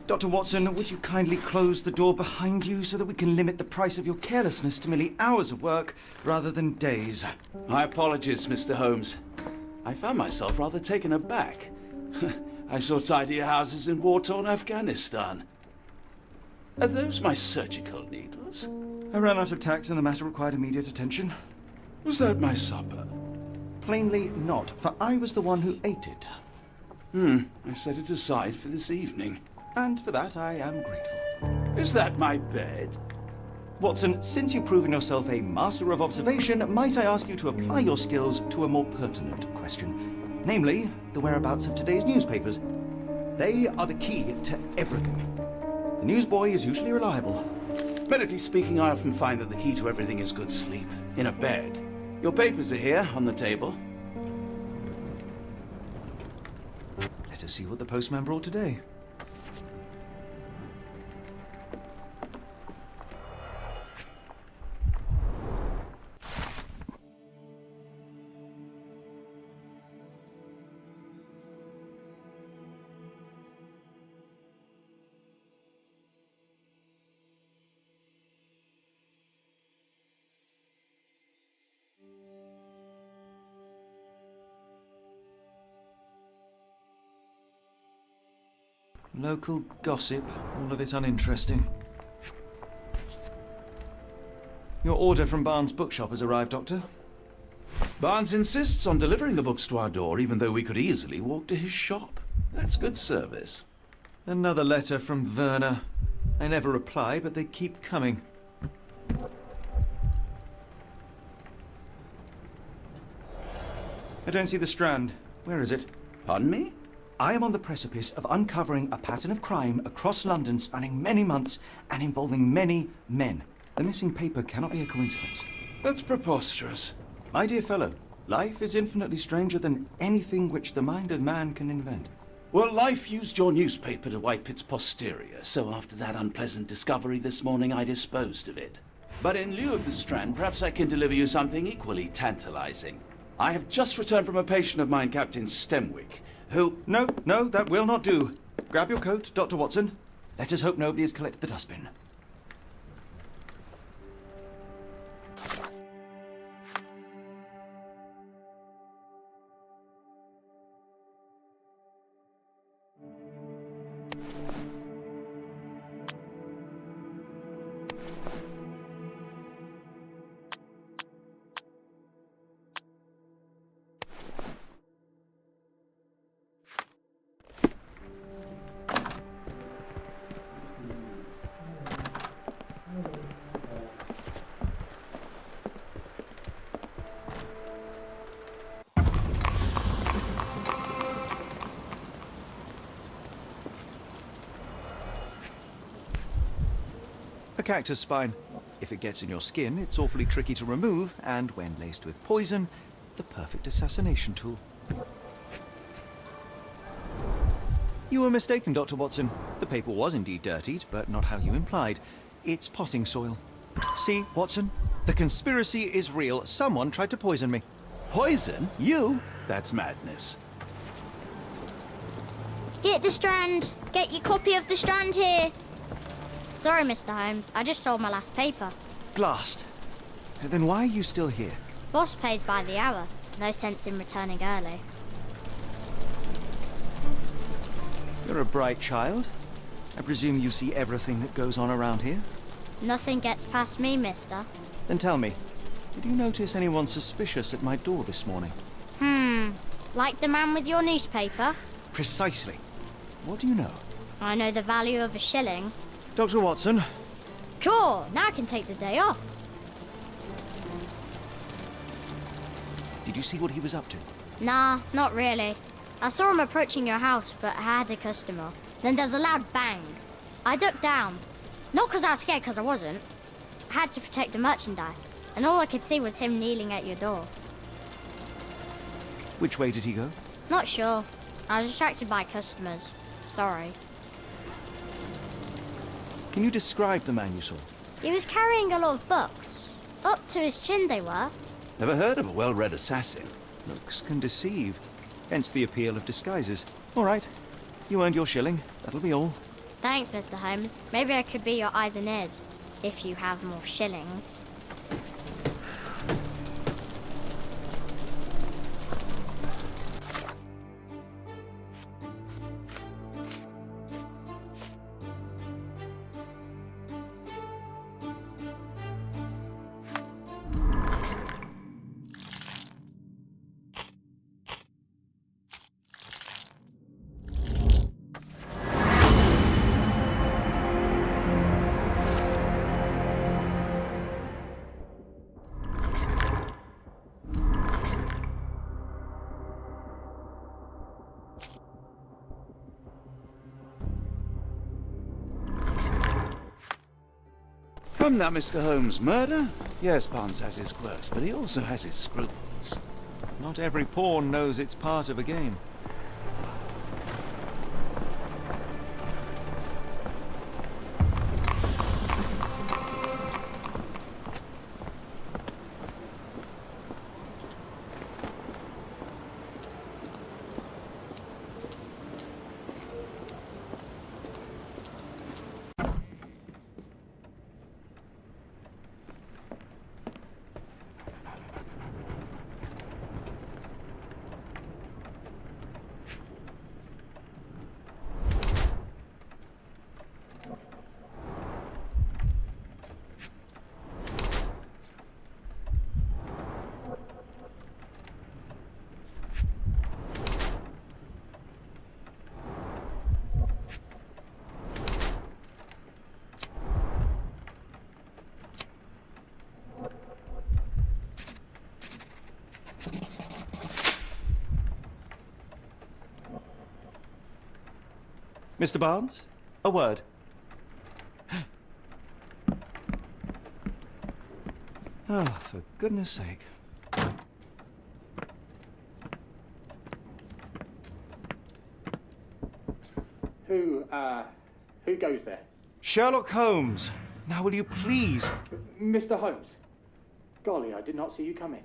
Dr. Watson, would you kindly close the door behind you so that we can limit the price of your carelessness to merely hours of work rather than days? My apologies, Mr. Holmes. I found myself rather taken aback. I saw tidier houses in war-torn Afghanistan. Are those my surgical needles? I ran out of tacks and the matter required immediate attention. Was that my supper? Plainly not, for I was the one who ate it. I set it aside for this evening. And for that I am grateful. Is that my bed? Watson, since you've proven yourself a master of observation, might I ask you to apply your skills to a more pertinent question? Namely, the whereabouts of today's newspapers. They are the key to everything. The newsboy is usually reliable. Medically speaking, I often find that the key to everything is good sleep. In a bed. Your papers are here, on the table. Let us see what the postman brought today. Local gossip, all of it uninteresting. Your order from Barnes' bookshop has arrived, Doctor. Barnes insists on delivering the books to our door, even though we could easily walk to his shop. That's good service. Another letter from Werner. I never reply, but they keep coming. I don't see the Strand. Where is it? Pardon me? I am on the precipice of uncovering a pattern of crime across London spanning many months and involving many men. The missing paper cannot be a coincidence. That's preposterous. My dear fellow, life is infinitely stranger than anything which the mind of man can invent. Well, life used your newspaper to wipe its posterior, so after that unpleasant discovery this morning, I disposed of it. But in lieu of the Strand, perhaps I can deliver you something equally tantalizing. I have just returned from a patient of mine, Captain Stemwick, who... No, that will not do. Grab your coat, Dr. Watson. Let us hope nobody has collected the dustbin. A cactus spine. If it gets in your skin, it's awfully tricky to remove, and when laced with poison, the perfect assassination tool. You were mistaken, Dr. Watson. The paper was indeed dirtied, but not how you implied. It's potting soil. See, Watson? The conspiracy is real. Someone tried to poison me. Poison? You? That's madness. Get the Strand! Get your copy of the Strand here! Sorry, Mr. Holmes. I just sold my last paper. Blast. Then why are you still here? Boss pays by the hour. No sense in returning early. You're a bright child. I presume you see everything that goes on around here? Nothing gets past me, mister. Then tell me, did you notice anyone suspicious at my door this morning? Like the man with your newspaper? Precisely. What do you know? I know the value of a shilling. Dr. Watson. Cool, now I can take the day off. Did you see what he was up to? Nah, not really. I saw him approaching your house, but I had a customer. Then there's a loud bang. I ducked down. Not because I was scared, because I wasn't. I had to protect the merchandise, and all I could see was him kneeling at your door. Which way did he go? Not sure. I was distracted by customers. Sorry. Can you describe the man you saw? He was carrying a lot of books. Up to his chin they were. Never heard of a well-read assassin. Looks can deceive. Hence the appeal of disguises. All right. You earned your shilling. That'll be all. Thanks, Mr. Holmes. Maybe I could be your eyes and ears, if you have more shillings. Come now, Mr. Holmes. Murder? Yes, Barnes has his quirks, but he also has his scruples. Not every pawn knows it's part of a game. Mr. Barnes, a word. Oh, for goodness sake. Who goes there? Sherlock Holmes. Now will you please... Mr. Holmes. Golly, I did not see you come in.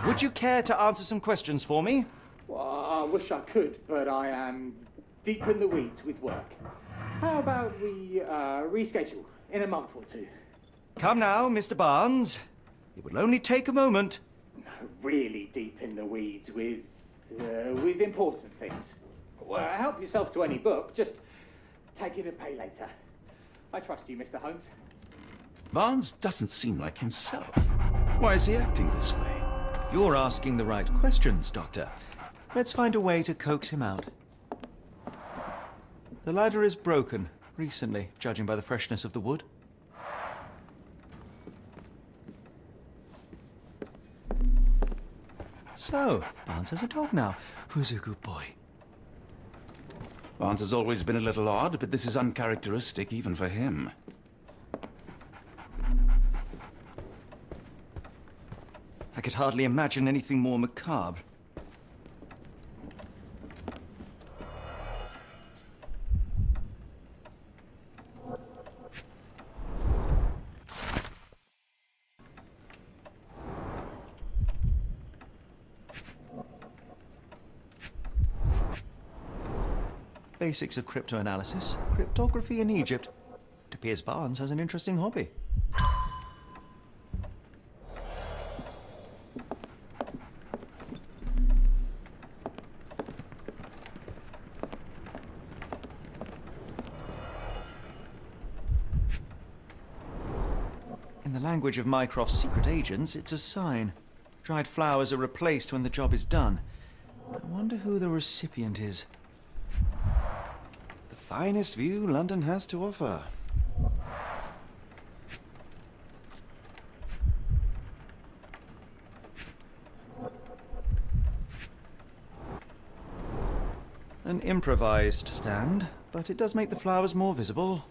Would you care to answer some questions for me? Well, I wish I could, but I am deep in the weeds with work. How about we reschedule in a month or two? Come now, Mr. Barnes. It will only take a moment. Really deep in the weeds with important things. Well, help yourself to any book. Just take it and pay later. I trust you, Mr. Holmes. Barnes doesn't seem like himself. Why is he acting this way? You're asking the right questions, Doctor. Let's find a way to coax him out. The ladder is broken, recently, judging by the freshness of the wood. So, Barnes has a dog now. Who's a good boy? Barnes has always been a little odd, but this is uncharacteristic even for him. I could hardly imagine anything more macabre. Basics of cryptoanalysis, cryptography in Egypt. It appears Barnes has an interesting hobby. In the language of Mycroft's secret agents, it's a sign. Dried flowers are replaced when the job is done. I wonder who the recipient is. The finest view London has to offer. An improvised stand, but it does make the flowers more visible.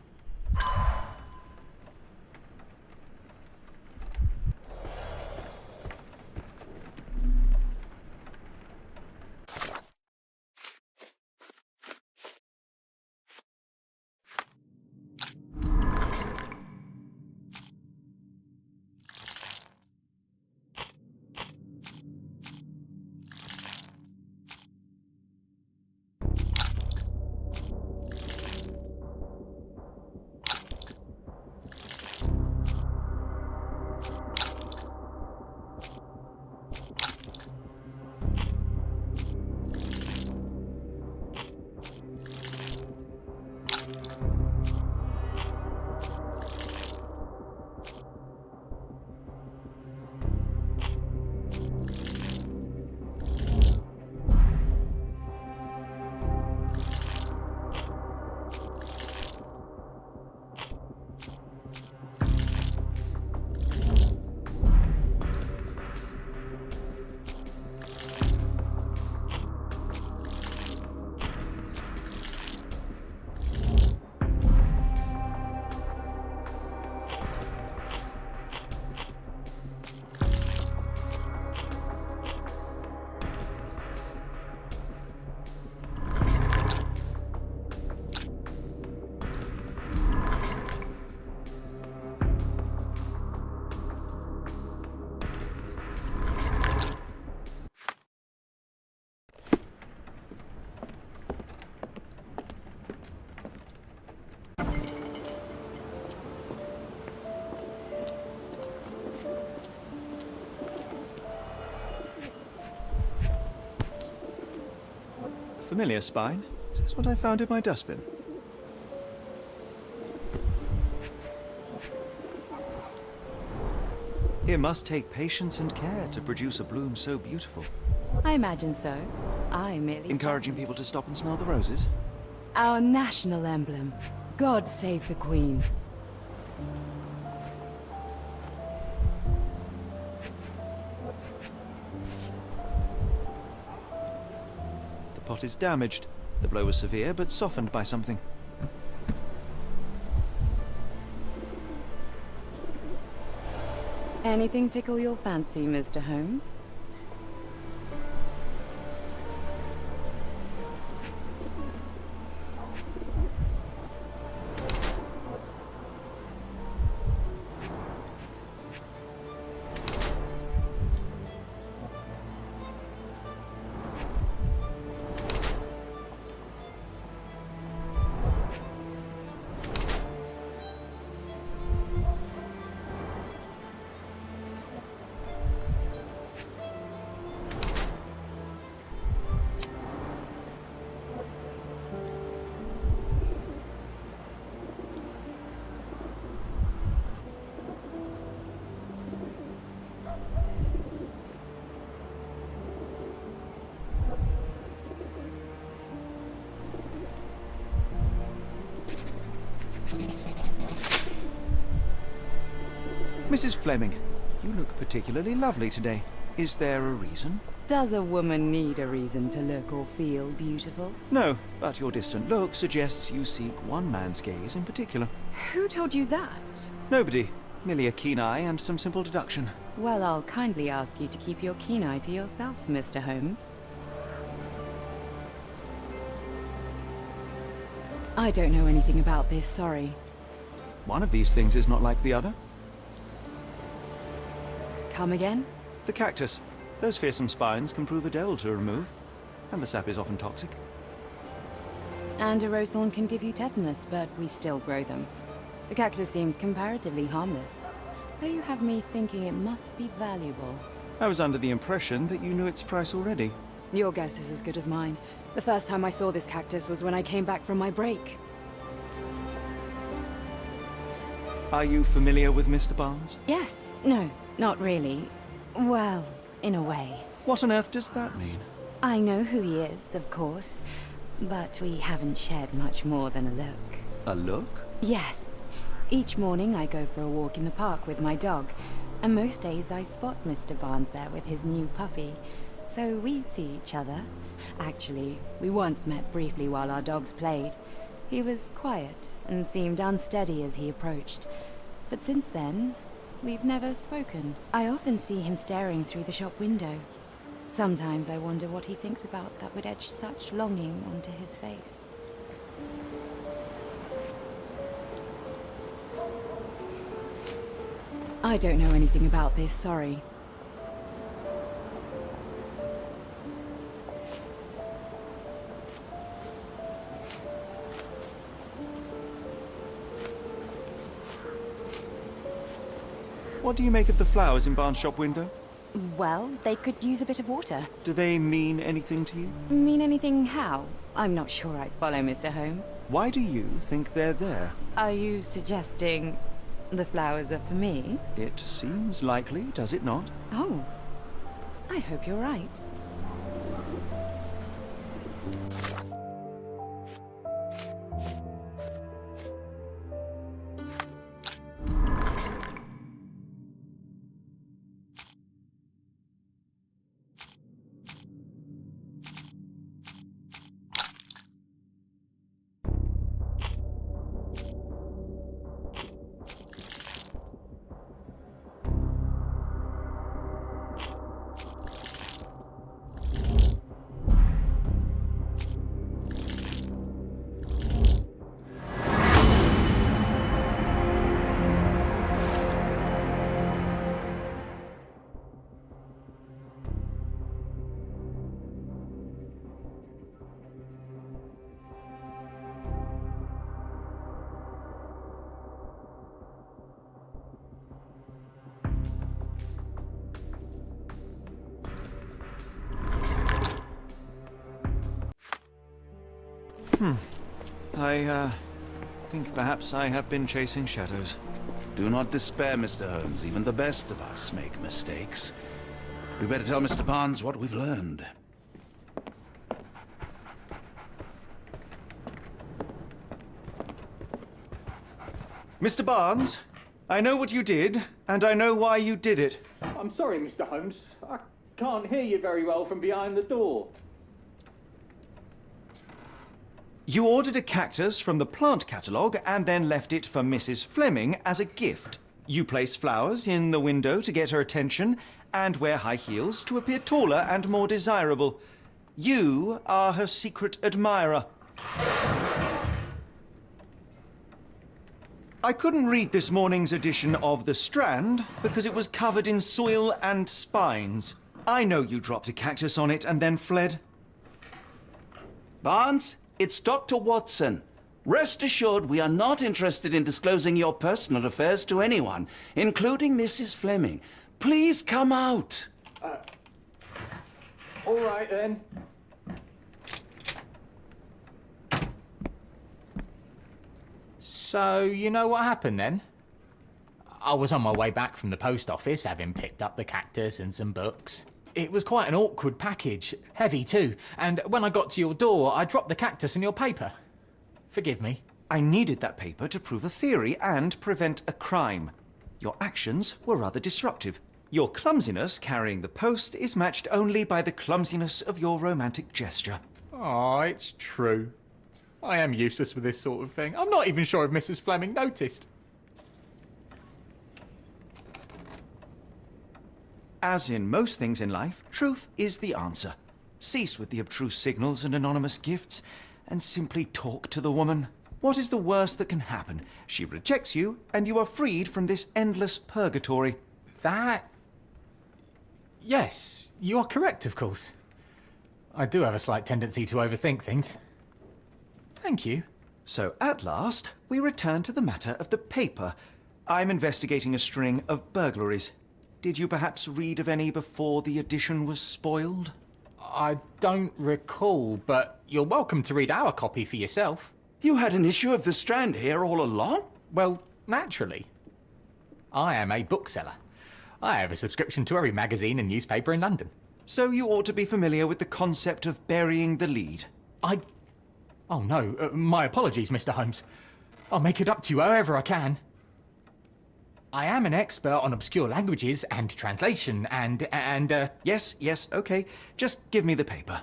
familiar spine. Is this what I found in my dustbin? It must take patience and care to produce a bloom so beautiful. I imagine so. I merely... Encouraging people to stop and smell the roses? Our national emblem. God save the Queen. The pot is damaged. The blow was severe, but softened by something. Anything tickle your fancy, Mr. Holmes? Mrs. Fleming, you look particularly lovely today. Is there a reason? Does a woman need a reason to look or feel beautiful? No, but your distant look suggests you seek one man's gaze in particular. Who told you that? Nobody. Merely a keen eye and some simple deduction. Well, I'll kindly ask you to keep your keen eye to yourself, Mr. Holmes. I don't know anything about this, sorry. One of these things is not like the other. Come again? The cactus. Those fearsome spines can prove a dell to remove, and the sap is often toxic. And a rose thorn can give you tetanus, but we still grow them. The cactus seems comparatively harmless, though you have me thinking it must be valuable. I was under the impression that you knew its price already. Your guess is as good as mine. The first time I saw this cactus was when I came back from my break. Are you familiar with Mr. Barnes? Yes. No, not really. Well, in a way. What on earth does that mean? I know who he is, of course, but we haven't shared much more than a look. A look? Yes. Each morning I go for a walk in the park with my dog, and most days I spot Mr. Barnes there with his new puppy, so we see each other. Actually, we once met briefly while our dogs played. He was quiet and seemed unsteady as he approached, but since then, we've never spoken. I often see him staring through the shop window. Sometimes I wonder what he thinks about that would etch such longing onto his face. I don't know anything about this, sorry. What do you make of the flowers in Barnes' shop window? Well, they could use a bit of water. Do they mean anything to you? Mean anything how? I'm not sure I follow, Mr. Holmes. Why do you think they're there? Are you suggesting the flowers are for me? It seems likely, does it not? Oh, I hope you're right. I think perhaps I have been chasing shadows. Do not despair, Mr. Holmes. Even the best of us make mistakes. We better tell Mr. Barnes what we've learned. Mr. Barnes, I know what you did, and I know why you did it. I'm sorry, Mr. Holmes. I can't hear you very well from behind the door. You ordered a cactus from the plant catalogue and then left it for Mrs. Fleming as a gift. You place flowers in the window to get her attention and wear high heels to appear taller and more desirable. You are her secret admirer. I couldn't read this morning's edition of The Strand because it was covered in soil and spines. I know you dropped a cactus on it and then fled. Barnes, it's Dr. Watson. Rest assured we are not interested in disclosing your personal affairs to anyone, including Mrs. Fleming. Please come out. All right, then. So, you know what happened then? I was on my way back from the post office, having picked up the cactus and some books. It was quite an awkward package, heavy too, and when I got to your door, I dropped the cactus in your paper. Forgive me. I needed that paper to prove a theory and prevent a crime. Your actions were rather disruptive. Your clumsiness carrying the post is matched only by the clumsiness of your romantic gesture. Oh, it's true. I am useless with this sort of thing. I'm not even sure if Mrs. Fleming noticed. As in most things in life, truth is the answer. Cease with the abstruse signals and anonymous gifts, and simply talk to the woman. What is the worst that can happen? She rejects you, and you are freed from this endless purgatory. That... Yes, you are correct, of course. I do have a slight tendency to overthink things. Thank you. So, at last, we return to the matter of the paper. I'm investigating a string of burglaries. Did you perhaps read of any before the edition was spoiled? I don't recall, but you're welcome to read our copy for yourself. You had an issue of The Strand here all along? Well, naturally. I am a bookseller. I have a subscription to every magazine and newspaper in London. So you ought to be familiar with the concept of burying the lead. Oh no, my apologies, Mr. Holmes. I'll make it up to you however I can. I am an expert on obscure languages and translation and Yes, okay. Just give me the paper.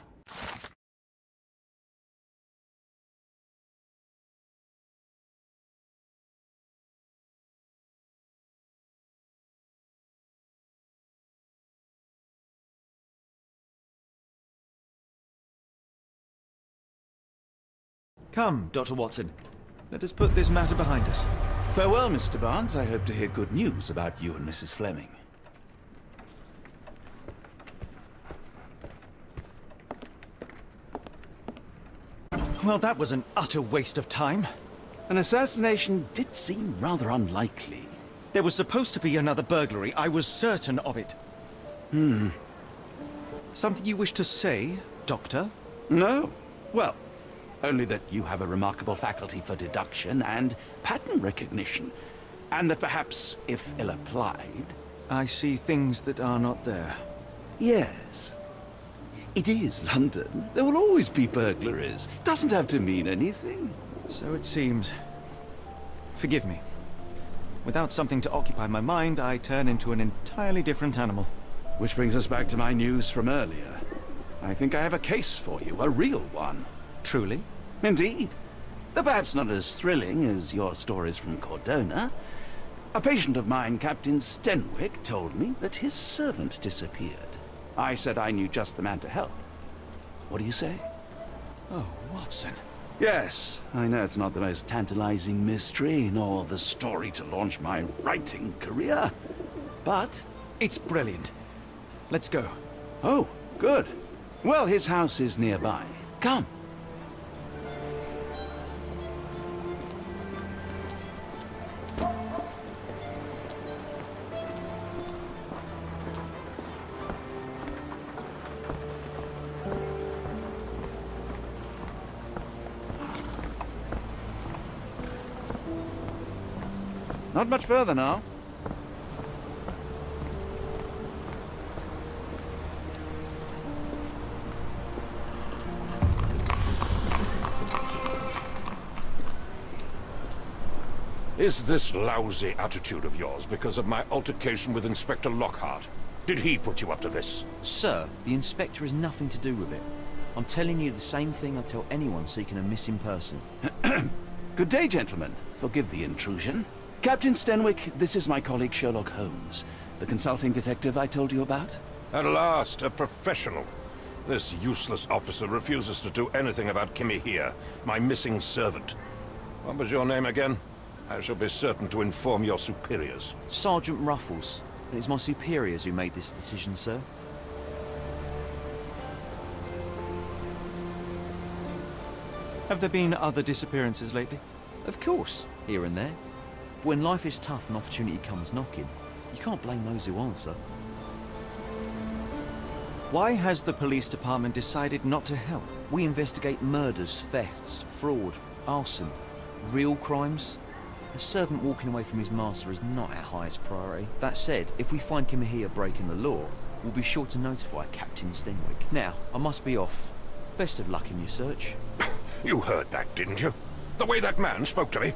Come, Dr. Watson. Let us put this matter behind us. Farewell, Mr. Barnes. I hope to hear good news about you and Mrs. Fleming. Well, that was an utter waste of time. An assassination did seem rather unlikely. There was supposed to be another burglary. I was certain of it. Something you wish to say, Doctor? No? Well, only that you have a remarkable faculty for deduction and pattern recognition, and that perhaps, if ill-applied... I see things that are not there. Yes. It is London. There will always be burglaries. Doesn't have to mean anything. So it seems. Forgive me. Without something to occupy my mind, I turn into an entirely different animal. Which brings us back to my news from earlier. I think I have a case for you, a real one. Truly? Indeed. Though perhaps not as thrilling as your stories from Cordona. A patient of mine, Captain Stenwick, told me that his servant disappeared. I said I knew just the man to help. What do you say? Oh, Watson. Yes, I know it's not the most tantalizing mystery, nor the story to launch my writing career. But... It's brilliant. Let's go. Oh, good. Well, his house is nearby. Come. Not much further now. Is this lousy attitude of yours because of my altercation with Inspector Lockhart? Did he put you up to this? Sir, the inspector has nothing to do with it. I'm telling you the same thing I tell anyone seeking a missing person. Good day, gentlemen. Forgive the intrusion. Captain Stenwick, this is my colleague Sherlock Holmes, the consulting detective I told you about. At last, a professional. This useless officer refuses to do anything about Kimmy here, my missing servant. What was your name again? I shall be certain to inform your superiors. Sergeant Ruffles. And it's my superiors who made this decision, sir. Have there been other disappearances lately? Of course, here and there. But when life is tough and opportunity comes knocking, you can't blame those who answer. Why has the police department decided not to help? We investigate murders, thefts, fraud, arson, real crimes. A servant walking away from his master is not our highest priority. That said, if we find Kimahia breaking the law, we'll be sure to notify Captain Stenwick. Now, I must be off. Best of luck in your search. You heard that, didn't you? The way that man spoke to me.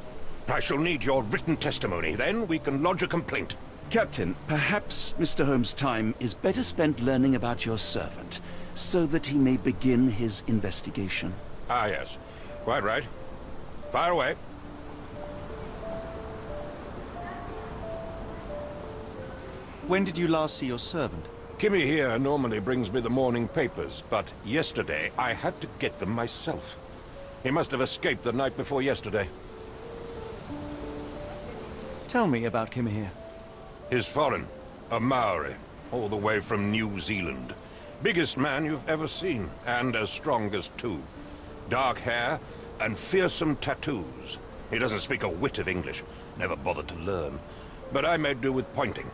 I shall need your written testimony, then we can lodge a complaint. Captain, perhaps Mr. Holmes' time is better spent learning about your servant, so that he may begin his investigation. Ah, yes. Quite right. Fire away. When did you last see your servant? Kimmy here normally brings me the morning papers, but yesterday I had to get them myself. He must have escaped the night before yesterday. Tell me about Kimahia. He's foreign, a Maori, all the way from New Zealand. Biggest man you've ever seen, and as strong as two. Dark hair and fearsome tattoos. He doesn't speak a whit of English, never bothered to learn. But I made do with pointing.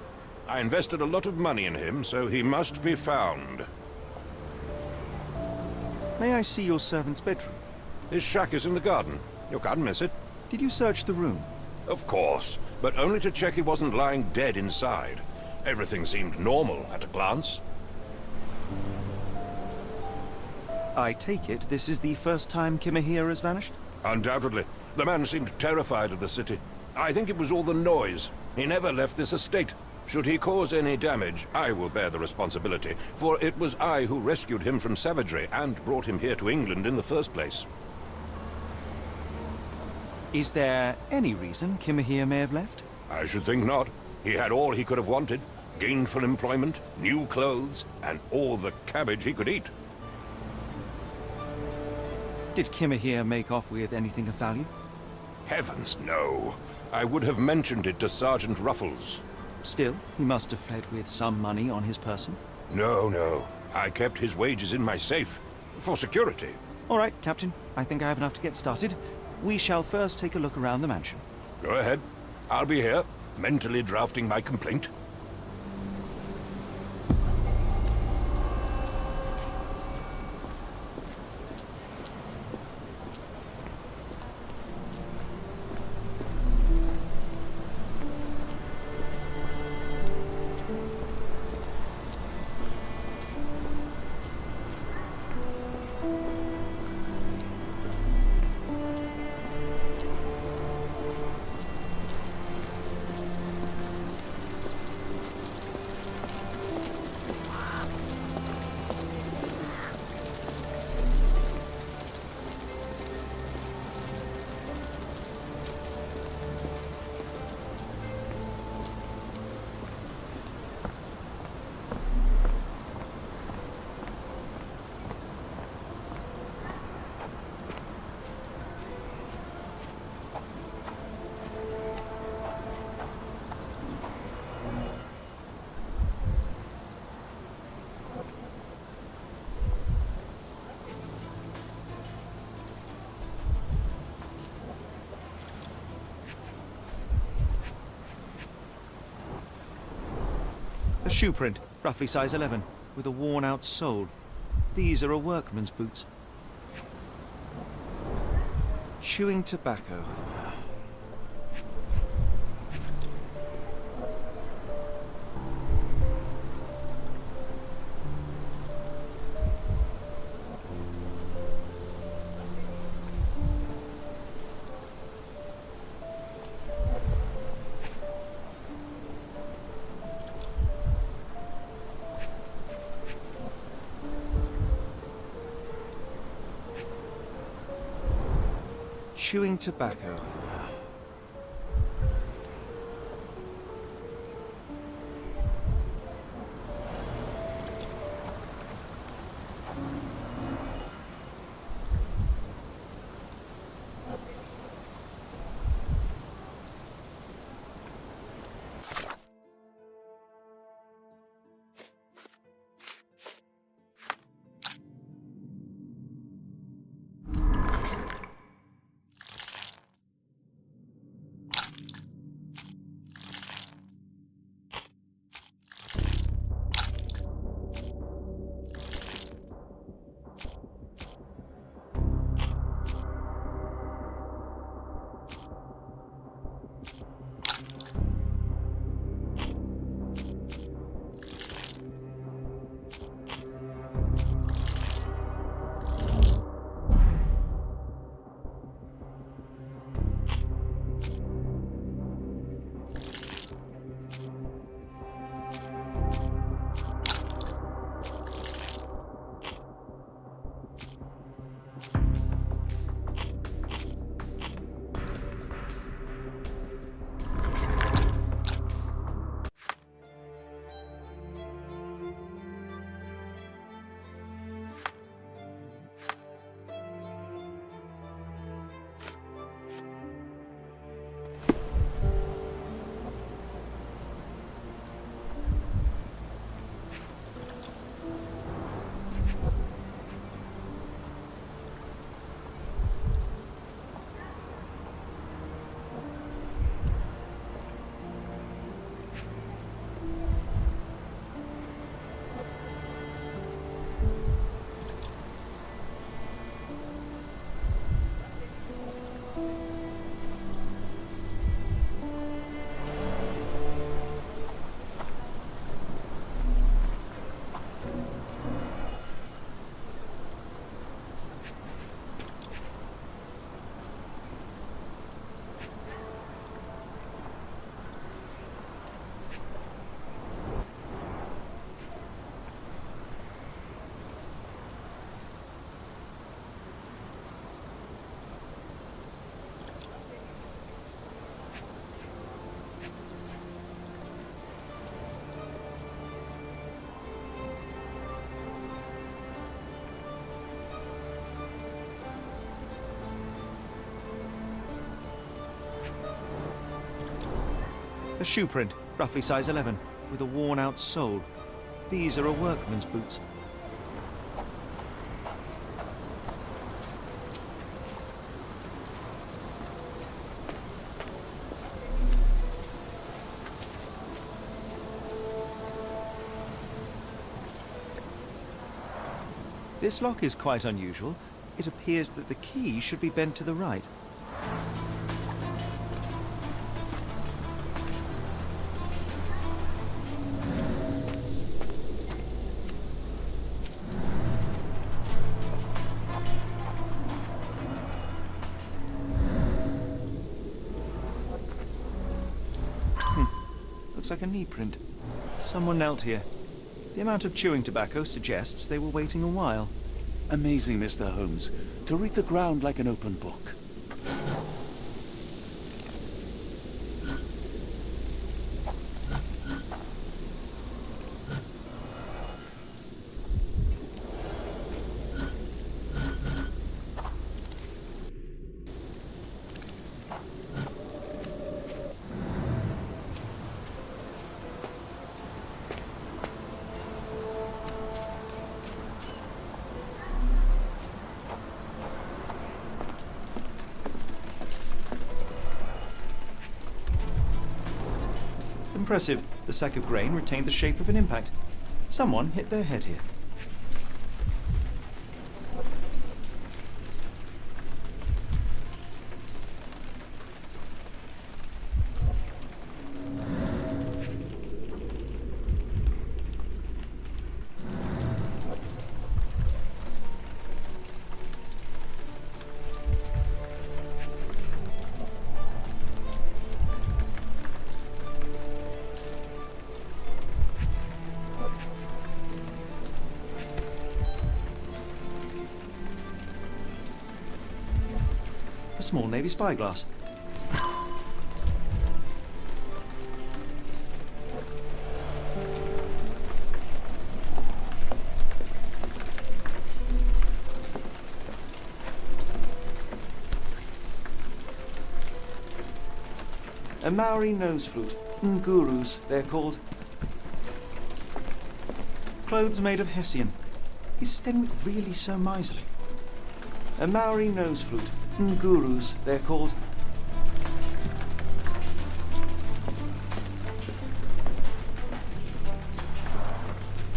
I invested a lot of money in him, so he must be found. May I see your servant's bedroom? His shack is in the garden. You can't miss it. Did you search the room? Of course, but only to check he wasn't lying dead inside. Everything seemed normal at a glance. I take it this is the first time Kimahia has vanished? Undoubtedly. The man seemed terrified of the city. I think it was all the noise. He never left this estate. Should he cause any damage, I will bear the responsibility, for it was I who rescued him from savagery and brought him here to England in the first place. Is there any reason Kimahia may have left? I should think not. He had all he could have wanted. Gainful employment, new clothes, and all the cabbage he could eat. Did Kimahia make off with anything of value? Heavens, no. I would have mentioned it to Sergeant Ruffles. Still, he must have fled with some money on his person. No. I kept his wages in my safe. For security. All right, Captain. I think I have enough to get started. We shall first take a look around the mansion. Go ahead. I'll be here, mentally drafting my complaint. A shoe print, roughly size 11, with a worn-out sole. These are a workman's boots. Chewing tobacco. Chewing tobacco. A shoe print, roughly size 11, with a worn-out sole. These are a workman's boots. This lock is quite unusual. It appears that the key should be bent to the right. Looks like a knee print. Someone knelt here. The amount of chewing tobacco suggests they were waiting a while. Amazing, Mr. Holmes. To read the ground like an open book. Impressive. The sack of grain retained the shape of an impact. Someone hit their head here. A small Navy spyglass. A Maori nose flute. Ngurus, they're called. Clothes made of Hessian. Is Stenwick really so miserly? A Maori nose flute. Ngurus, they're called.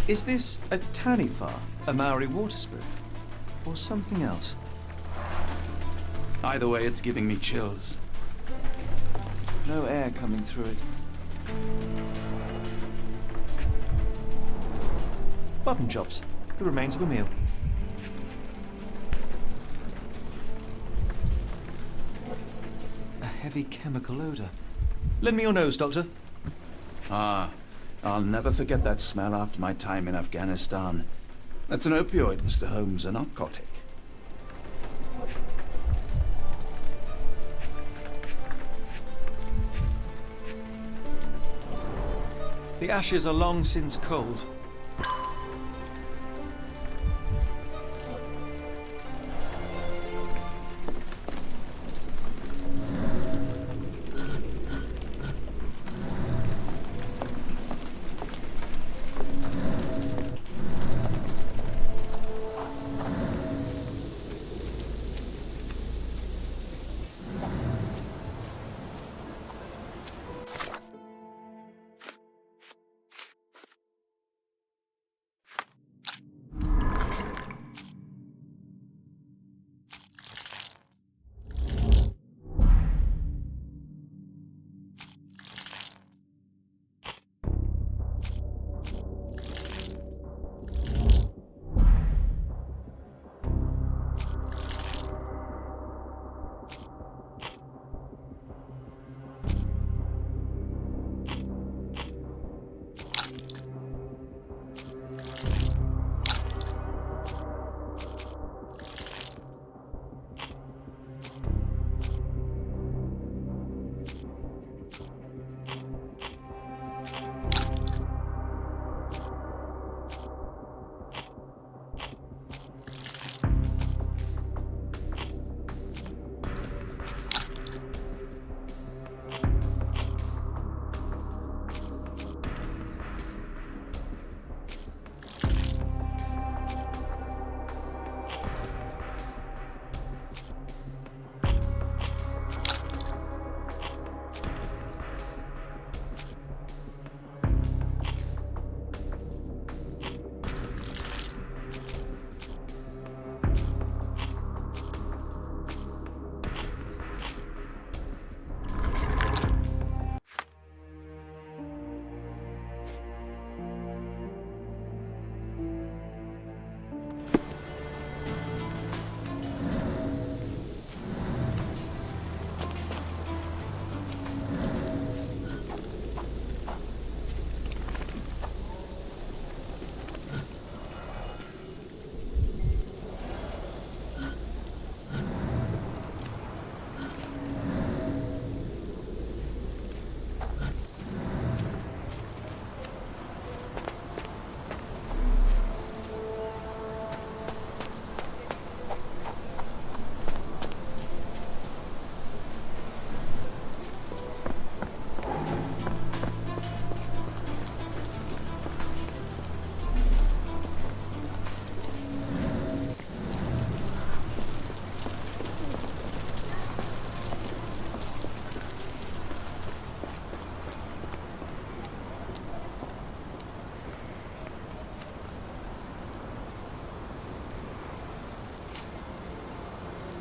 Is this a taniwha, a Maori water spirit, or something else? Either way, it's giving me chills. No air coming through it. Button chops, the remains of a meal. A heavy chemical odor. Lend me your nose, Doctor. Ah, I'll never forget that smell after my time in Afghanistan. That's an opioid, Mr. Holmes, a narcotic. The ashes are long since cold.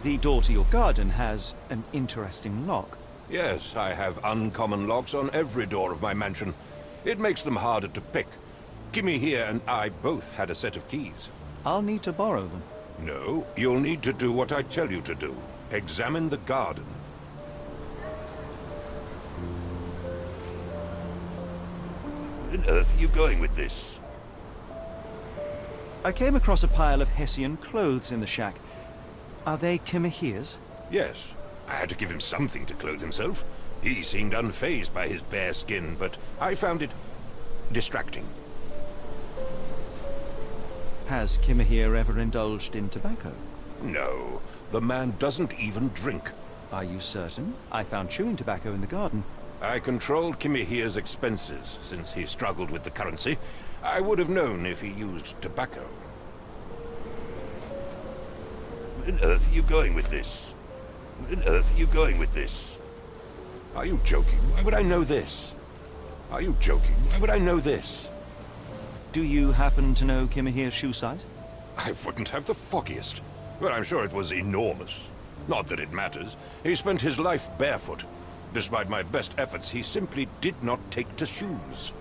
The door to your garden has an interesting lock. Yes, I have uncommon locks on every door of my mansion. It makes them harder to pick. Kimmy here and I both had a set of keys. I'll need to borrow them. No, you'll need to do what I tell you to do. Examine the garden. Where on earth are you going with this? I came across a pile of Hessian clothes in the shack. Are they Kimahia's? Yes, I had to give him something to clothe himself. He seemed unfazed by his bare skin, but I found it distracting. Has Kimahir ever indulged in tobacco? No, the man doesn't even drink. Are you certain? I found chewing tobacco in the garden. I controlled Kimahir's expenses since he struggled with the currency. I would have known if he used tobacco. Where on earth are you going with this? Where on earth are you going with this? Are you joking? Why would I know this? Are you joking? Why would I know this? Do you happen to know Kimahir's shoe size? I wouldn't have the foggiest. But I'm sure it was enormous. Not that it matters. He spent his life barefoot. Despite my best efforts, he simply did not take to shoes.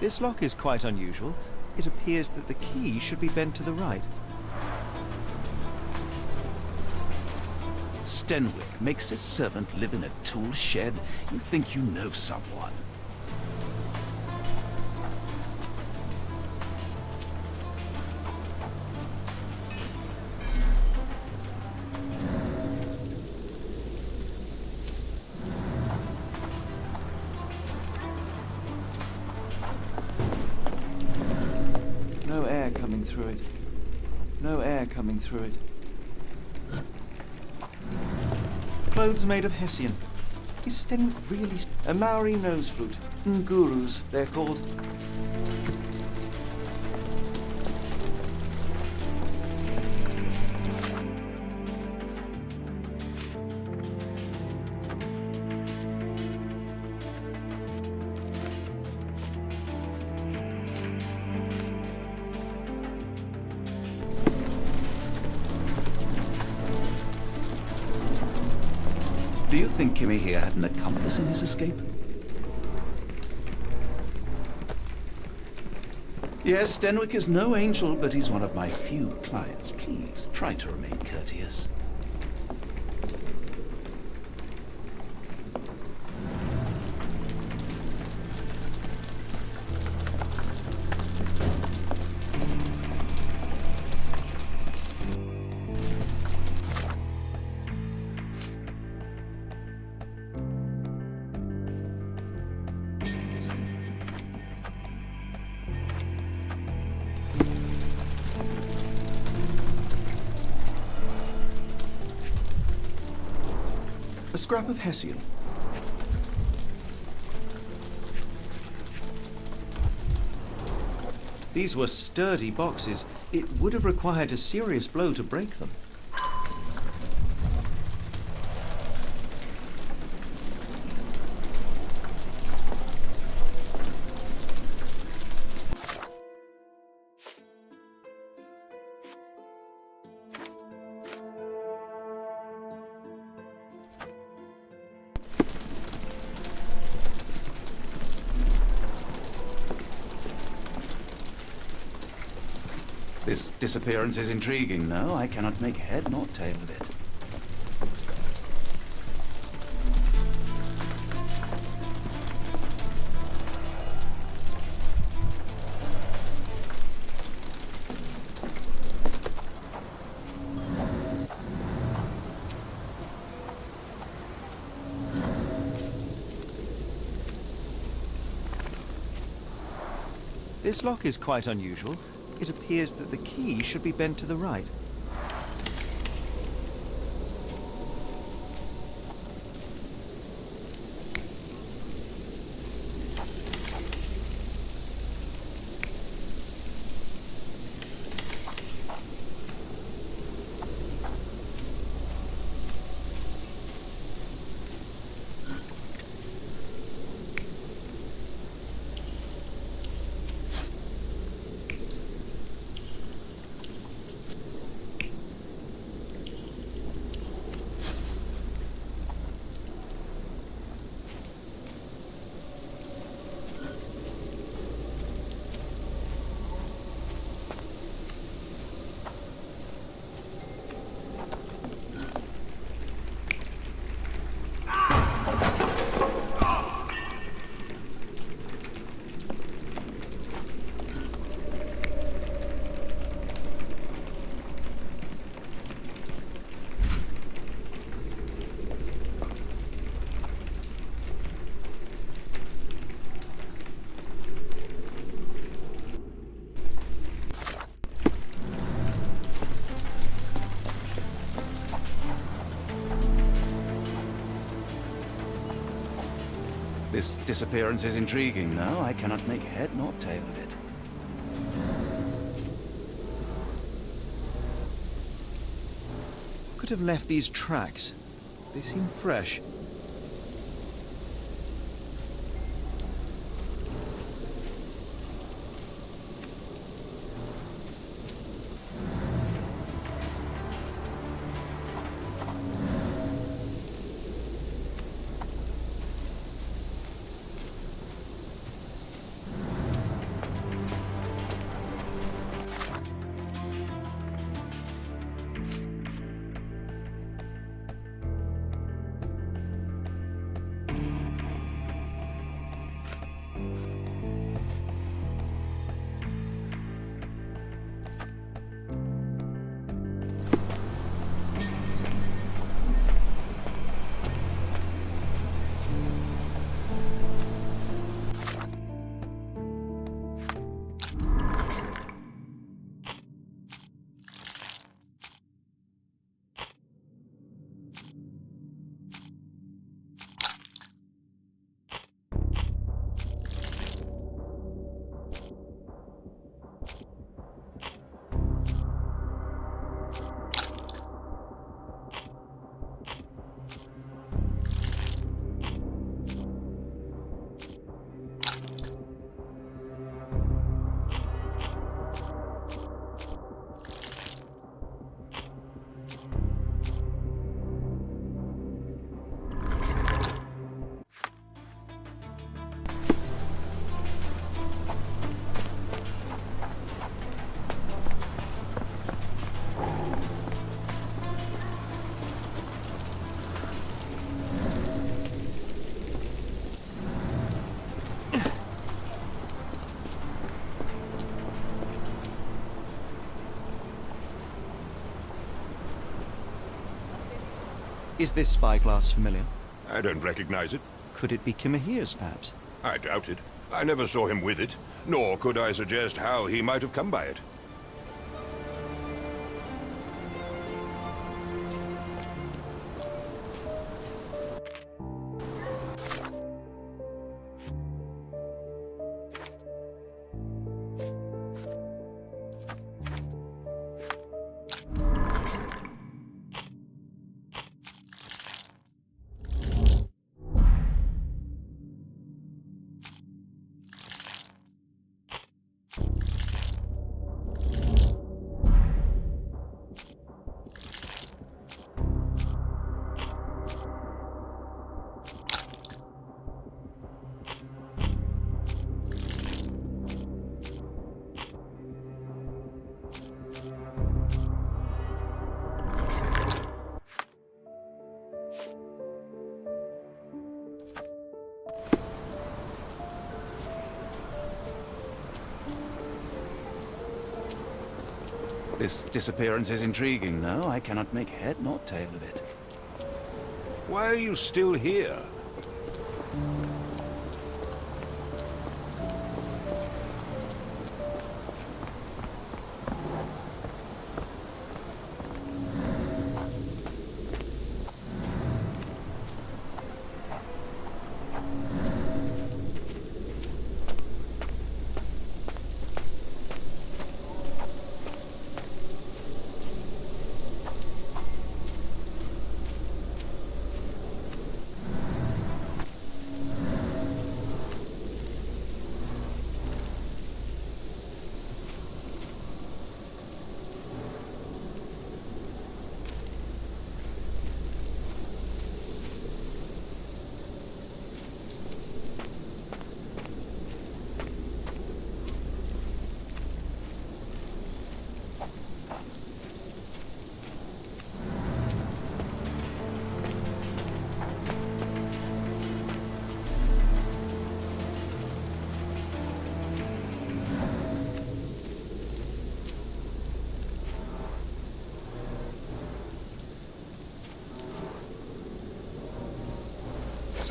This lock is quite unusual. It appears that the key should be bent to the right. Stenwick makes his servant live in a tool shed. You think you know someone. No air coming through it. No air coming through it. Clothes made of Hessian. Is Stenwick really a Maori nose flute? Ngurus, they're called. Do you think Kimmy here had an accomplice in his escape? Yes, Stenwick is no angel, but he's one of my few clients. Please, try to remain courteous. scrap of Hessian. These were sturdy boxes. It would have required a serious blow to break them. This disappearance is intriguing, no? I cannot make head nor tail of it. This lock is quite unusual. It appears that the key should be bent to the right. This disappearance is intriguing, no? I cannot make head nor tail of it. Could have left these tracks. They seem fresh. Is this spyglass familiar? I don't recognize it. Could it be Kimahere's, perhaps? I doubt it. I never saw him with it, nor could I suggest how he might have come by it. This disappearance is intriguing, no? I cannot make head nor tail of it. Why are you still here?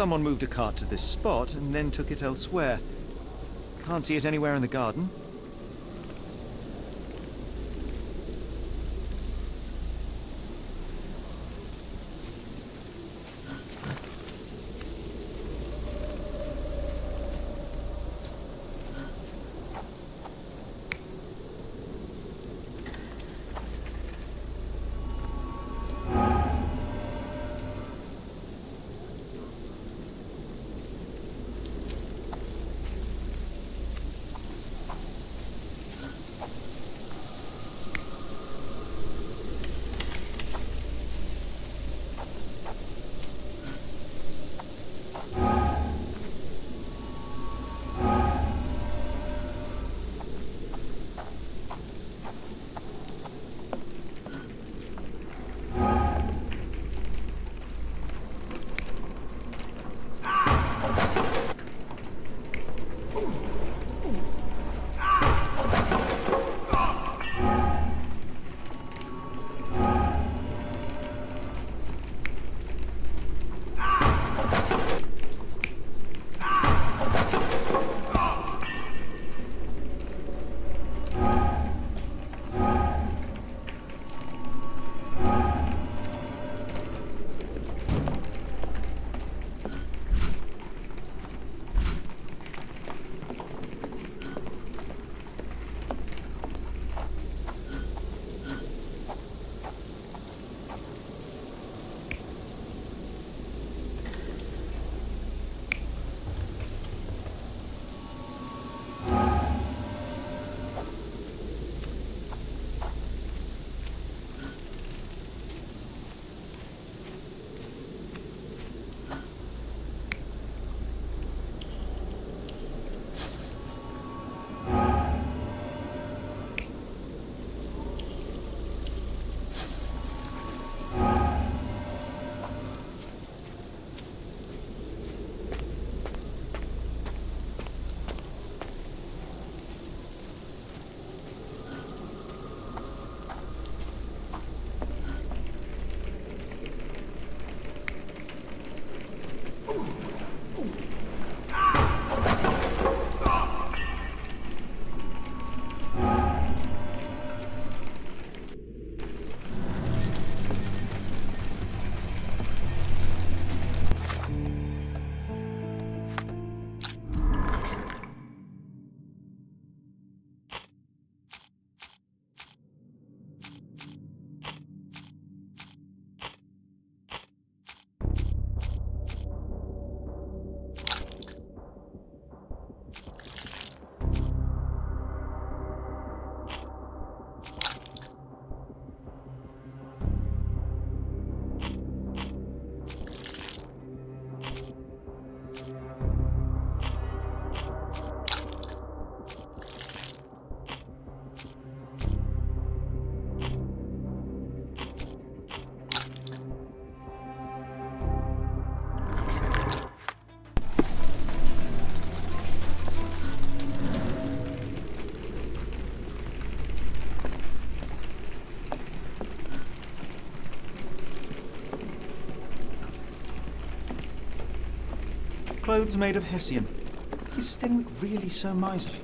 Someone moved a cart to this spot and then took it elsewhere. Can't see it anywhere in the garden. Clothes made of Hessian. Is Stenwick really so miserly?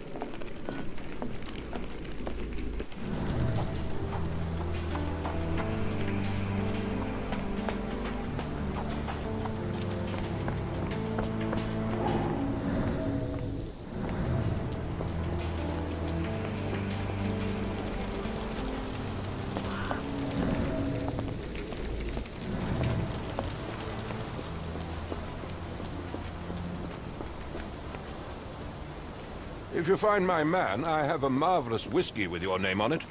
If you find my man, I have a marvelous whiskey with your name on it.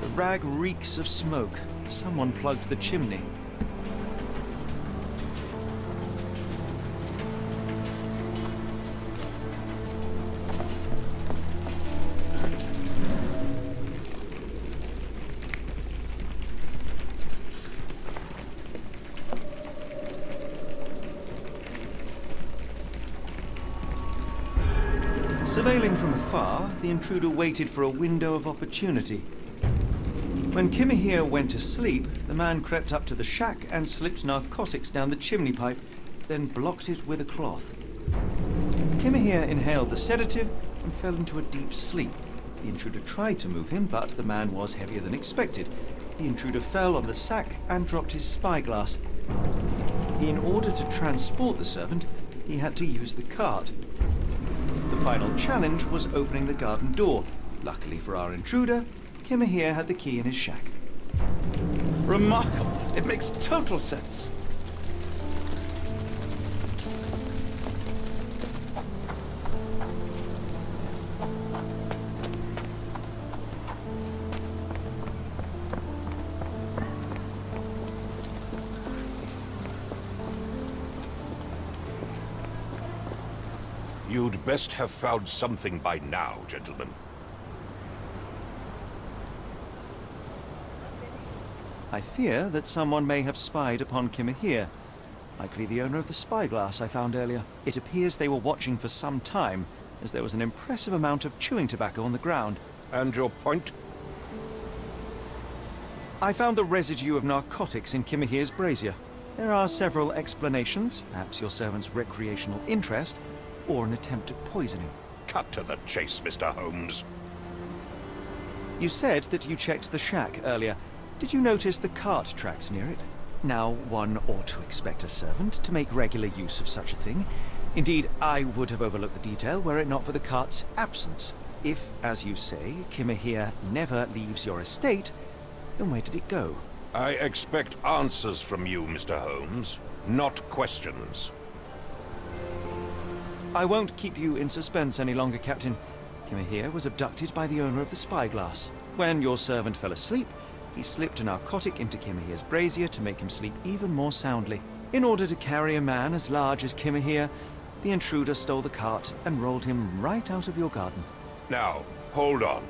The rag reeks of smoke. Someone plugged the chimney. Surveilling from afar, the intruder waited for a window of opportunity. When Kimahir went to sleep, the man crept up to the shack and slipped narcotics down the chimney pipe, then blocked it with a cloth. Kimahir inhaled the sedative and fell into a deep sleep. The intruder tried to move him, but the man was heavier than expected. The intruder fell on the sack and dropped his spyglass. In order to transport the servant, he had to use the cart. The final challenge was opening the garden door. Luckily for our intruder, Kimahir had the key in his shack. Remarkable. It makes total sense. You'd best have found something by now, gentlemen. I fear that someone may have spied upon Kimahir. Likely the owner of the spyglass I found earlier. It appears they were watching for some time, as there was an impressive amount of chewing tobacco on the ground. And your point? I found the residue of narcotics in Kimahir's brazier. There are several explanations, perhaps your servant's recreational interest, or an attempt at poisoning. Cut to the chase, Mr. Holmes. You said that you checked the shack earlier. Did you notice the cart tracks near it? Now, one ought to expect a servant to make regular use of such a thing. Indeed, I would have overlooked the detail were it not for the cart's absence. If, as you say, Kimahir never leaves your estate, then where did it go? I expect answers from you, Mr. Holmes, not questions. I won't keep you in suspense any longer, Captain. Kimahir was abducted by the owner of the spyglass. When your servant fell asleep, he slipped a narcotic into Kimahir's brazier to make him sleep even more soundly. In order to carry a man as large as Kimahir, the intruder stole the cart and rolled him right out of your garden. Now, hold on.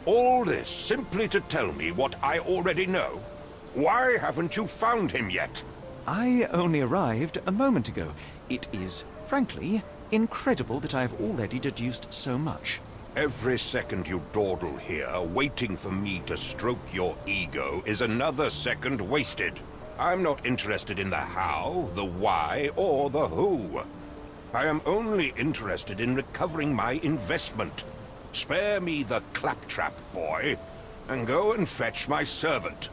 All this simply to tell me what I already know? Why haven't you found him yet? I only arrived a moment ago. It is, frankly, incredible that I have already deduced so much. Every second you dawdle here, waiting for me to stroke your ego, is another second wasted. I'm not interested in the how, the why, or the who. I am only interested in recovering my investment. Spare me the claptrap, boy, and go and fetch my servant.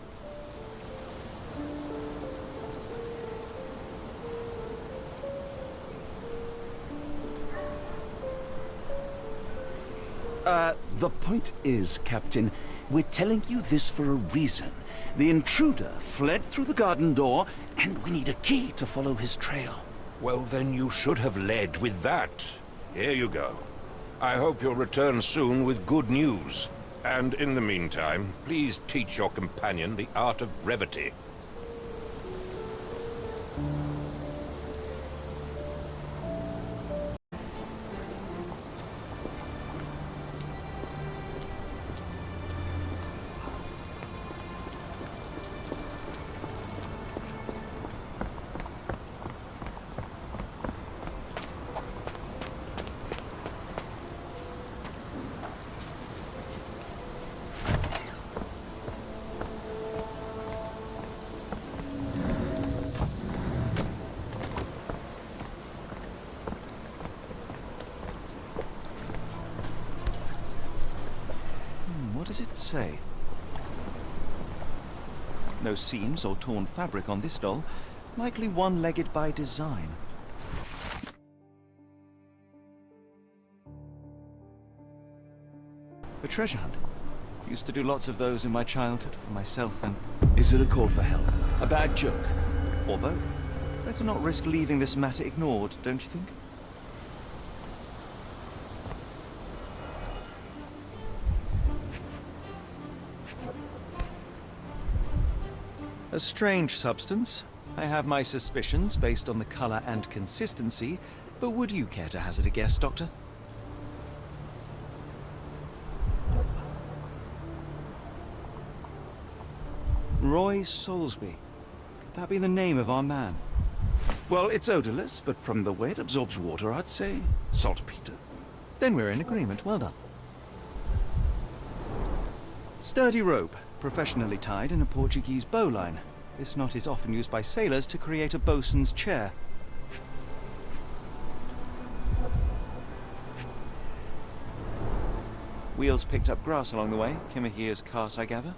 The point is, Captain, we're telling you this for a reason. The intruder fled through the garden door, and we need a key to follow his trail. Well, then you should have led with that. Here you go. I hope you'll return soon with good news. And in the meantime, please teach your companion the art of brevity. What does it say? No seams or torn fabric on this doll. Likely one-legged by design. A treasure hunt. Used to do lots of those in my childhood for myself and... Is it a call for help? A bad joke? or both. Better not risk leaving this matter ignored, don't you think? A strange substance. I have my suspicions based on the color and consistency, but would you care to hazard a guess, Doctor? Roy Soulsby. Could that be the name of our man? Well, it's odorless, but from the way it absorbs water, I'd say saltpeter. Then we're in agreement. Well done. Sturdy rope, professionally tied in a Portuguese bowline. This knot is often used by sailors to create a bosun's chair. Wheels picked up grass along the way. Kimahir's cart, I gather.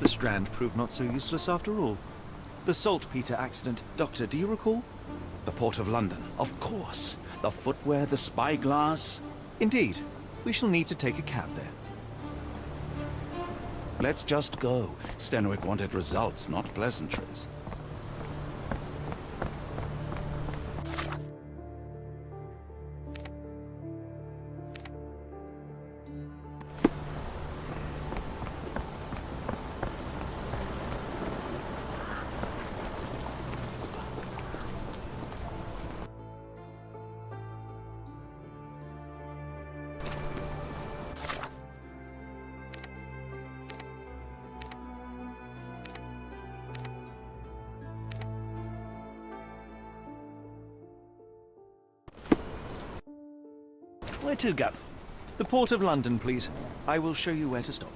the Strand proved not so useless after all. The saltpeter accident. Doctor, do you recall? The Port of London, of course. The footwear, the spyglass. Indeed. We shall need to take a cab there. Let's just go. Stenwick wanted results, not pleasantries. Where to, Gav? The Port of London, please. I will show you where to stop.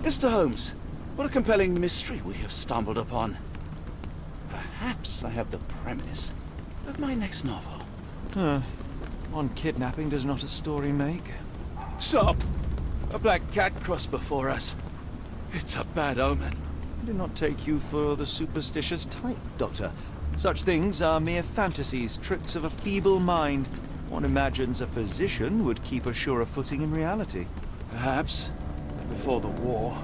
Mr. Holmes, what a compelling mystery we have stumbled upon. Perhaps I have the premise of my next novel. One kidnapping does not a story make. Stop! A black cat crossed before us. It's a bad omen. I do not take you for the superstitious type, Doctor. Such things are mere fantasies, tricks of a feeble mind. One imagines a physician would keep a surer footing in reality. Perhaps. Before the war,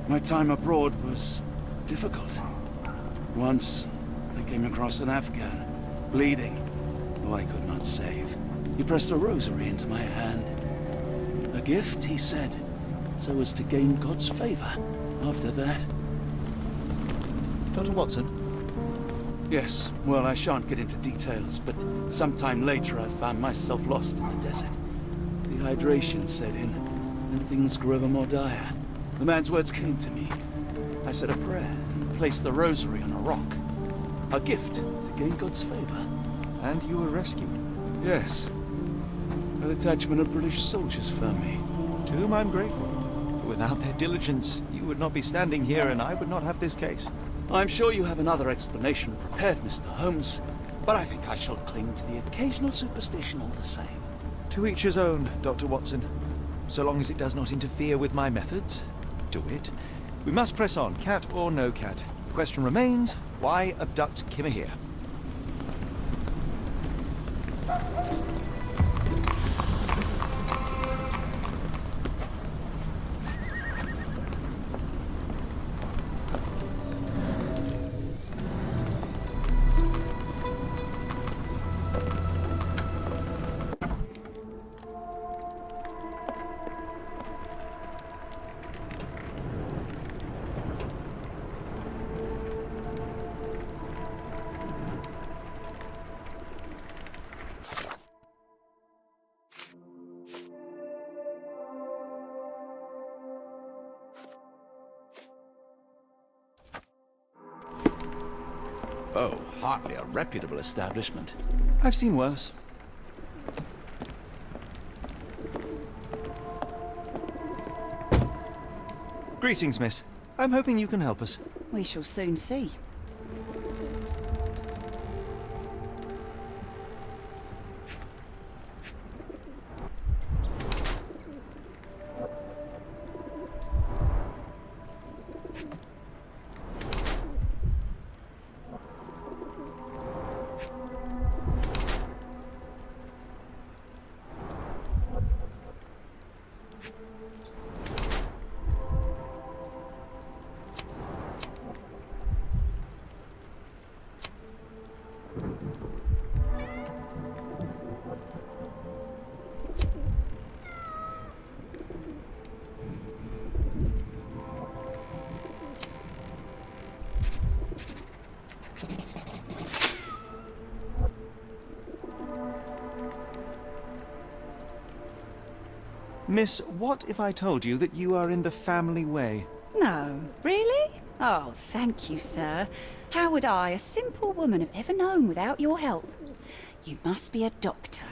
my time abroad was difficult. Once, I came across an Afghan, bleeding, who I could not save. He pressed a rosary into my hand. A gift, he said, so as to gain God's favor. After that... Dr. Watson? Yes, well, I shan't get into details, but sometime later I found myself lost in the desert. Dehydration set in, and things grew ever more dire. The man's words came to me. I said a prayer and placed the rosary on a rock. A gift to gain God's favor. And you were rescued? Yes. A detachment of British soldiers found me. To whom I'm grateful. Without their diligence, you would not be standing here and I would not have this case. I'm sure you have another explanation prepared, Mr. Holmes, but I think I shall cling to the occasional superstition all the same. To each his own, Dr. Watson. So long as it does not interfere with my methods, do it. We must press on, cat or no cat. The question remains, why abduct Kimahir? Oh, hardly a reputable establishment. I've seen worse. Greetings, miss. I'm hoping you can help us. We shall soon see. Miss, what if I told you that you are in the family way? No, really? Oh, thank you, sir. How would I, a simple woman, have ever known without your help? You must be a doctor.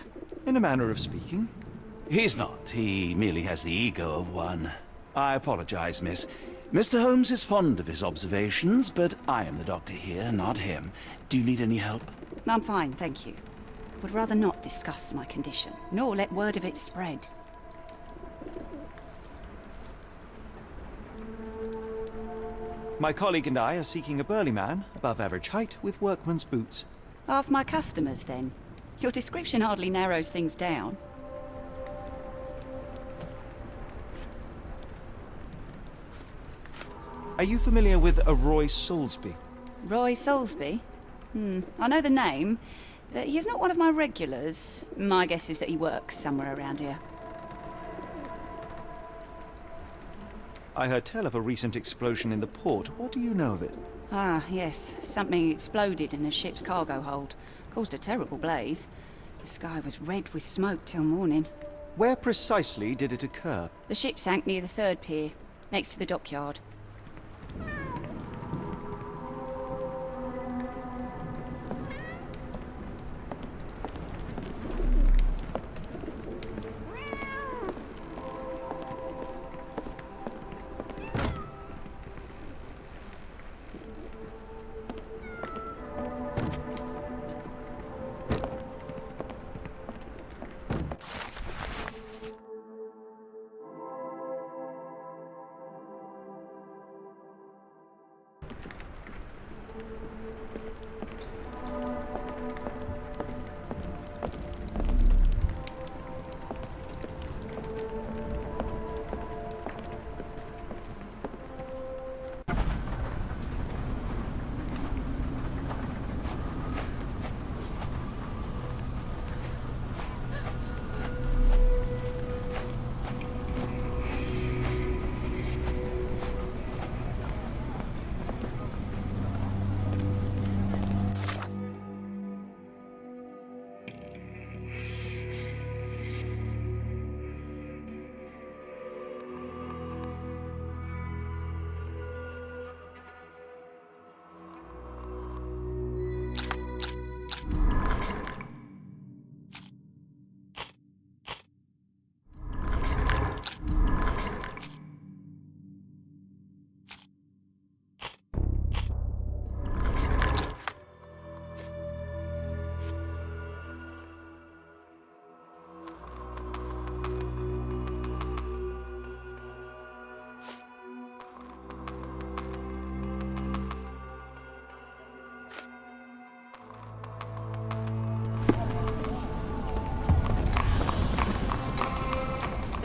In a manner of speaking. He's not. He merely has the ego of one. I apologize, miss. Mr. Holmes is fond of his observations, but I am the doctor here, not him. Do you need any help? I'm fine, thank you. Would rather not discuss my condition, nor let word of it spread. My colleague and I are seeking a burly man, above average height, with workman's boots. Half my customers, then. Your description hardly narrows things down. Are you familiar with a Roy Soulsby? Roy Soulsby? I know the name, but he's not one of my regulars. My guess is that he works somewhere around here. I heard tell of a recent explosion in the port. What do you know of it? Ah, yes. Something exploded in a ship's cargo hold. Caused a terrible blaze. The sky was red with smoke till morning. Where precisely did it occur? The ship sank near the third pier, next to the dockyard.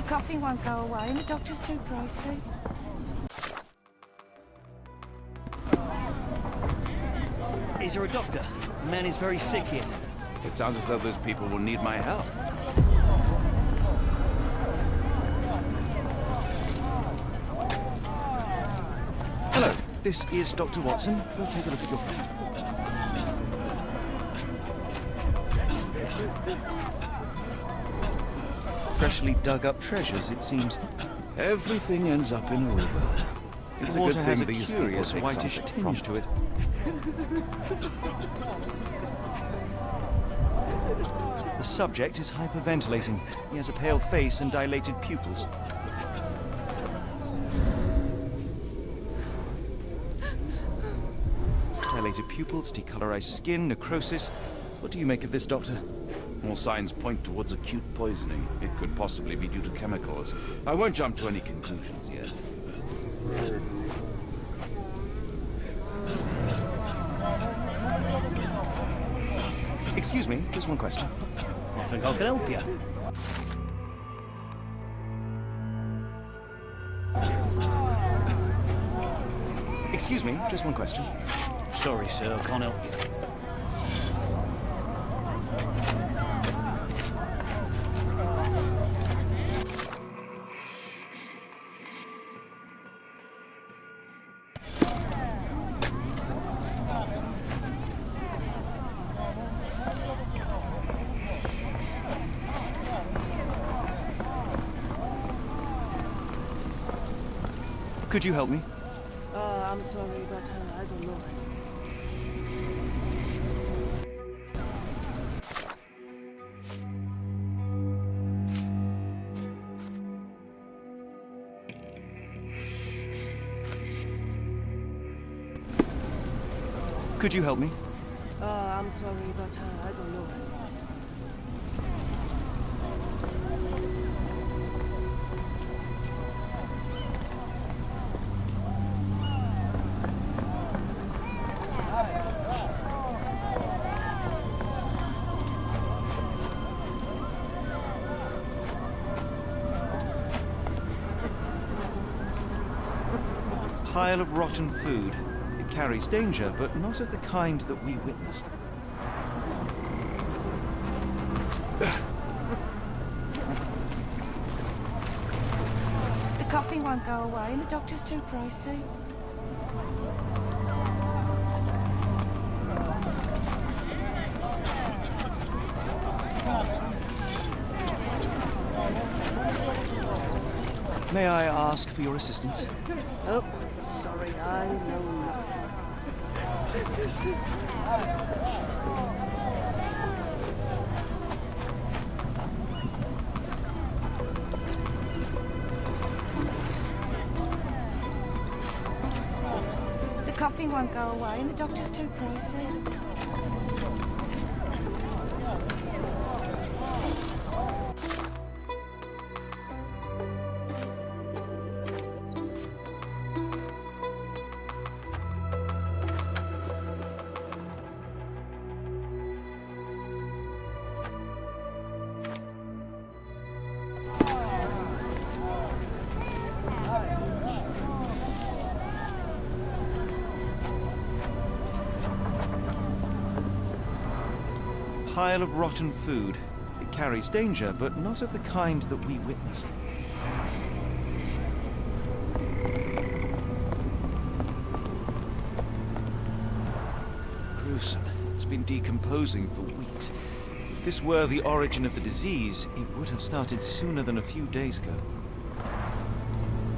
Coffee won't go away and the doctor's too pricey. Is there a doctor? The man is very sick here. It sounds as though those people will need my help. Hello, this is Dr. Watson. We'll take a look at your friend. Freshly dug up treasures, it seems. Everything ends up in a river. It's The water has a these curious people take whitish something tinge from to it. The subject is hyperventilating. He has a pale face and dilated pupils. Dilated pupils, decolorized skin, necrosis. What do you make of this, Doctor? All signs point towards acute poisoning. It could possibly be due to chemicals. I won't jump to any conclusions yet. Excuse me, just one question. I think I can help you. Excuse me, just one question. Sorry, sir, I can't help you. Could you help me? I'm sorry, but I don't know. Could you help me? I'm sorry, but I don't know. Pile of rotten food. It carries danger, but not of the kind that we witnessed. The coffee won't go away and the doctor's too pricey. May I ask for your assistance? Oh, sorry, I know nothing. The coffee won't go away and the doctor's too pricey. Pile of rotten food. It carries danger, but not of the kind that we witnessed. Gruesome. It's been decomposing for weeks. If this were the origin of the disease, it would have started sooner than a few days ago.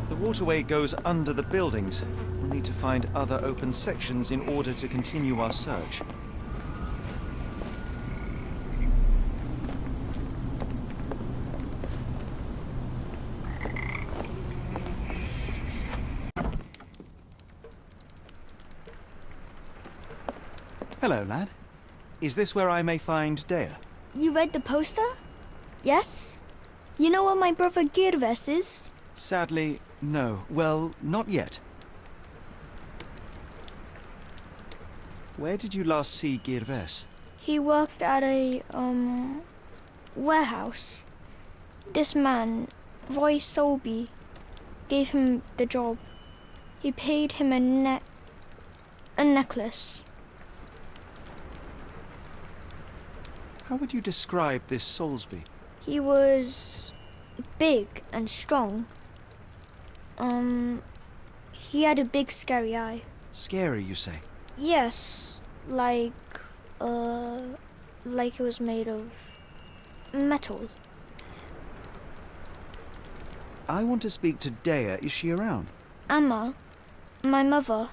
The waterway goes under the buildings. We'll need to find other open sections in order to continue our search. Hello, lad. Is this where I may find Dea? You read the poster? Yes? You know where my brother Girves is? Sadly, no. Well, not yet. Where did you last see Girves? He worked at a, warehouse. This man, Roy Solby, gave him the job. He paid him a necklace. How would you describe this Soulsby? He was big and strong. He had a big scary eye. Scary, you say? Yes, like it was made of metal. I want to speak to Dea. Is she around? Amma, my mother,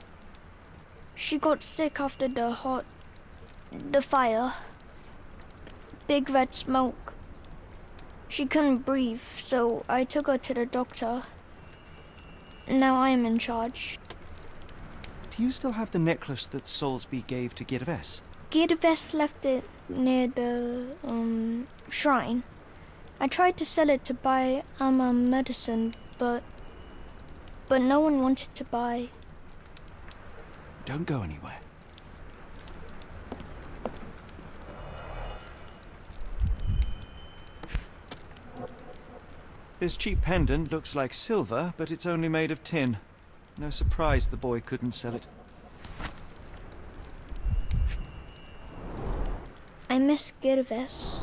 she got sick after the fire. Big red smoke. She couldn't breathe, so I took her to the doctor. Now I am in charge. Do you still have the necklace that Soulsby gave to Girves? Girves left it near the, shrine. I tried to sell it to buy Amma medicine, but no one wanted to buy. Don't go anywhere. This cheap pendant looks like silver, but it's only made of tin. No surprise the boy couldn't sell it. I miss Girves.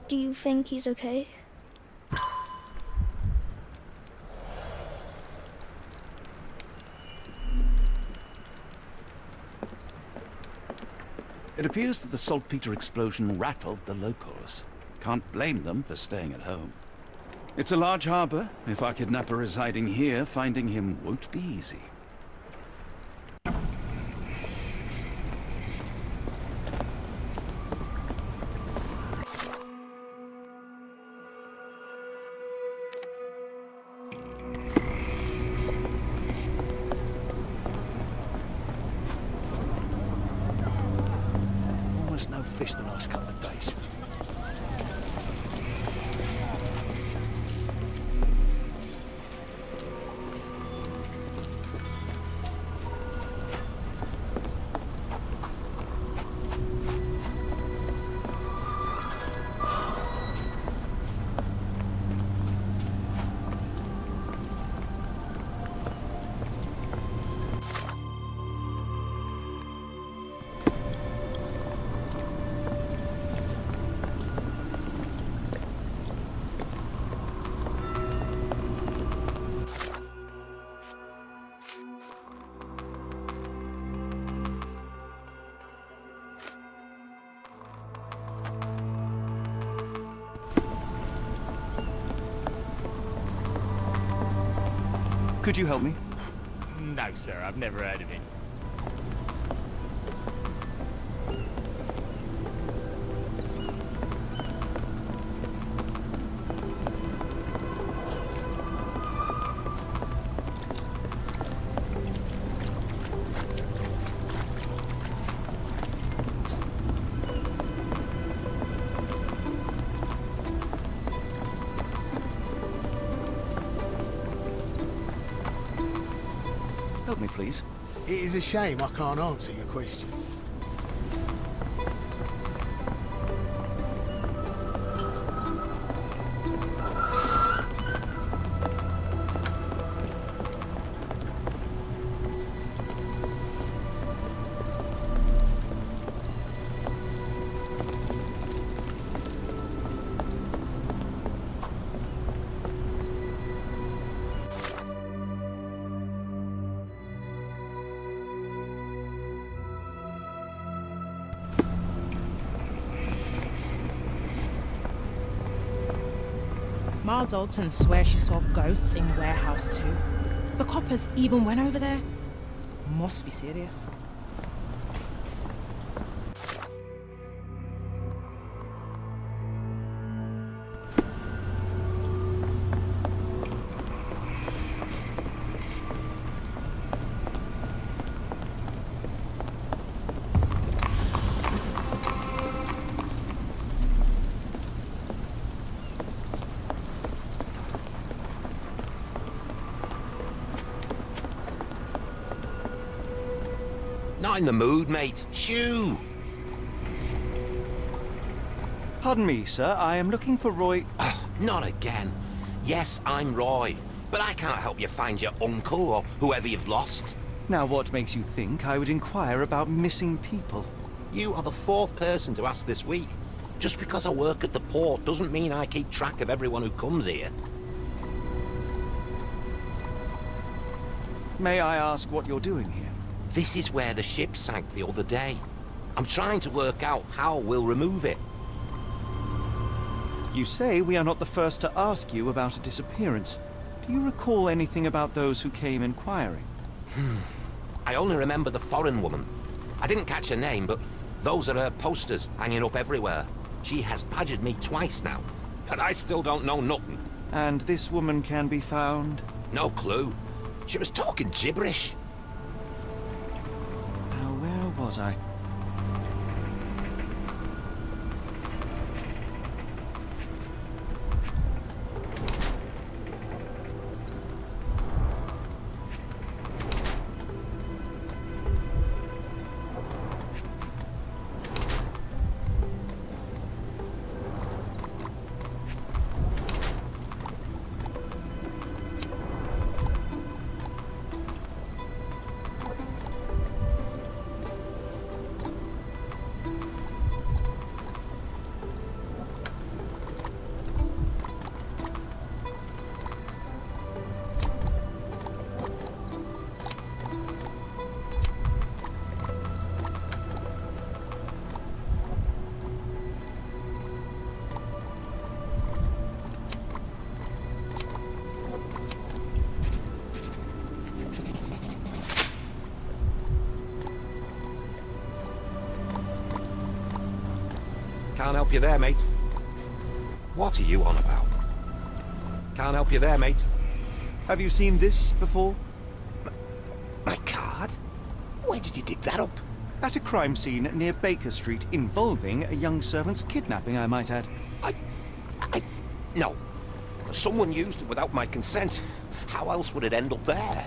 Do you think he's okay? It appears that the saltpeter explosion rattled the locals. Can't blame them for staying at home. It's a large harbor. If our kidnapper is hiding here, finding him won't be easy. fish the last couple of days. Could you help me? No, sir, I've never heard of it. Help me, please. It is a shame I can't answer your question. Ma Dalton swears she saw ghosts in warehouse too. The coppers even went over there. Must be serious. Not in the mood, mate. Shoo! Pardon me, sir. I am looking for Roy... Not again. Yes, I'm Roy, but I can't help you find your uncle or whoever you've lost. Now, what makes you think I would inquire about missing people? You are the fourth person to ask this week. Just because I work at the port doesn't mean I keep track of everyone who comes here. May I ask what you're doing here? This is where the ship sank the other day. I'm trying to work out how we'll remove it. You say we are not the first to ask you about a disappearance. Do you recall anything about those who came inquiring? I only remember the foreign woman. I didn't catch her name, but those are her posters hanging up everywhere. She has badgered me twice now, but I still don't know nothing. And this woman can be found? No clue. She was talking gibberish. Now, where was I? Can't help you there, mate. What are you on about? Can't help you there, mate. Have you seen this before? My card? Where did you dig that up? At a crime scene near Baker Street involving a young servant's kidnapping, I might add. No. Someone used it without my consent. How else would it end up there?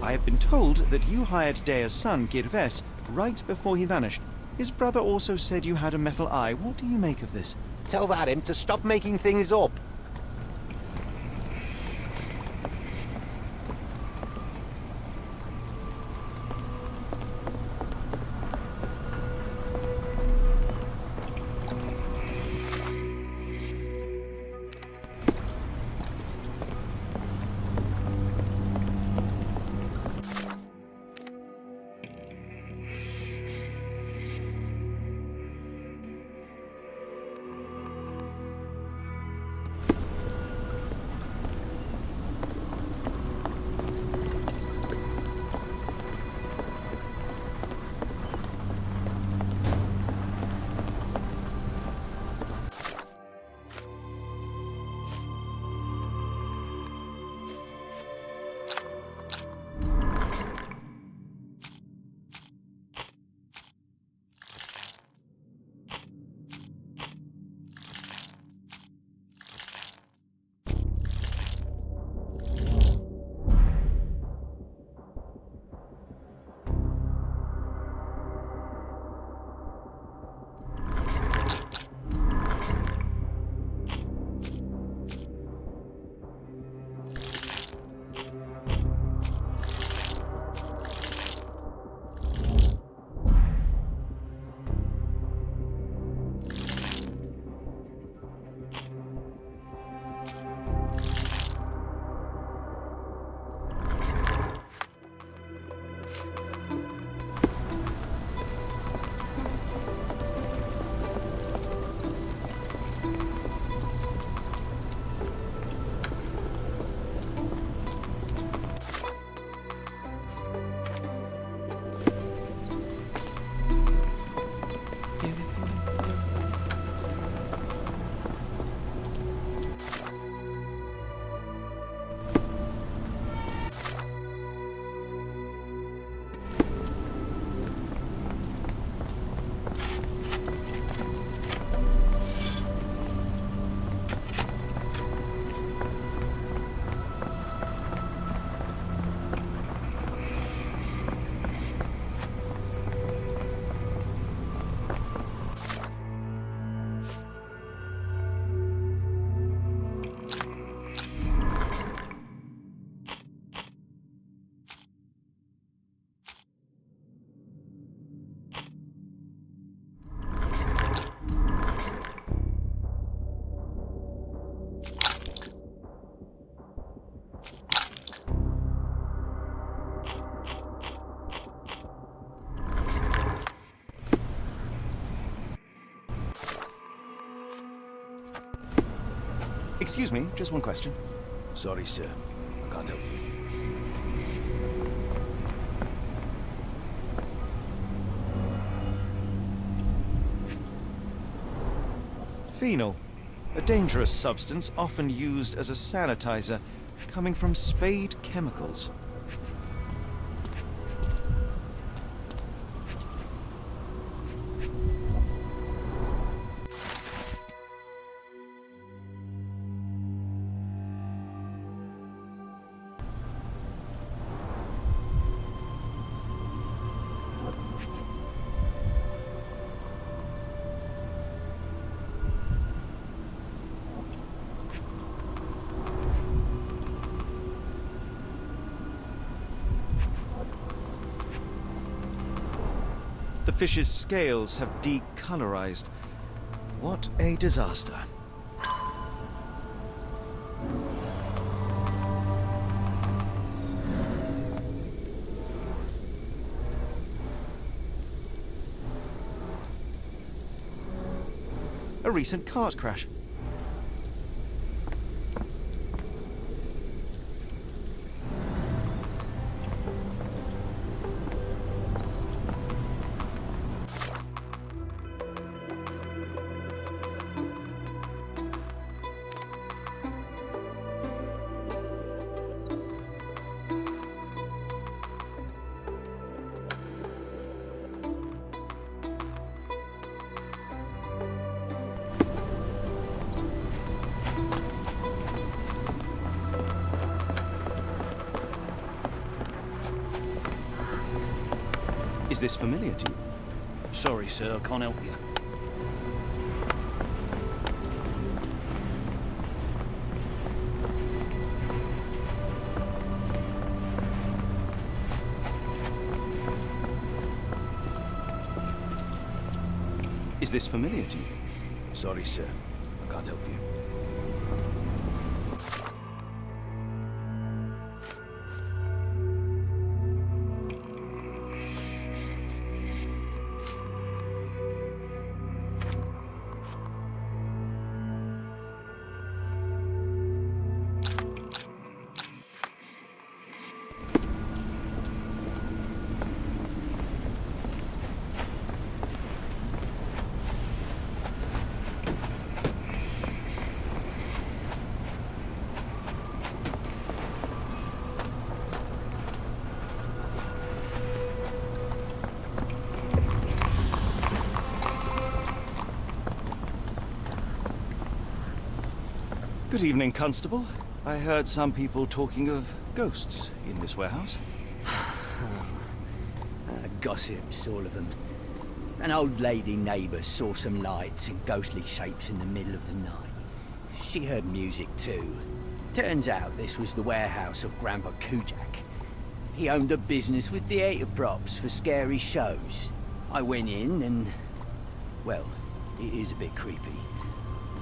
I have been told that you hired Dea's son, Girves, right before he vanished. His brother also said you had a metal eye. What do you make of this? Tell that him to stop making things up. Excuse me, just one question. Sorry, sir. I can't help you. Phenol, a dangerous substance often used as a sanitizer, coming from Spade Chemicals. The fish's scales have decolorized. What a disaster. A recent cart crash. Is this familiar to you? Sorry, sir, I can't help you. Is this familiar to you? Sorry, sir. I can't help you. Good evening, Constable. I heard some people talking of ghosts in this warehouse. Gossips, all of them. An old lady neighbour saw some lights and ghostly shapes in the middle of the night. She heard music too. Turns out this was the warehouse of Grandpa Kujak. He owned a business with theatre props for scary shows. I went in and... well, it is a bit creepy.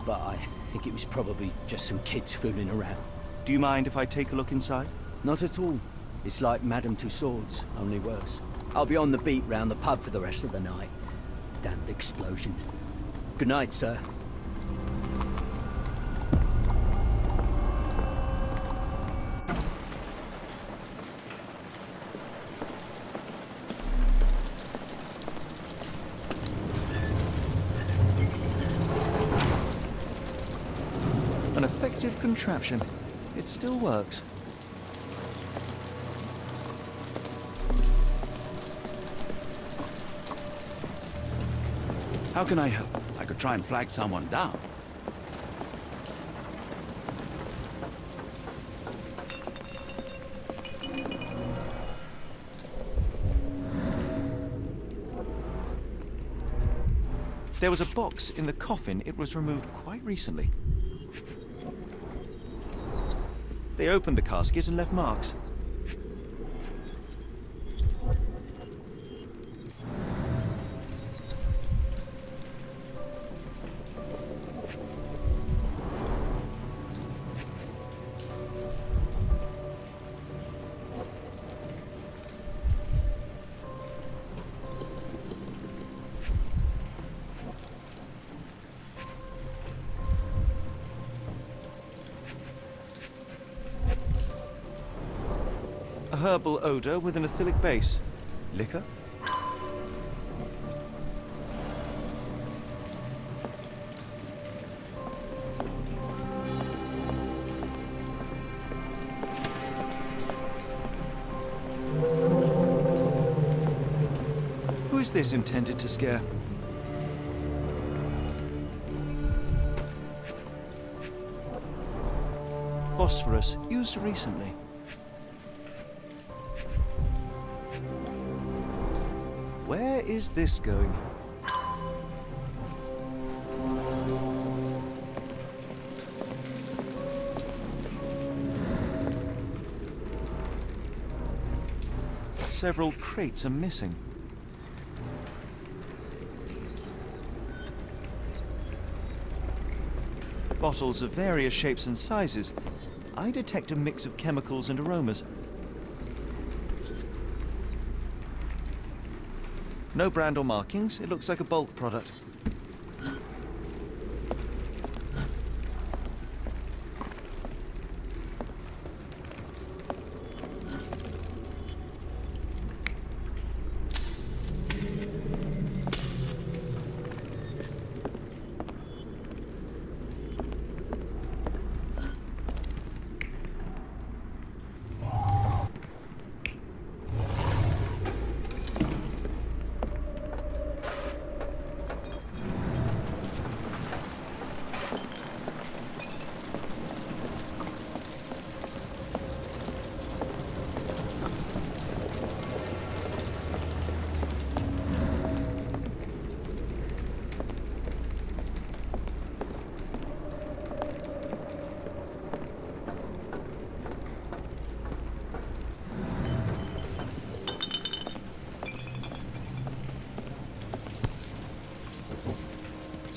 But I think it was probably just some kids fooling around. Do you mind if I take a look inside? Not at all. It's like Madame Tussauds, only worse. I'll be on the beat round the pub for the rest of the night. Damned explosion. Good night, sir. An effective contraption. It still works. How can I help? I could try and flag someone down. There was a box in the coffin. It was removed quite recently. They opened the casket and left marks. A herbal odor with an acylic base. Liquor? Who is this intended to scare? Phosphorus, used recently. Where is this going? Several crates are missing. Bottles of various shapes and sizes. I detect a mix of chemicals and aromas. No brand or markings. It looks like a bulk product.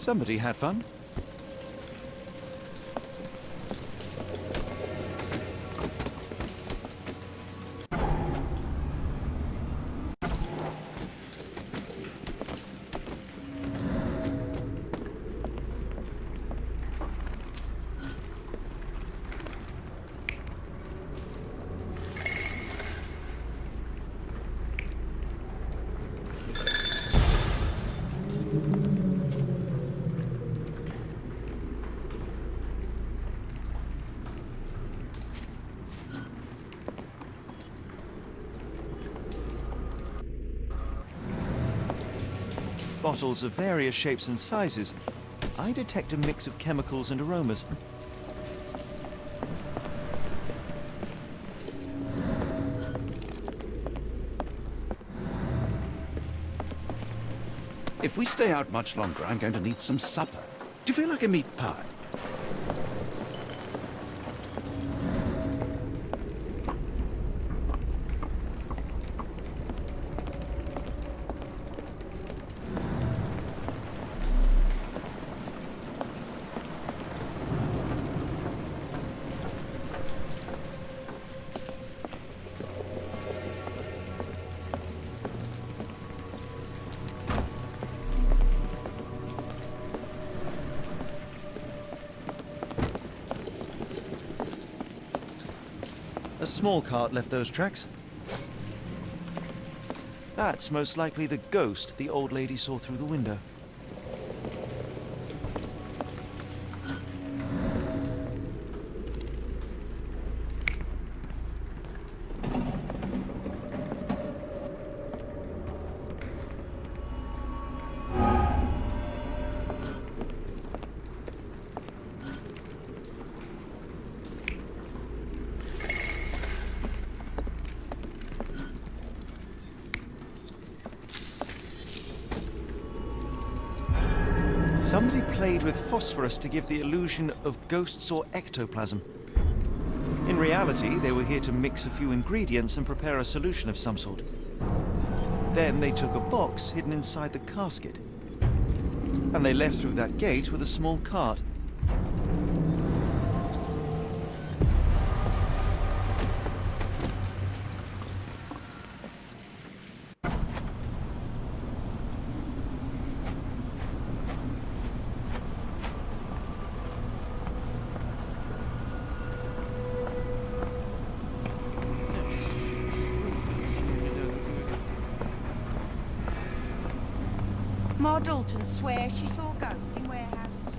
Somebody had fun. Bottles of various shapes and sizes. I detect a mix of chemicals and aromas. If we stay out much longer, I'm going to need some supper. Do you feel like a meat pie? A small cart left those tracks. That's most likely the ghost the old lady saw through the window. Somebody played with phosphorus to give the illusion of ghosts or ectoplasm. In reality, they were here to mix a few ingredients and prepare a solution of some sort. Then they took a box hidden inside the casket. And they left through that gate with a small cart. Ma Dalton swears she saw ghosts in warehouse too.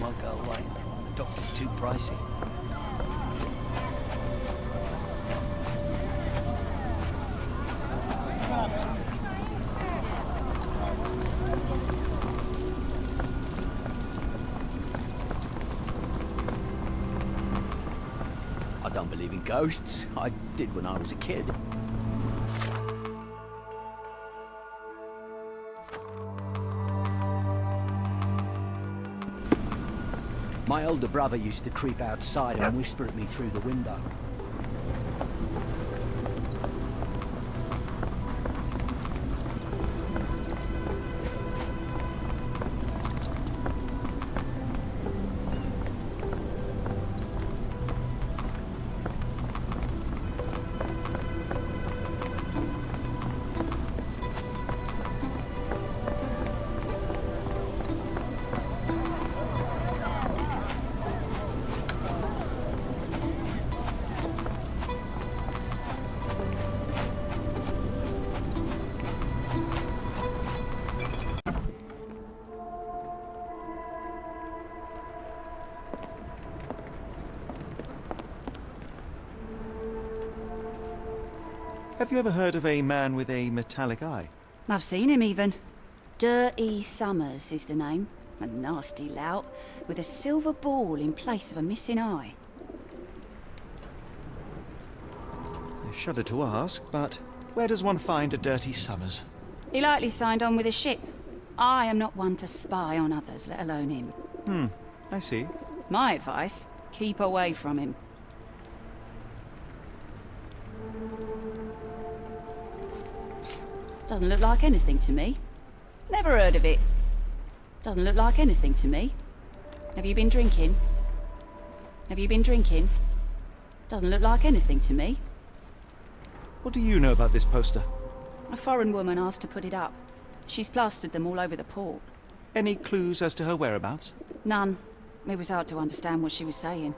might go away. The doctor's too pricey. I don't believe in ghosts. I did when I was a kid. My older brother used to creep outside and whisper at me through the window. Have you ever heard of a man with a metallic eye? I've seen him even. Dirty Summers is the name. A nasty lout, with a silver ball in place of a missing eye. I shudder to ask, but where does one find a Dirty Summers? He likely signed on with a ship. I am not one to spy on others, let alone him. I see. My advice, keep away from him. Doesn't look like anything to me. Never heard of it. Doesn't look like anything to me. Have you been drinking? Have you been drinking? Doesn't look like anything to me. What do you know about this poster? A foreign woman asked to put it up. She's plastered them all over the port. Any clues as to her whereabouts? None. It was hard to understand what she was saying.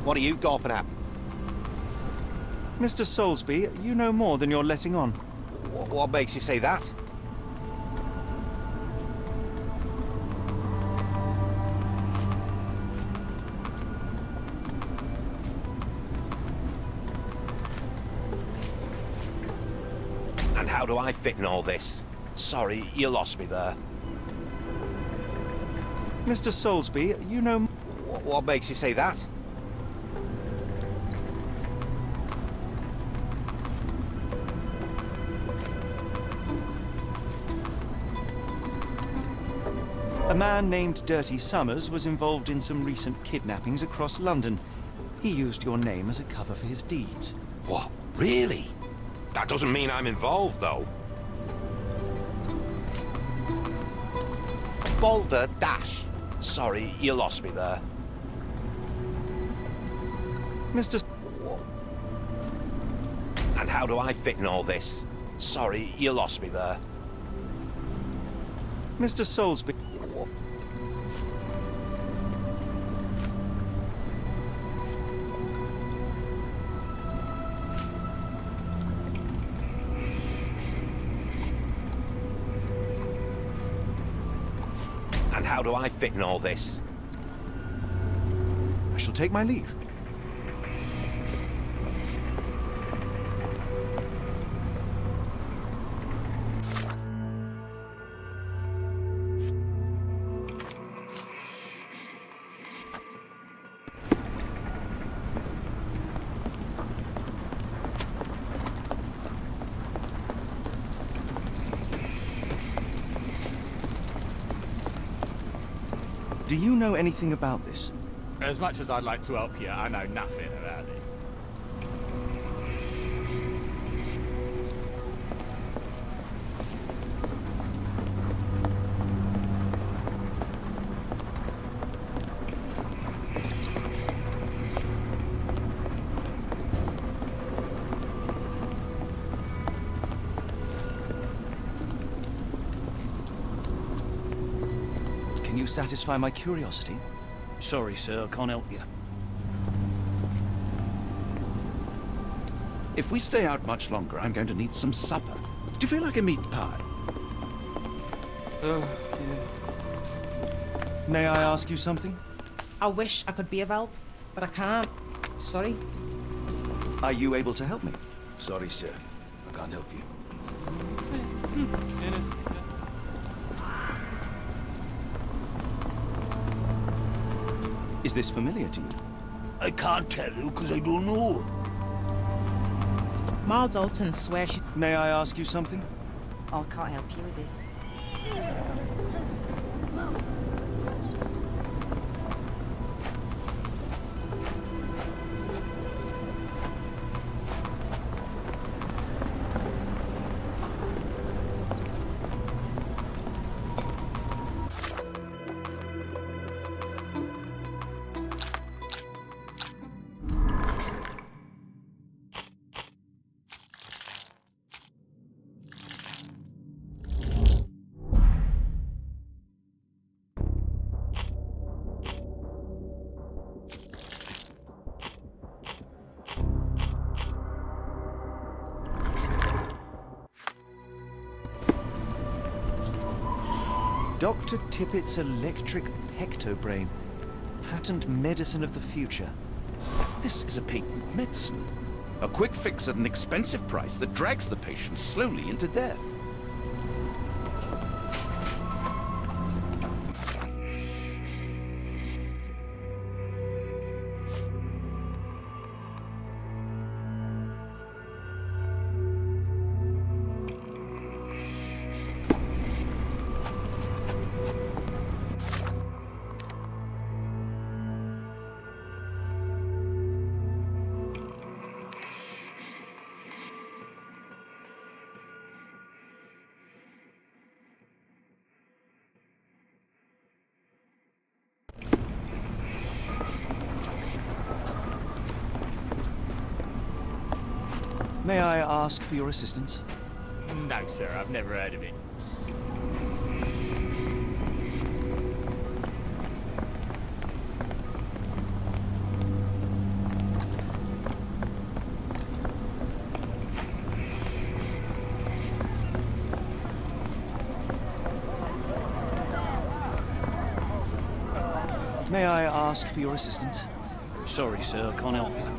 What are you gawping at? Mr. Soulsby, you know more than you're letting on. What makes you say that? And how do I fit in all this? Sorry, you lost me there. Mr. Soulsby, you know... What makes you say that? A man named Dirty Summers was involved in some recent kidnappings across London. He used your name as a cover for his deeds. What? Really? That doesn't mean I'm involved, though. Boulder Dash. Sorry, you lost me there. And how do I fit in all this? Sorry, you lost me there. Mr. Soulsby. And how do I fit in all this? I shall take my leave. Do you know anything about this? As much as I'd like to help you, I know nothing about this. Can you satisfy my curiosity? Sorry, sir, I can't help you. If we stay out much longer, I'm going to need some supper. Do you feel like a meat pie? May I ask you something? I wish I could be of help, but I can't. Sorry. Are you able to help me? Sorry, sir. I can't help you. Is this familiar to you? I can't tell you because I don't know. Mal Dalton swears she... May I ask you something? I can't help you with this. Dr. Tippett's electric pectobrain. Patent medicine of the future. This is a patent medicine. A quick fix at an expensive price that drags the patient slowly into death. May I ask for your assistance? No, sir, I've never heard of it. May I ask for your assistance? Sorry, sir, I can't help you.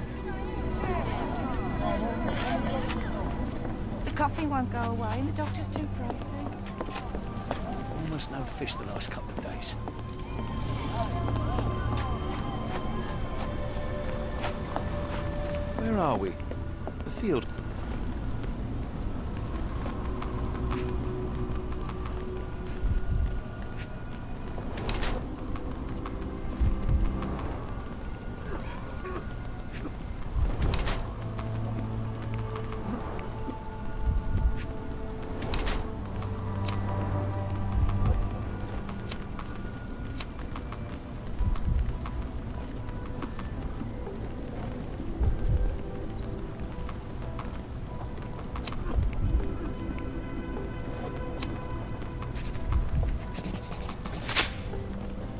The coffee won't go away and the doctor's too pricey. Almost no fish the last couple of days. Where are we? The field.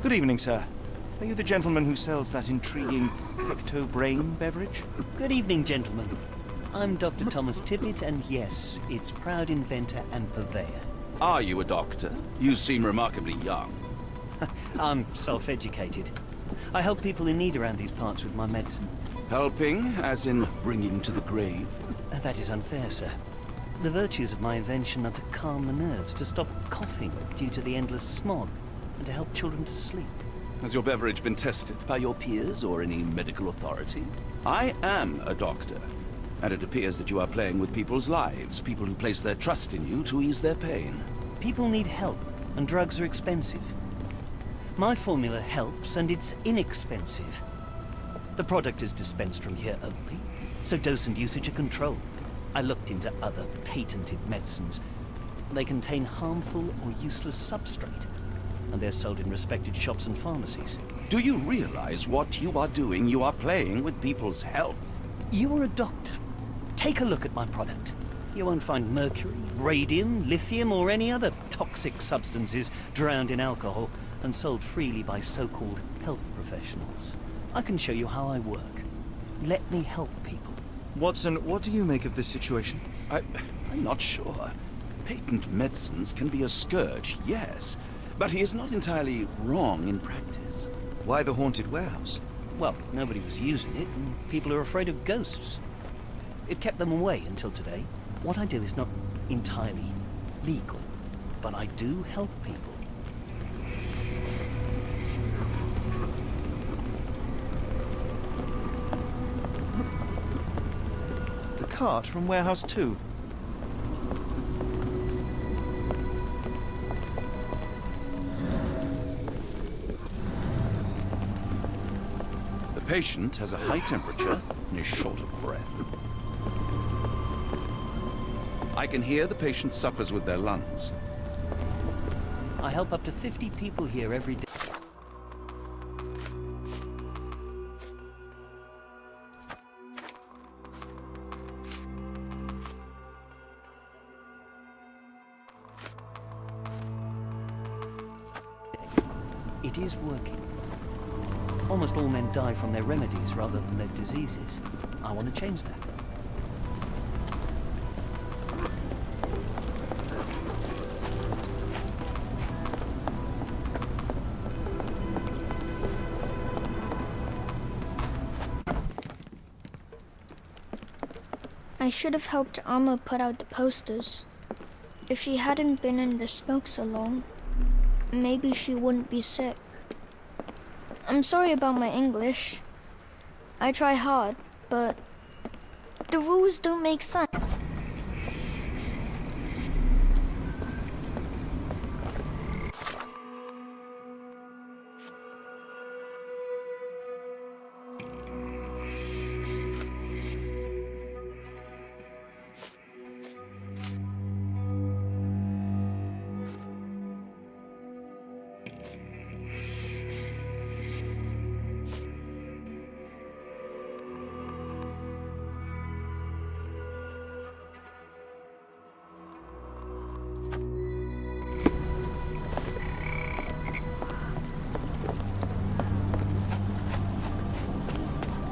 Good evening, sir. Are you the gentleman who sells that intriguing pecto-brain beverage? Good evening, gentlemen. I'm Dr. Thomas Tippett, and yes, its proud inventor and purveyor. Are you a doctor? You seem remarkably young. I'm self-educated. I help people in need around these parts with my medicine. Helping, as in bringing to the grave? That is unfair, sir. The virtues of my invention are to calm the nerves, to stop coughing due to the endless smog, and to help children to sleep. Has your beverage been tested by your peers or any medical authority? I am a doctor, and it appears that you are playing with people's lives, people who place their trust in you to ease their pain. People need help, and drugs are expensive. My formula helps, and it's inexpensive. The product is dispensed from here only, so dose and usage are controlled. I looked into other patented medicines. They contain harmful or useless substrate, and they're sold in respected shops and pharmacies. Do you realize what you are doing? You are playing with people's health. You are a doctor. Take a look at my product. You won't find mercury, radium, lithium, or any other toxic substances drowned in alcohol and sold freely by so-called health professionals. I can show you how I work. Let me help people. Watson, what do you make of this situation? I'm not sure. Patent medicines can be a scourge, yes, but he is not entirely wrong in practice. Why the haunted warehouse? Well, nobody was using it, and people are afraid of ghosts. It kept them away until today. What I do is not entirely legal, but I do help people. The cart from Warehouse 2. The patient has a high temperature and is short of breath. I can hear the patient suffers with their lungs. I help up to 50 people here every day. It is working. Almost all men die from their remedies rather than their diseases. I want to change that. I should have helped Amma put out the posters. If she hadn't been in the smoke so long, maybe she wouldn't be sick. I'm sorry about my English. I try hard, but the rules don't make sense.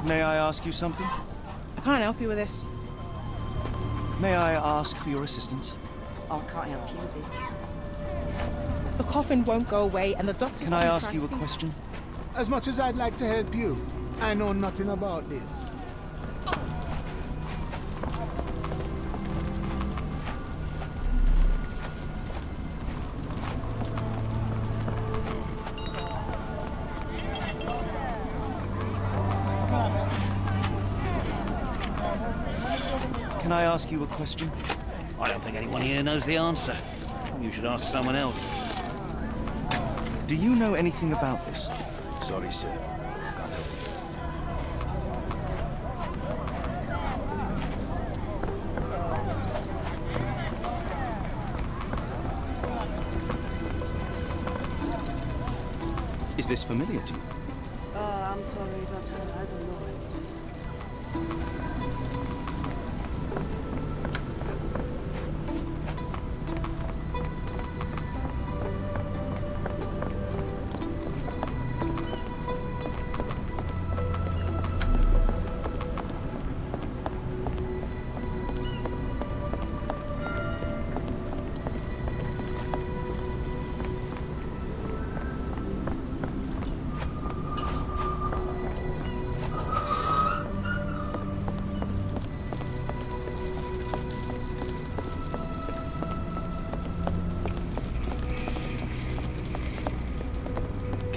May I ask you something? I can't help you with this. May I ask for your assistance? I can't help you with this. The coffin won't go away, and the doctor's Can I too ask you a pricey. question? As much as I'd like to help you, I know nothing about this. Can I ask you a question? I don't think anyone here knows the answer. You should ask someone else. Do you know anything about this? Sorry, sir. I can't help you. Is this familiar to you? I'm sorry, but I don't know.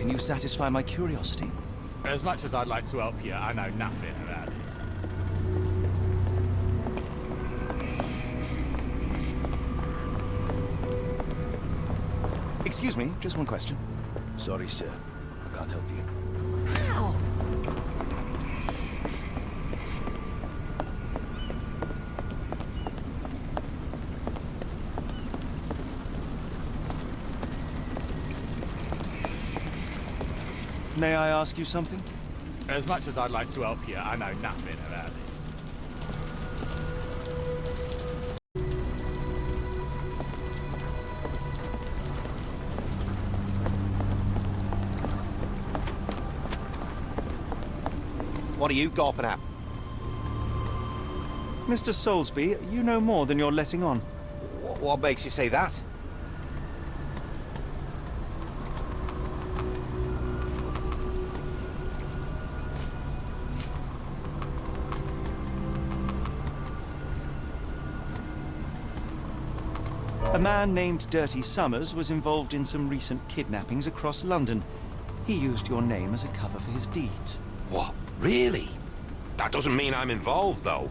can you satisfy my curiosity? As much as I'd like to help you, I know nothing about this. Excuse me, just one question. Sorry, sir. I can't help you. Ow! May I ask you something? As much as I'd like to help you, I know nothing about this. What are you gawping at? Mr. Soulsby, you know more than you're letting on. What makes you say that? A man named Dirty Summers was involved in some recent kidnappings across London. He used your name as a cover for his deeds. What? Really? That doesn't mean I'm involved, though.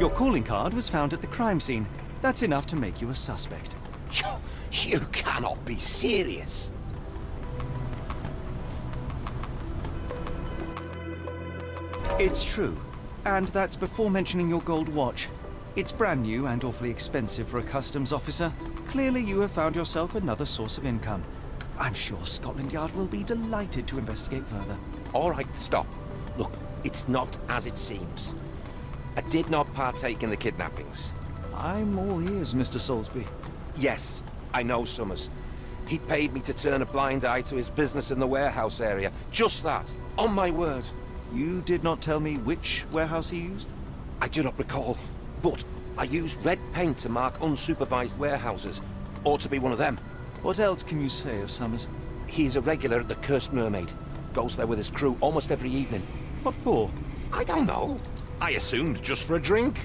Your calling card was found at the crime scene. That's enough to make you a suspect. You cannot be serious. It's true. And that's before mentioning your gold watch. It's brand new and awfully expensive for a customs officer. Clearly you have found yourself another source of income. I'm sure Scotland Yard will be delighted to investigate further. All right, stop. Look, it's not as it seems. I did not partake in the kidnappings. I'm all ears, Mr. Soulsby. Yes, I know Summers. He paid me to turn a blind eye to his business in the warehouse area. Just that. On my word. You did not tell me which warehouse he used? I do not recall, but I used red paint to mark unsupervised warehouses. Ought to be one of them. What else can you say of Summers? He's a regular at the Cursed Mermaid. Goes there with his crew almost every evening. What for? I don't know. I assumed just for a drink.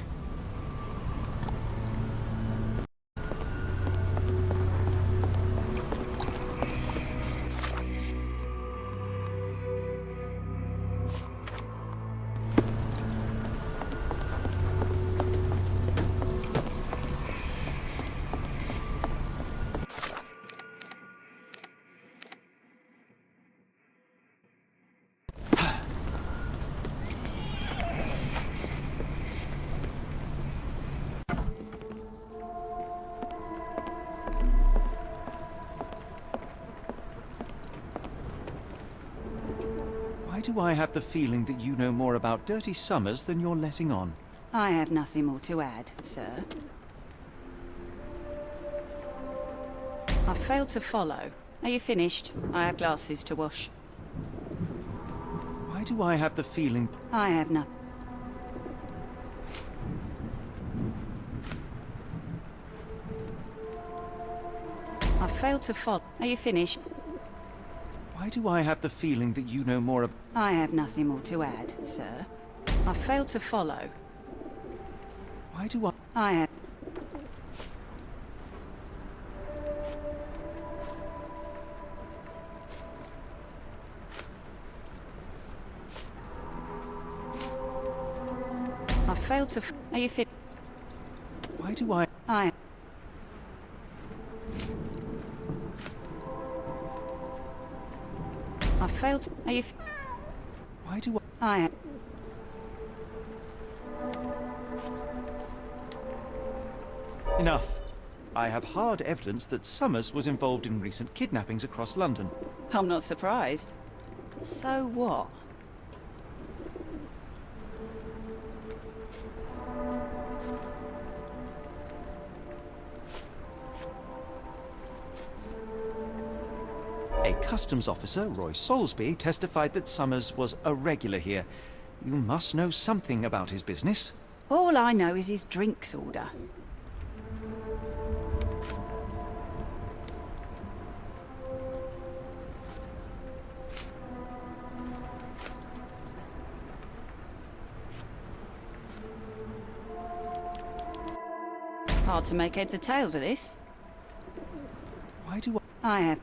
Why do I have the feeling that you know more about Dirty Summers than you're letting on? I have nothing more to add, sir. I failed to follow. Are you finished? I have glasses to wash. Why do I have the feeling... I have nothing. I failed to follow. Are you finished? Why do I have the feeling that you know more about... I have nothing more to add, sir. I failed to follow. Why do I have... I failed to... Are you fit? Why do I... I failed to... Are you... Why do I... Enough. I have hard evidence that Summers was involved in recent kidnappings across London. I'm not surprised. So what? A customs officer, Roy Soulsby, testified that Summers was a regular here. You must know something about his business. All I know is his drinks order. Hard to make heads or tails of this. Why do I have.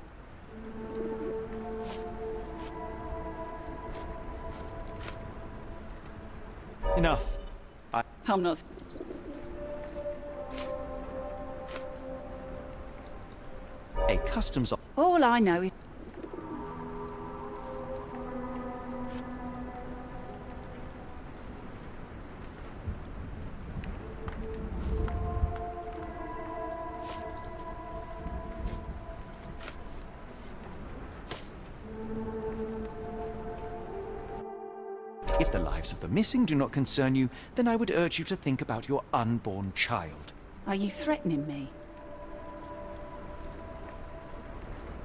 Enough. I'm not. A customs... All I know is... If the lives of the missing do not concern you, then I would urge you to think about your unborn child. Are you threatening me?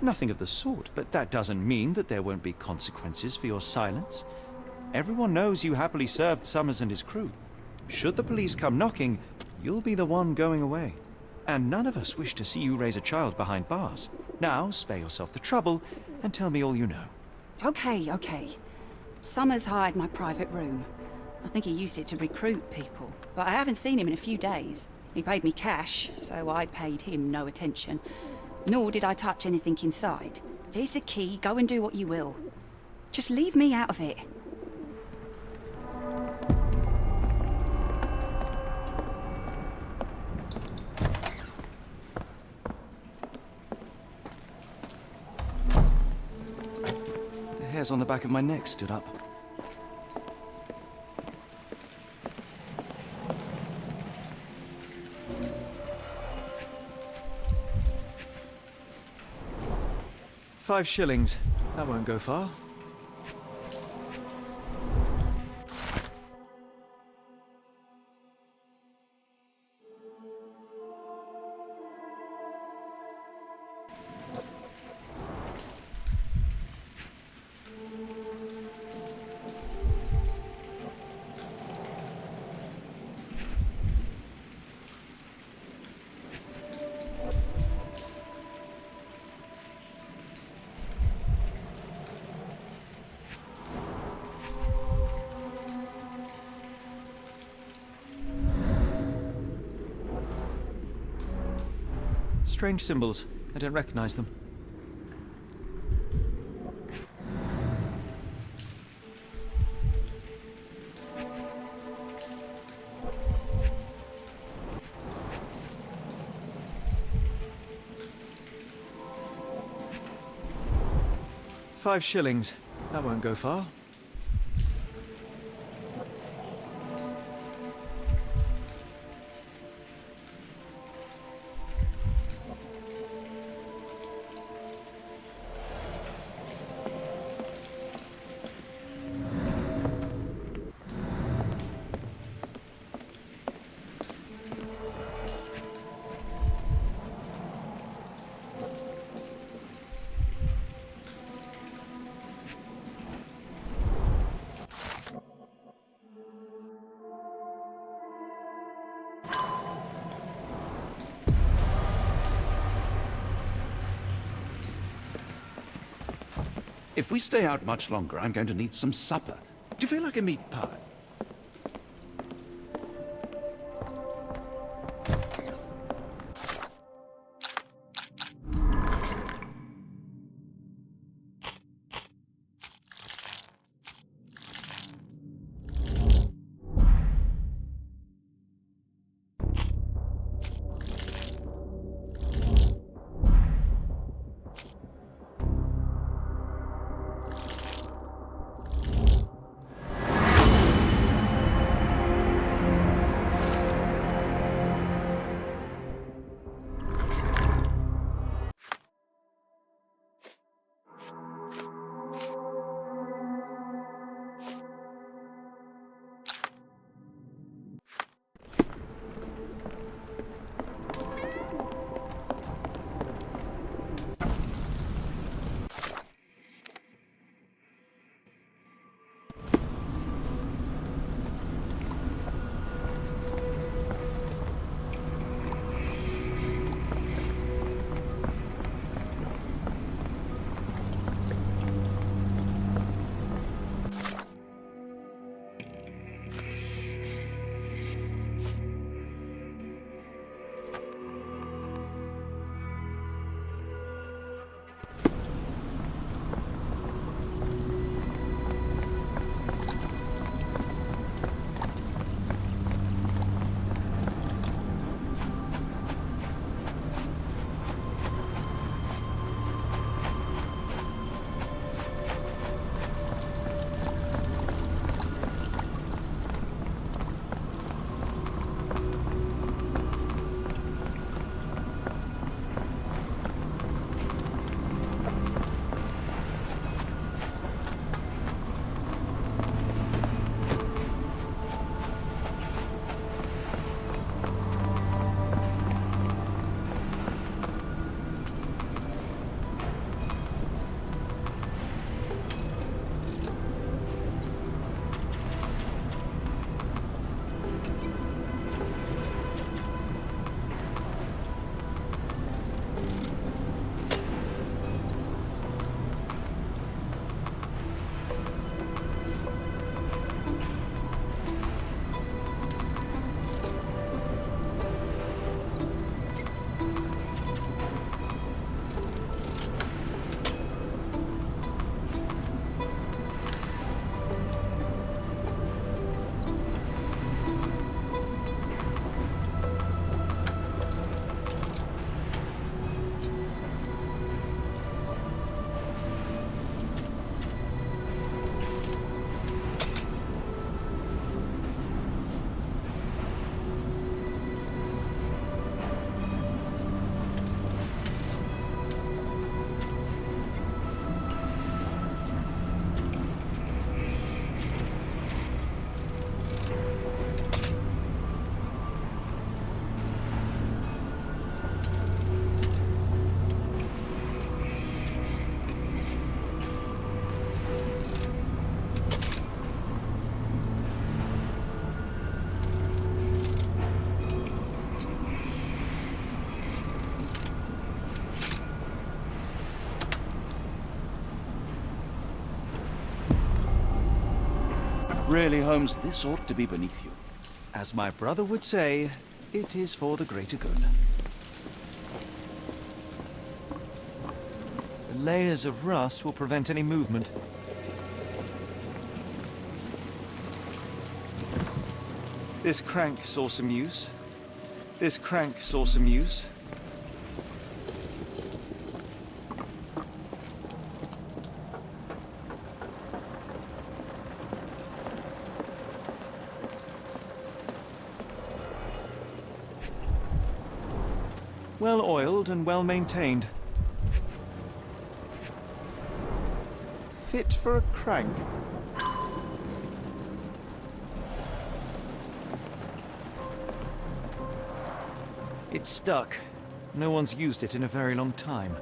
Nothing of the sort, but that doesn't mean that there won't be consequences for your silence. Everyone knows you happily served Summers and his crew. Should the police come knocking, you'll be the one going away. And none of us wish to see you raise a child behind bars. Now, spare yourself the trouble and tell me all you know. Okay. Summers hired my private room. I think he used it to recruit people, but I haven't seen him in a few days. He paid me cash, so I paid him no attention. Nor did I touch anything inside. Here's the key, go and do what you will. Just leave me out of it. The hairs on the back of my neck stood up. £5. That won't go far. Strange symbols. I don't recognize them. £5. That won't go far. If we stay out much longer, I'm going to need some supper. Do you feel like a meat pie? Really, Holmes, this ought to be beneath you. As my brother would say, it is for the greater good. The layers of rust will prevent any movement. This crank saw some use. This crank saw some use. Well oiled and well maintained. Fit for a crank. It's stuck. No one's used it in a very long time.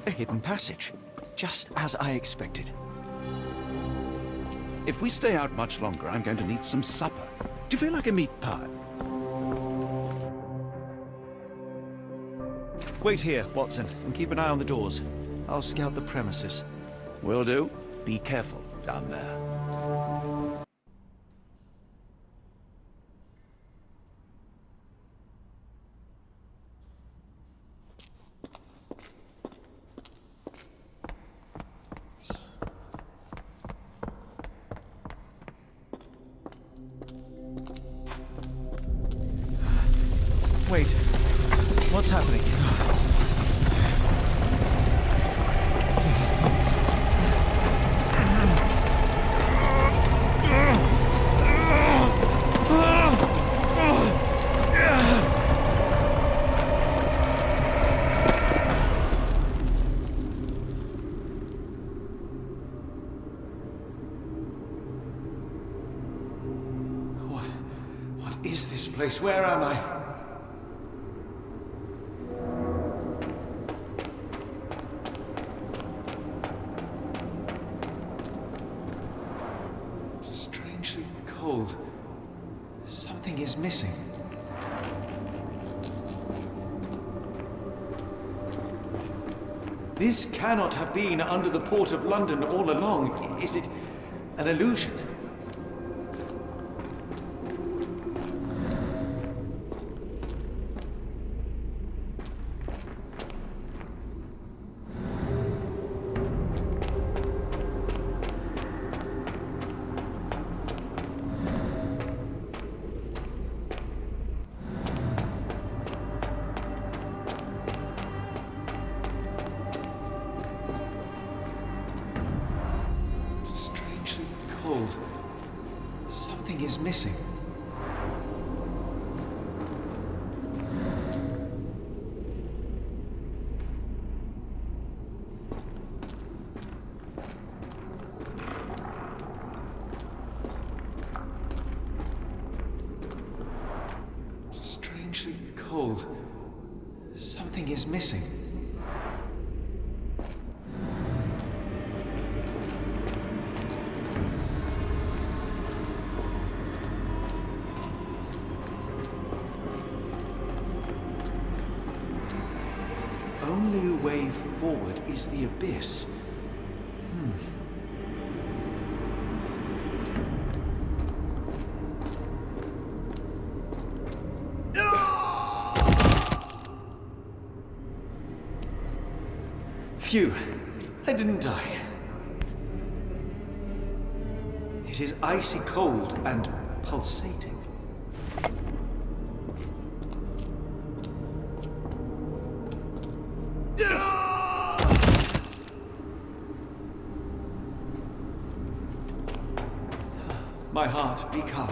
A hidden passage, just as I expected. If we stay out much longer, I'm going to need some supper. Do you feel like a meat pie? Wait here, Watson, and keep an eye on the doors. I'll scout the premises. Will do. Be careful down there. Wait, what's happening? What is this place? Where am I? Cold. Something is missing. This cannot have been under the port of London all along. Is it an illusion? Cold. Something is missing. Strangely cold. Something is missing. Only way forward is the abyss. Phew, I didn't die. It is icy cold and pulsating. My heart, be calm.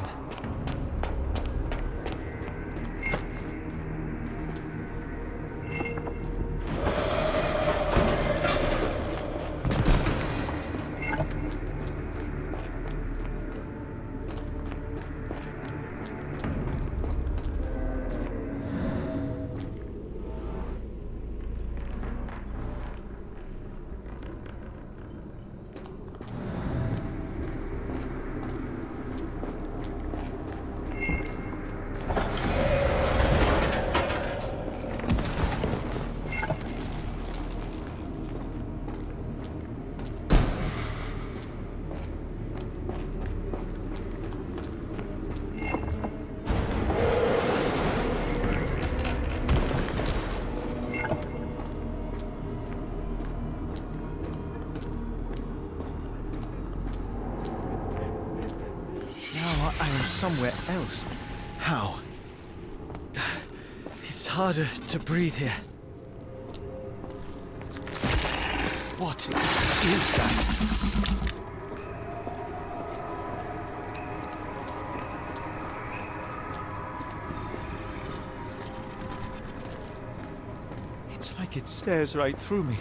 somewhere else. How? It's harder to breathe here. What is that? It's like it stares right through me.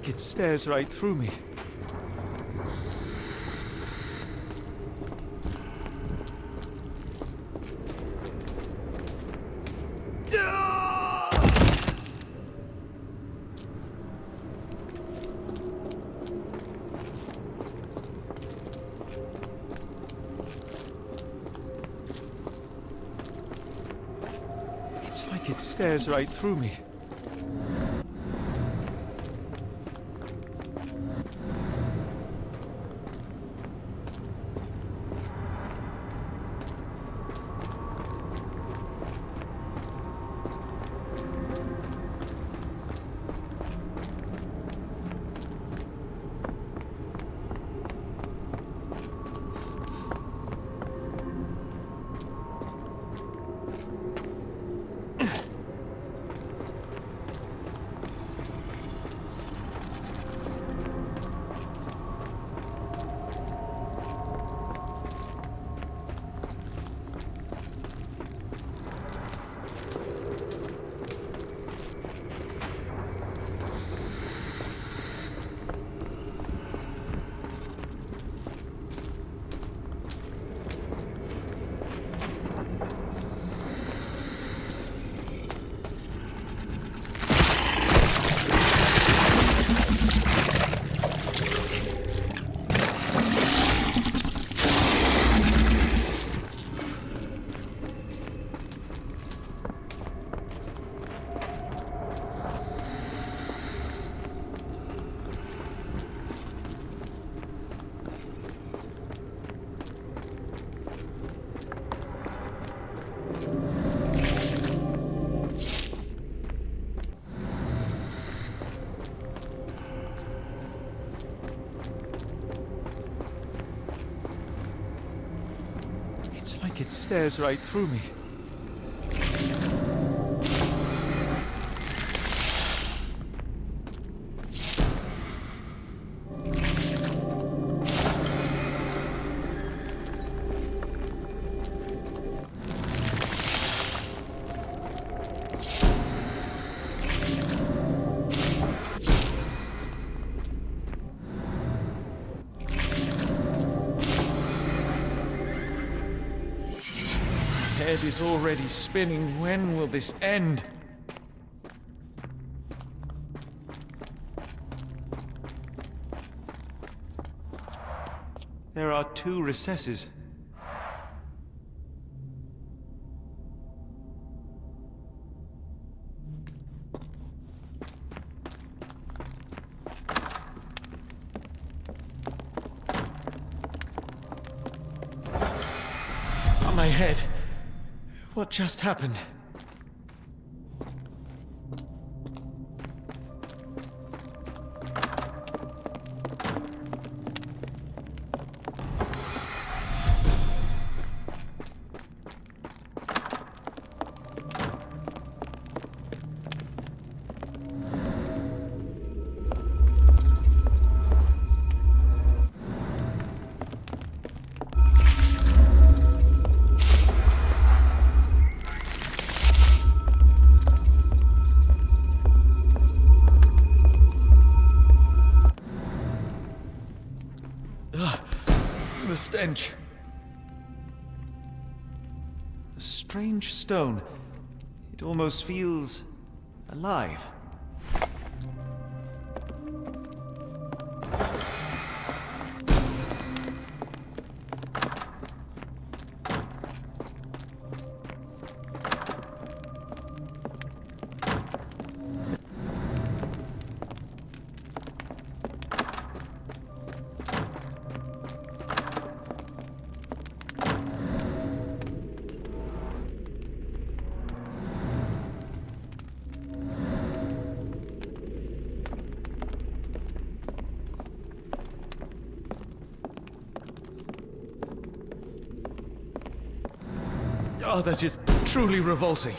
like it stares right through me. It's like it stares right through me. It's like it stares right through me. Head is already spinning. When will this end? There are 2 recesses. On my head. What just happened? The stench. A strange stone. It almost feels alive. Oh, that is truly revolting.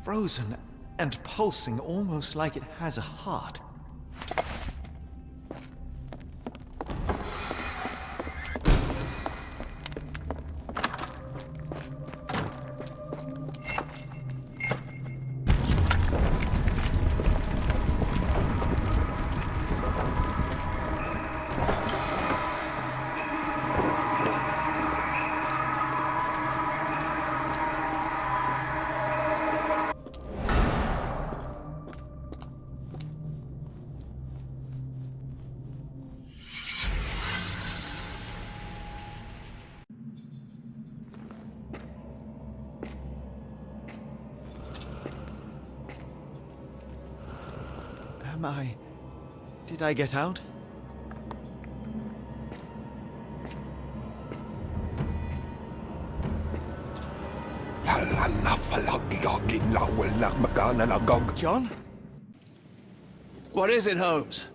Frozen and pulsing, almost like it has a heart. Did I get out? John? What is it, Holmes?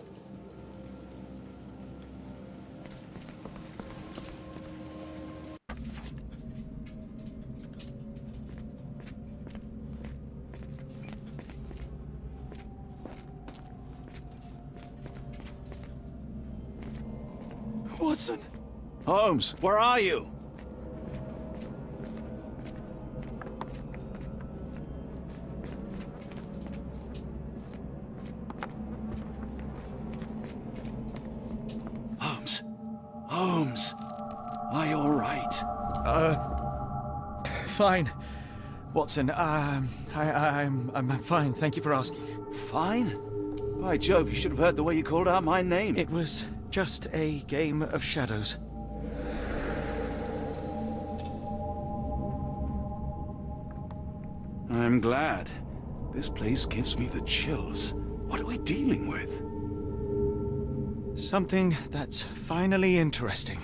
Watson! Holmes, where are you? Holmes, are you all right? Fine. Watson, I'm fine, thank you for asking. Fine? By Jove, you should have heard the way you called out my name. It was just a game of shadows. I'm glad. This place gives me the chills. What are we dealing with? Something that's finally interesting.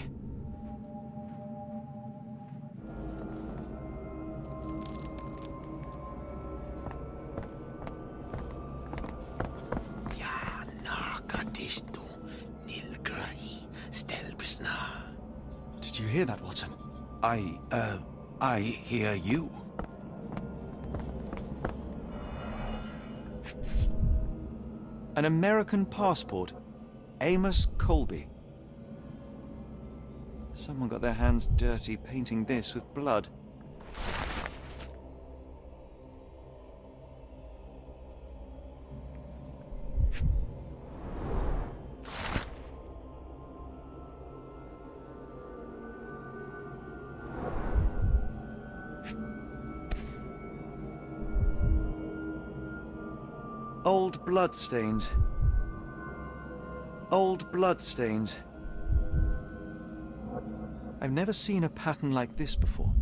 Did you hear that, Watson? I hear you. An American passport. Amos Colby. Someone got their hands dirty painting this with blood. Old bloodstains. Old bloodstains. I've never seen a pattern like this before.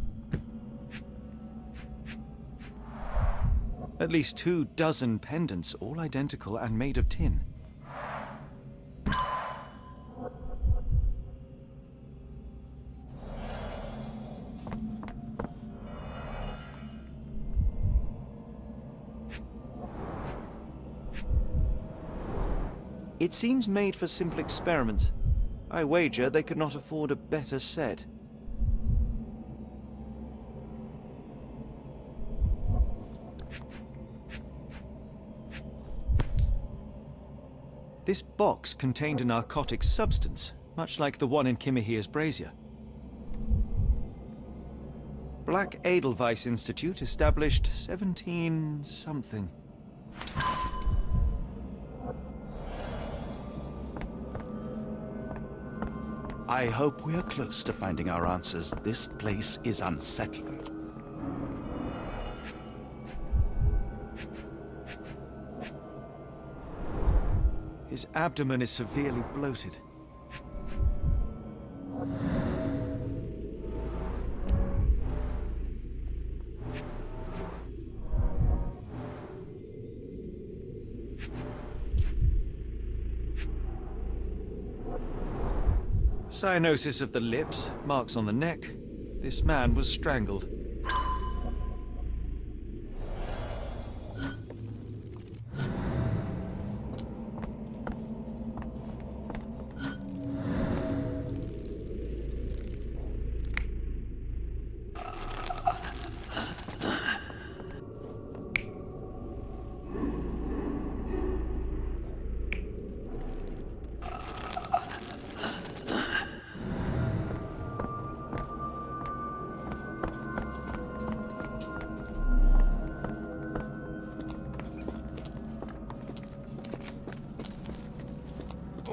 At least 24 pendants, all identical and made of tin. It seems made for simple experiments. I wager they could not afford a better set. This box contained a narcotic substance, much like the one in Kimihir's brazier. Black Edelweiss Institute, established 17-something. I hope we are close to finding our answers. This place is unsettling. His abdomen is severely bloated. Cyanosis of the lips, marks on the neck. This man was strangled.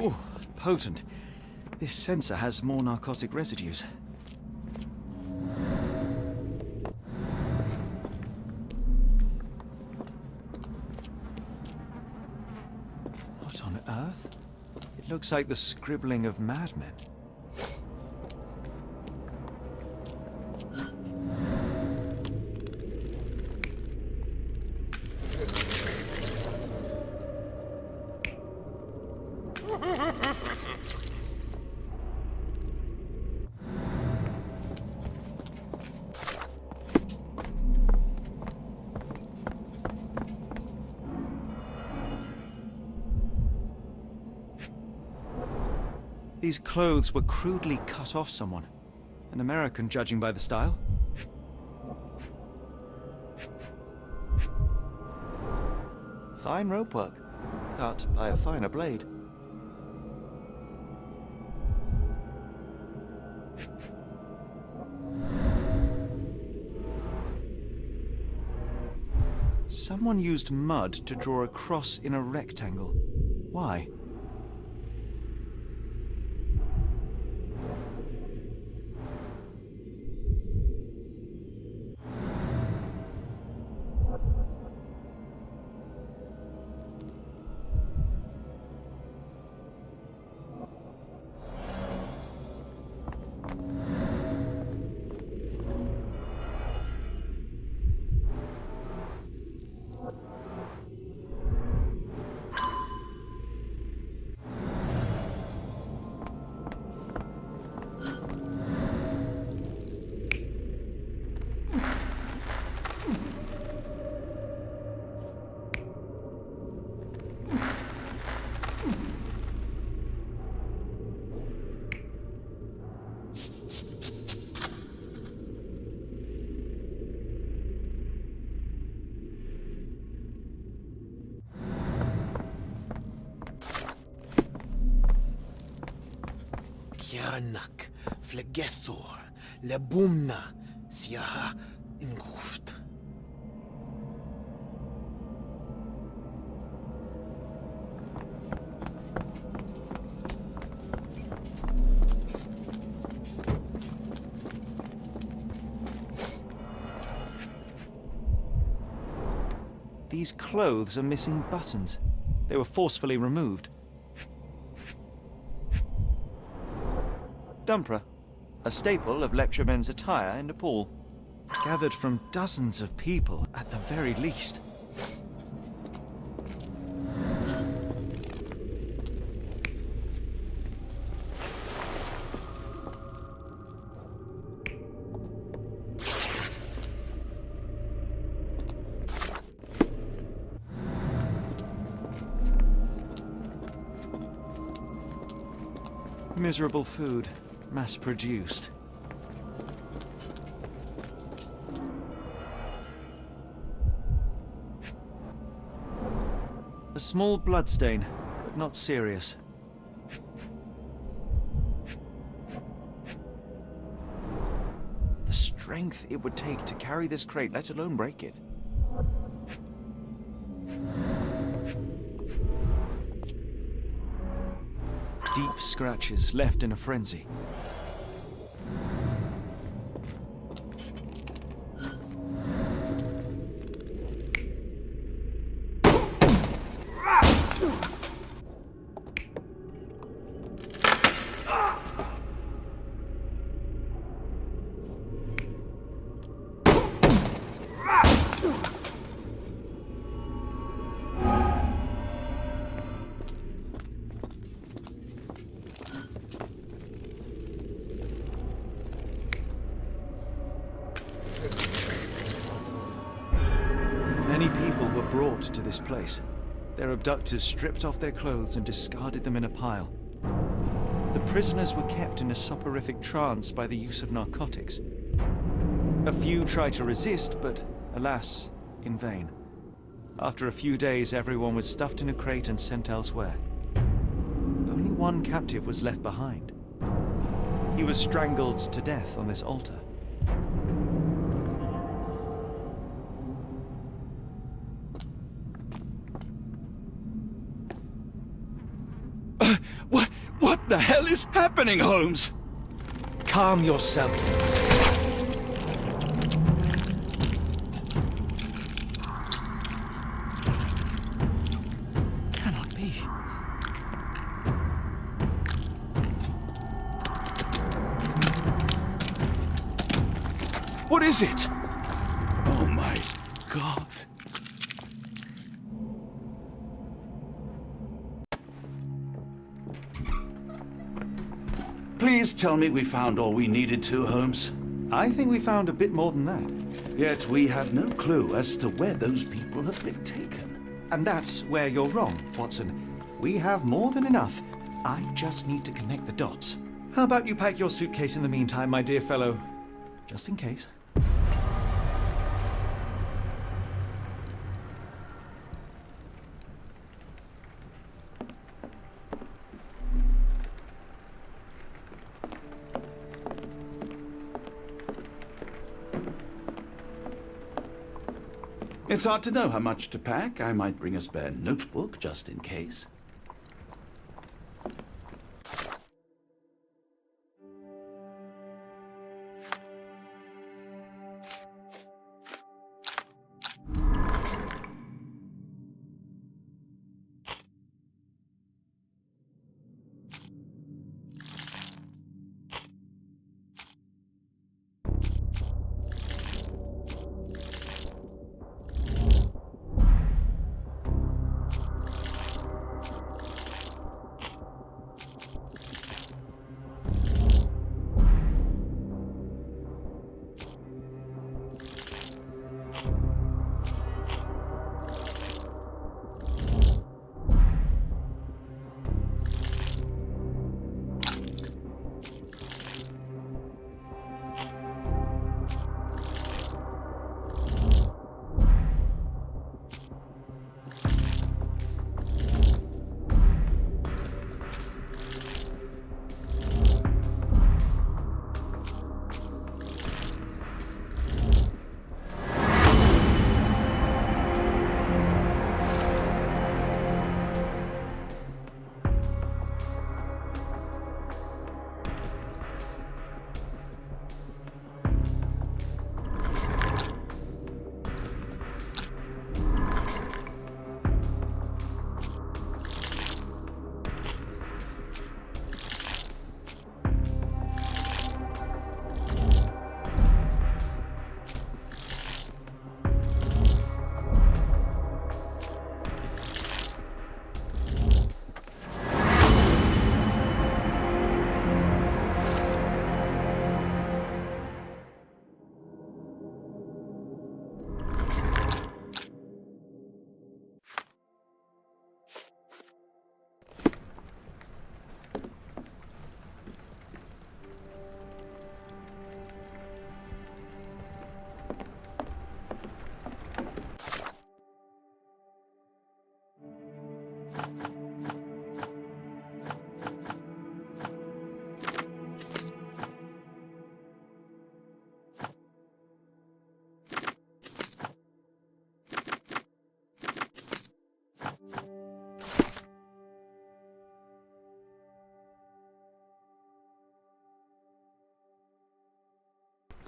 Oh, potent. This sensor has more narcotic residues. What on earth? It looks like the scribbling of madmen. These clothes were crudely cut off someone. An American, judging by the style. Fine rope work, cut by a finer blade. Someone used mud to draw a cross in a rectangle. Why? Kianak, Flegethor, Lebumna, Siaha, Inguft. These clothes are missing buttons. They were forcefully removed. Dumpra, a staple of lecturemen's attire in Nepal, gathered from dozens of people at the very least. Miserable food, mass-produced. A small bloodstain, but not serious. The strength it would take to carry this crate, let alone break it. Deep scratches left in a frenzy. Many people were brought to this place. Their abductors stripped off their clothes and discarded them in a pile. The prisoners were kept in a soporific trance by the use of narcotics. A few tried to resist, but alas, in vain. After a few days, everyone was stuffed in a crate and sent elsewhere. Only one captive was left behind. He was strangled to death on this altar. What the hell is happening, Holmes? Calm yourself. Cannot be. What is it? Oh my God. Please tell me we found all we needed to, Holmes. I think we found a bit more than that. Yet we have no clue as to where those people have been taken. And that's where you're wrong, Watson. We have more than enough. I just need to connect the dots. How about you pack your suitcase in the meantime, my dear fellow? Just in case. It's hard to know how much to pack. I might bring a spare notebook just in case.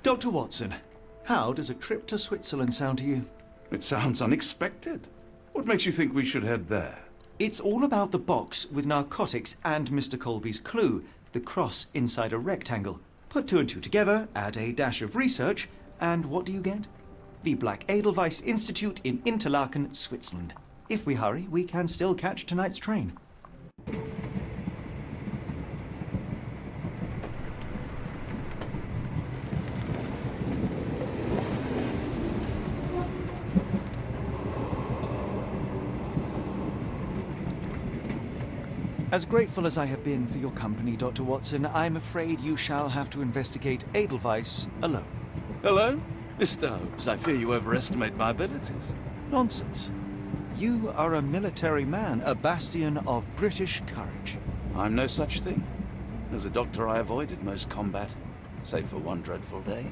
Dr. Watson, how does a trip to Switzerland sound to you? It sounds unexpected. What makes you think we should head there? It's all about the box with narcotics and Mr. Colby's clue, the cross inside a rectangle. Put two and two together, add a dash of research, and what do you get? The Black Edelweiss Institute in Interlaken, Switzerland. If we hurry, we can still catch tonight's train. As grateful as I have been for your company, Dr. Watson, I'm afraid you shall have to investigate Edelweiss alone. Hello? Mr. Holmes, I fear you overestimate my abilities. Nonsense. You are a military man, a bastion of British courage. I'm no such thing. As a doctor, I avoided most combat, save for one dreadful day.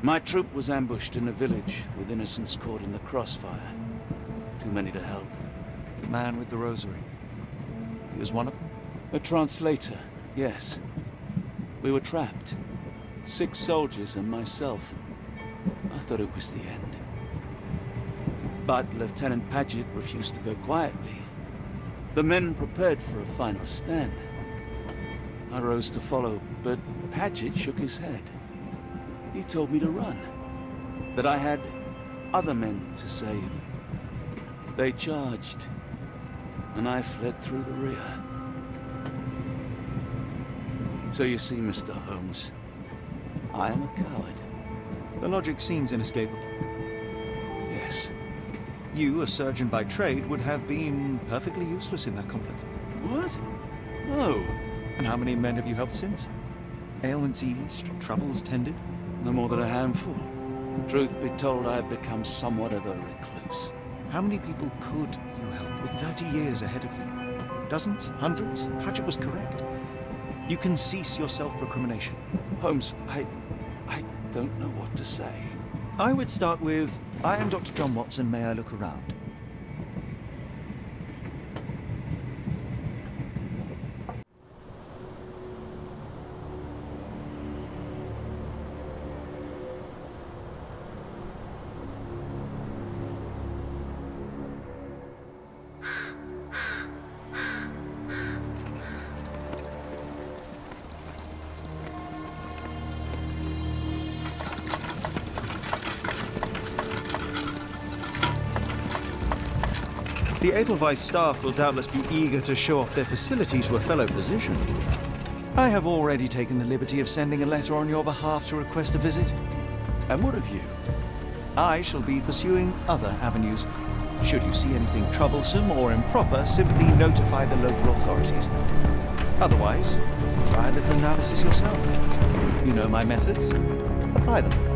My troop was ambushed in a village, with innocents caught in the crossfire. Too many to help. The man with the rosary. He was one of them? A translator, yes. We were trapped. 6 soldiers and myself. I thought it was the end. But Lieutenant Paget refused to go quietly. The men prepared for a final stand. I rose to follow, but Paget shook his head. He told me to run. That I had other men to save. They charged, and I fled through the rear. So you see, Mr. Holmes, I am a coward. The logic seems inescapable. Yes. You, a surgeon by trade, would have been perfectly useless in that conflict. What? Oh. And how many men have you helped since? Ailments eased, troubles tended? No more than a handful. Truth be told, I've become somewhat of a recluse. How many people could you help with 30 years ahead of you? Dozens? Hundreds? Hatchet was correct. You can cease your self-recrimination. Holmes, I don't know what to say. I would start with, I am Dr. John Watson, may I look around? The Edelweiss staff will doubtless be eager to show off their facilities to a fellow physician. I have already taken the liberty of sending a letter on your behalf to request a visit. And what of you? I shall be pursuing other avenues. Should you see anything troublesome or improper, simply notify the local authorities. Otherwise, try a little analysis yourself. You know my methods. Apply them.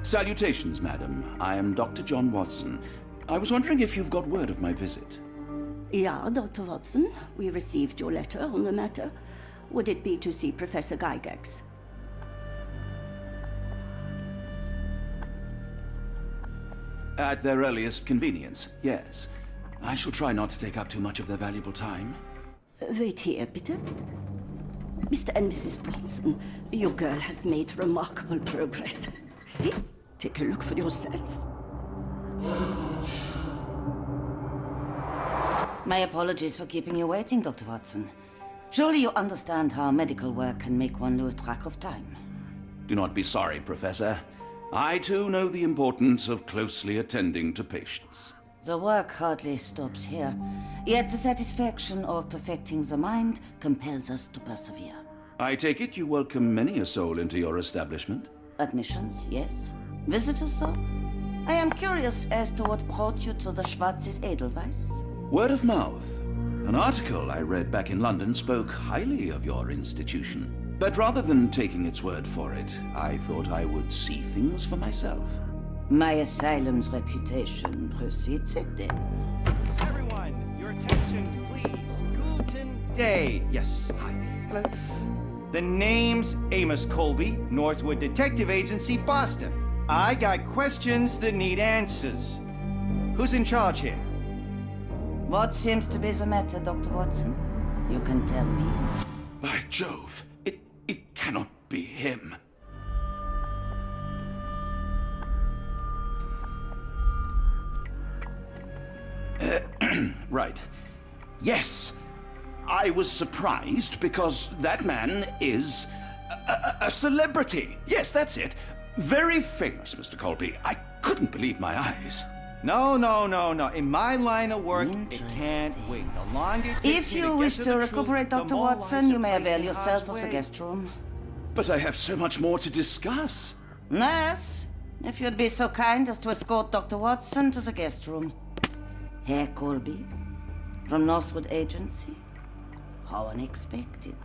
Salutations, madam. I am Dr. John Watson. I was wondering if you've got word of my visit. Yeah, Dr. Watson. We received your letter on the matter. Would it be to see Professor Gygax? At their earliest convenience, yes. I shall try not to take up too much of their valuable time. Wait here, bitte. Mr. and Mrs. Bronson, your girl has made remarkable progress. See? Take a look for yourself. My apologies for keeping you waiting, Dr. Watson. Surely you understand how medical work can make one lose track of time. Do not be sorry, Professor. I too know the importance of closely attending to patients. The work hardly stops here, yet the satisfaction of perfecting the mind compels us to persevere. I take it you welcome many a soul into your establishment? Admissions, yes. Visitors, though? I am curious as to what brought you to the Schwarzes Edelweiss. Word of mouth. An article I read back in London spoke highly of your institution. But rather than taking its word for it, I thought I would see things for myself. My asylum's reputation precedes it, then. Everyone, your attention, please. Guten Day. Yes, hi. Hello. The name's Amos Colby, Northwood Detective Agency, Boston. I got questions that need answers. Who's in charge here? What seems to be the matter, Dr. Watson? You can tell me. By Jove, it cannot be him. Right. Yes. I was surprised because that man is a celebrity. Yes, that's it. Very famous, Mr. Colby. I couldn't believe my eyes. No. In my line of work, it can't wait. The longer it takes If me you to wish get to the recuperate, truth, the Dr. more Watson, lives you are may placed avail in yourself harm's of the way. guest room. But I have so much more to discuss. Nurse, if you'd be so kind as to escort Dr. Watson to the guest room. Herr Colby, from Northwood Agency. How unexpected.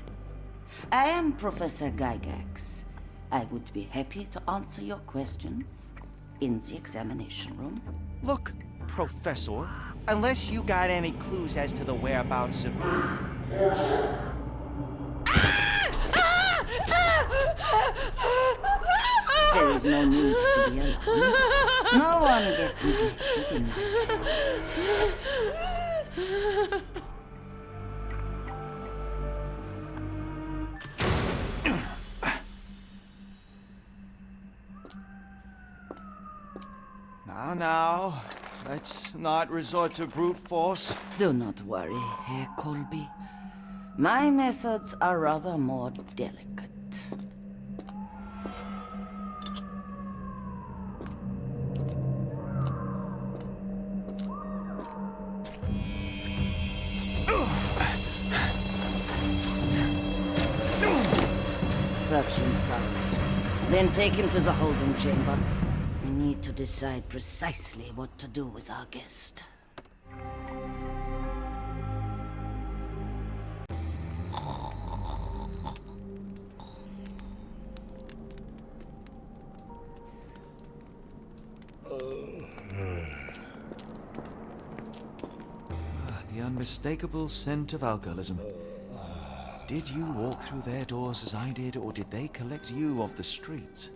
I am Professor Gygax. I would be happy to answer your questions in the examination room. Look, Professor, unless you got any clues as to the whereabouts of... There is no need to be alarmed. No one gets neglected in my care. Now, let's not resort to brute force. Do not worry, Herr Colby. My methods are rather more delicate. Search him thoroughly. Then take him to the holding chamber. We need to decide precisely what to do with our guest. The unmistakable scent of alcoholism. Did you walk through their doors as I did, or did they collect you off the streets?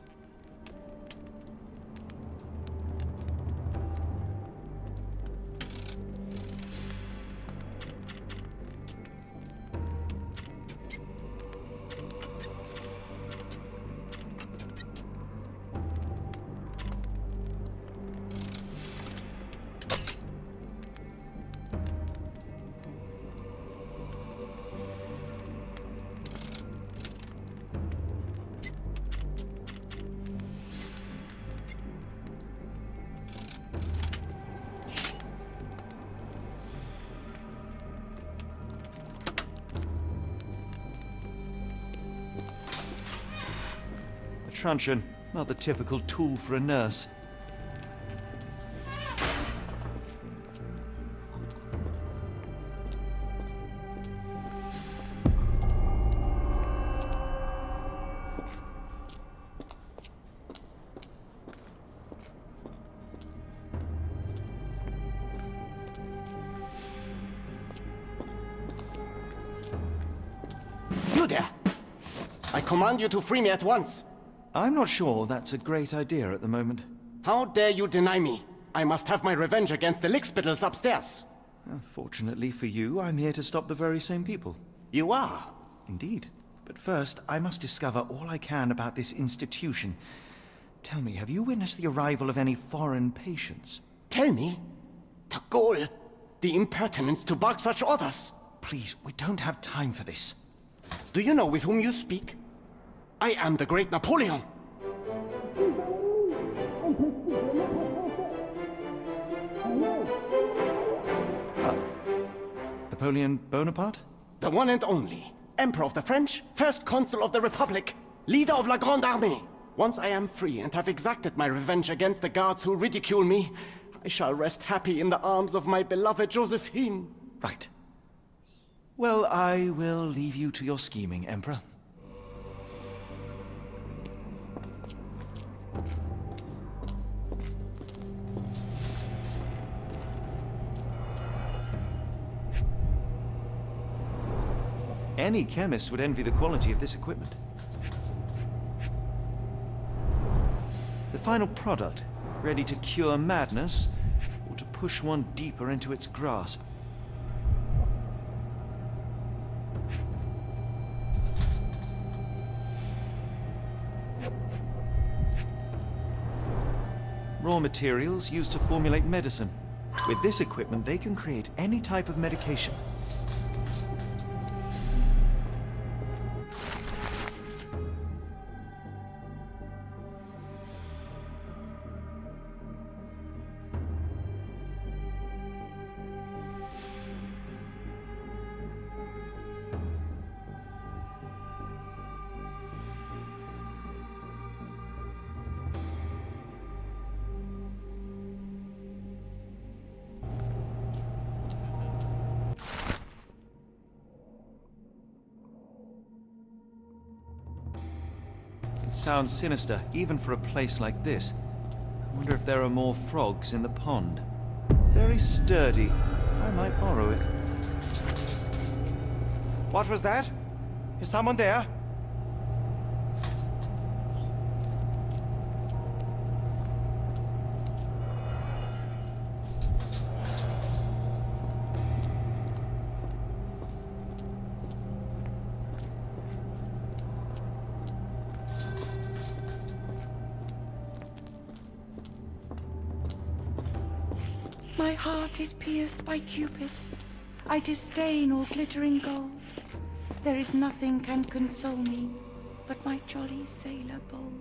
Truncheon, not the typical tool for a nurse. You there! I command you to free me at once! I'm not sure that's a great idea at the moment. How dare you deny me? I must have my revenge against the lickspittles upstairs. Fortunately for you, I'm here to stop the very same people. You are? Indeed. But first, I must discover all I can about this institution. Tell me, have you witnessed the arrival of any foreign patients? Tell me? The gall, the impertinence to bark such orders. Please, we don't have time for this. Do you know with whom you speak? I am the great Napoleon. Napoleon Bonaparte? The one and only. Emperor of the French, first consul of the Republic, leader of La Grande Armée. Once I am free and have exacted my revenge against the guards who ridicule me, I shall rest happy in the arms of my beloved Josephine. Right. Well, I will leave you to your scheming, Emperor. Any chemist would envy the quality of this equipment. The final product, ready to cure madness, or to push one deeper into its grasp. Raw materials used to formulate medicine. With this equipment, they can create any type of medication. Sounds sinister, even for a place like this. I wonder if there are more frogs in the pond. Very sturdy. I might borrow it. What was that? Is someone there? My heart is pierced by Cupid. I disdain all glittering gold. There is nothing can console me but my jolly sailor bold.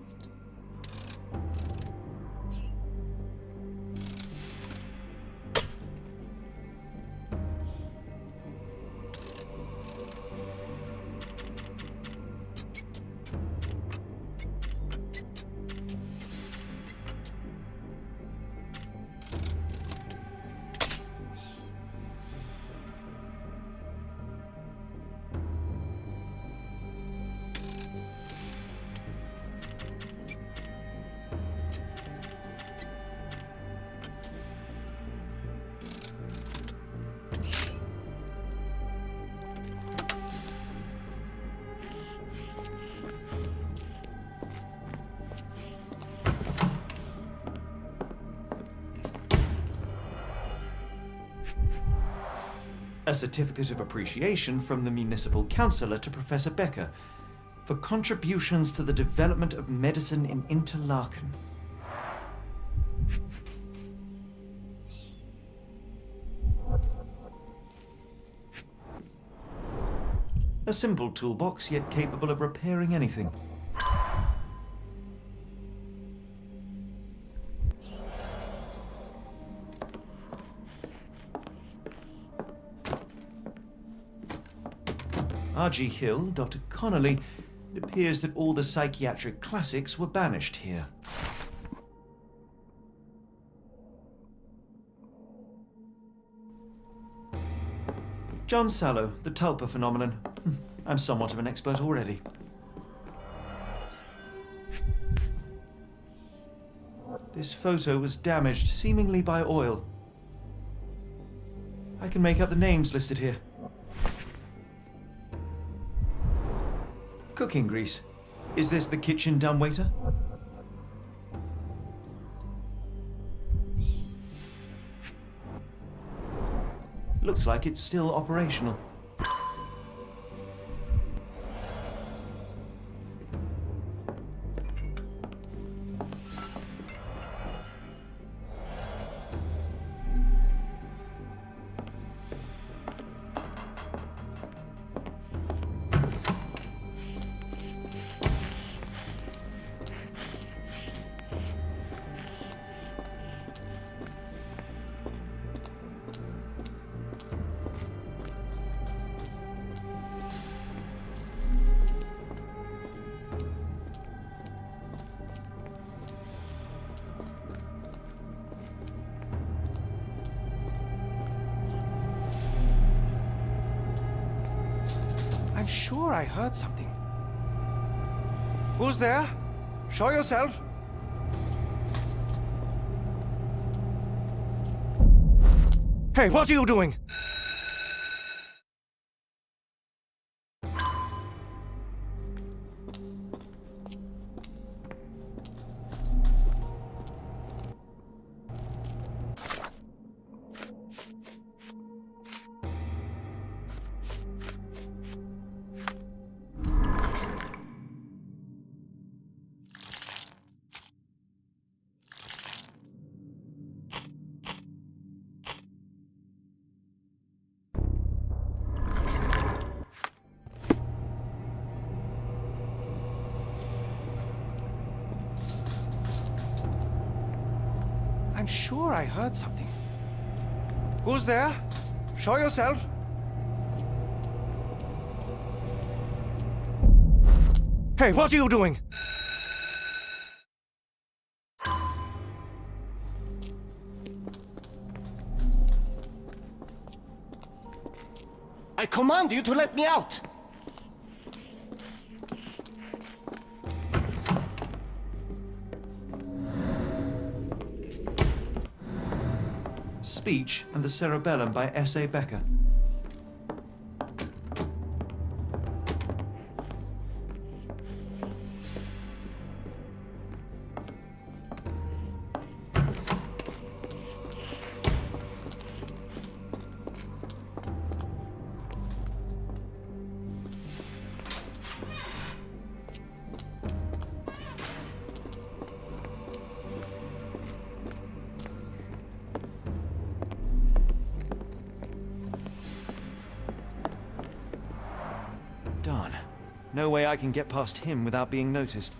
A certificate of appreciation from the municipal councillor to Professor Becker for contributions to the development of medicine in Interlaken. A simple toolbox, yet capable of repairing anything. R.G. Hill, Dr. Connolly, it appears that all the psychiatric classics were banished here. John Sallow, the tulpa phenomenon. I'm somewhat of an expert already. This photo was damaged, seemingly by oil. I can make out the names listed here. Cooking grease. Is this the kitchen dumbwaiter? Looks like it's still operational. I'm sure I heard something. Who's there? Show yourself. Hey, what are you doing? I'm sure I heard something. Who's there? Show yourself. Hey, what are you doing? I command you to let me out! Speech and the Cerebellum by S.A. Becker. No way I can get past him without being noticed.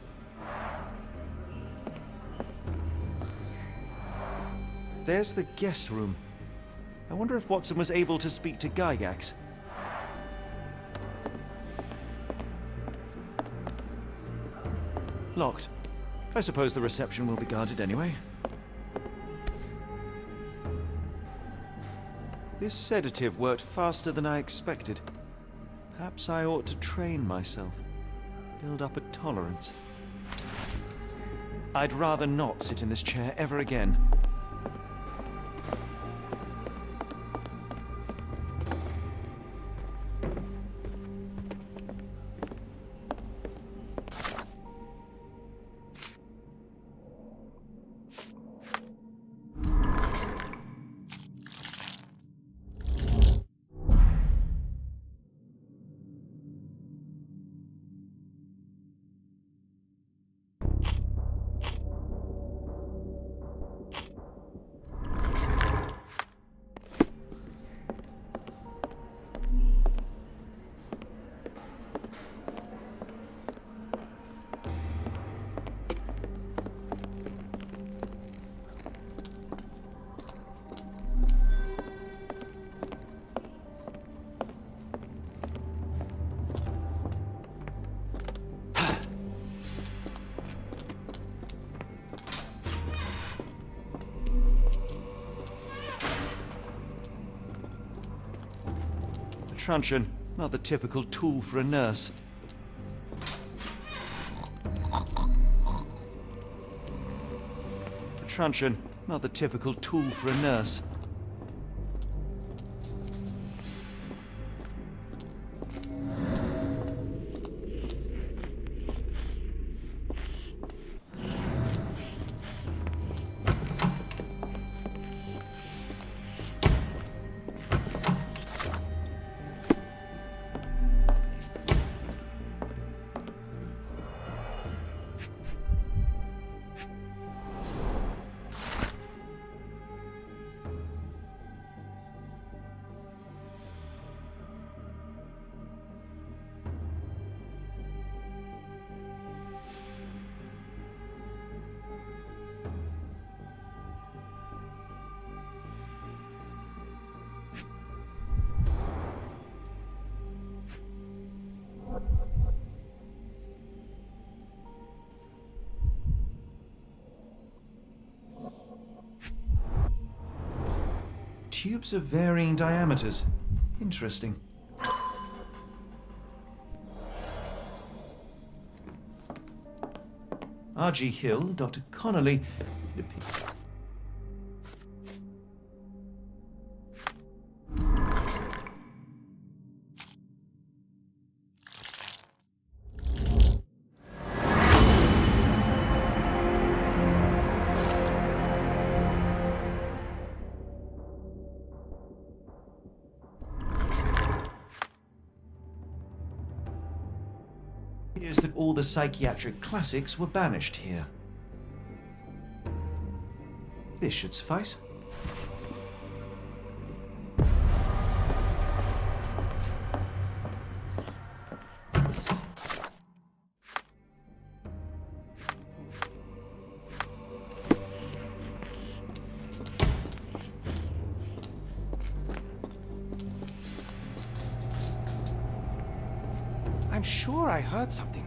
There's the guest room. I wonder if Watson was able to speak to Gygax. Locked. I suppose the reception will be guarded anyway. This sedative worked faster than I expected. Perhaps I ought to train myself. Build up a tolerance. I'd rather not sit in this chair ever again. Truncheon, not the typical tool for a nurse. A truncheon, not the typical tool for a nurse. Tubes of varying diameters. Interesting. R.G. Hill, Dr. Connolly. Is that all the psychiatric classics were banished here. This should suffice. I'm sure I heard something.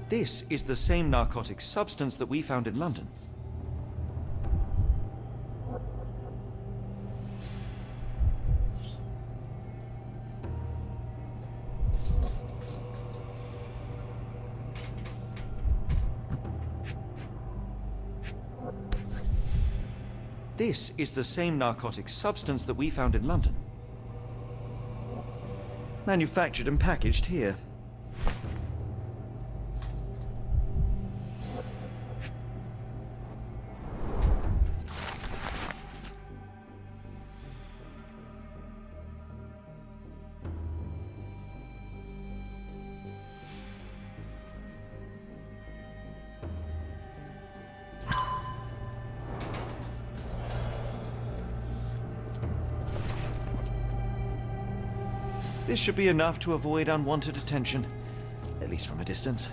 This is the same narcotic substance that we found in London. This is the same narcotic substance that we found in London. Manufactured and packaged here. This should be enough to avoid unwanted attention, at least from a distance.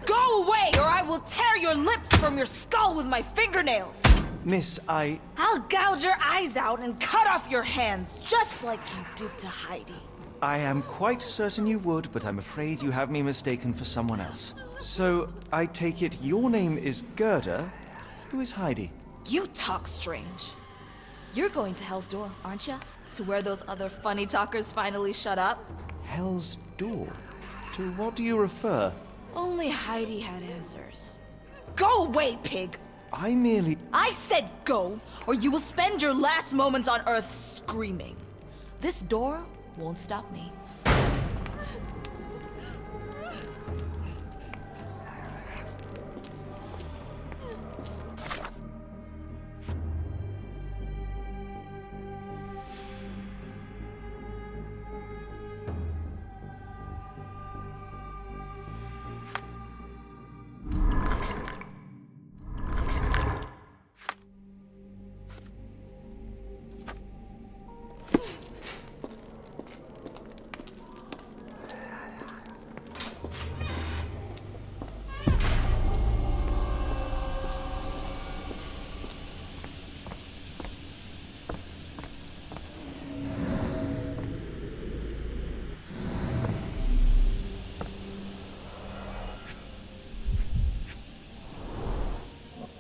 Go away, or I will tear your lips from your skull with my fingernails! Miss, I'll gouge your eyes out and cut off your hands, just like you did to Heidi. I am quite certain you would, but I'm afraid you have me mistaken for someone else. So, I take it your name is Gerda? Who is Heidi? You talk strange. You're going to Hell's Door, aren't you? To where those other funny talkers finally shut up? Hell's Door? To what do you refer? Only Heidi had answers. Go away, pig! I said go, or you will spend your last moments on Earth screaming. This door won't stop me.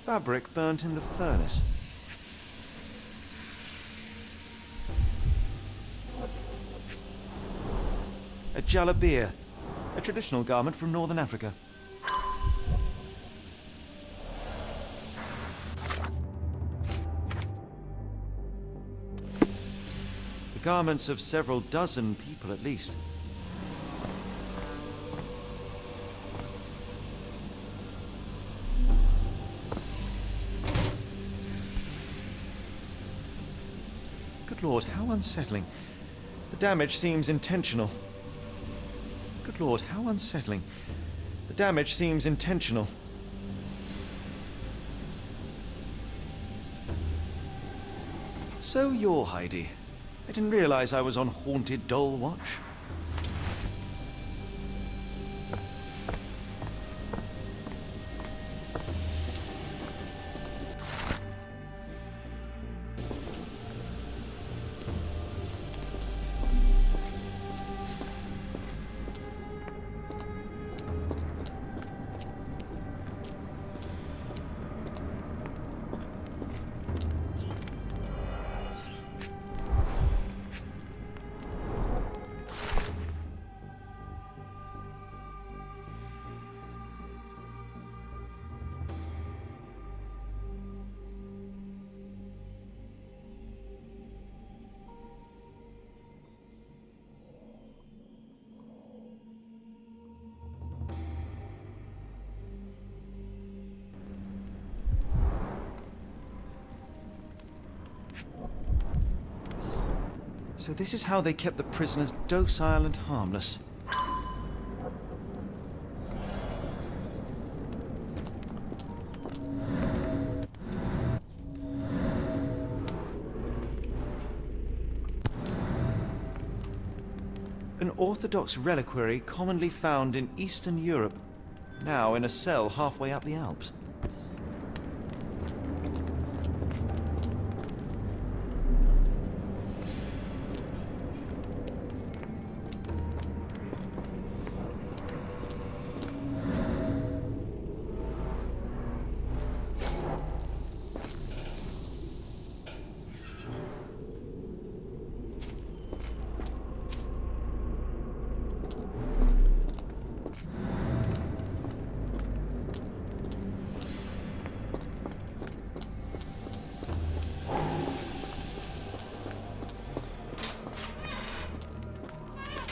Fabric burnt in the furnace. A jalabia, a traditional garment from northern Africa. The garments of several dozen people at least. Good Lord, how unsettling. The damage seems intentional. Good Lord, how unsettling. The damage seems intentional. So you're Heidi. I didn't realize I was on Haunted Doll Watch. So this is how they kept the prisoners docile and harmless. An Orthodox reliquary commonly found in Eastern Europe, now in a cell halfway up the Alps.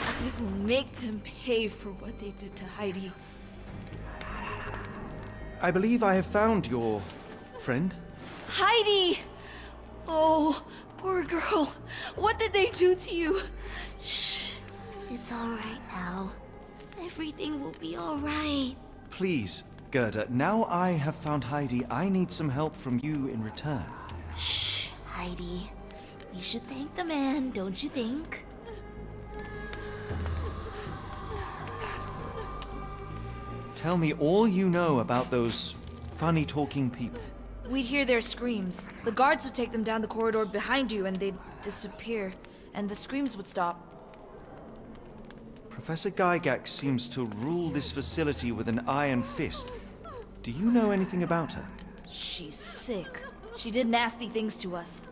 I will make them pay for what they did to Heidi. I believe I have found your friend. Heidi! Oh, poor girl. What did they do to you? Shh. It's all right now. Everything will be all right. Please, Gerda, now I have found Heidi, I need some help from you in return. Shh, Heidi. We should thank the man, don't you think? Tell me all you know about those funny-talking people. We'd hear their screams. The guards would take them down the corridor behind you and they'd disappear. And the screams would stop. Professor Gygax seems to rule this facility with an iron fist. Do you know anything about her? She's sick. She did nasty things to us.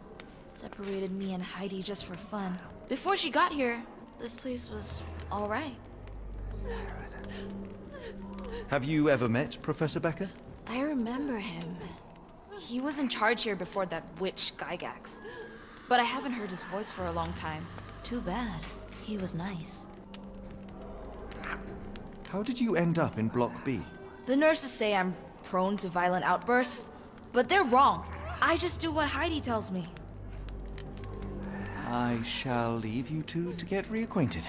Separated me and Heidi just for fun. Before she got here, this place was all right. Have you ever met Professor Becker? I remember him. He was in charge here before that witch Gygax. But I haven't heard his voice for a long time. Too bad. He was nice. How did you end up in Block B? The nurses say I'm prone to violent outbursts, but they're wrong. I just do what Heidi tells me. I shall leave you two to get reacquainted.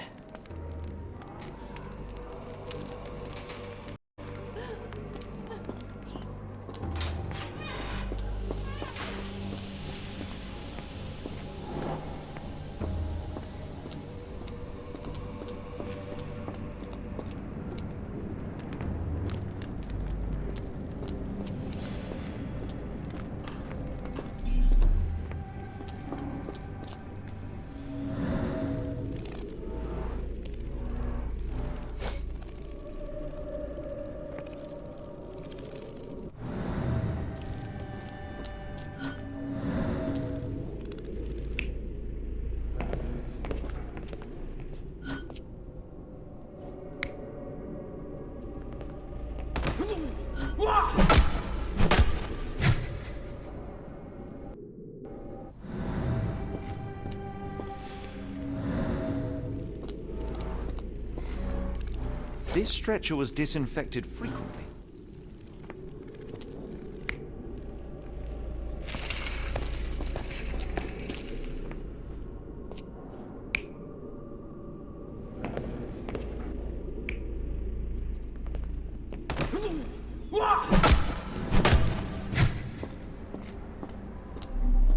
This stretcher was disinfected frequently.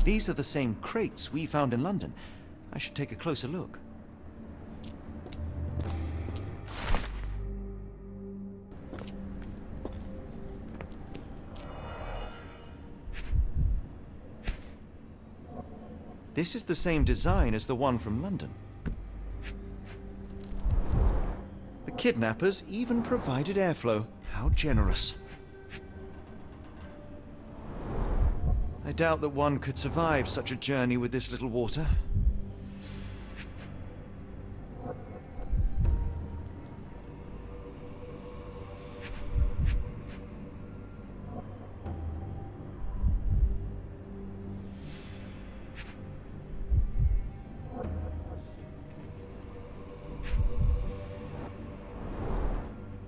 These are the same crates we found in London. I should take a closer look. This is the same design as the one from London. The kidnappers even provided airflow. How generous. I doubt that one could survive such a journey with this little water.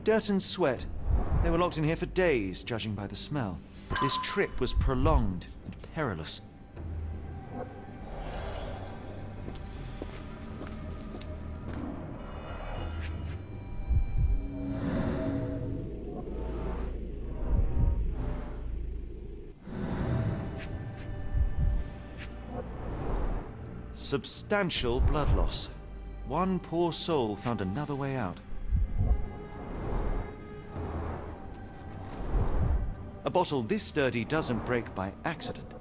Dirt and sweat. They were locked in here for days, judging by the smell. This trip was prolonged and perilous. Substantial blood loss. One poor soul found another way out. A bottle this sturdy doesn't break by accident.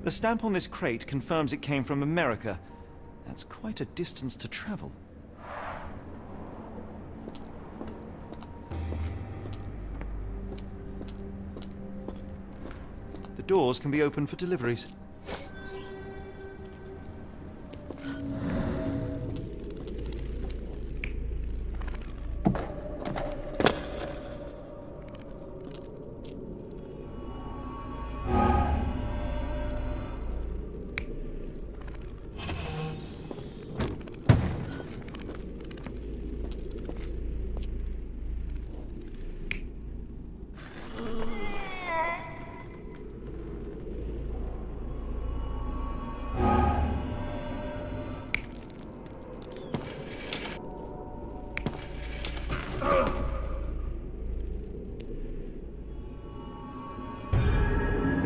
The stamp on this crate confirms it came from America. That's quite a distance to travel. The doors can be opened for deliveries.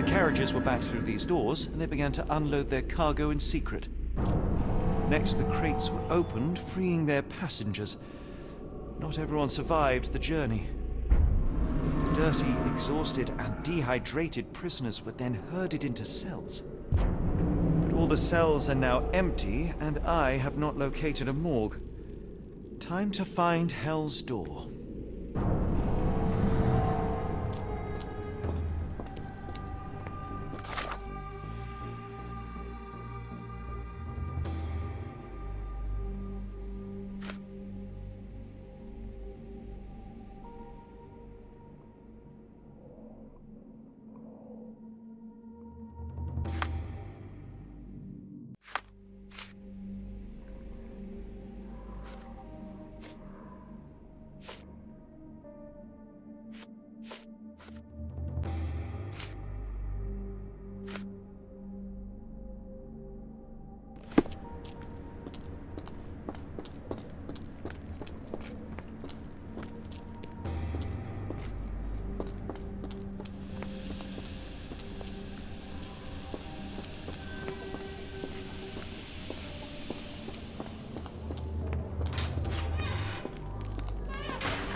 Carriages were backed through these doors, and they began to unload their cargo in secret. Next, the crates were opened, freeing their passengers. Not everyone survived the journey. The dirty, exhausted, and dehydrated prisoners were then herded into cells. But all the cells are now empty, and I have not located a morgue. Time to find Hell's Door.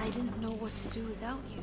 I didn't know what to do without you.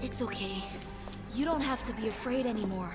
It's okay. You don't have to be afraid anymore.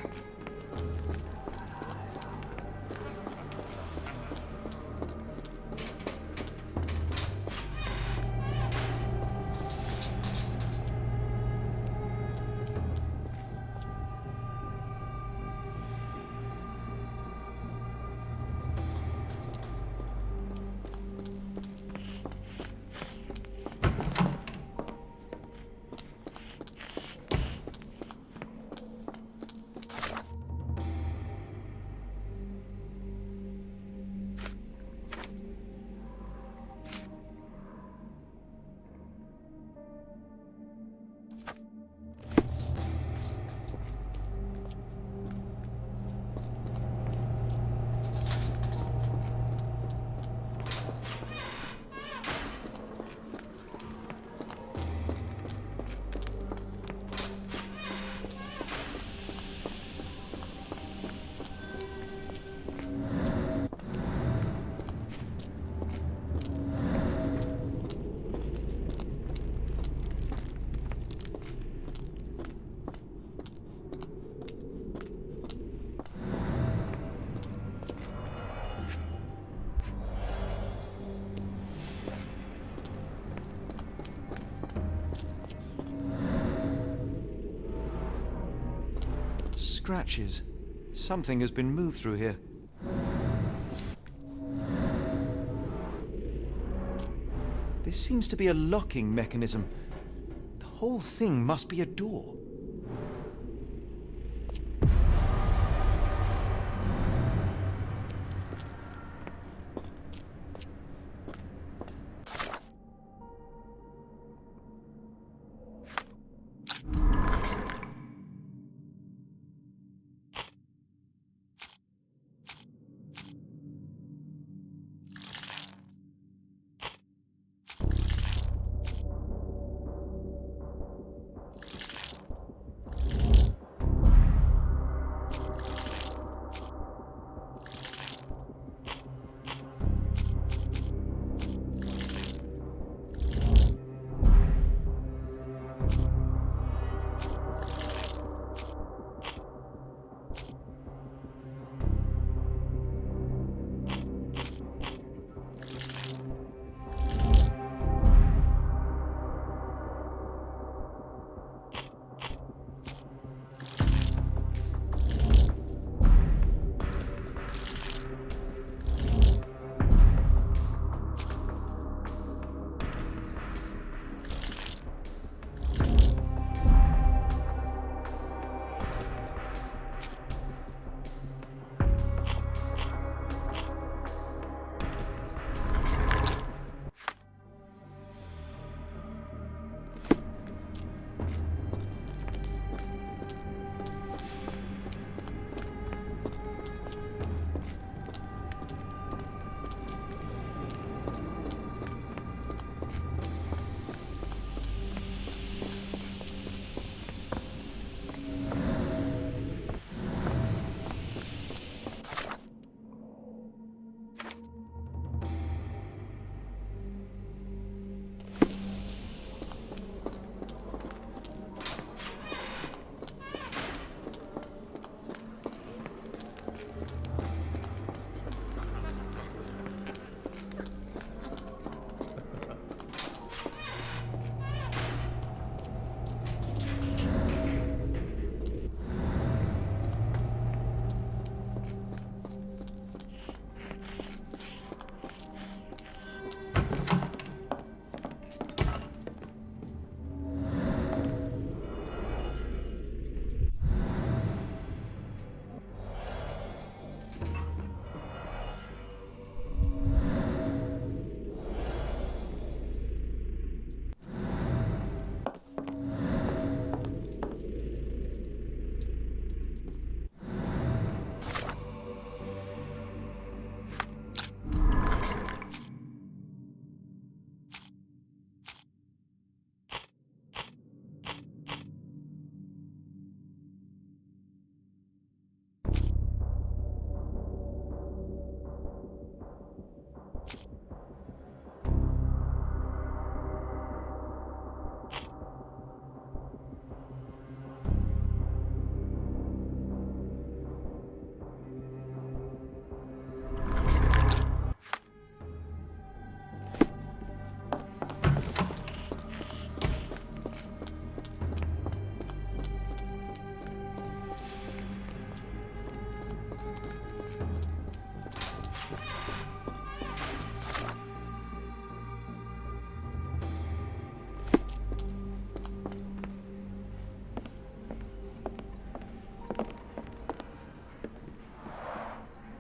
scratches. Something has been moved through here. This seems to be a locking mechanism. The whole thing must be a door.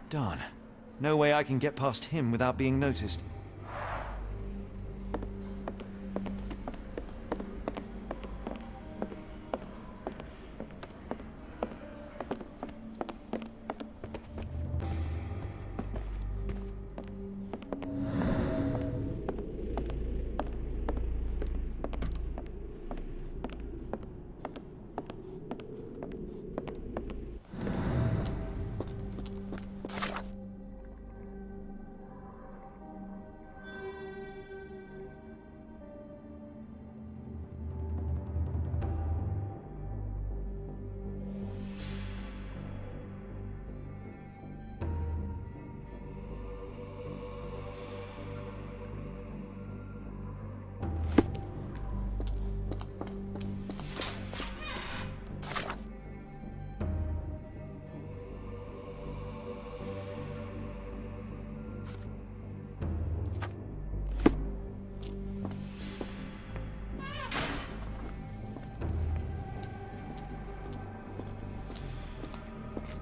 Darn. No way I can get past him without being noticed.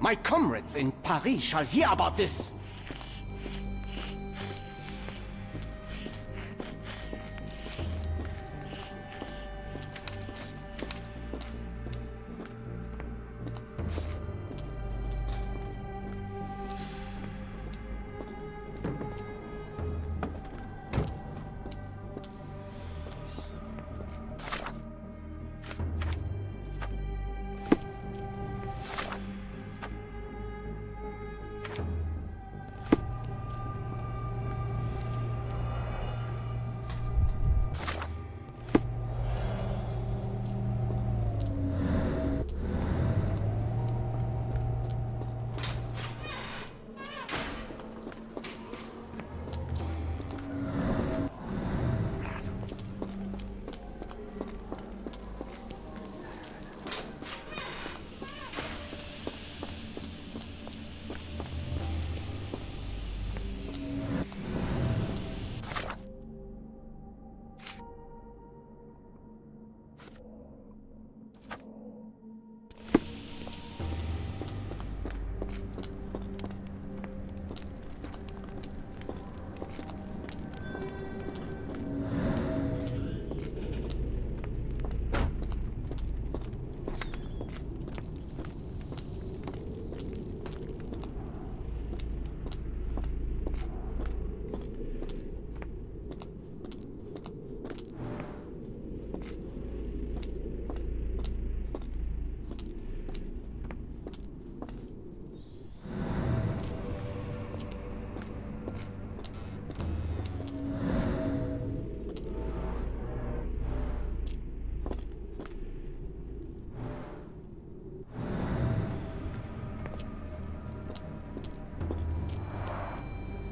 My comrades in Paris shall hear about this.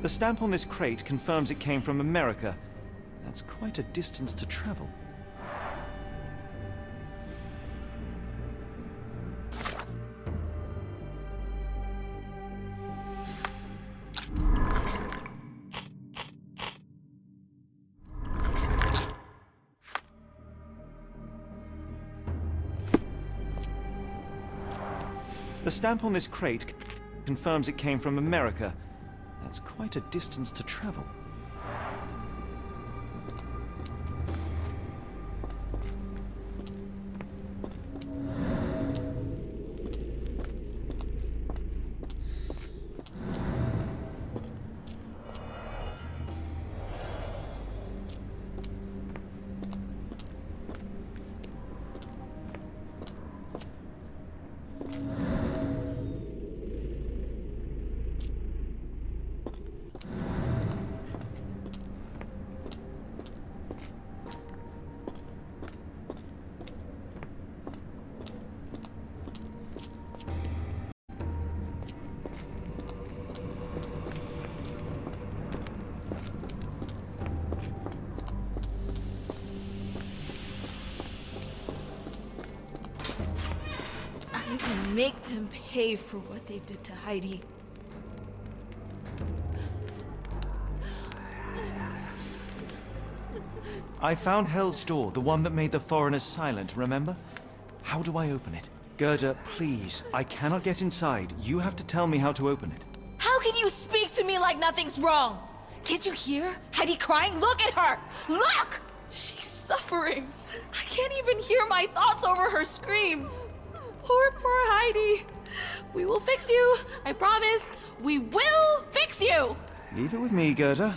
The stamp on this crate confirms it came from America. That's quite a distance to travel. The stamp on this crate confirms it came from America. That's quite a distance to travel. Make them pay for what they did to Heidi. I found Hell's Door, the one that made the foreigners silent, remember? How do I open it? Gerda, please, I cannot get inside. You have to tell me how to open it. How can you speak to me like nothing's wrong? Can't you hear Heidi crying? Look at her! Look! She's suffering. I can't even hear my thoughts over her screams. Poor Heidi. We will fix you. I promise. We will fix you. Leave it with me, Gerda.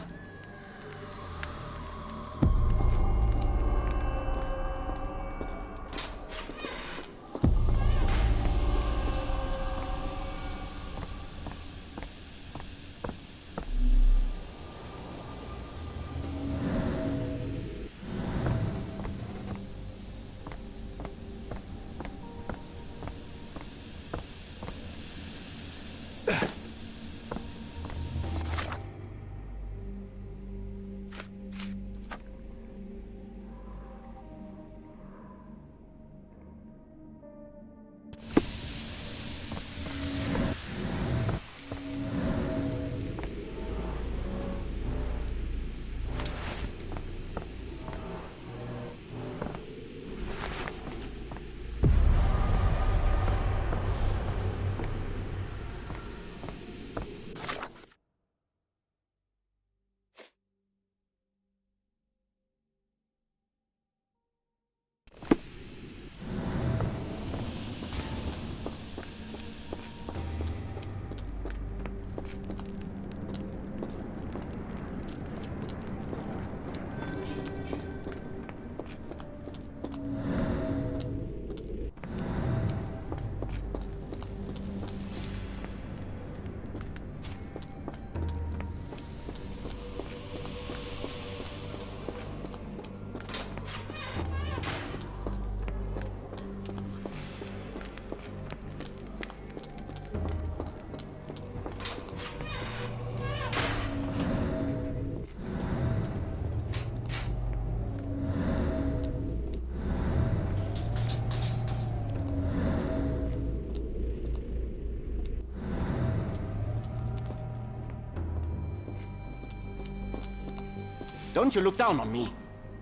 Don't you look down on me.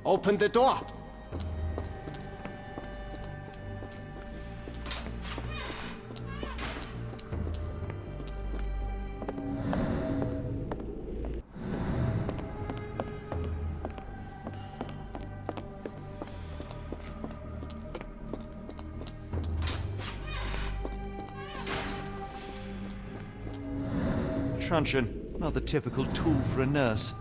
Open the door. Truncheon, not the typical tool for a nurse.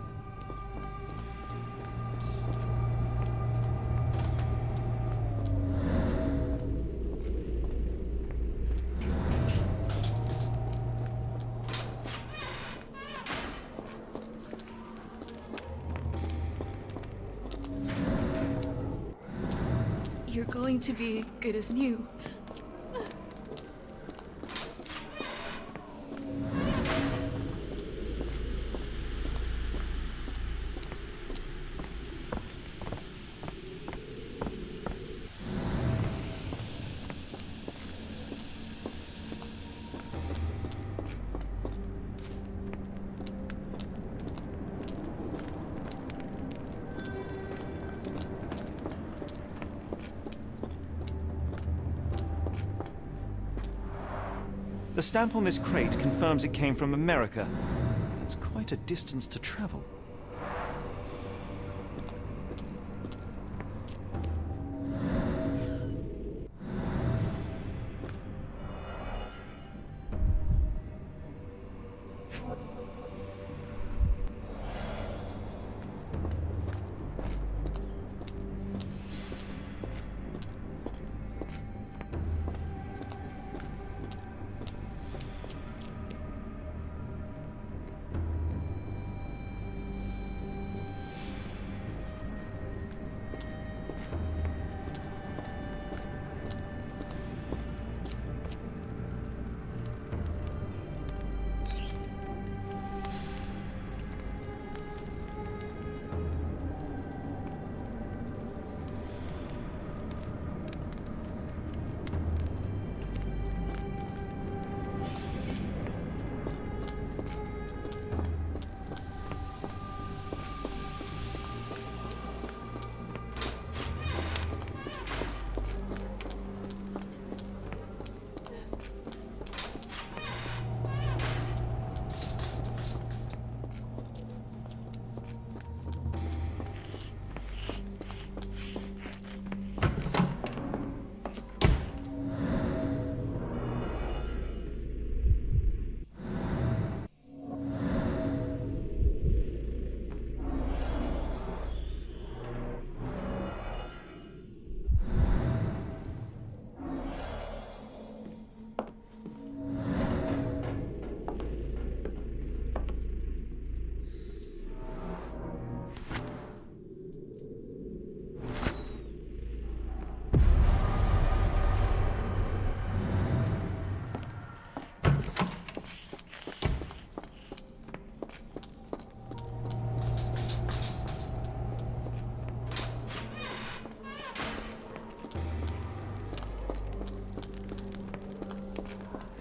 You're going to be good as new. The stamp on this crate confirms it came from America. It's quite a distance to travel.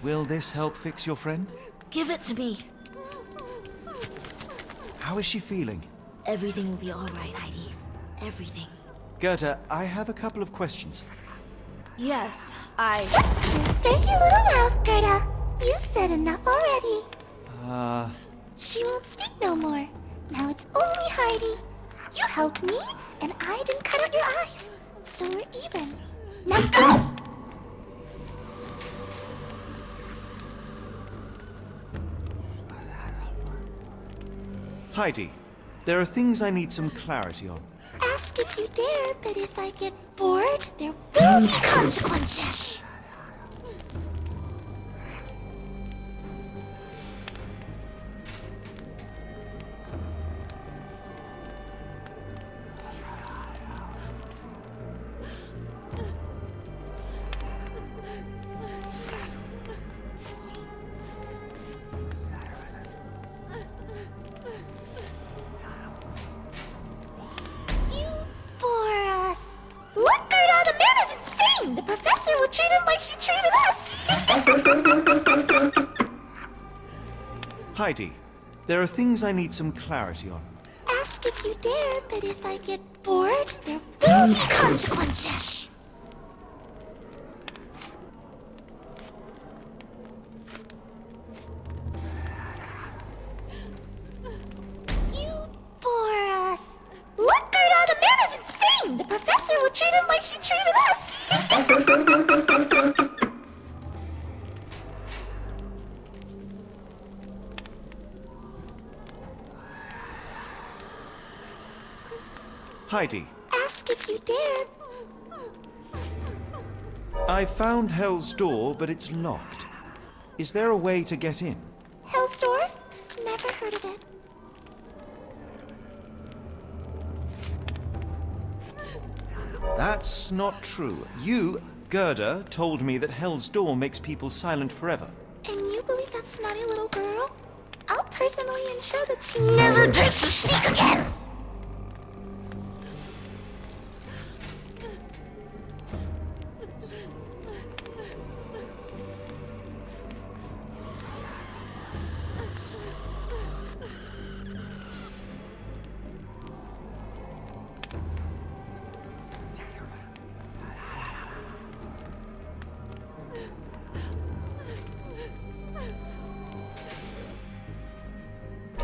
Will this help fix your friend? Give it to me. How is she feeling? Everything will be all right, Heidi. Everything. Goethe, I have a couple of questions. Yes, Shut your dirty little mouth, Gerda. You've said enough already. She won't speak no more. Now it's only Heidi. You helped me, and I didn't cut out your eyes. So we're even. Now go! Heidi, there are things I need some clarity on. Ask if you dare, but if I get bored, there will be consequences. The professor will treat him like she treated us! Heidi, there are things I need some clarity on. Ask if you dare, but if I get bored, there will be consequences. You bore us. Look, Gerda, the man is insane! The professor would treat him like she treated us! Heidi, Ask if you dare. I found Hell's Door, but it's locked. Is there a way to get in? Hell's Door? Never heard of it. That's not true. You, Gerda, told me that Hell's Door makes people silent forever. And you believe that snotty little girl? I'll personally ensure that she never dares to speak again!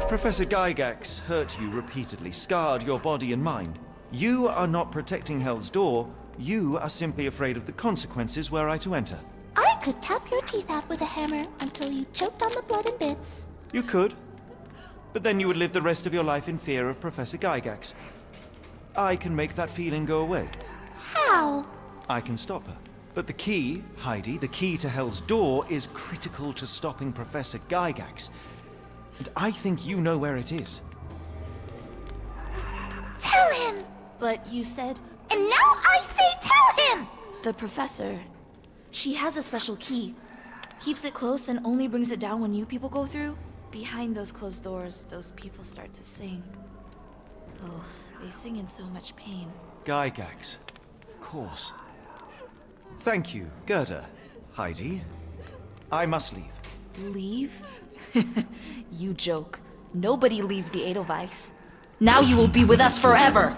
Professor Gygax hurt you repeatedly, scarred your body and mind. You are not protecting Hell's Door. You are simply afraid of the consequences were I to enter. I could tap your teeth out with a hammer until you choked on the blood in bits. You could. But then you would live the rest of your life in fear of Professor Gygax. I can make that feeling go away. How? I can stop her. But the key, Heidi, the key to Hell's Door is critical to stopping Professor Gygax. And I think you know where it is. Tell him! But you said... And now I say tell him! The professor. She has a special key. Keeps it close and only brings it down when you people go through. Behind those closed doors, those people start to sing. Oh, they sing in so much pain. Gygax. Of course. Thank you, Gerda. Heidi. I must leave. Leave? You joke. Nobody leaves the Edelweiss. Now you will be with us forever!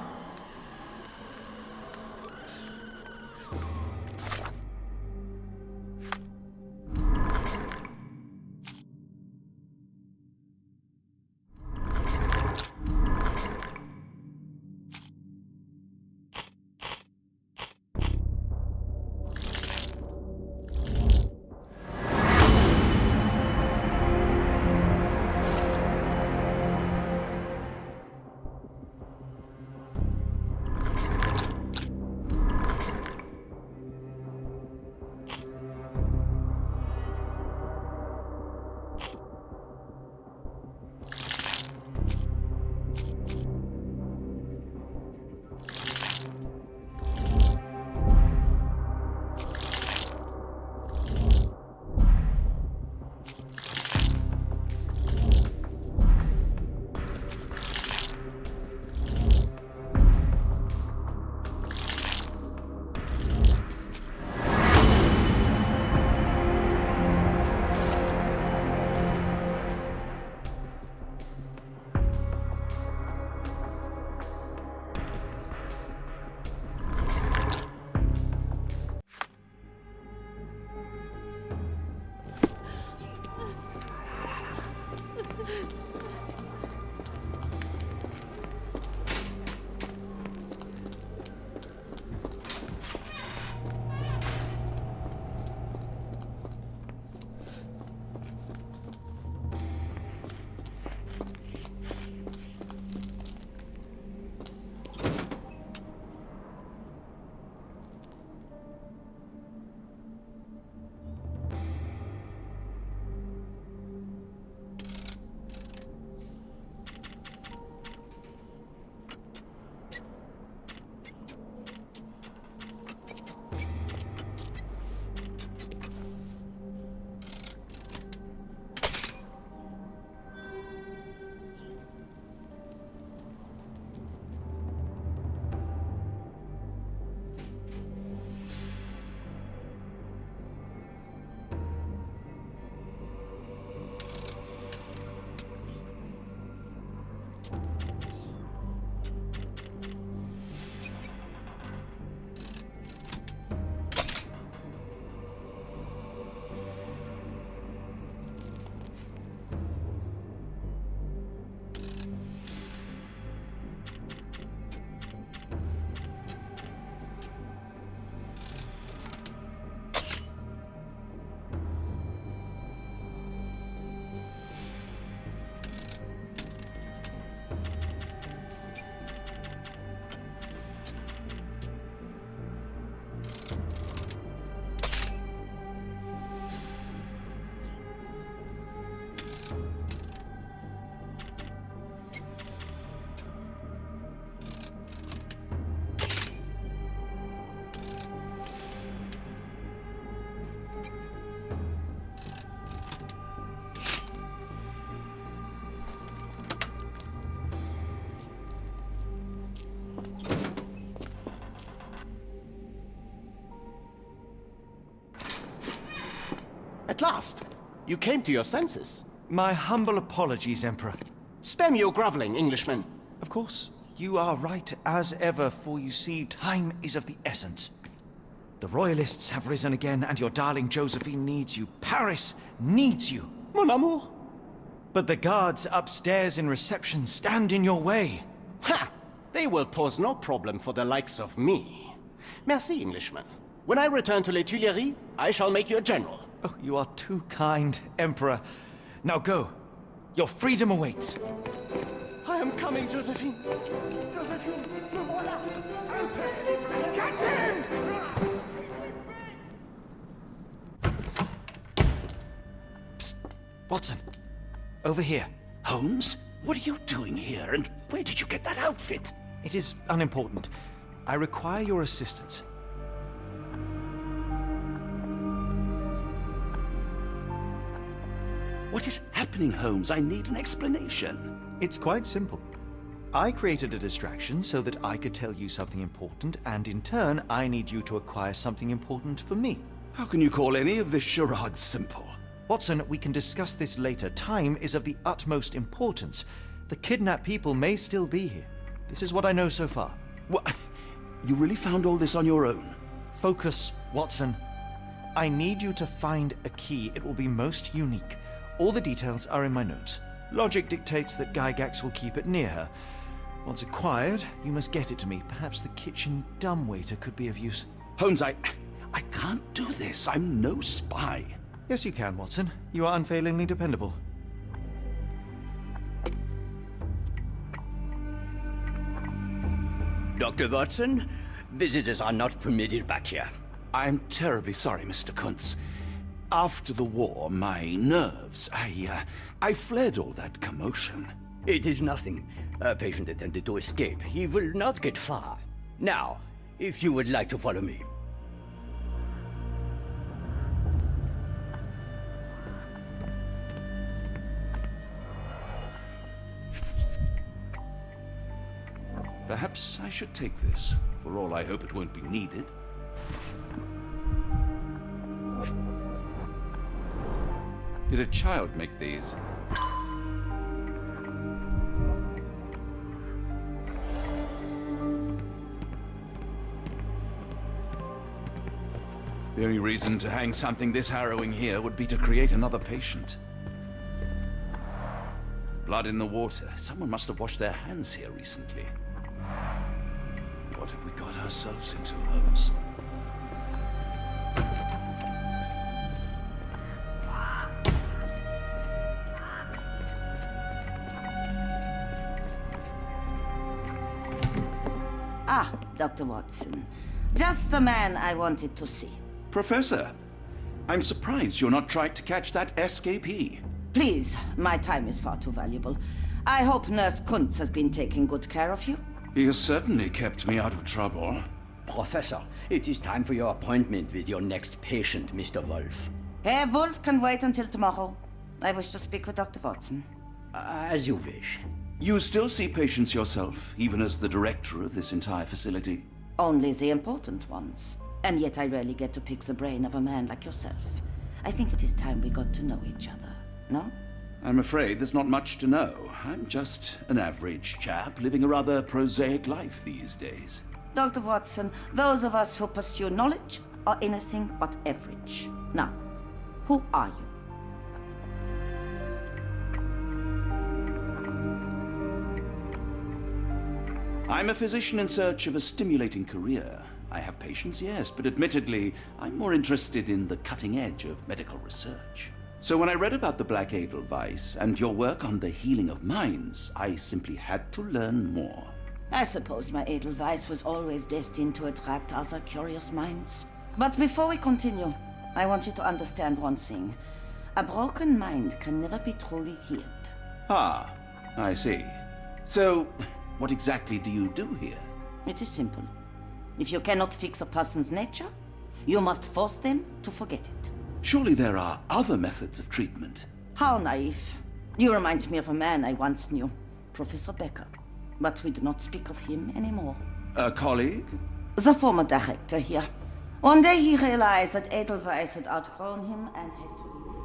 at last. You came to your senses. My humble apologies, Emperor. Spare me your groveling, Englishman. Of course, you are right as ever, for you see, time is of the essence. The Royalists have risen again, and your darling Josephine needs you. Paris needs you. Mon amour. But the guards upstairs in reception stand in your way. Ha! They will pose no problem for the likes of me. Merci, Englishman. When I return to Les Tuileries, I shall make you a general. Oh, you are too kind, Emperor. Now go. Your freedom awaits. I am coming, Josephine. Josephine, me voilà. Catch him! Psst. Watson. Over here. Holmes? What are you doing here, and where did you get that outfit? It is unimportant. I require your assistance. What is happening, Holmes? I need an explanation. It's quite simple. I created a distraction so that I could tell you something important, and in turn, I need you to acquire something important for me. How can you call any of this charade simple? Watson, we can discuss this later. Time is of the utmost importance. The kidnapped people may still be here. This is what I know so far. What? You really found all this on your own? Focus, Watson. I need you to find a key. It will be most unique. All the details are in my notes. Logic dictates that Gygax will keep it near her. Once acquired, you must get it to me. Perhaps the kitchen dumbwaiter could be of use. Holmes, I can't do this. I'm no spy. Yes, you can, Watson. You are unfailingly dependable. Dr. Watson, visitors are not permitted back here. I'm terribly sorry, Mr. Kuntz. After the war, my nerves, I fled all that commotion. It is nothing. A patient attempted to escape. He will not get far. Now, if you would like to follow me. Perhaps I should take this. For all I hope it won't be needed. Did a child make these? The only reason to hang something this harrowing here would be to create another patient. Blood in the water. Someone must have washed their hands here recently. What have we got ourselves into, Holmes? Ah, Dr. Watson. Just the man I wanted to see. Professor, I'm surprised you're not trying to catch that escapee. Please, my time is far too valuable. I hope Nurse Kuntz has been taking good care of you. He has certainly kept me out of trouble. Professor, it is time for your appointment with your next patient, Mr. Wolf. Herr Wolf can wait until tomorrow. I wish to speak with Dr. Watson. As you wish. You still see patients yourself, even as the director of this entire facility? Only the important ones. And yet I rarely get to pick the brain of a man like yourself. I think it is time we got to know each other, no? I'm afraid there's not much to know. I'm just an average chap living a rather prosaic life these days. Dr. Watson, those of us who pursue knowledge are anything but average. Now, who are you? I'm a physician in search of a stimulating career. I have patients, yes, but admittedly, I'm more interested in the cutting edge of medical research. So when I read about the Black Edelweiss and your work on the healing of minds, I simply had to learn more. I suppose my Edelweiss was always destined to attract other curious minds. But before we continue, I want you to understand one thing. A broken mind can never be truly healed. Ah, I see. So, what exactly do you do here? It is simple. If you cannot fix a person's nature, you must force them to forget it. Surely there are other methods of treatment. How naive. You remind me of a man I once knew, Professor Becker. But we do not speak of him anymore. A colleague? The former director here. One day he realized that Edelweiss had outgrown him and had to leave.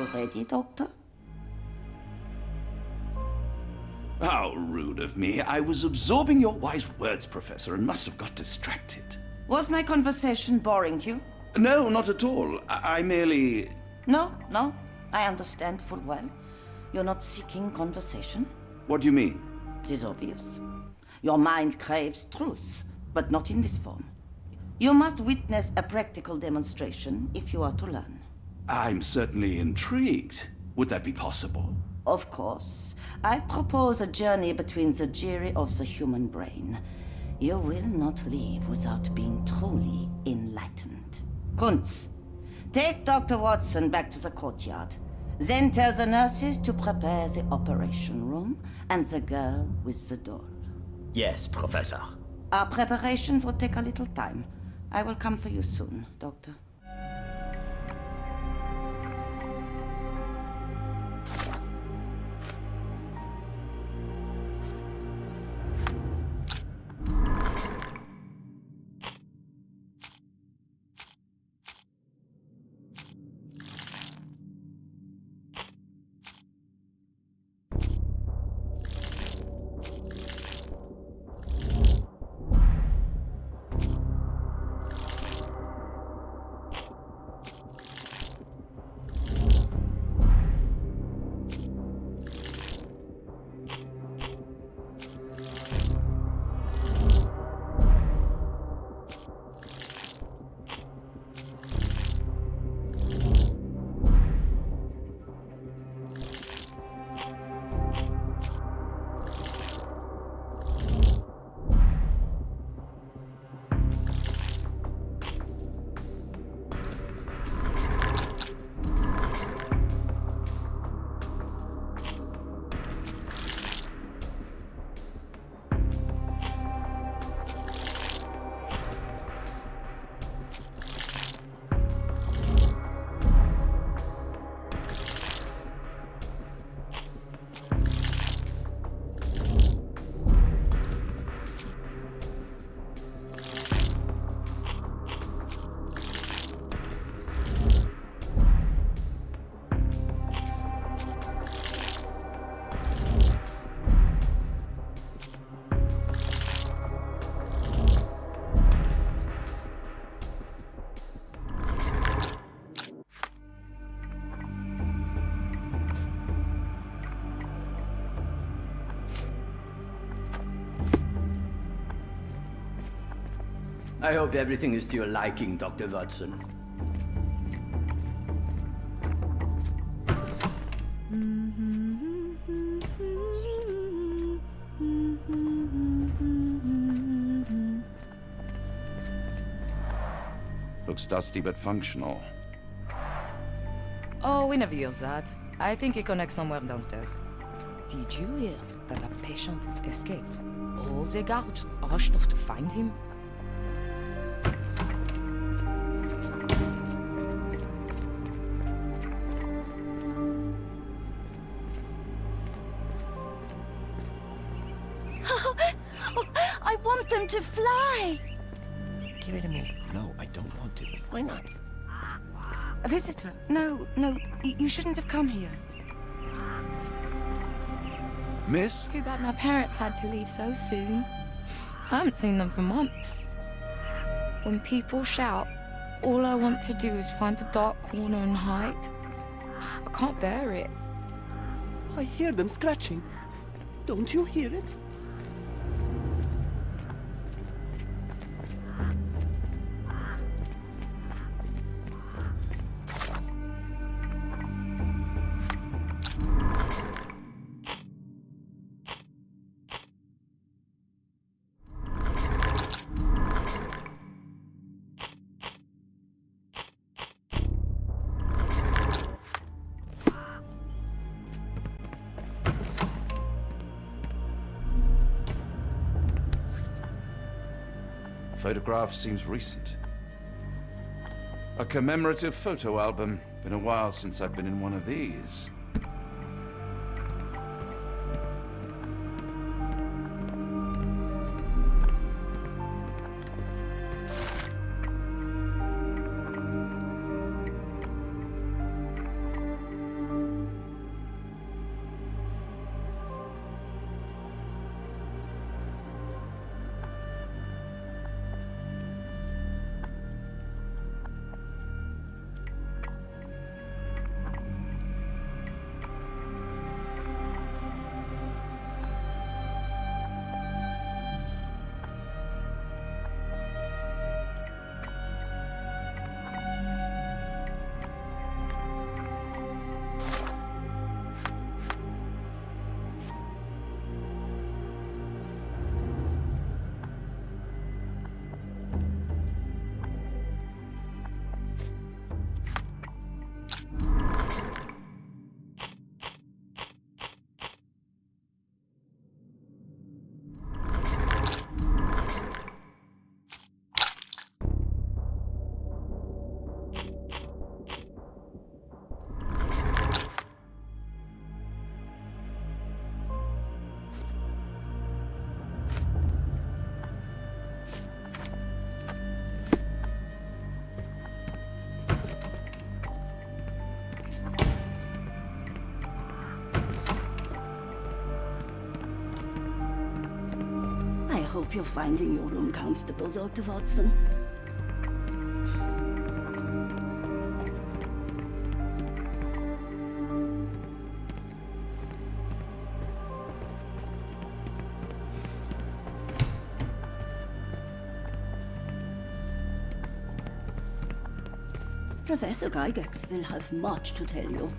already, Doctor? How rude of me. I was absorbing your wise words, Professor, and must have got distracted. Was my conversation boring you? No, not at all. I merely... No, I understand full well. You're not seeking conversation. What do you mean? It is obvious. Your mind craves truth, but not in this form. You must witness a practical demonstration if you are to learn. I'm certainly intrigued. Would that be possible? Of course. I propose a journey between the jury of the human brain. You will not leave without being truly enlightened. Kuntz, take Dr. Watson back to the courtyard. Then tell the nurses to prepare the operation room and the girl with the doll. Yes, Professor. Our preparations will take a little time. I will come for you soon, Doctor. I hope everything is to your liking, Dr. Watson. Looks dusty but functional. Oh, we never use that. I think it connects somewhere downstairs. Did you hear that a patient escaped? All the guards rushed off to find him. I want them to fly! Give it to me. No, I don't want to. Why not? A visitor? No, you shouldn't have come here. Miss? Too bad my parents had to leave so soon. I haven't seen them for months. When people shout, all I want to do is find a dark corner and hide. I can't bear it. I hear them scratching. Don't you hear it? Photograph seems recent. A commemorative photo album. Been a while since I've been in one of these. hope you're finding your room comfortable, Dr. Watson. Professor Gygax will have much to tell you.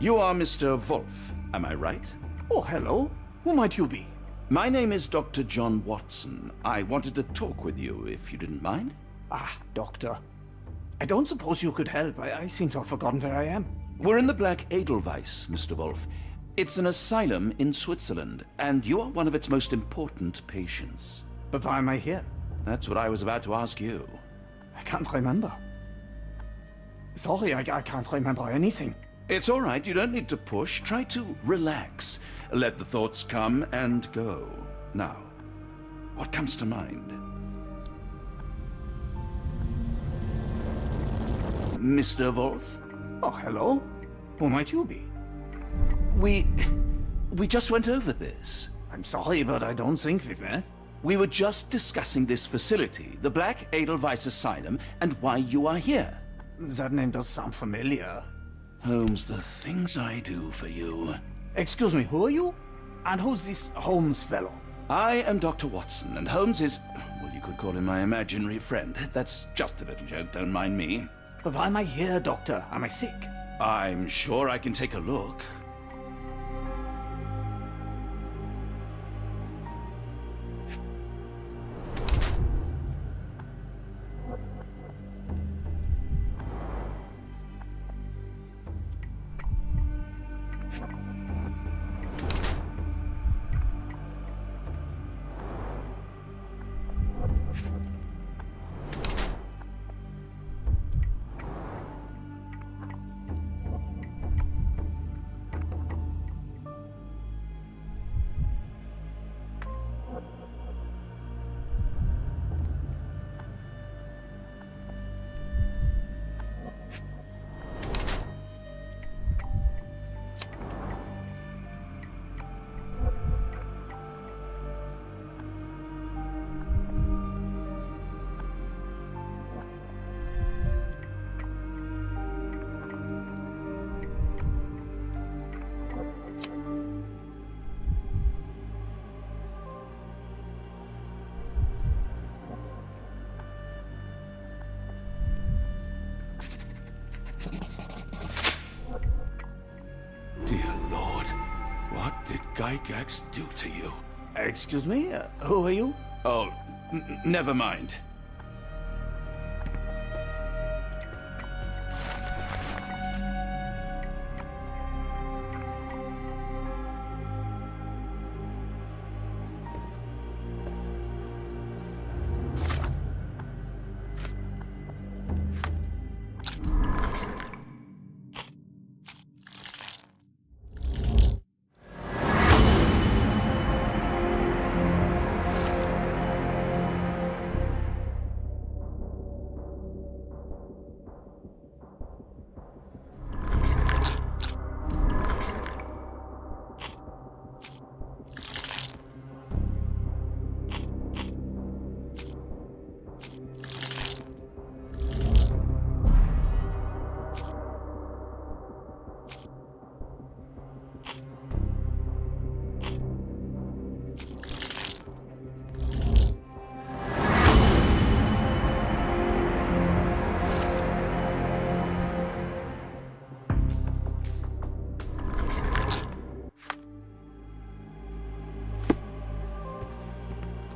You are Mr. Wolf, am I right? Oh, hello. Who might you be? My name is Dr. John Watson. I wanted to talk with you, if you didn't mind. Ah, Doctor. I don't suppose you could help. I seem to have forgotten where I am. We're in the Black Edelweiss, Mr. Wolf. It's an asylum in Switzerland, and you are one of its most important patients. But why am I here? That's what I was about to ask you. I can't remember. Sorry, I can't remember anything. It's all right, you don't need to push. Try to relax. Let the thoughts come and go. Now, what comes to mind? Mr. Wolf? Oh, hello. Who might you be? We just went over this. I'm sorry, but I don't think we've met. We were just discussing this facility, the Black Edelweiss Asylum, and why you are here. That name does sound familiar. Holmes, the things I do for you. Excuse me, who are you? And who's this Holmes fellow? I am Dr. Watson, and Holmes is, well, you could call him my imaginary friend. That's just a little joke, don't mind me. But why am I here, Doctor? Am I sick? I'm sure I can take a look. Dear Lord, what did Gygax do to you? Excuse me? Who are you? Oh, never mind.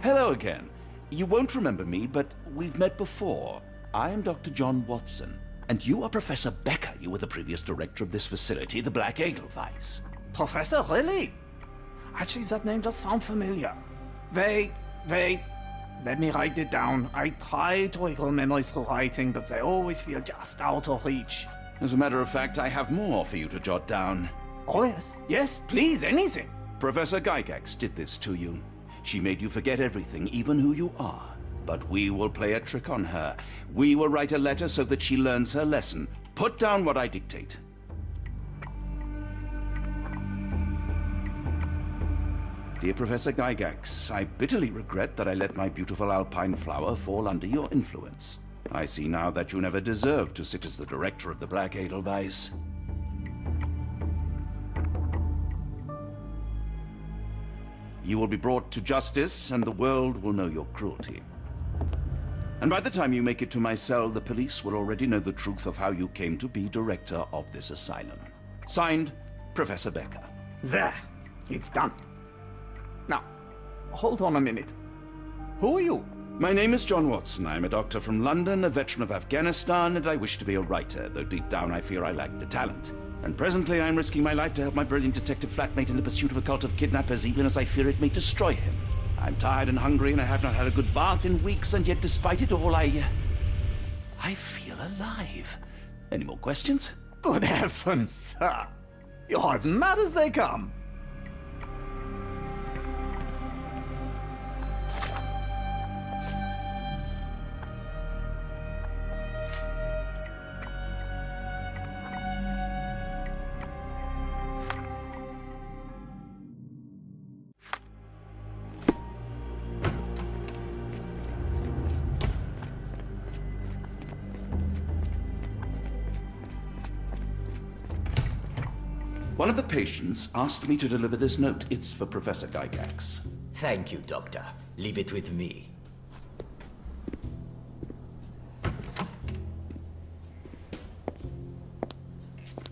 Hello again. You won't remember me, but we've met before. I am Dr. John Watson, and you are Professor Becker. You were the previous director of this facility, the Black Edelweiss. Professor, really? Actually, that name does sound familiar. Wait. Let me write it down. I try to recall memories through writing, but they always feel just out of reach. As a matter of fact, I have more for you to jot down. Oh, yes. Yes, please, anything. Professor Gygax did this to you. She made you forget everything, even who you are. But we will play a trick on her. We will write a letter so that she learns her lesson. Put down what I dictate. Dear Professor Gygax, I bitterly regret that I let my beautiful alpine flower fall under your influence. I see now that you never deserved to sit as the director of the Black Edelweiss. You will be brought to justice, and the world will know your cruelty. And by the time you make it to my cell, the police will already know the truth of how you came to be director of this asylum. Signed, Professor Becker. There. It's done. Now, hold on a minute. Who are you? My name is John Watson. I'm a doctor from London, a veteran of Afghanistan, and I wish to be a writer, though deep down I fear I lack the talent. And presently I'm risking my life to help my brilliant detective flatmate in the pursuit of a cult of kidnappers, even as I fear it may destroy him. I'm tired and hungry, and I have not had a good bath in weeks, and yet despite it all, I feel alive. Any more questions? Good heavens, sir. You're as mad as they come. One of the patients asked me to deliver this note. It's for Professor Gygax. Thank you, Doctor. Leave it with me.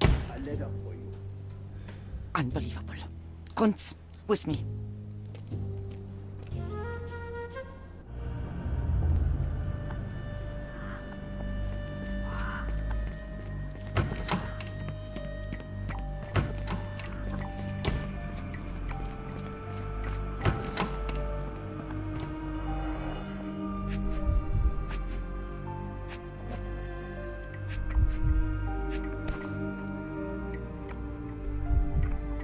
A letter for you. Unbelievable. Kunz, with me.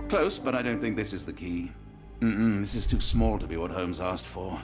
Close, but I don't think this is the key. This is too small to be what Holmes asked for.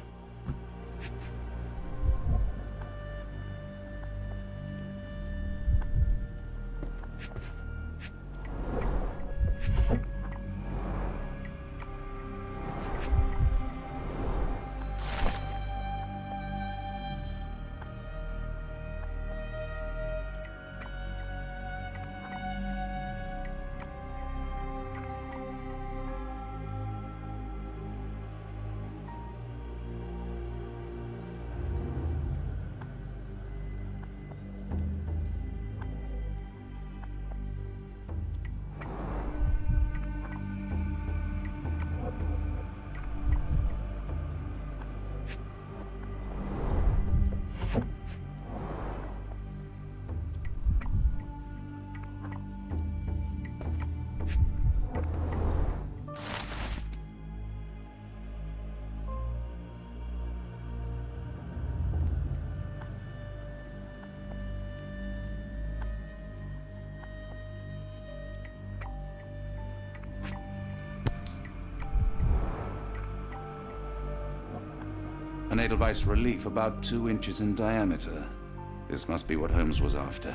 An Edelweiss relief about 2 inches in diameter. This must be what Holmes was after.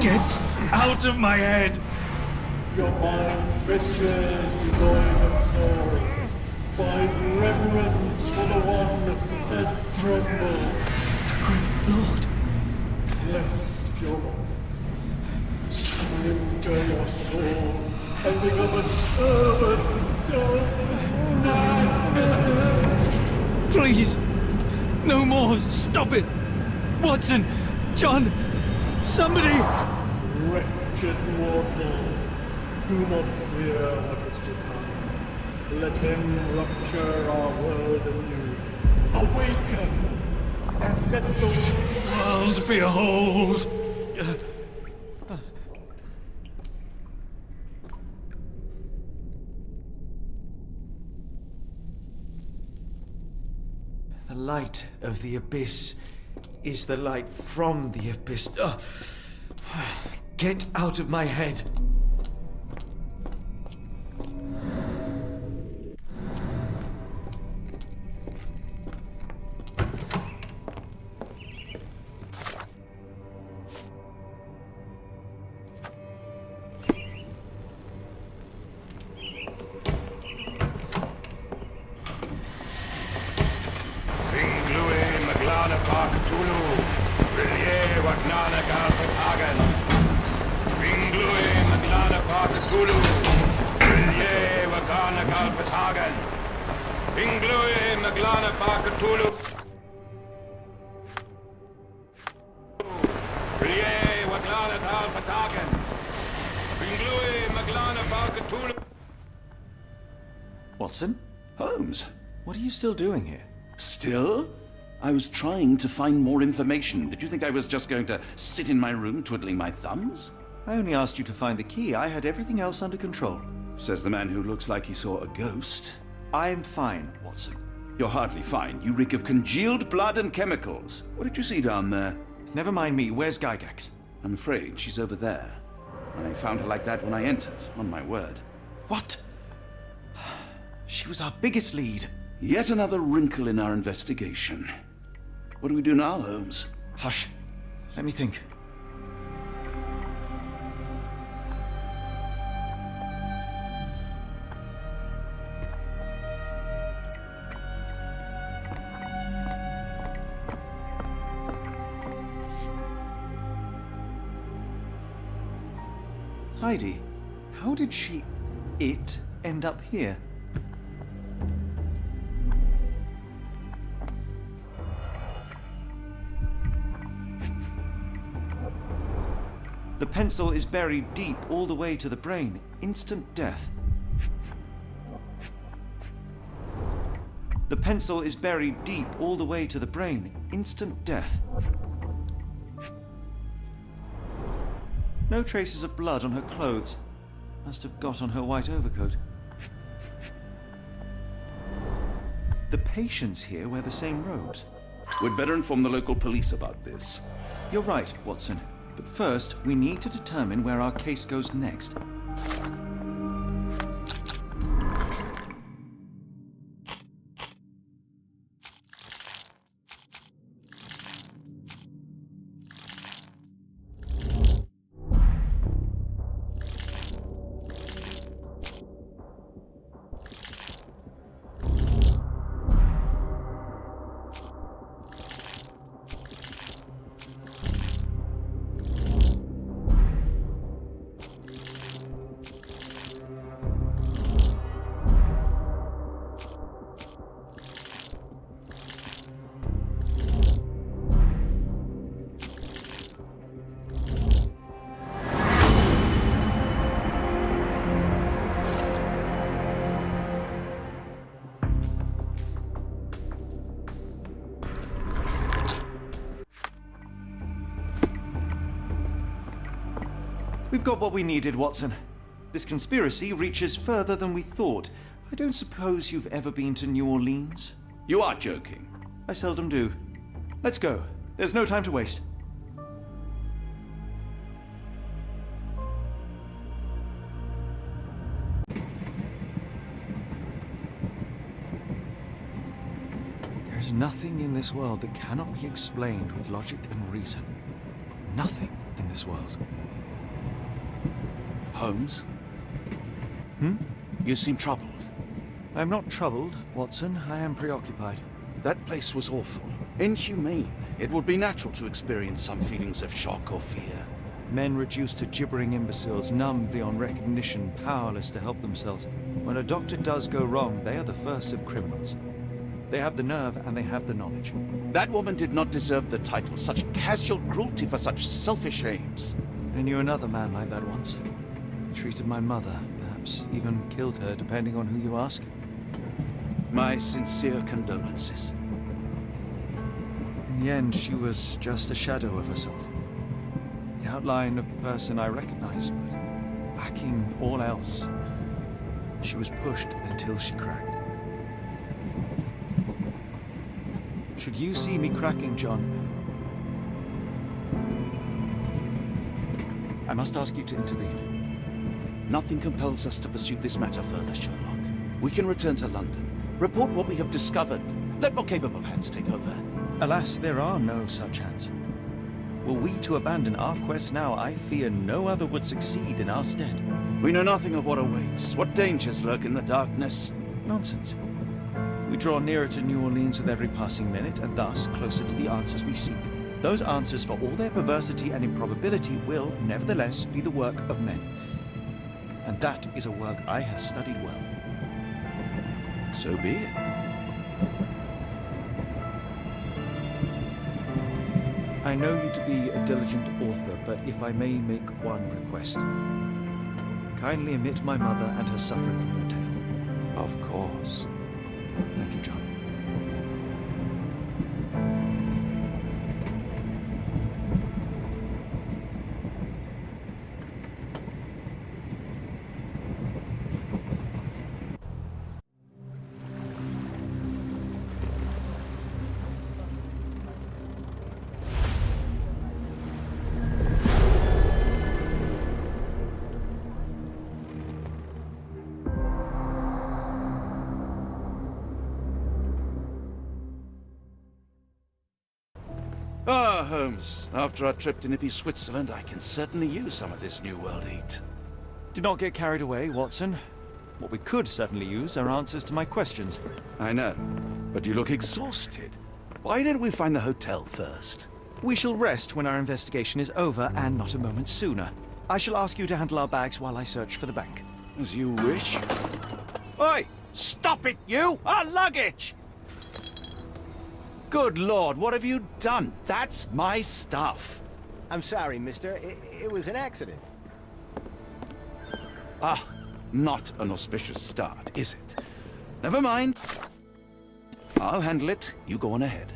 Get out of my head! Your mind festers devoid of soul. Find reverence for the one and tremble. The great lord. Left your surrender your soul and become a servant of madness. Please! No more! Stop it! Watson! John! Somebody! Wretched mortal, do not fear what is to come. Let him rupture our world anew. Awaken! And let the world behold! The light of the abyss is the light from the abyss. Get out of my head! Watson? Holmes? What are you still doing here? Still? I was trying to find more information. Did you think I was just going to sit in my room twiddling my thumbs? I only asked you to find the key. I had everything else under control. Says the man who looks like he saw a ghost. I'm fine, Watson. You're hardly fine. You reek of congealed blood and chemicals. What did you see down there? Never mind me. Where's Gygax? I'm afraid she's over there. I found her like that when I entered, on my word. What? She was our biggest lead. Yet another wrinkle in our investigation. What do we do now, Holmes? Hush. Let me think. Heidi, how did it end up here? The pencil is buried deep all the way to the brain. Instant death. The pencil is buried deep all the way to the brain. Instant death. No traces of blood on her clothes. Must have got on her white overcoat. The patients here wear the same robes. We'd better inform the local police about this. You're right, Watson. But first, we need to determine where our case goes next. We've got what we needed, Watson. This conspiracy reaches further than we thought. I don't suppose you've ever been to New Orleans? You are joking. I seldom do. Let's go. There's no time to waste. There's nothing in this world that cannot be explained with logic and reason. Nothing. in this world. Holmes? Hmm? You seem troubled. I'm not troubled, Watson. I am preoccupied. That place was awful. Inhumane. It would be natural to experience some feelings of shock or fear. Men reduced to gibbering imbeciles, numb beyond recognition, powerless to help themselves. When a doctor does go wrong, they are the first of criminals. They have the nerve and they have the knowledge. That woman did not deserve the title. Such casual cruelty for such selfish aims. I knew another man like that once. He treated my mother, perhaps even killed her, depending on who you ask. My sincere condolences. In the end, she was just a shadow of herself. The outline of the person I recognized, but lacking all else. She was pushed until she cracked. Should you see me cracking, John, I must ask you to intervene. Nothing compels us to pursue this matter further, Sherlock. We can return to London, report what we have discovered. Let more capable hands take over. Alas, there are no such hands. Were we to abandon our quest now, I fear no other would succeed in our stead. We know nothing of what awaits, what dangers lurk in the darkness. Nonsense. We draw nearer to New Orleans with every passing minute, and thus closer to the answers we seek. Those answers, for all their perversity and improbability, will, nevertheless, be the work of men. And that is a work I have studied well. So be it. I know you to be a diligent author, but if I may make one request. Kindly omit my mother and her suffering from your tale. Of course. Thank you, John. Ah, Holmes. After our trip to nippy Switzerland, I can certainly use some of this New World heat. Do not get carried away, Watson. What we could certainly use are answers to my questions. I know, but you look exhausted. Why didn't we find the hotel first? We shall rest when our investigation is over, and not a moment sooner. I shall ask you to handle our bags while I search for the bank. As you wish. Oi! Stop it, you! Our luggage! Good Lord, what have you done? That's my stuff. I'm sorry, mister. It was an accident. Ah, not an auspicious start, is it? Never mind. I'll handle it. You go on ahead.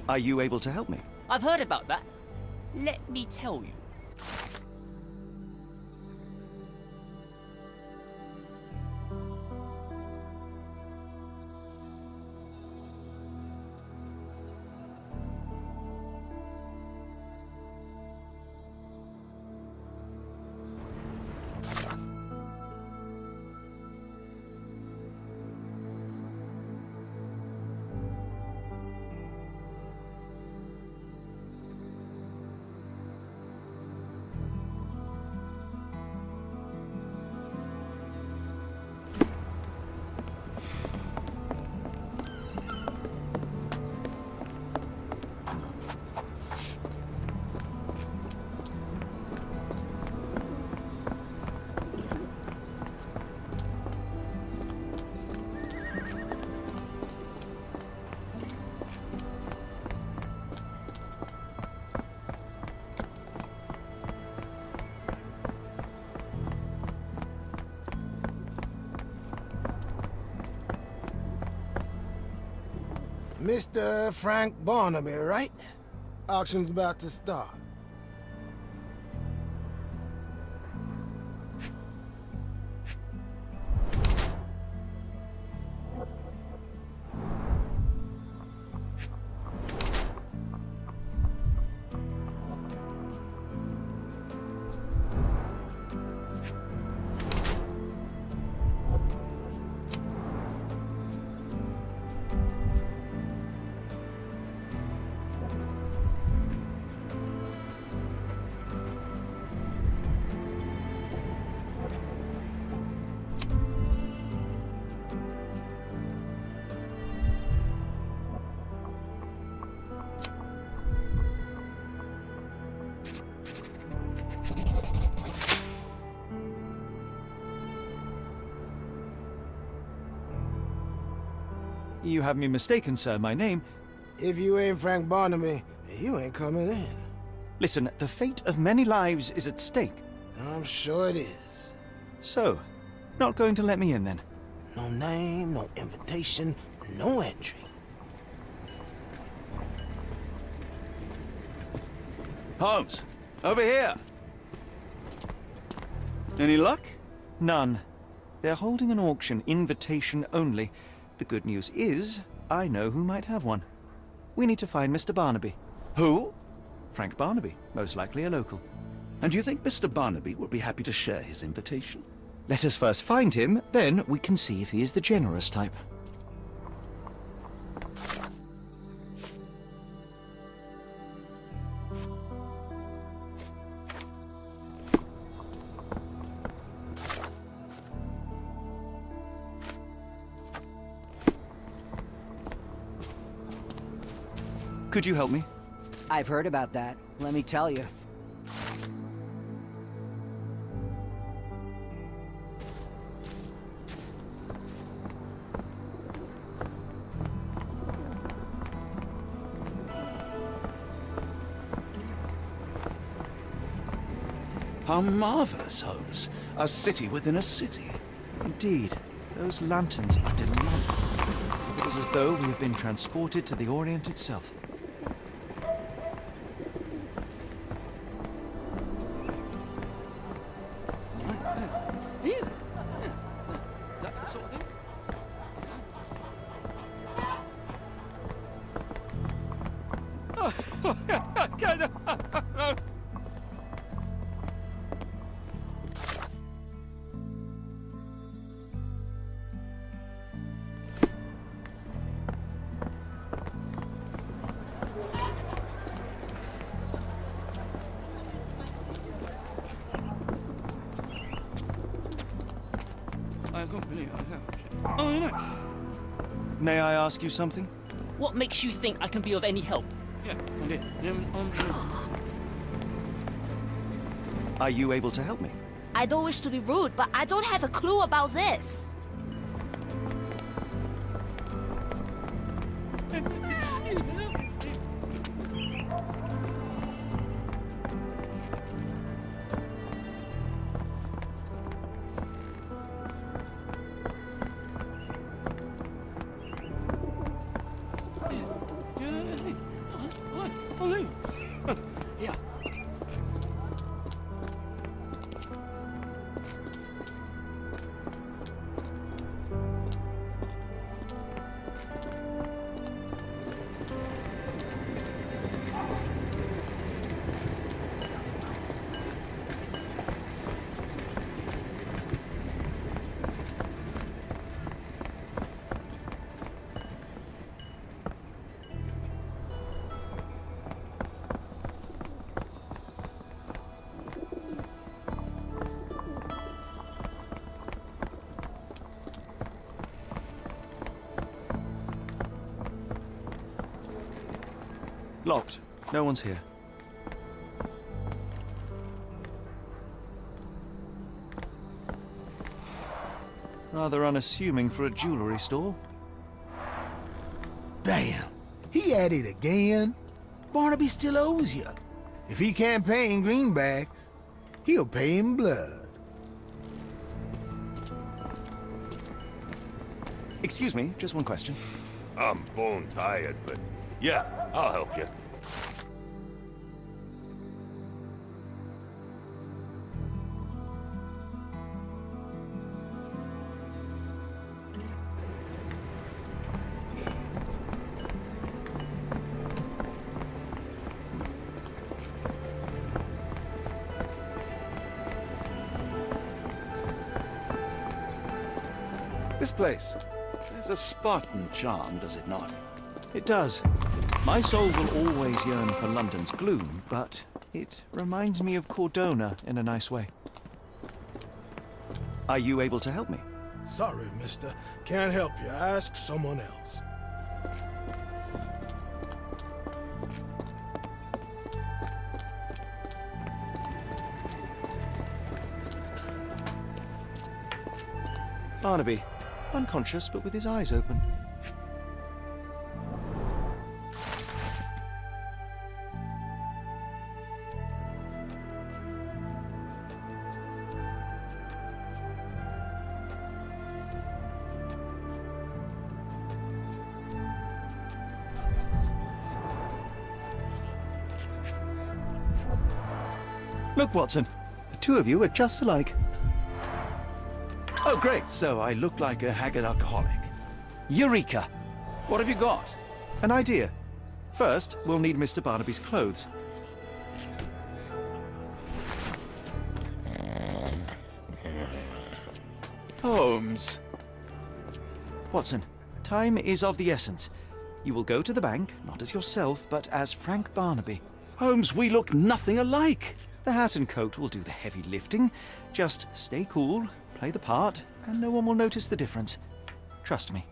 Are you able to help me? I've heard about that. Let me tell you. Mr. Frank Barnaby, right? Auction's about to start. You have me mistaken, sir. My name... If you ain't Frank Barnaby, you ain't coming in. Listen, the fate of many lives is at stake. I'm sure it is. So, not going to let me in then? No name, no invitation, no entry. Holmes, over here. Any luck? None. They're holding an auction, invitation only. The good news is, I know who might have one. We need to find Mr. Barnaby. Who? Frank Barnaby, most likely a local. And do you think Mr. Barnaby would be happy to share his invitation? Let us first find him, then we can see if he is the generous type. Could you help me? I've heard about that, let me tell you. How marvelous, Holmes. A city within a city. Indeed. Those lanterns are delightful. It is as though we have been transported to the Orient itself. May I ask you something? What makes you think I can be of any help? Are you able to help me? I don't wish to be rude, but I don't have a clue about this. Locked. No one's here. Rather unassuming for a jewelry store. Damn, he at it again. Barnaby still owes you. If he can't pay in greenbacks, he'll pay in blood. Excuse me, just one question. I'm bone tired, but yeah, I'll help you. This place has a Spartan charm, does it not? It does. My soul will always yearn for London's gloom, but it reminds me of Cordona in a nice way. Are you able to help me? Sorry, mister. Can't help you. Ask someone else. Barnaby, unconscious but with his eyes open. Look, Watson, the two of you are just alike. Oh, great. So I look like a haggard alcoholic. Eureka! What have you got? An idea. First, we'll need Mr. Barnaby's clothes. Holmes. Watson, time is of the essence. You will go to the bank, not as yourself, but as Frank Barnaby. Holmes, we look nothing alike. The hat and coat will do the heavy lifting. Just stay cool, play the part, and no one will notice the difference. Trust me.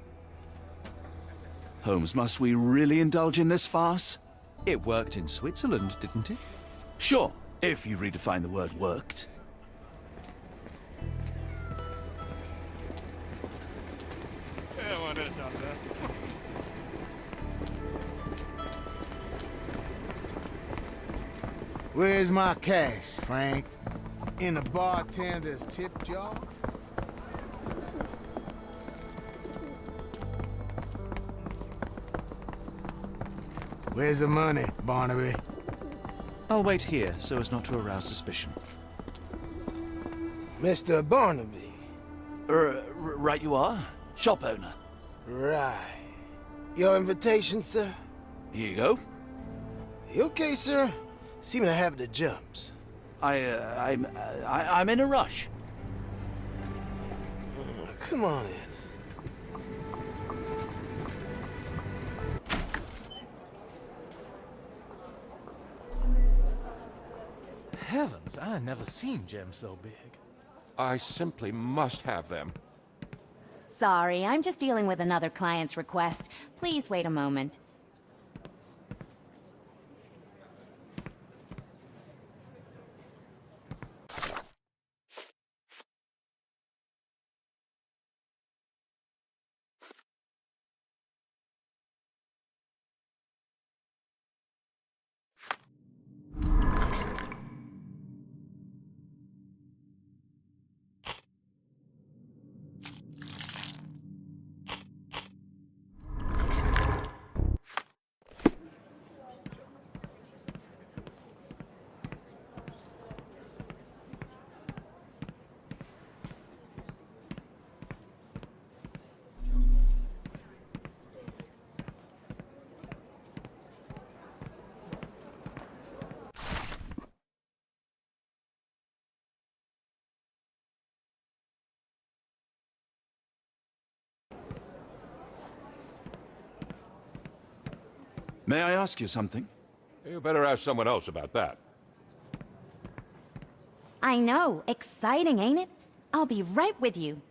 Holmes, must we really indulge in this farce? It worked in Switzerland, didn't it? Sure, if you redefine the word worked. Where's my cash, Frank? In the bartender's tip jar? Where's the money, Barnaby? I'll wait here so as not to arouse suspicion. Mr. Barnaby. Right you are. Shop owner. Right. Your invitation, sir? Here you go. You okay, sir? Seem to have the jumps. I'm in a rush. Come on in. Heavens, I never seen gems so big. I simply must have them. Sorry, I'm just dealing with another client's request. Please wait a moment. May I ask you something? You better ask someone else about that. I know. Exciting, ain't it? I'll be right with you.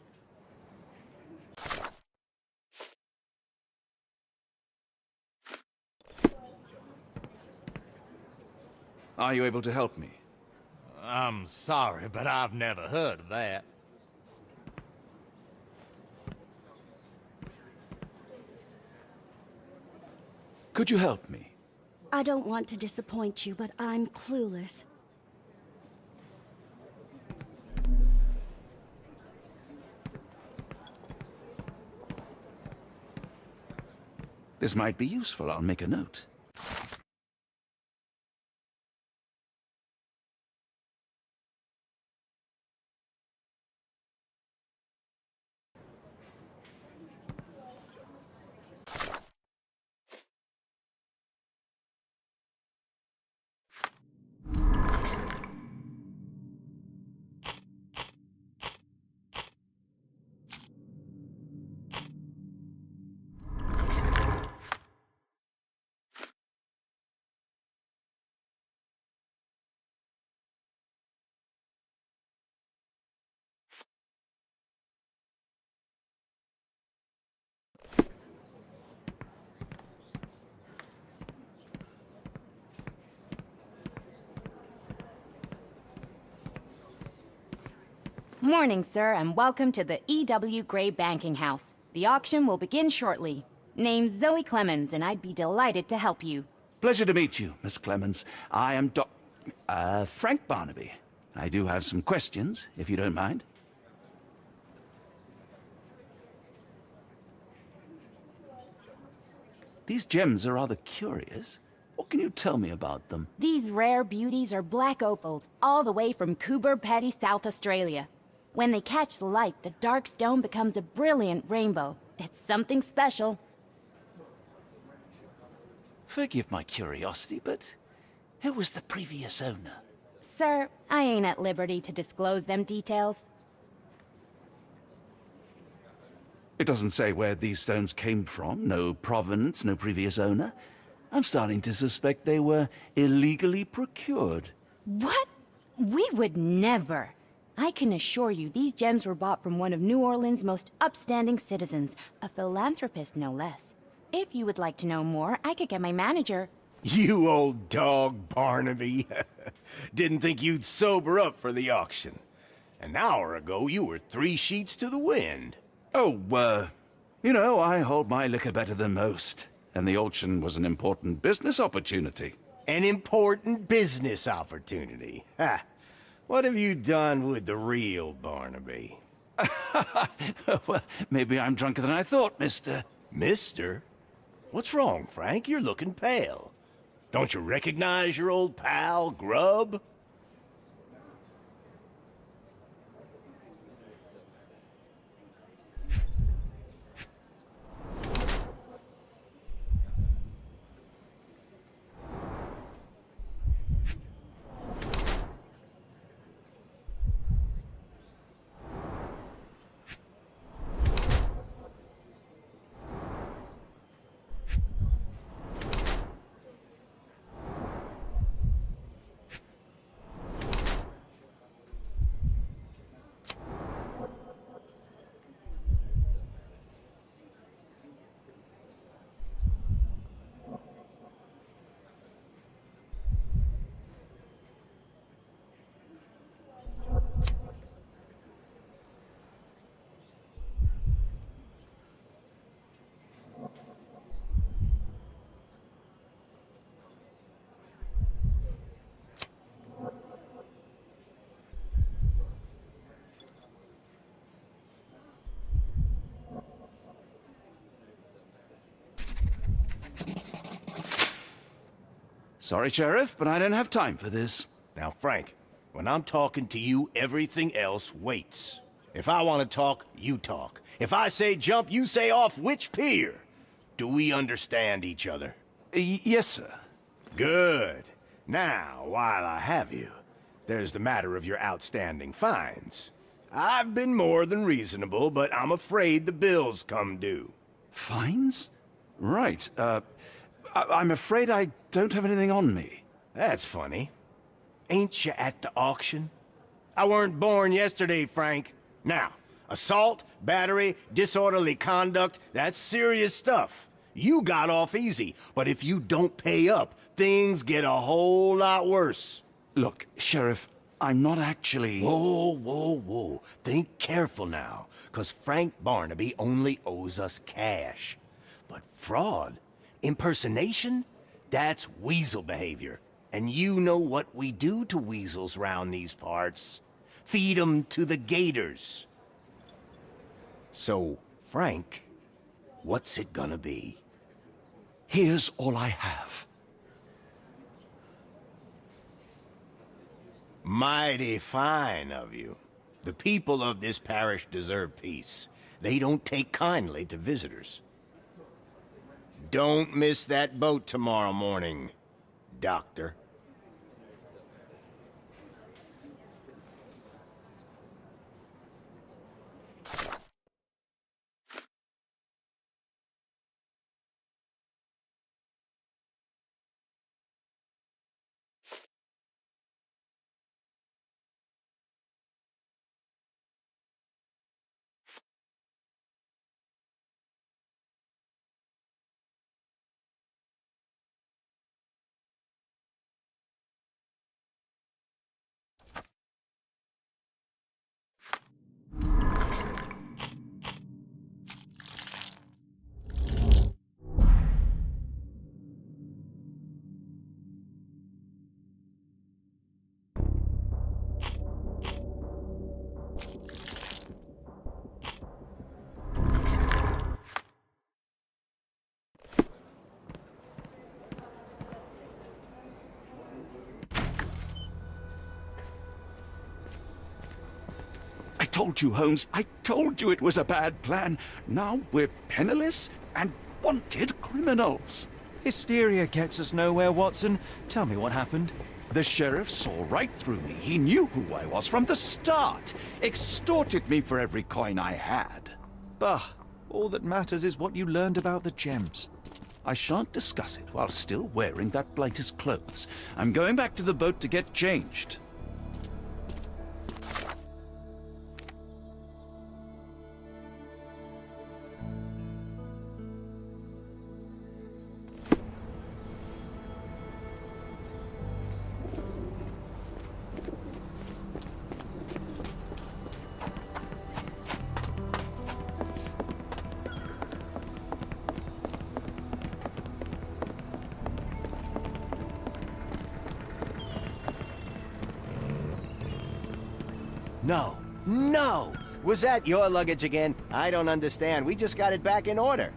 Are you able to help me? I'm sorry, but I've never heard of that. Could you help me? I don't want to disappoint you, but I'm clueless. This might be useful. I'll make a note. Morning, sir, and welcome to the E.W. Gray Banking House. The auction will begin shortly. Name's Zoe Clemens, and I'd be delighted to help you. Pleasure to meet you, Miss Clemens. I am Frank Barnaby. I do have some questions, if you don't mind. These gems are rather curious. What can you tell me about them? These rare beauties are black opals, all the way from Coober Pedy, South Australia. When they catch the light, the dark stone becomes a brilliant rainbow. It's something special. Forgive my curiosity, but who was the previous owner? Sir, I ain't at liberty to disclose them details. It doesn't say where these stones came from. No provenance, no previous owner. I'm starting to suspect they were illegally procured. What? We would never. I can assure you these gems were bought from one of New Orleans' most upstanding citizens, a philanthropist no less. If you would like to know more, I could get my manager. You old dog, Barnaby. Didn't think you'd sober up for the auction. An hour ago, you were 3 sheets to the wind. Oh, you know, I hold my liquor better than most. And the auction was an important business opportunity. An important business opportunity? Ha! What have you done with the real Barnaby? Well, maybe I'm drunker than I thought, mister. Mister? What's wrong, Frank? You're looking pale. Don't you recognize your old pal, Grub? Sorry, Sheriff, but I don't have time for this. Now, Frank, when I'm talking to you, everything else waits. If I want to talk, you talk. If I say jump, you say off which pier. Do we understand each other? Yes, sir. Good. Now, while I have you, there's the matter of your outstanding fines. I've been more than reasonable, but I'm afraid the bills come due. Fines? Right. I'm afraid I don't have anything on me. That's funny. Ain't you at the auction? I weren't born yesterday, Frank. Now, assault, battery, disorderly conduct, that's serious stuff. You got off easy, but if you don't pay up, things get a whole lot worse. Look, Sheriff, I'm not actually... Whoa. Think careful now, 'cause Frank Barnaby only owes us cash. But fraud, impersonation, that's weasel behavior. And you know what we do to weasels round these parts. Feed 'em to the gators. So, Frank, what's it gonna be? Here's all I have. Mighty fine of you. The people of this parish deserve peace. They don't take kindly to visitors. Don't miss that boat tomorrow morning, Doctor. I told you, Holmes. I told you it was a bad plan. Now we're penniless and wanted criminals. Hysteria gets us nowhere, Watson. Tell me what happened. The sheriff saw right through me. He knew who I was from the start. Extorted me for every coin I had. Bah, all that matters is what you learned about the gems. I shan't discuss it while still wearing that blighter's clothes. I'm going back to the boat to get changed. No, no! Was that your luggage again? I don't understand. We just got it back in order.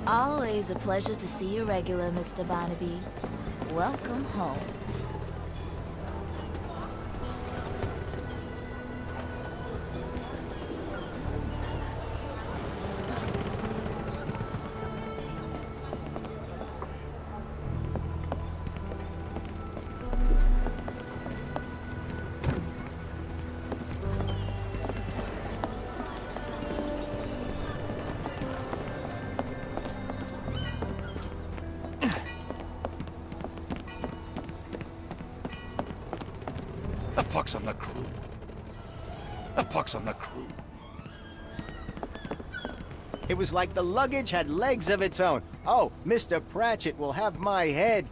Always a pleasure to see you regular, Mr. Barnaby. Welcome home. A pox on the crew. A pox on the crew. It was like the luggage had legs of its own. Oh, Mr. Pratchett will have my head.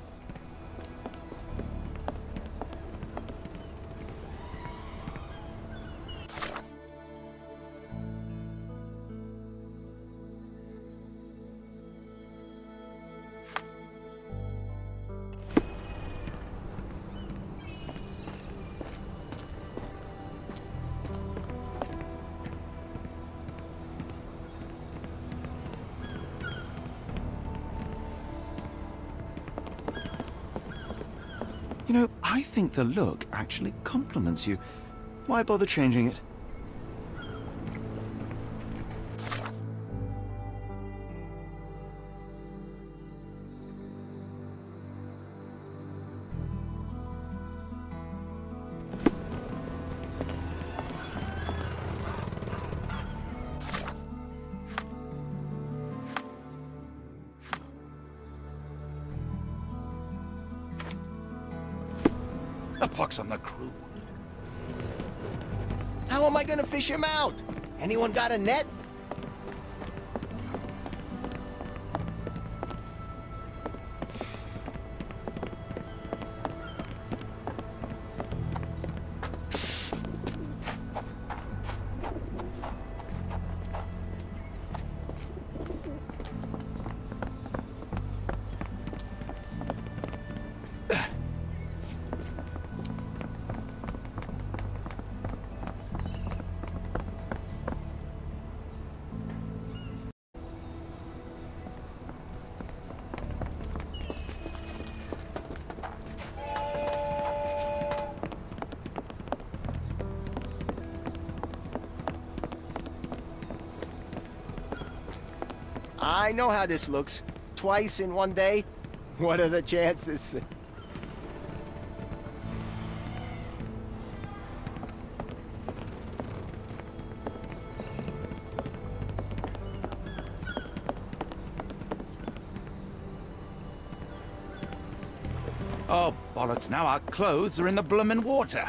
You know, I think the look actually compliments you. Why bother changing it? A pox on the crew. How am I gonna fish him out? Anyone got a net? I know how this looks. Twice in one day? What are the chances? Oh, bollocks, now our clothes are in the bloomin' water.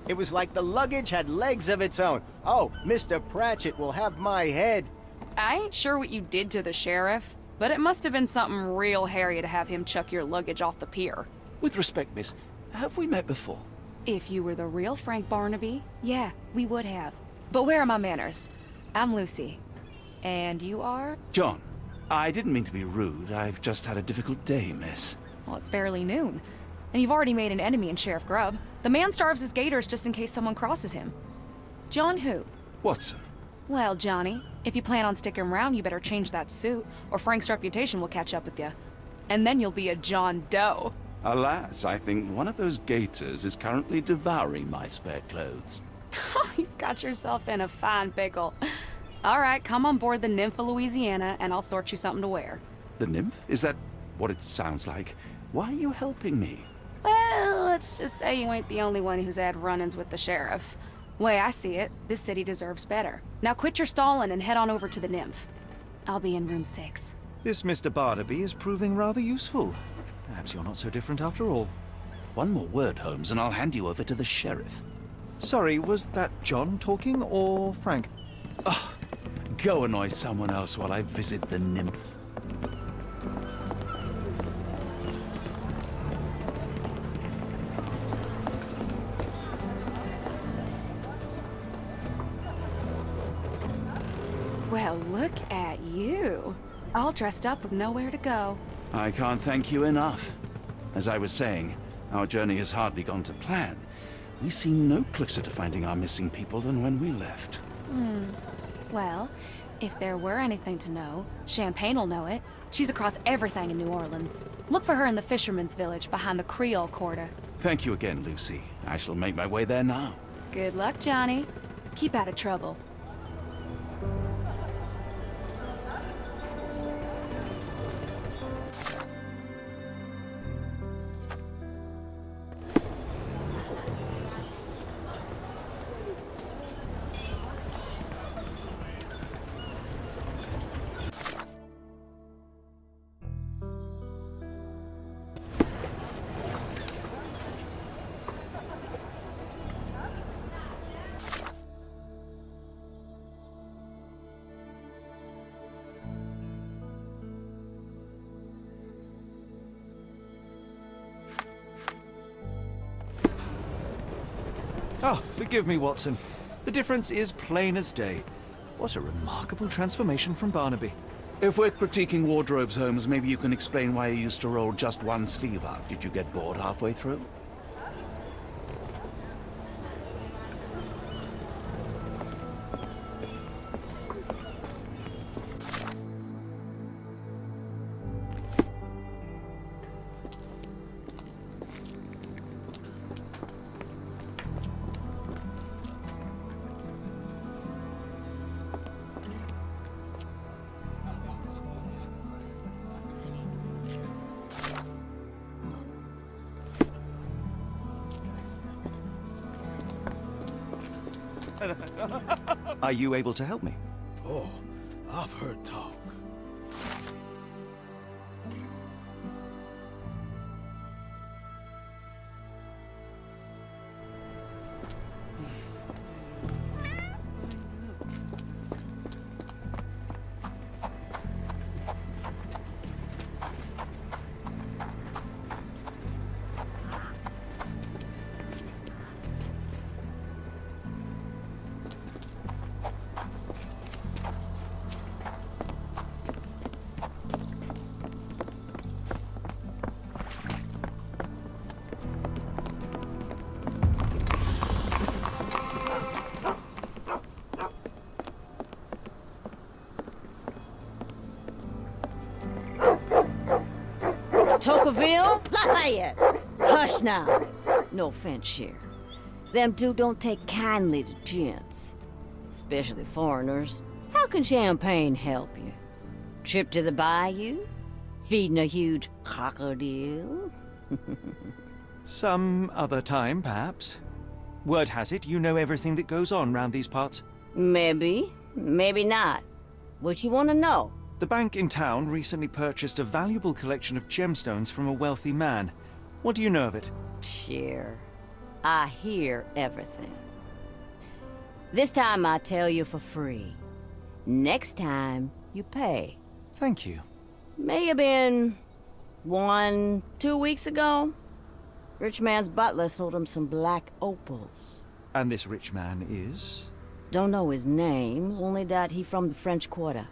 It was like the luggage had legs of its own. Oh, Mr. Pratchett will have my head. I ain't sure what you did to the sheriff, but it must have been something real hairy to have him chuck your luggage off the pier. With respect, miss, have we met before? If you were the real Frank Barnaby, yeah, we would have. But where are my manners? I'm Lucy. And you are? John, I didn't mean to be rude. I've just had a difficult day, miss. Well, it's barely noon. And you've already made an enemy in Sheriff Grubb. The man starves his gators just in case someone crosses him. John who? Watson. Well, Johnny, if you plan on sticking around, you better change that suit, or Frank's reputation will catch up with you. And then you'll be a John Doe. Alas, I think one of those gators is currently devouring my spare clothes. You've got yourself in a fine pickle. All right, come on board the Nymph of Louisiana, and I'll sort you something to wear. The nymph? Is that what it sounds like? Why are you helping me? Well, let's just say you ain't the only one who's had run-ins with the sheriff. Way I see it, this city deserves better. Now quit your stalling and head on over to the Nymph. I'll be in room 6. This Mr. Barnaby is proving rather useful. Perhaps you're not so different after all. One more word, Holmes, and I'll hand you over to the sheriff. Sorry, was that John talking or Frank? Oh, go annoy someone else while I visit the Nymph. Well, look at you. All dressed up with nowhere to go. I can't thank you enough. As I was saying, our journey has hardly gone to plan. We seem no closer to finding our missing people than when we left. Well, if there were anything to know, Champagne'll know it. She's across everything in New Orleans. Look for her in the fisherman's village behind the Creole Quarter. Thank you again, Lucy. I shall make my way there now. Good luck, Johnny. Keep out of trouble. Ah, forgive me, Watson. The difference is plain as day. What a remarkable transformation from Barnaby. If we're critiquing wardrobes, Holmes, maybe you can explain why you used to roll just one sleeve up. Did you get bored halfway through? Are you able to help me? Oh, I've heard talk. Tocqueville? Lafayette! Hush now. No offense, Sheriff. Them two don't take kindly to gents. Especially foreigners. How can champagne help you? Trip to the bayou? Feeding a huge crocodile? Some other time, perhaps. Word has it you know everything that goes on round these parts. Maybe. Maybe not. What you want to know? The bank in town recently purchased a valuable collection of gemstones from a wealthy man. What do you know of it? Sure. I hear everything. This time I tell you for free. Next time, you pay. Thank you. May have been 1, 2 weeks ago. Rich man's butler sold him some black opals. And this rich man is? Don't know his name, only that he from the French Quarter.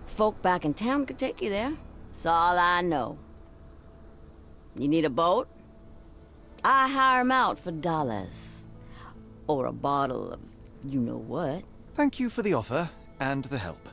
Folk back in town could take you there. That's all I know. You need a boat? I hire 'em out for dollars. Or a bottle of you-know-what. Thank you for the offer and the help.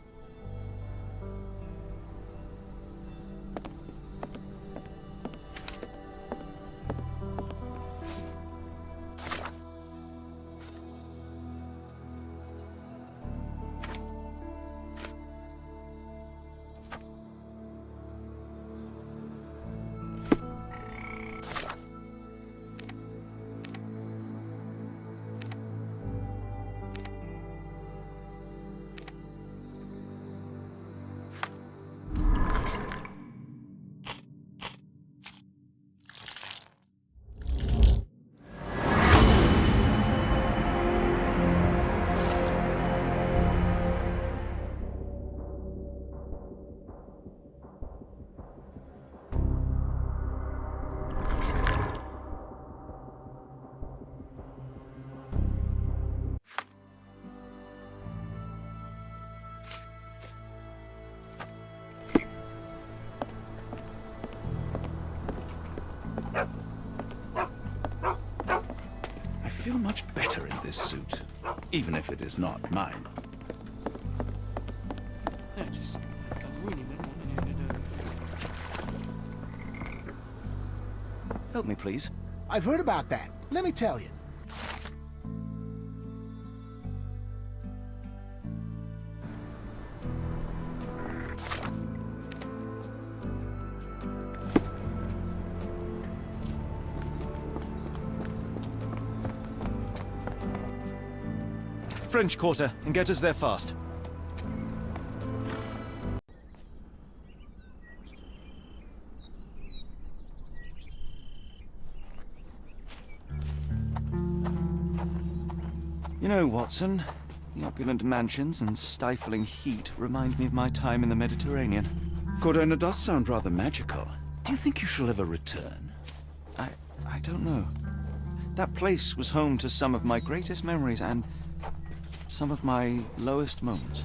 I feel much better in this suit, even if it is not mine. Help me, please. I've heard about that. Let me tell you. French Quarter, and get us there fast. You know, Watson, the opulent mansions and stifling heat remind me of my time in the Mediterranean. Cordona does sound rather magical. Do you think you shall ever return? I don't know. That place was home to some of my greatest memories and some of my lowest moments.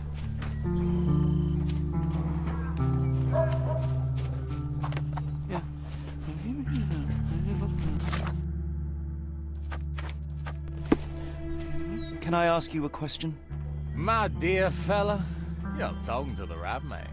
Yeah. Can I ask you a question? My dear fella, you're talking to the right man.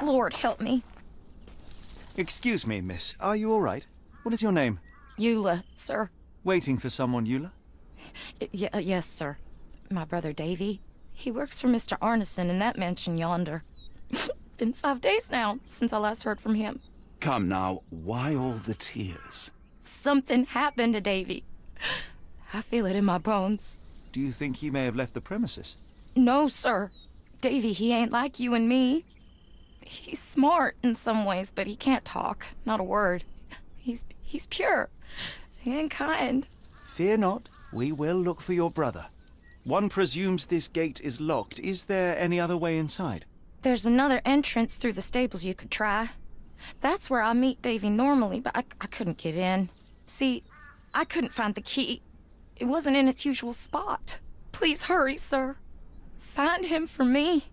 Lord help me. Excuse me, miss. Are you all right? What is your name? Eula, sir. Waiting for someone, Eula? Yes, sir. My brother Davy. He works for Mr. Arneson in that mansion yonder. Been 5 days now since I last heard from him. Come now, why all the tears? Something happened to Davy. I feel it in my bones. Do you think he may have left the premises? No, sir. Davy, he ain't like you and me. He's smart in some ways, but he can't talk. Not a word. He's pure and kind. Fear not. We will look for your brother. One presumes this gate is locked. Is there any other way inside? There's another entrance through the stables you could try. That's where I meet Davy normally, but I couldn't get in. See, I couldn't find the key. It wasn't in its usual spot. Please hurry, sir. Find him for me.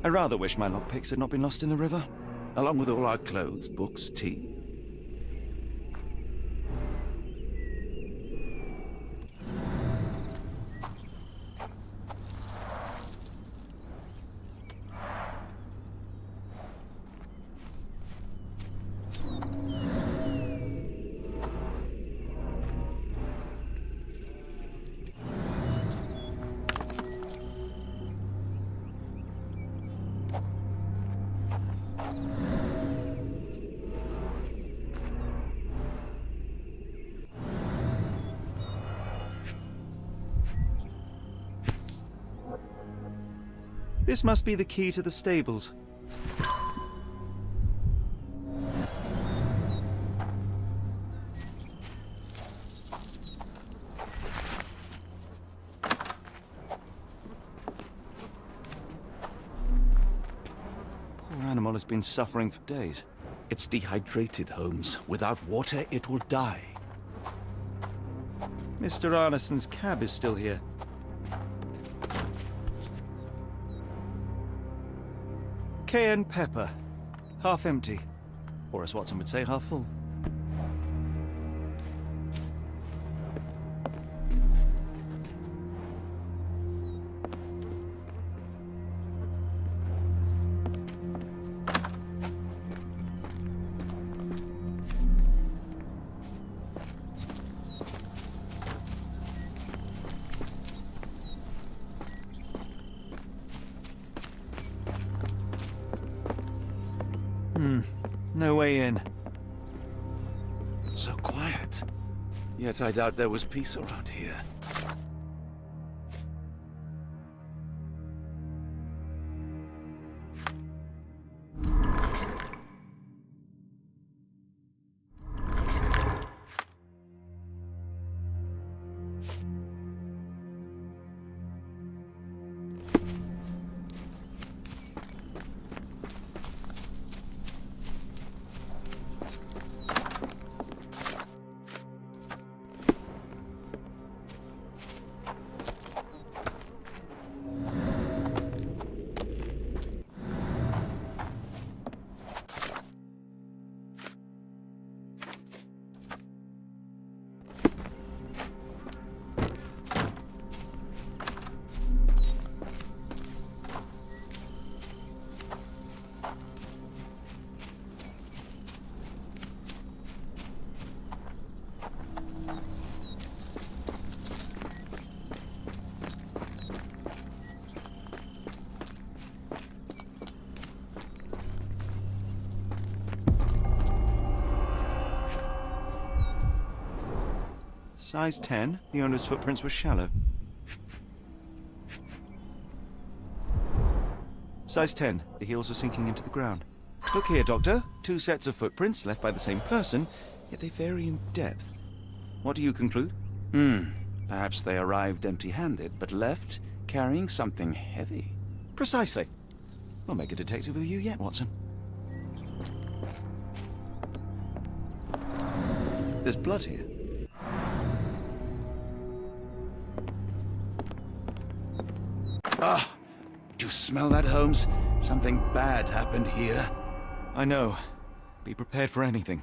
I rather wish my lockpicks had not been lost in the river. Along with all our clothes, books, tea. This must be the key to the stables. Poor animal has been suffering for days. It's dehydrated, Holmes. Without water, it will die. Mr. Arneson's cab is still here. Cayenne pepper. Half empty. Or as Watson would say, half full. No way in. So quiet. Yet I doubt there was peace around here. Size 10. The owner's footprints were shallow. Size 10. The heels were sinking into the ground. Look here, Doctor. 2 sets of footprints left by the same person, yet they vary in depth. What do you conclude? Perhaps they arrived empty-handed, but left carrying something heavy. Precisely. We'll make a detective of you yet, Watson. There's blood here. Ah! Do you smell that, Holmes? Something bad happened here. I know. Be prepared for anything.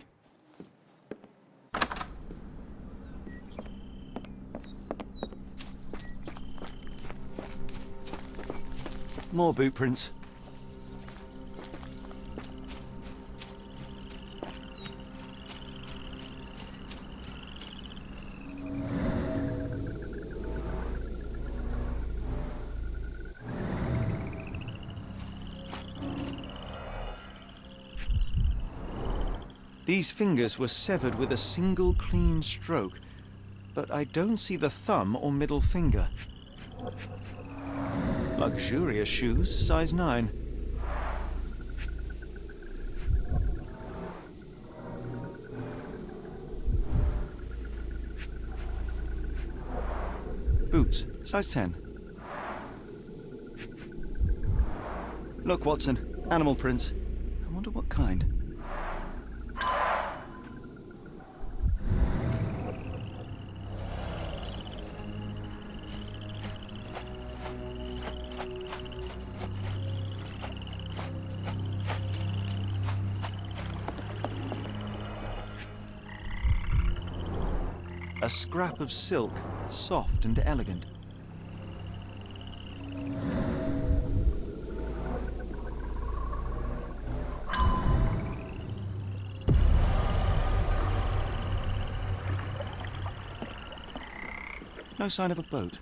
More boot prints. These fingers were severed with a single clean stroke, but I don't see the thumb or middle finger. Luxurious shoes, size 9. Boots, size 10. Look, Watson, animal prints. I wonder what kind. A scrap of silk, soft and elegant. No sign of a boat.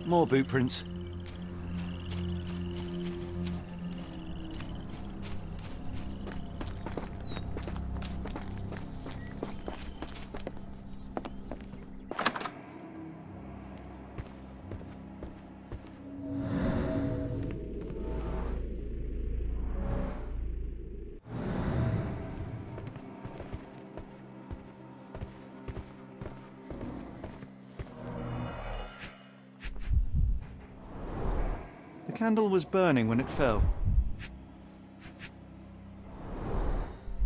More boot prints. The candle was burning when it fell.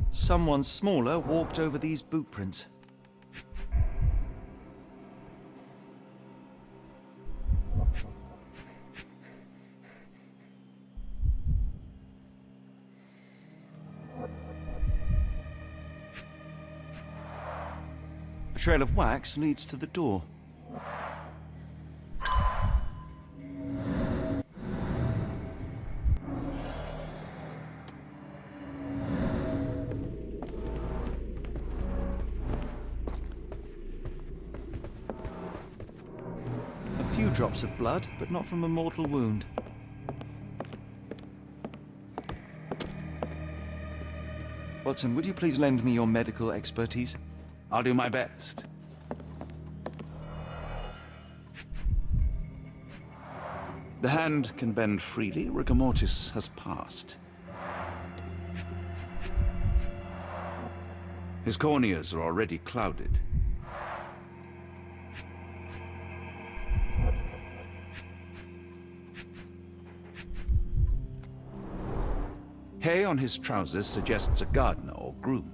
Someone smaller walked over these boot prints. A trail of wax leads to the door. Drops of blood, but not from a mortal wound. Watson, would you please lend me your medical expertise? I'll do my best. The hand can bend freely. Rigor mortis has passed. His corneas are already clouded. Hay on his trousers suggests a gardener or groom.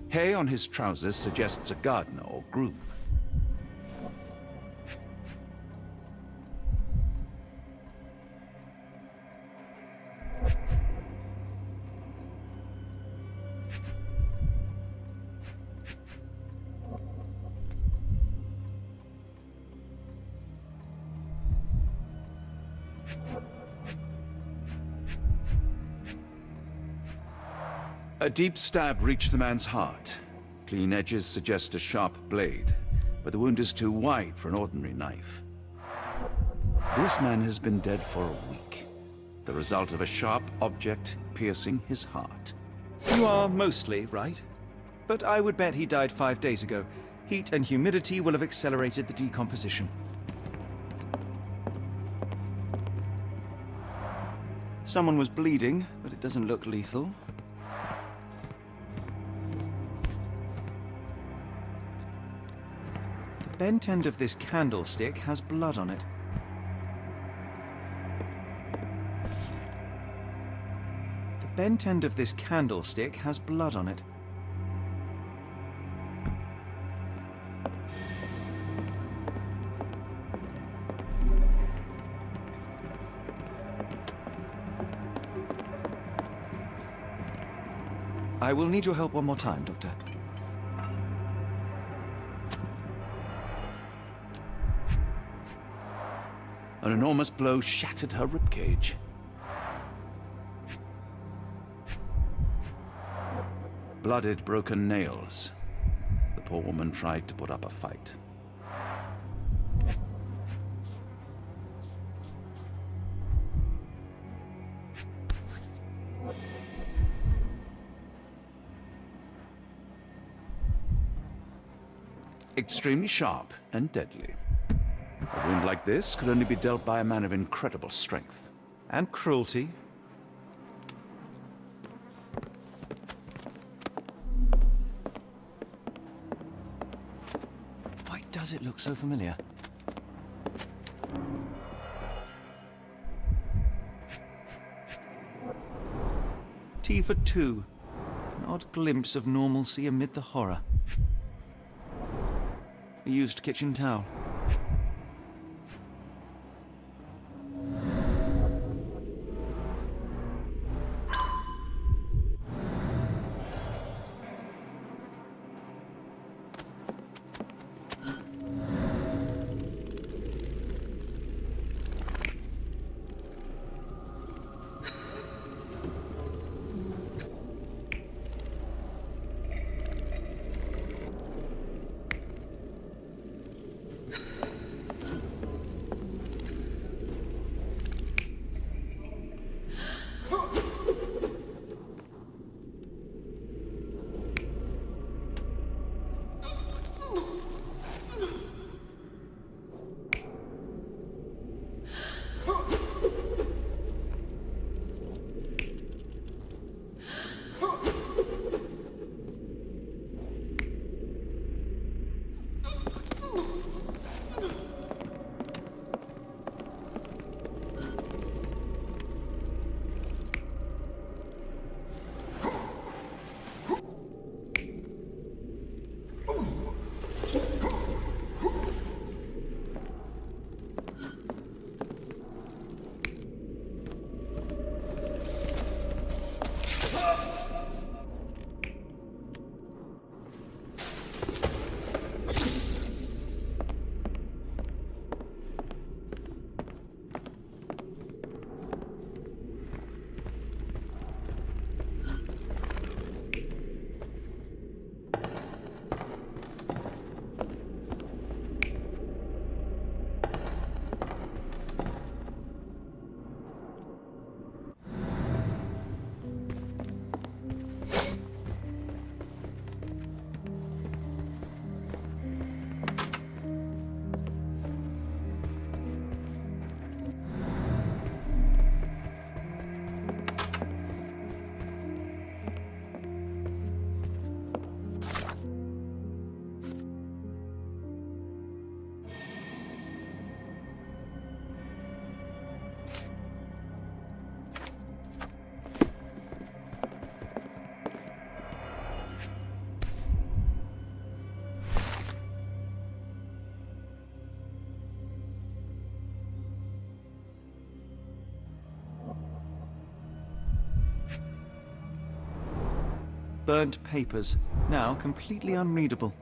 Hay on his trousers suggests a gardener or groom. A deep stab reached the man's heart. Clean edges suggest a sharp blade, but the wound is too wide for an ordinary knife. This man has been dead for a week, the result of a sharp object piercing his heart. You are mostly right, but I would bet he died 5 days ago. Heat and humidity will have accelerated the decomposition. Someone was bleeding, but it doesn't look lethal. The bent end of this candlestick has blood on it. The bent end of this candlestick has blood on it. I will need your help one more time, Doctor. An enormous blow shattered her ribcage. Blooded, broken nails. The poor woman tried to put up a fight. Extremely sharp and deadly. A wound like this could only be dealt by a man of incredible strength. And cruelty. Why does it look so familiar? T for 2. An odd glimpse of normalcy amid the horror. A used kitchen towel. burnt papers, now completely unreadable.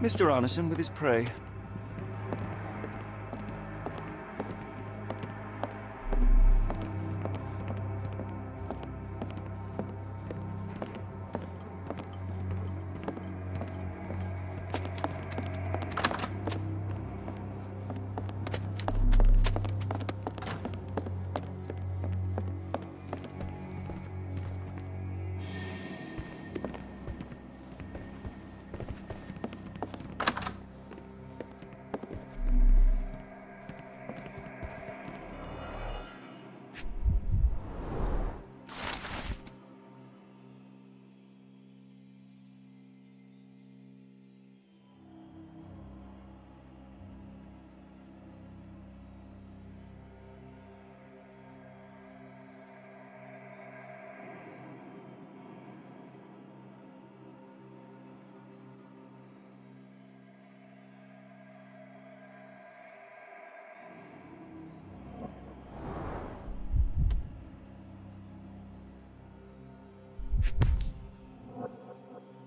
Mr. Arneson with his prey.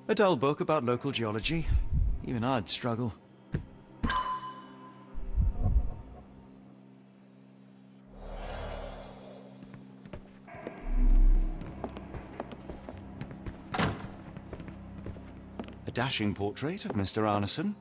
A dull book about local geology. Even I'd struggle. A dashing portrait of Mr. Arneson.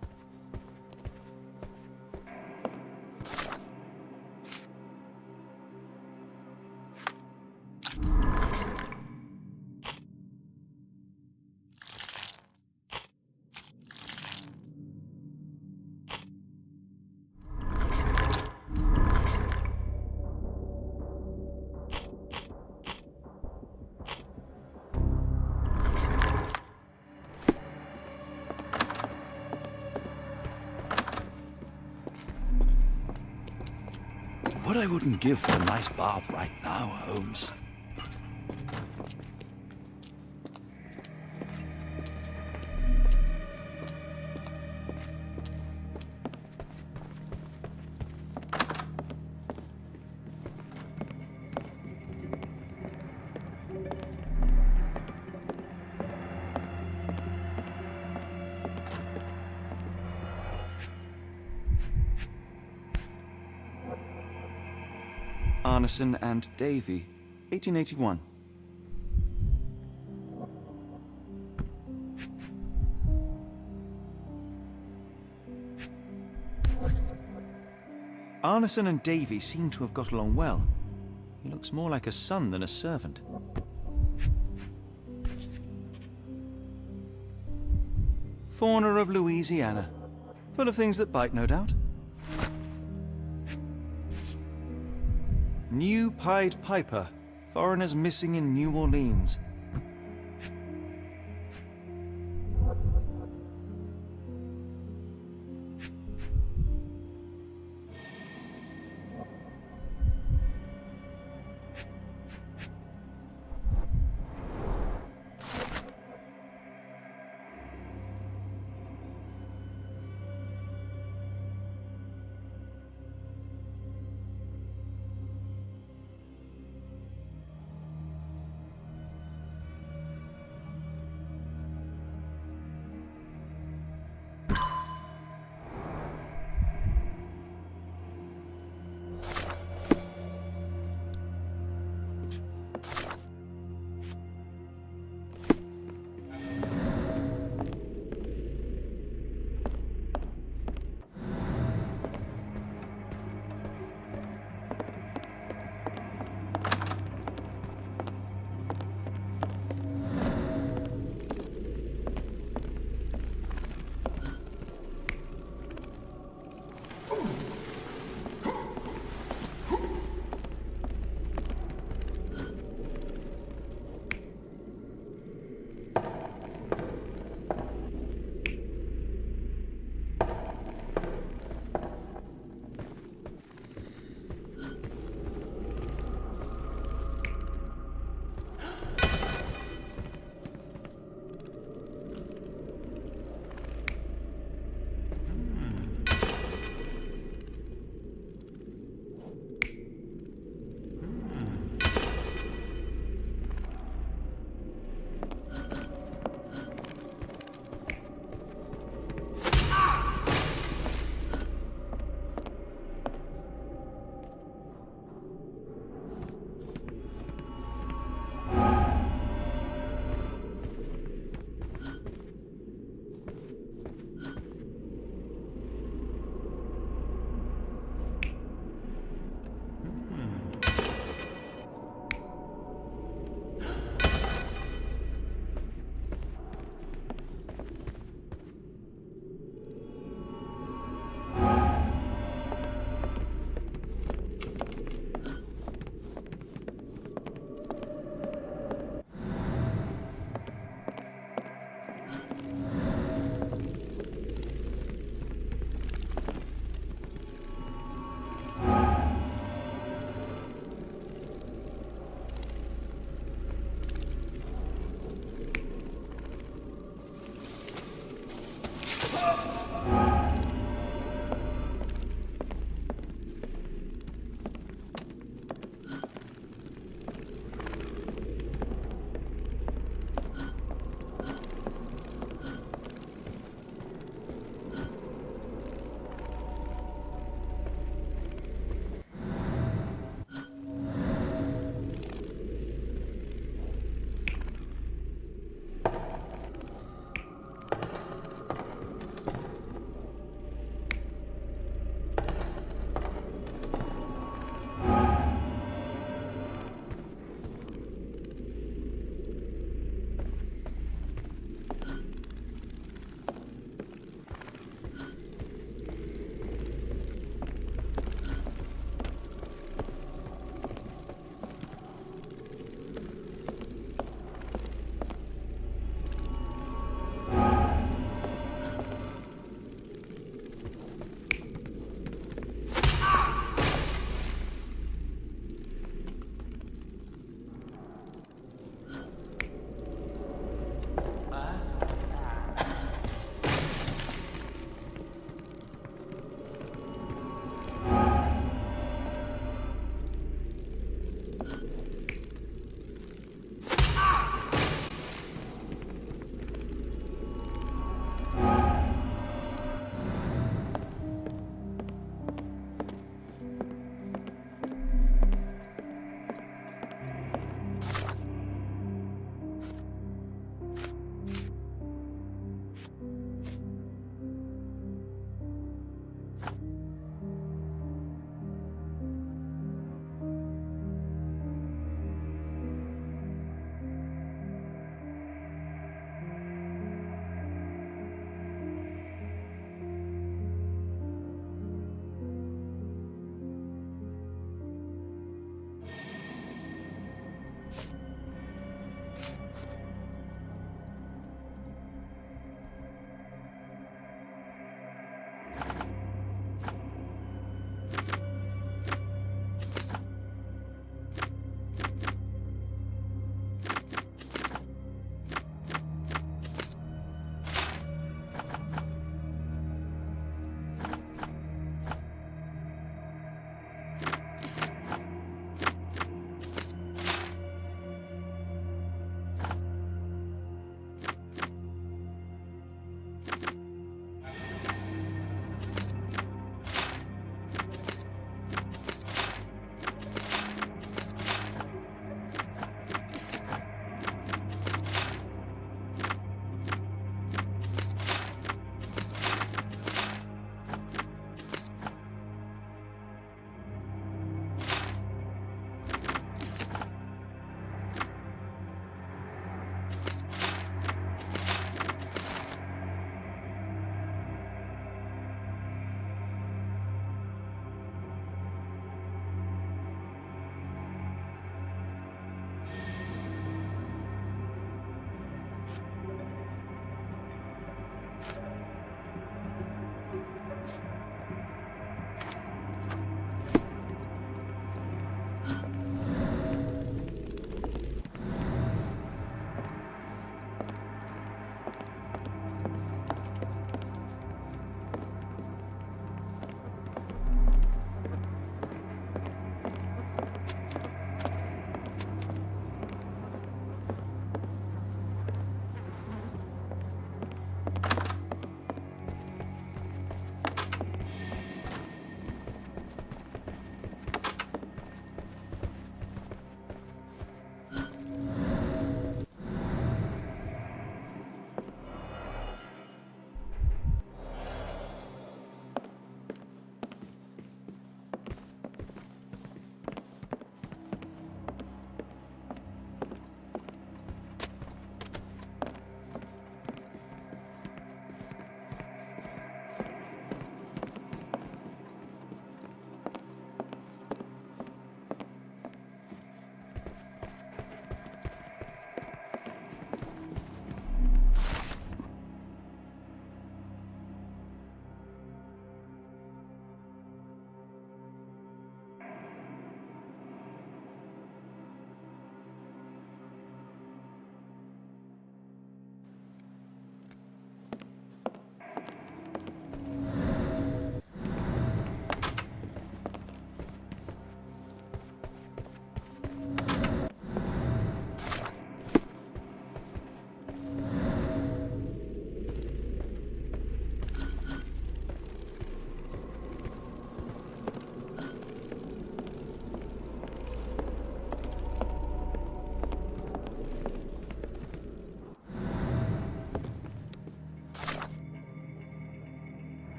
What I wouldn't give for a nice bath right now, Holmes. Arneson and Davy, 1881. Arneson and Davy seem to have got along well. He looks more like a son than a servant. Fauna of Louisiana. Full of things that bite, no doubt. New Pied Piper. Foreigners missing in New Orleans.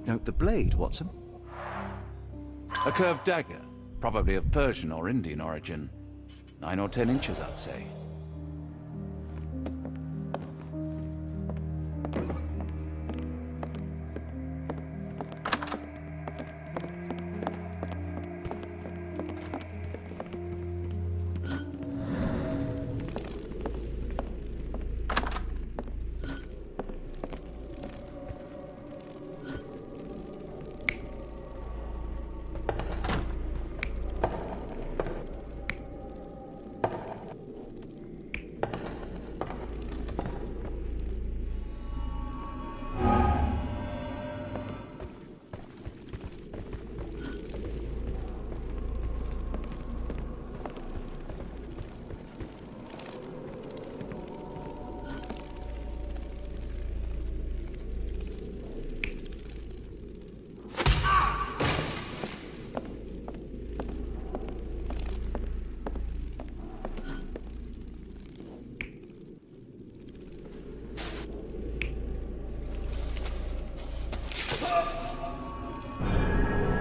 Note the blade, Watson. A curved dagger, probably of Persian or Indian origin. 9 or 10 inches, I'd say.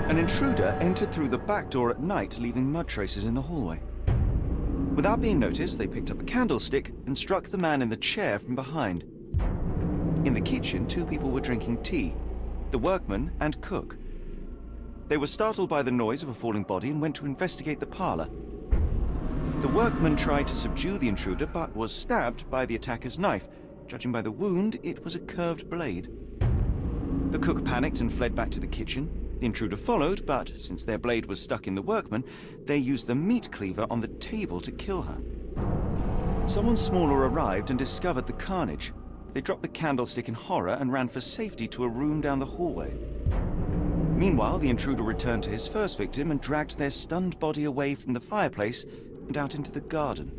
An intruder entered through the back door at night, leaving mud traces in the hallway. Without being noticed, they picked up a candlestick and struck the man in the chair from behind. In the kitchen, 2 people were drinking tea, the workman and cook. They were startled by the noise of a falling body and went to investigate the parlor. The workman tried to subdue the intruder, but was stabbed by the attacker's knife. Judging by the wound, it was a curved blade. The cook panicked and fled back to the kitchen. The intruder followed, but since their blade was stuck in the workman, they used the meat cleaver on the table to kill her. Someone smaller arrived and discovered the carnage. They dropped the candlestick in horror and ran for safety to a room down the hallway. Meanwhile, the intruder returned to his first victim and dragged their stunned body away from the fireplace and out into the garden.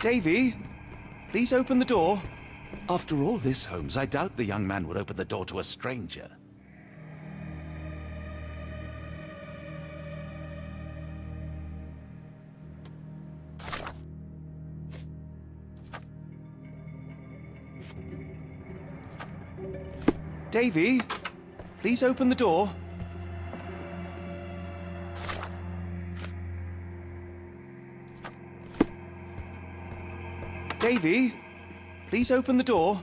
Davy, please open the door. After all this, Holmes, I doubt the young man would open the door to a stranger. Davy, please open the door. Davy, please open the door.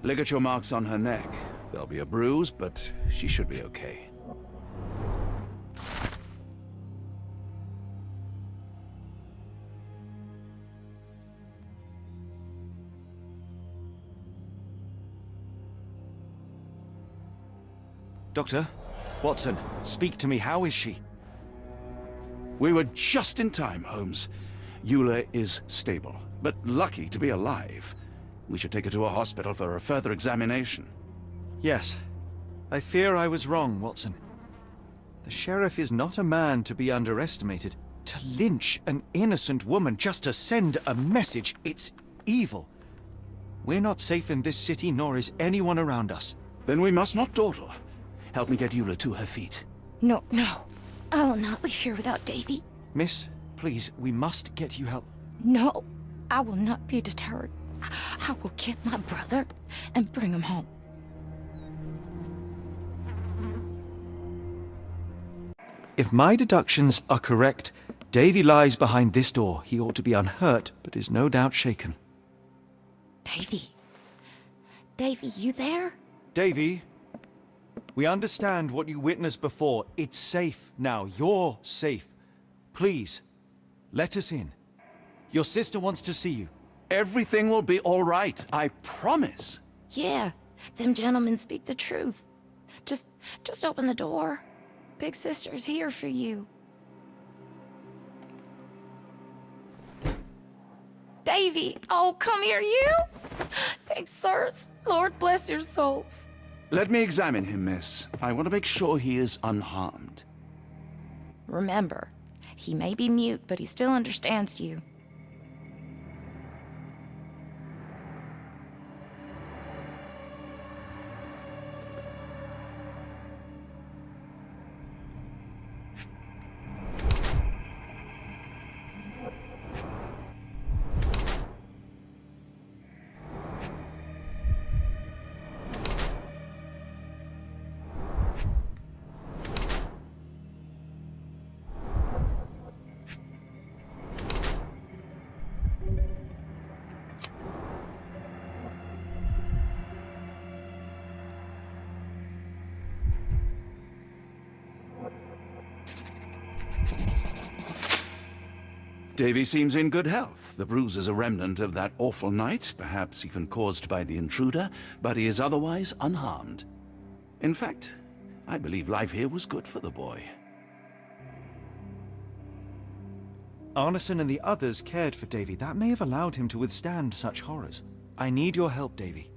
Ligature marks on her neck. There'll be a bruise, but she should be okay. Doctor? Watson, speak to me. How is she? We were just in time, Holmes. Eula is stable, but lucky to be alive. We should take her to a hospital for a further examination. Yes. I fear I was wrong, Watson. The sheriff is not a man to be underestimated. To lynch an innocent woman just to send a message, it's evil. We're not safe in this city, nor is anyone around us. Then we must not dawdle. Help me get Eula to her feet. No, no. I will not leave here without Davy. Miss, please, we must get you help. No, I will not be deterred. I will get my brother and bring him home. If my deductions are correct, Davy lies behind this door. He ought to be unhurt, but is no doubt shaken. Davy. Davy, you there? Davy, we understand what you witnessed before. It's safe now. You're safe. Please, let us in. Your sister wants to see you. Everything will be all right, I promise. Yeah, them gentlemen speak the truth. Just open the door. Big sister's here for you. Davy! Oh, come here, you! Thanks, sirs. Lord bless your souls. Let me examine him, miss. I want to make sure he is unharmed. Remember, he may be mute, but he still understands you. Davy seems in good health. The bruise is a remnant of that awful night, perhaps even caused by the intruder, but he is otherwise unharmed. In fact, I believe life here was good for the boy. Arneson and the others cared for Davy. That may have allowed him to withstand such horrors. I need your help, Davy.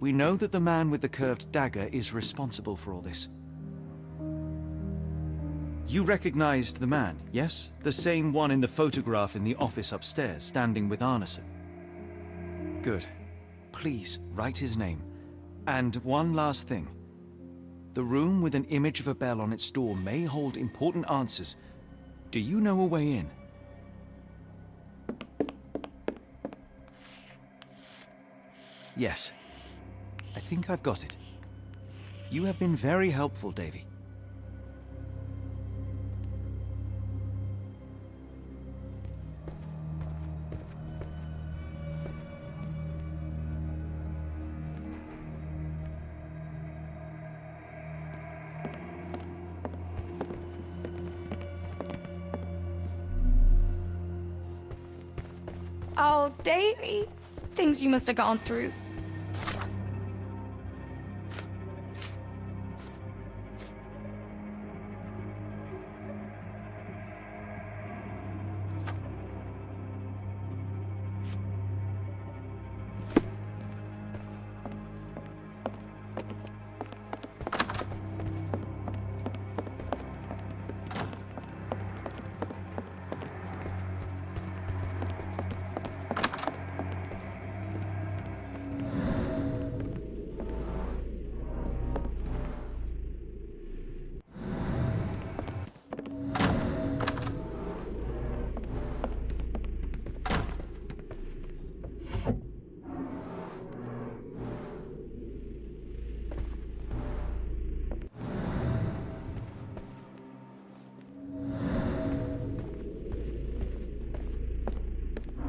We know that the man with the curved dagger is responsible for all this. You recognized the man, yes? The same one in the photograph in the office upstairs, standing with Arneson. Good. Please, write his name. And one last thing. The room with an image of a bell on its door may hold important answers. Do you know a way in? Yes. I think I've got it. You have been very helpful, Davy. Oh, Davy. Things you must have gone through.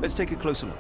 Let's take a closer look.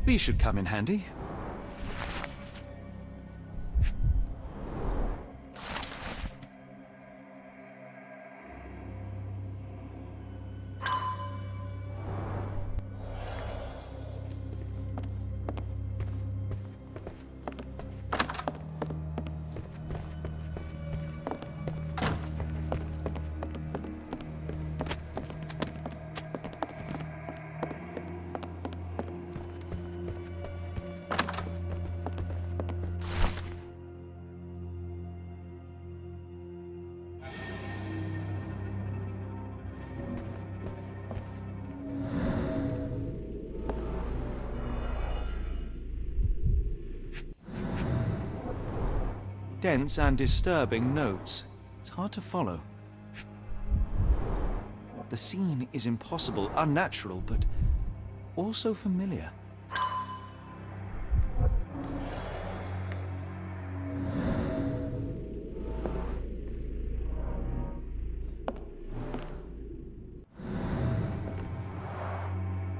These should come in handy. Dense and disturbing notes. It's hard to follow. The scene is impossible, unnatural, but also familiar.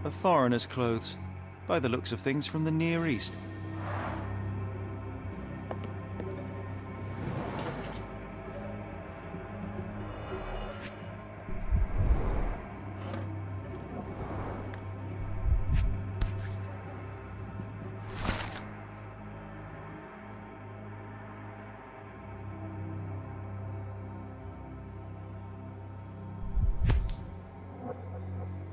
A foreigner's clothes, by the looks of things from the Near East.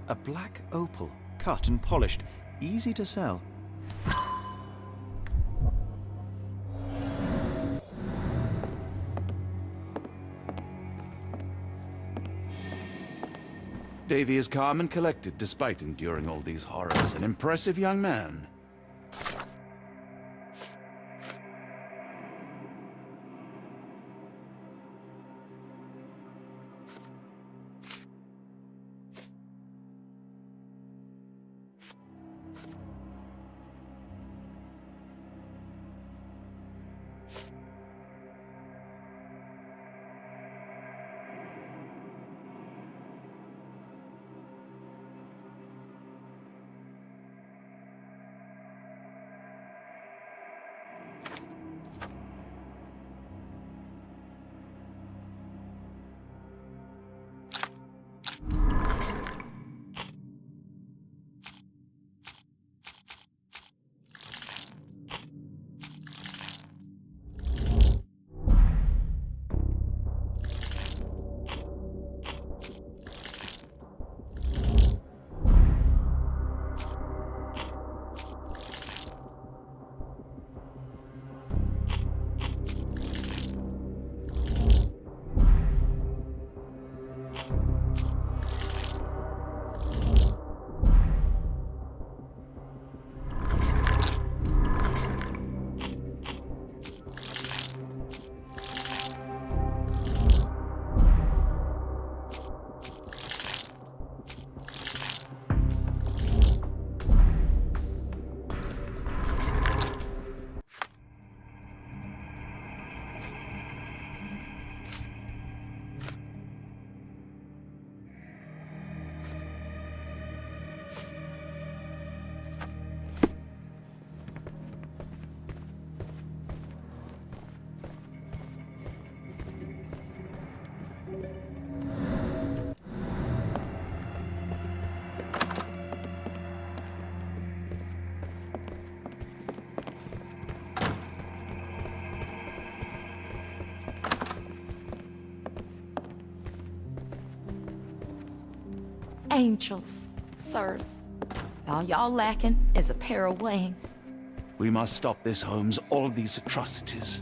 A black opal, cut and polished, easy to sell. Davy is calm and collected despite enduring all these horrors. An impressive young man. angels, sirs. All y'all lacking is a pair of wings. We must stop this, Holmes. All these atrocities.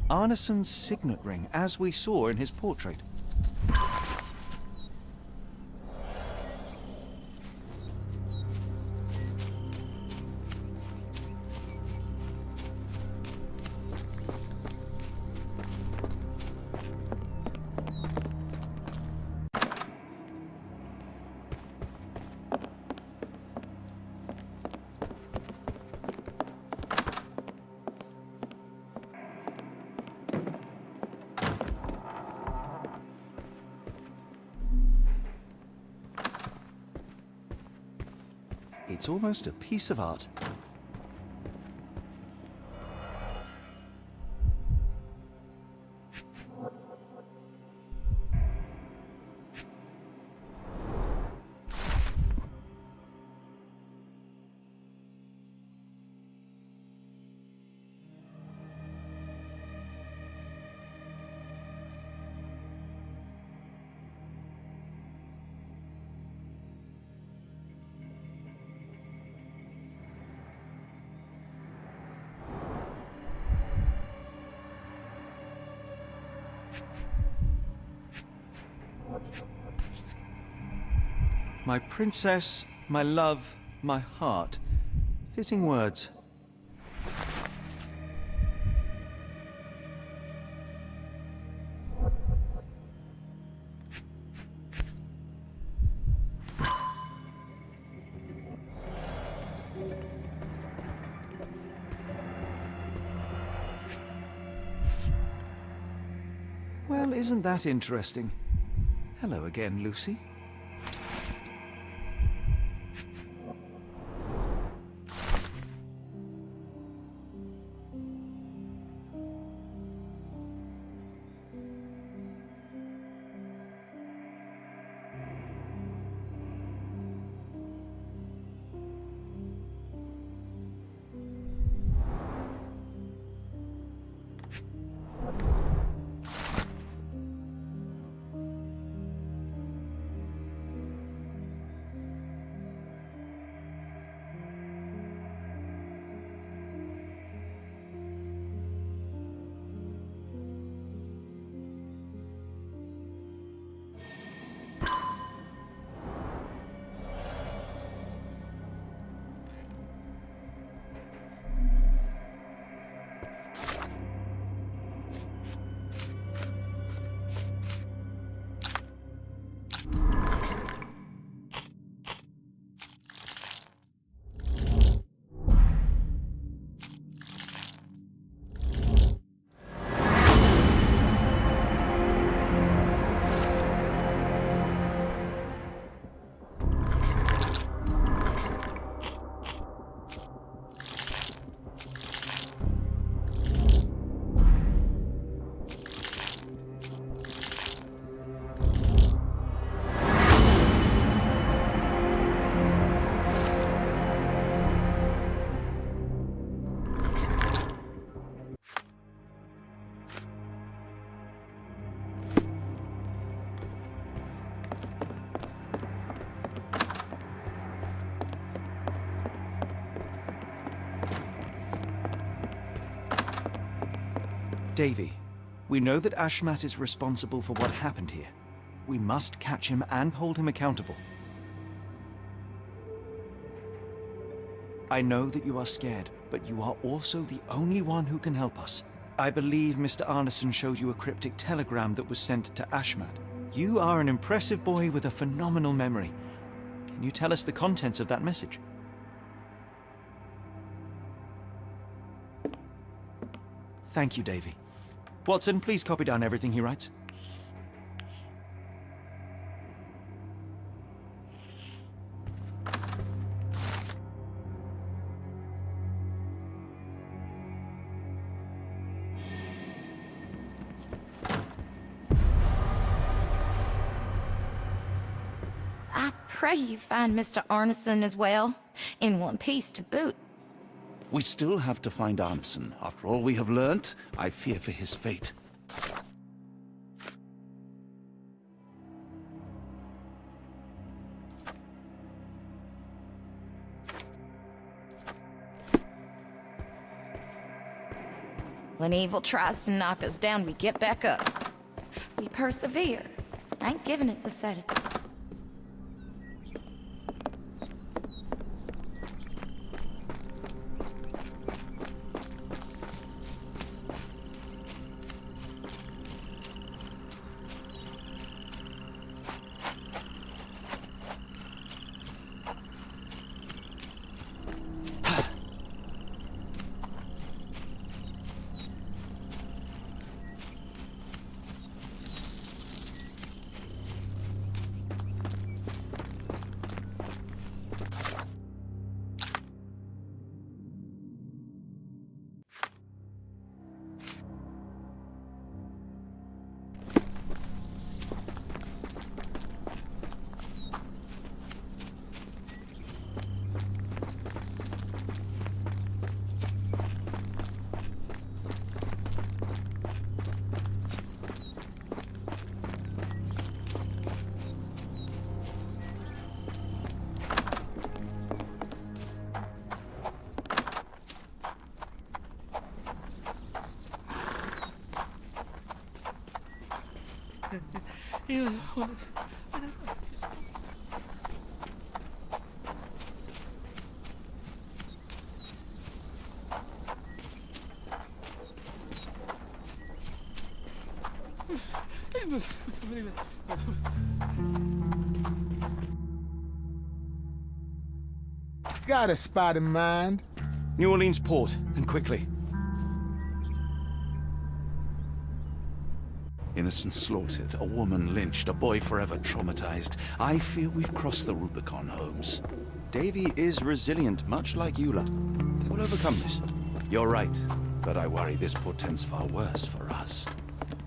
Arneson's signet ring, as we saw in his portrait. It's almost a piece of art. My princess, my love, my heart. Fitting words. Well, isn't that interesting? Hello again, Lucy. Davy, we know that Ashmat is responsible for what happened here. We must catch him and hold him accountable. I know that you are scared, but you are also the only one who can help us. I believe Mr. Arneson showed you a cryptic telegram that was sent to Ashmat. You are an impressive boy with a phenomenal memory. Can you tell us the contents of that message? Thank you, Davy. Watson, please copy down everything he writes. Pray you find Mr. Arneson as well, in one piece to boot. We still have to find Arneson. After all we have learnt, I fear for his fate. When evil tries to knock us down, we get back up. We persevere. I ain't giving it the sedative. Got a spot in mind? New Orleans port, and quickly. Innocents slaughtered, a woman lynched, a boy forever traumatized. I fear we've crossed the Rubicon, Holmes. Davy is resilient, much like you lot. They will overcome this. You're right, but I worry this portends far worse for us.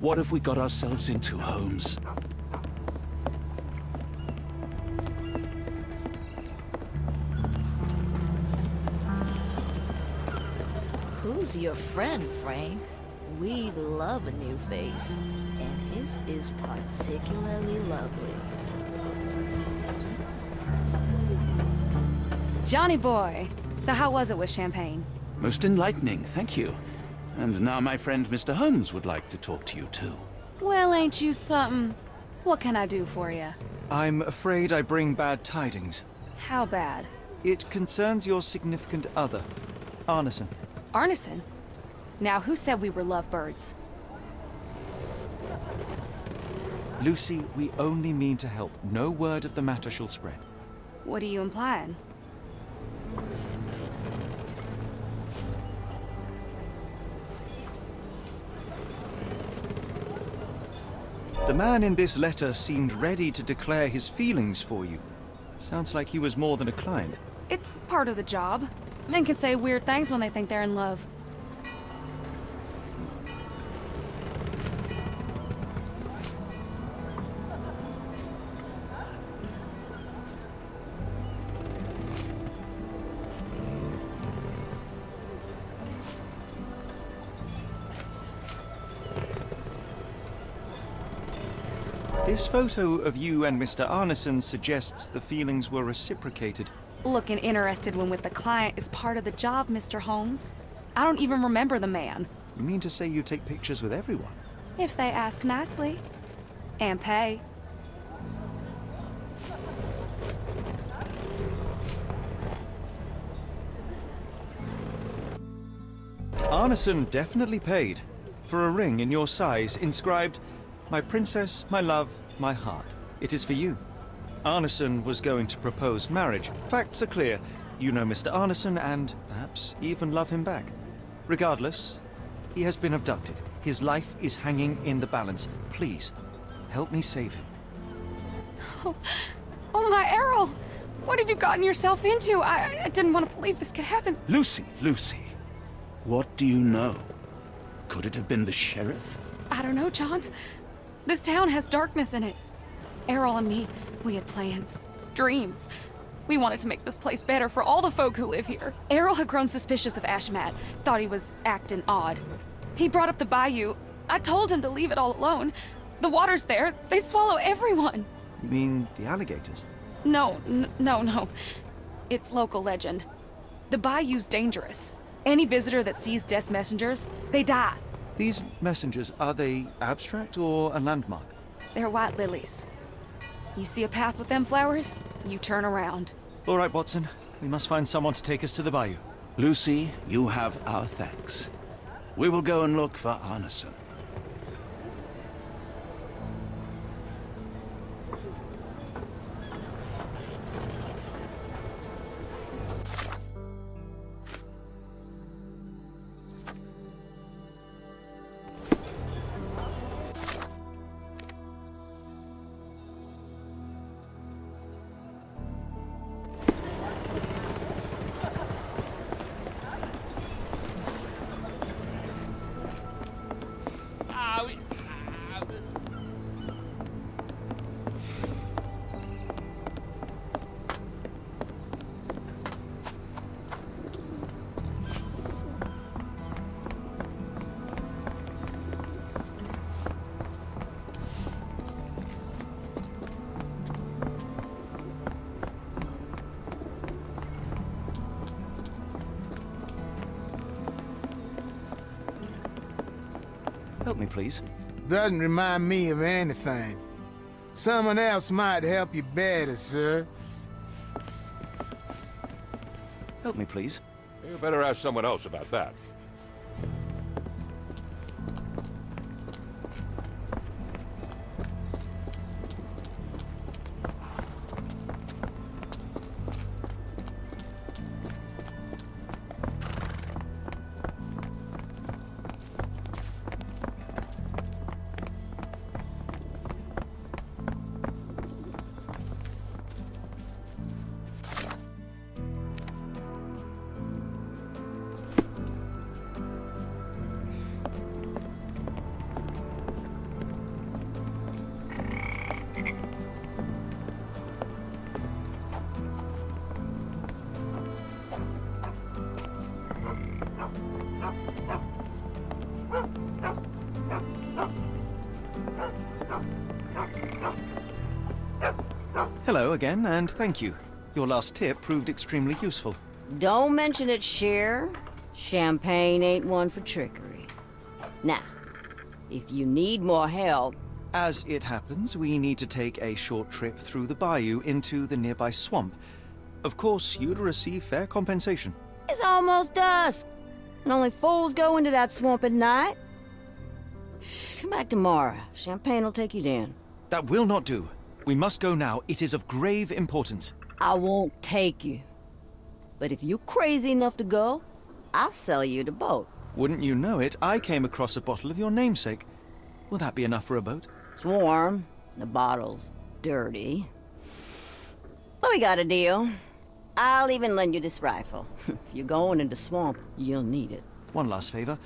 What have we got ourselves into, Holmes? Who's your friend, Frank? We love a new face, and his is particularly lovely. Johnny boy, so how was it with Champagne? Most enlightening, thank you. And now my friend Mr. Holmes would like to talk to you too. Well, ain't you something? What can I do for you? I'm afraid I bring bad tidings. How bad? It concerns your significant other, Arneson. Arneson? Now, who said we were lovebirds? Lucy, we only mean to help. No word of the matter shall spread. What are you implying? The man in this letter seemed ready to declare his feelings for you. Sounds like he was more than a client. It's part of the job. Men can say weird things when they think they're in love. This photo of you and Mr. Arneson suggests the feelings were reciprocated. Looking interested when with the client is part of the job, Mr. Holmes. I don't even remember the man. You mean to say you take pictures with everyone? If they ask nicely. And pay. Arneson definitely paid for a ring in your size inscribed, "My princess, my love, my heart." It is for you. Arneson was going to propose marriage. Facts are clear. You know Mr. Arneson and, perhaps, even love him back. Regardless, he has been abducted. His life is hanging in the balance. Please, help me save him. Oh my Errol! What have you gotten yourself into? I didn't want to believe this could happen. Lucy, what do you know? Could it have been the sheriff? I don't know, John. This town has darkness in it. Errol and me, we had plans. dreams. We wanted to make this place better for all the folk who live here. Errol had grown suspicious of Ashmat, thought he was acting odd. He brought up the bayou. I told him to leave it all alone. The water's there. They swallow everyone. You mean the alligators? No. It's local legend. The bayou's dangerous. Any visitor that sees death's messengers, they die. These messengers, are they abstract or a landmark? They're white lilies. You see a path with them flowers, you turn around. All right, Watson. We must find someone to take us to the bayou. Lucy, you have our thanks. We will go and look for Arneson. Help me, please. Doesn't remind me of anything. Someone else might help you better, sir. Help me, please. You better ask someone else about that. Hello again, and thank you. Your last tip proved extremely useful. Don't mention it, Cher. Champagne ain't one for trickery. Now, if you need more help... As it happens, we need to take a short trip through the bayou into the nearby swamp. Of course, you'd receive fair compensation. It's almost dusk, and only fools go into that swamp at night. Come back tomorrow. Champagne will take you down. That will not do. We must go now. It is of grave importance. I won't take you. But if you're crazy enough to go, I'll sell you the boat. Wouldn't you know it, I came across a bottle of your namesake. Will that be enough for a boat? It's warm. The bottle's dirty. But we got a deal. I'll even lend you this rifle. If you're going into swamp, you'll need it. One last favor.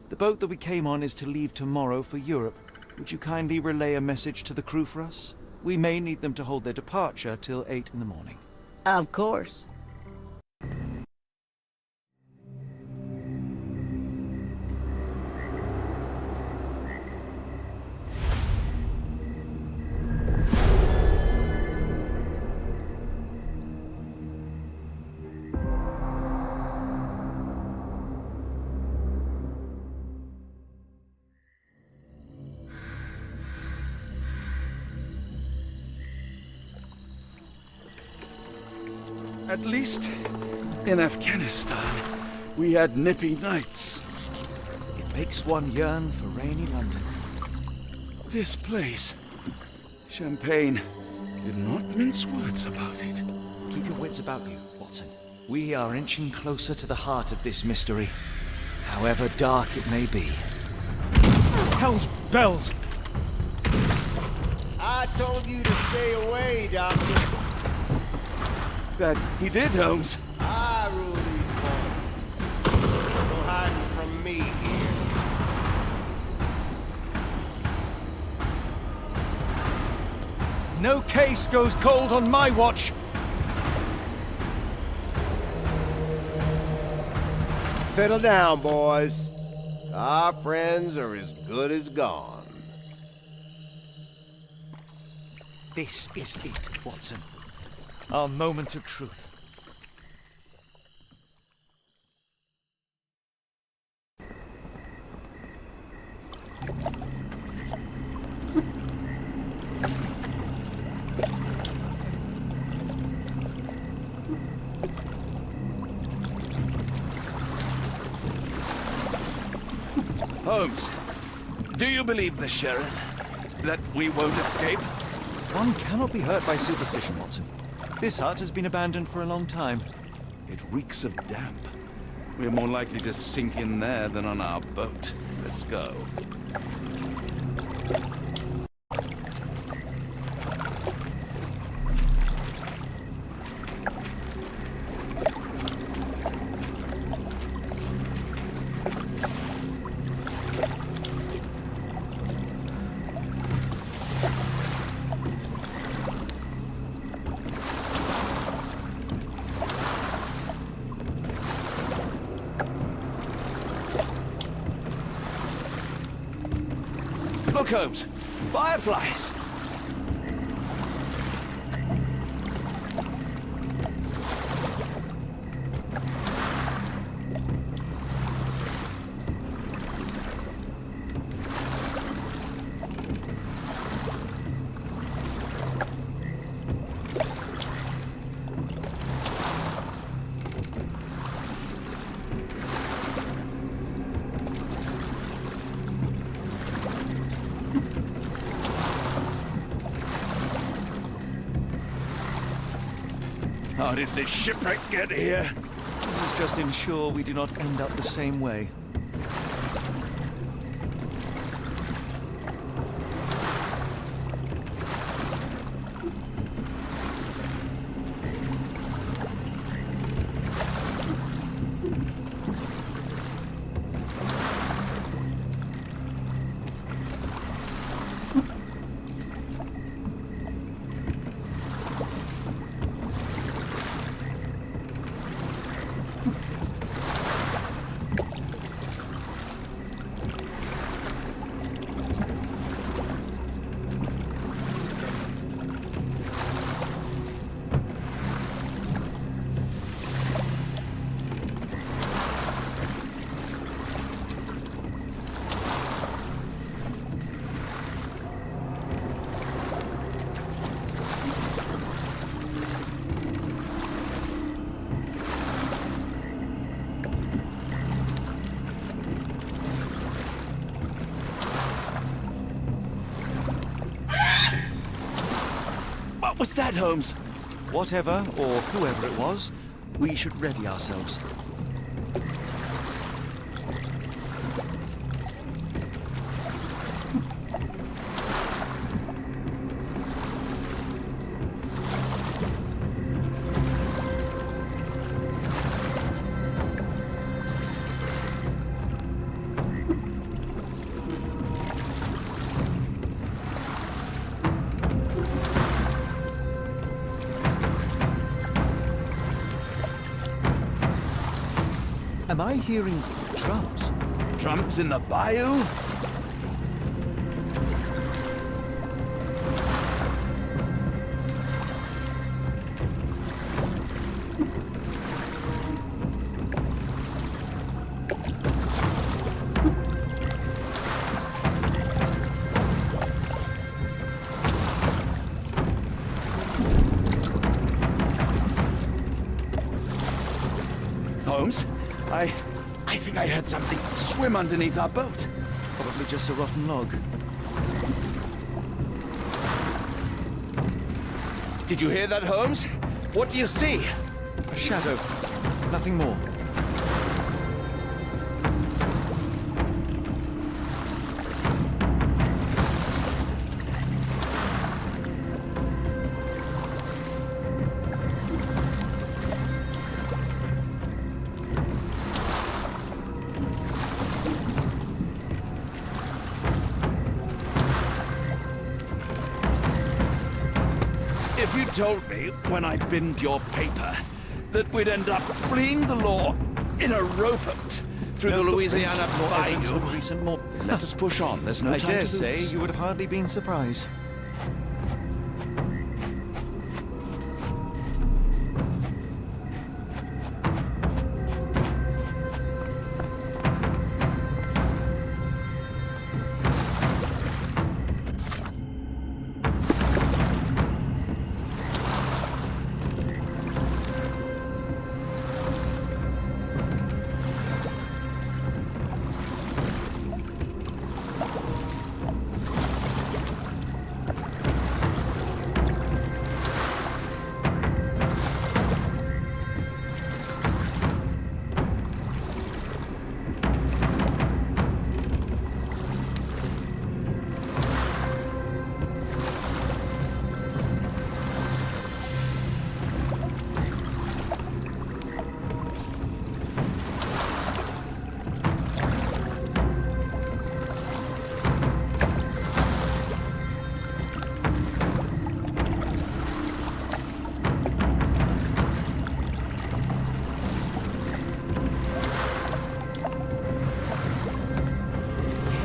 The boat that we came on is to leave tomorrow for Europe. Would you kindly relay a message to the crew for us? We may need them to hold their departure till 8 in the morning. Of course. At least, in Afghanistan, we had nippy nights. It makes one yearn for rainy London. This place, Champagne, did not mince words about it. Keep your wits about you, Watson. We are inching closer to the heart of this mystery, however dark it may be. Hell's bells! I told you to stay away, Doctor. That he did, Holmes. I rule these waters. No hiding from me here. No case goes cold on my watch. settle down, boys. Our friends are as good as gone. This is it, Watson. Our moment of truth. Holmes, do you believe the sheriff? That we won't escape? One cannot be hurt by superstition, Watson. This hut has been abandoned for a long time. It reeks of damp. We're more likely to sink in there than on our boat. Let's go. Look, Holmes! Fireflies! How did this shipwreck get here? Let us just ensure we do not end up the same way. What was that, Holmes? Whatever, or whoever it was, we should ready ourselves. Am I hearing drums? Drums in the bayou? Holmes? I think I heard something swim underneath our boat. Probably just a rotten log. Did you hear that, Holmes? What do you see? A shadow. Nothing more. If you told me when I binned your paper that we'd end up fleeing the law in a rowboat through the Louisiana Bayou. Let us push on. There's no I time dare to say lose. you would have hardly been surprised.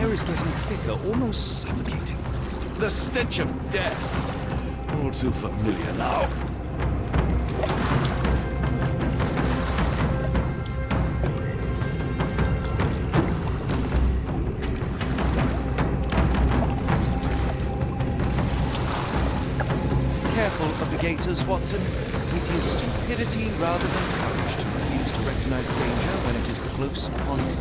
Is getting thicker, almost suffocating. The stench of death. All too familiar now. Careful of the gators, Watson. It is stupidity rather than courage to refuse to recognize danger when it is close upon you.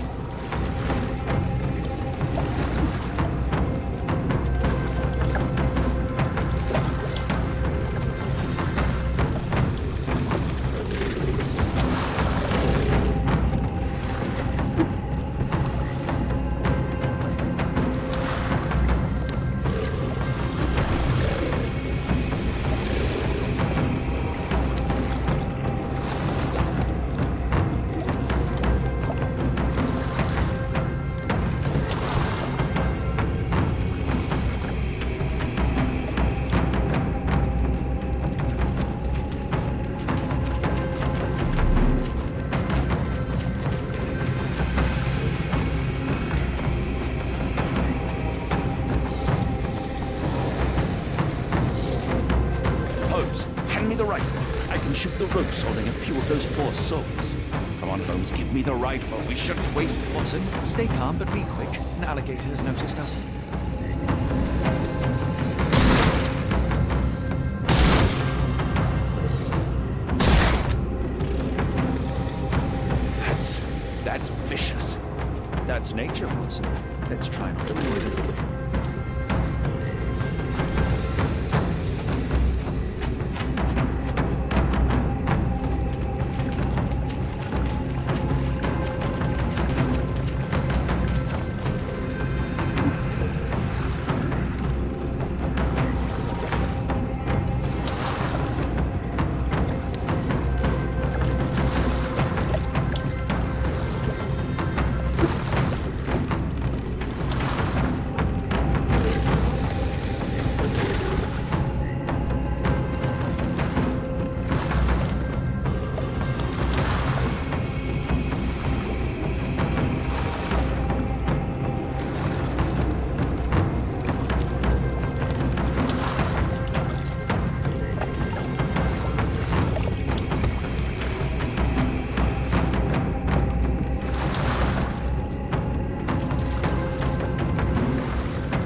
Shoot the ropes holding a few of those poor souls. Come on, Holmes, give me the rifle. We shouldn't waste it. Watson, stay calm, but be quick. An alligator has noticed us. That's vicious. That's nature, Watson. Let's try not to avoid it.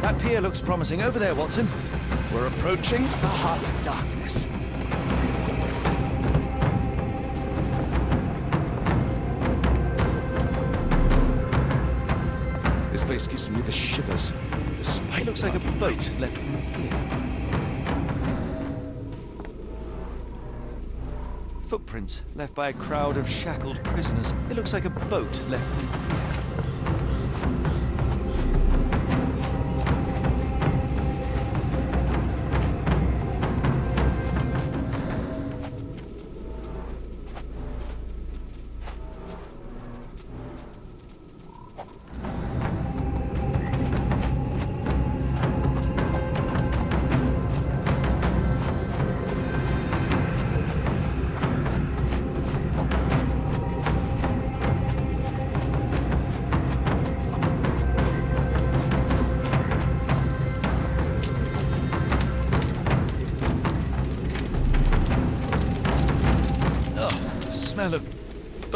That pier looks promising. Over there, Watson. We're approaching the heart of darkness. This place gives me the shivers. It looks like a boat left from here. Footprints left by a crowd of shackled prisoners. It looks like a boat left from here.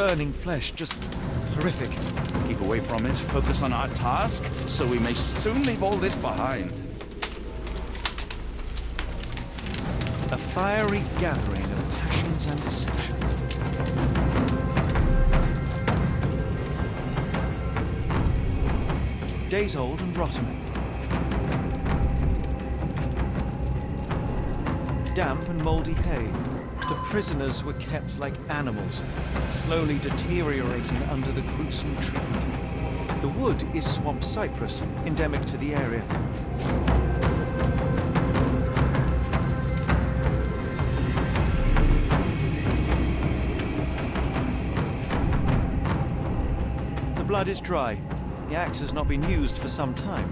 burning flesh, just horrific. Keep away from it, focus on our task, so we may soon leave all this behind. A fiery gathering of passions and deception. Days old and rotten. Damp and mouldy hay. The prisoners were kept like animals, slowly deteriorating under the gruesome treatment. The wood is swamp cypress, endemic to the area. The blood is dry. The axe has not been used for some time.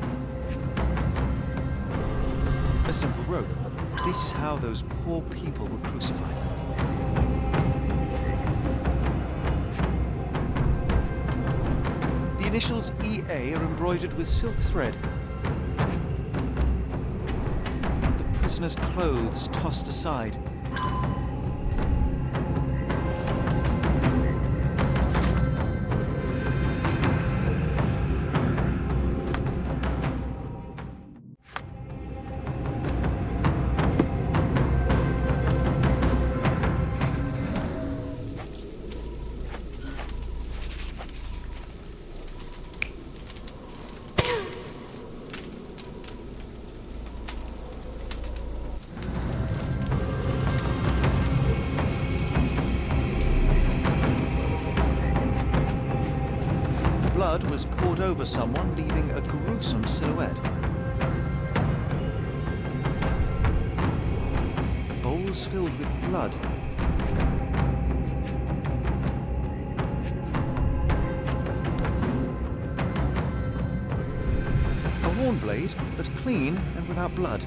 A simple rope. This is how those poor people were crucified. The initials EA are embroidered with silk thread. The prisoner's clothes tossed aside. Blood was poured over someone, leaving a gruesome silhouette. Bowls filled with blood. A horn blade, but clean and without blood.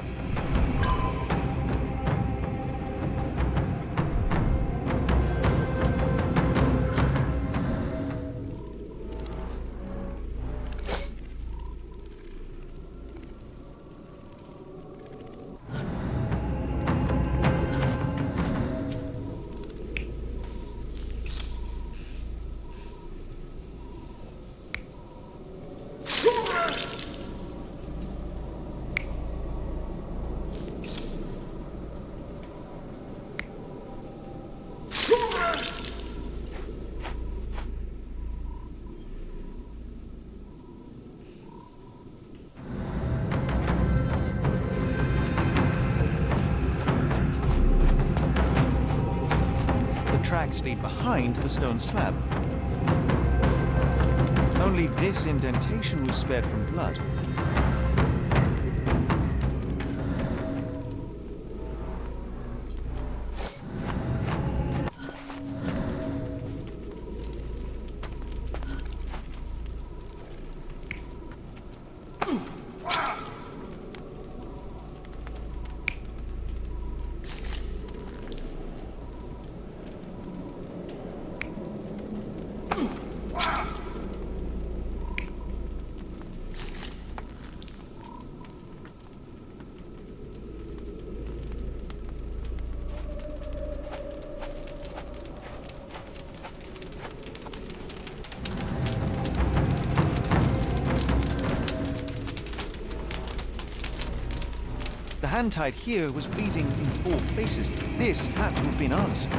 Tracks lead behind the stone slab. Only this indentation was spared from blood. The hand tied here was bleeding in 4 places. This had to have been arson.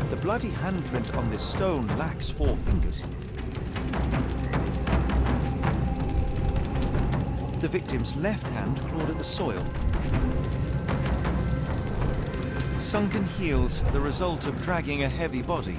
The bloody handprint on this stone lacks 4 fingers. The victim's left hand clawed at the soil. Sunken heels, the result of dragging a heavy body.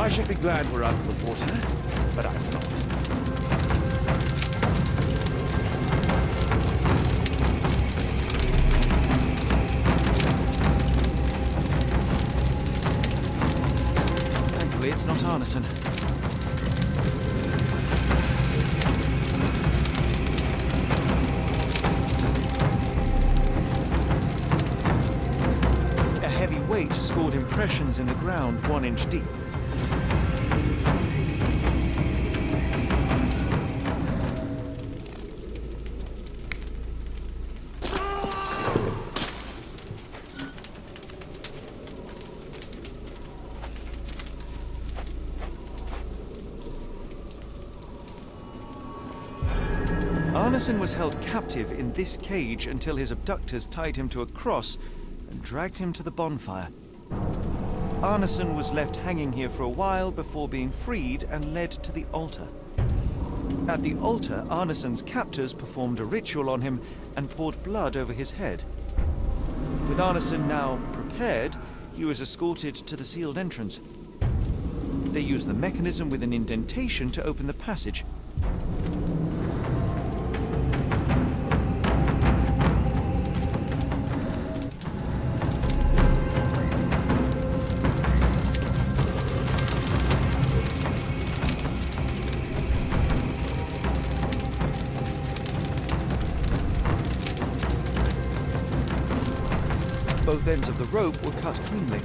I should be glad we're out of the water, but I'm not. Thankfully, it's not Arneson. A heavy weight scored impressions in the ground 1 inch deep. Arneson was held captive in this cage until his abductors tied him to a cross and dragged him to the bonfire. Arneson was left hanging here for a while before being freed and led to the altar. At the altar, Arneson's captors performed a ritual on him and poured blood over his head. With Arneson now prepared, he was escorted to the sealed entrance. They used the mechanism with an indentation to open the passage. Both ends of the rope were cut cleanly.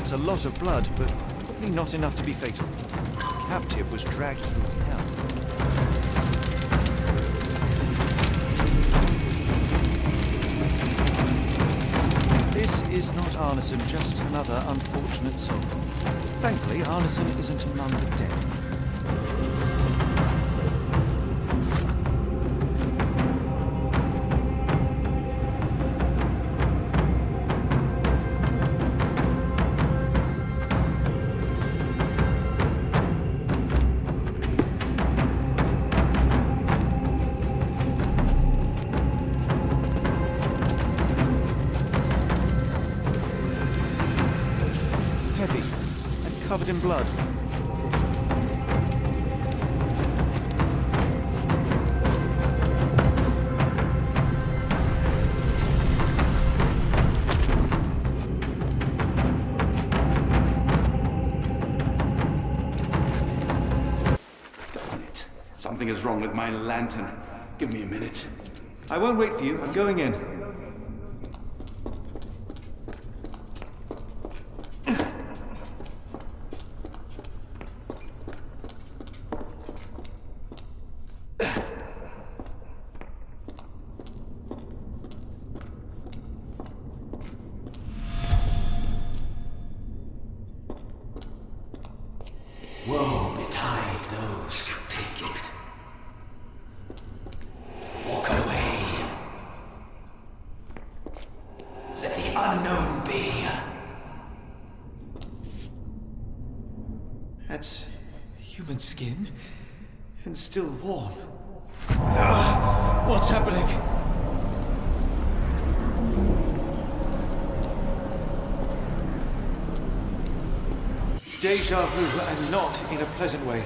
It's a lot of blood, but probably not enough to be fatal. The captive was dragged through hell. This is not Arneson, just another unfortunate soul. Thankfully, Arneson isn't among the dead. Covered in blood. Darn it. Something is wrong with my lantern. Give me a minute. I won't wait for you. I'm going in. Woe betide those who take it. Walk away. Let the unknown be. That's human skin, and still warm. What's happening? Deja vu, and not in a pleasant way.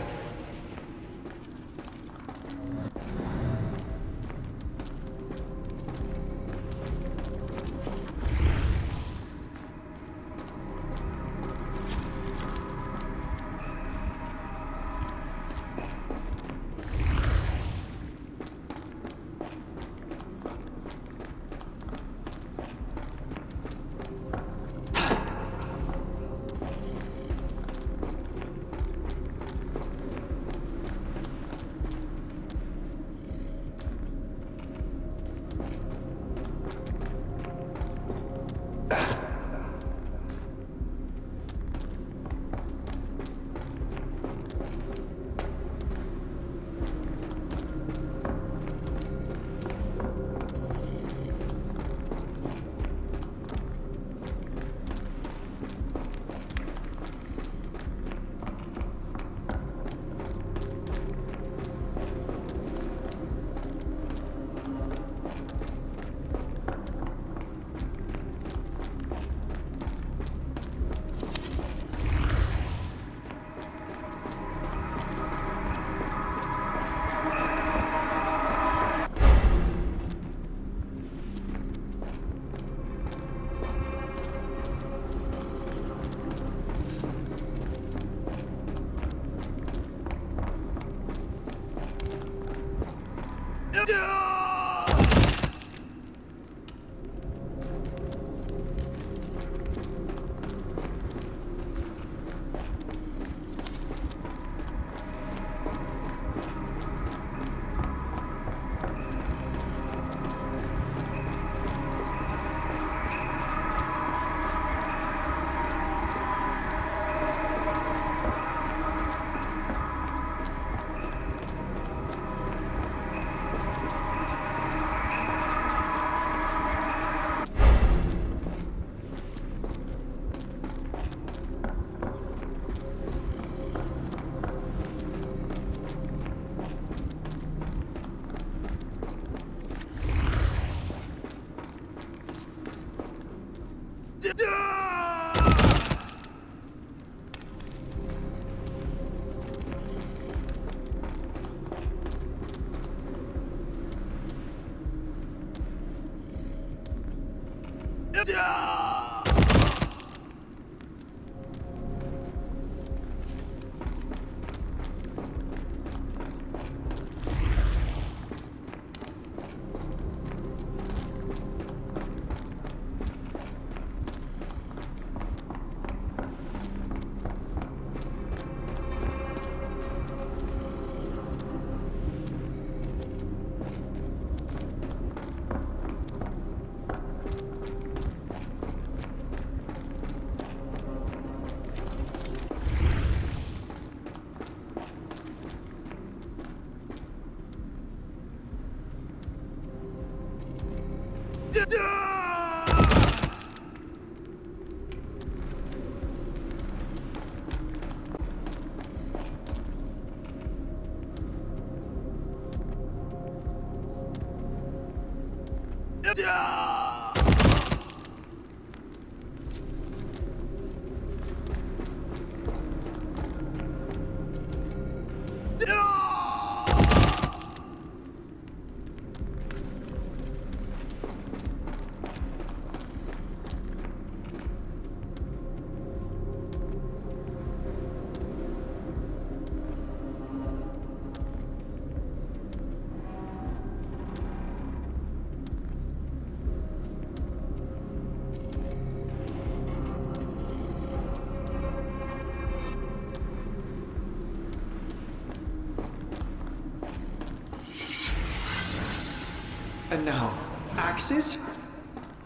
And now, axes?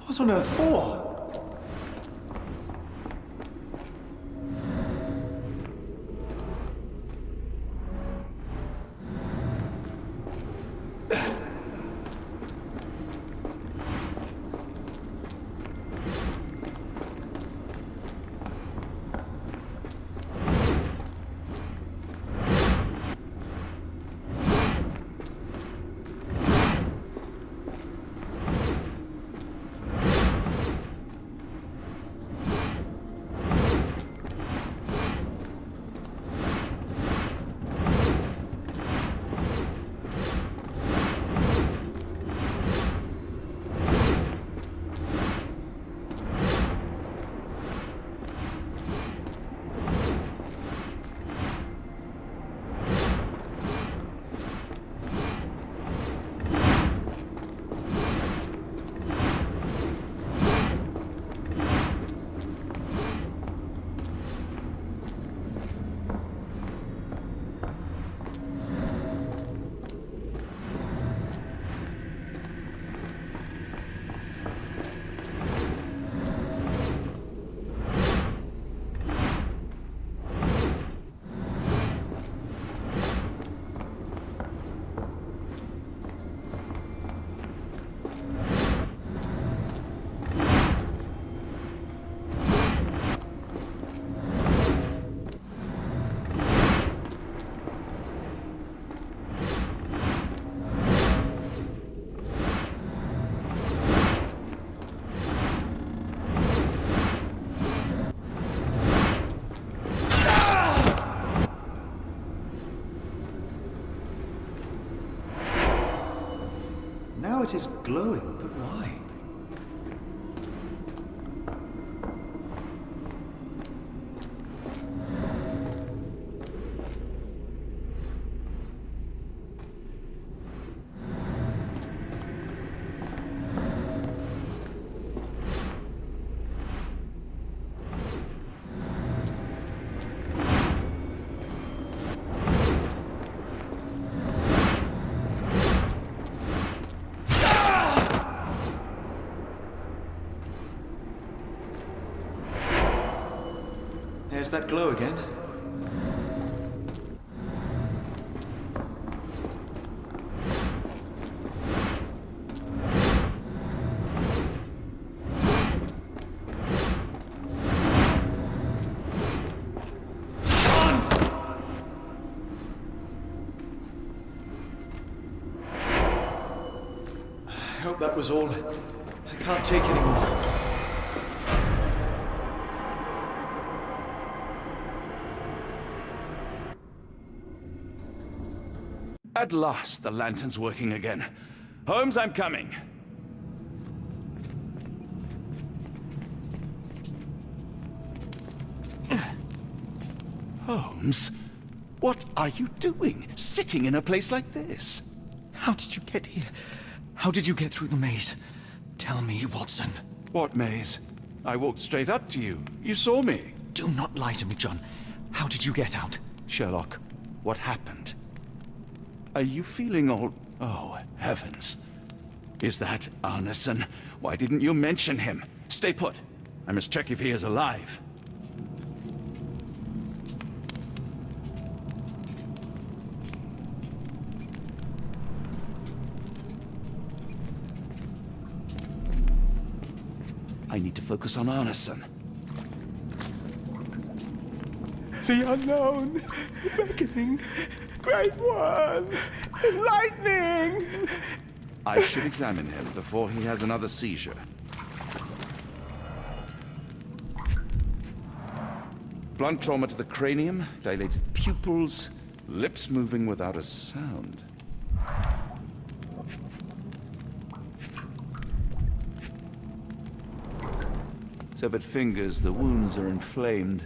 What on earth for? Now it is glowing, but why? There's that glow again. I hope that was all. I can't take any more. At last, the lantern's working again. Holmes, I'm coming. Holmes, what are you doing, sitting in a place like this? How did you get here? How did you get through the maze? Tell me, Watson. What maze? I walked straight up to you. You saw me. Do not lie to me, John. How did you get out? Sherlock, what happened? Are you feeling all... Oh, heavens. Is that Arneson? Why didn't you mention him? Stay put. I must check if he is alive. I need to focus on Arneson. The unknown, beckoning, great one, lightning! I should examine him before he has another seizure. Blunt trauma to the cranium, dilated pupils, lips moving without a sound. Severed fingers, the wounds are inflamed.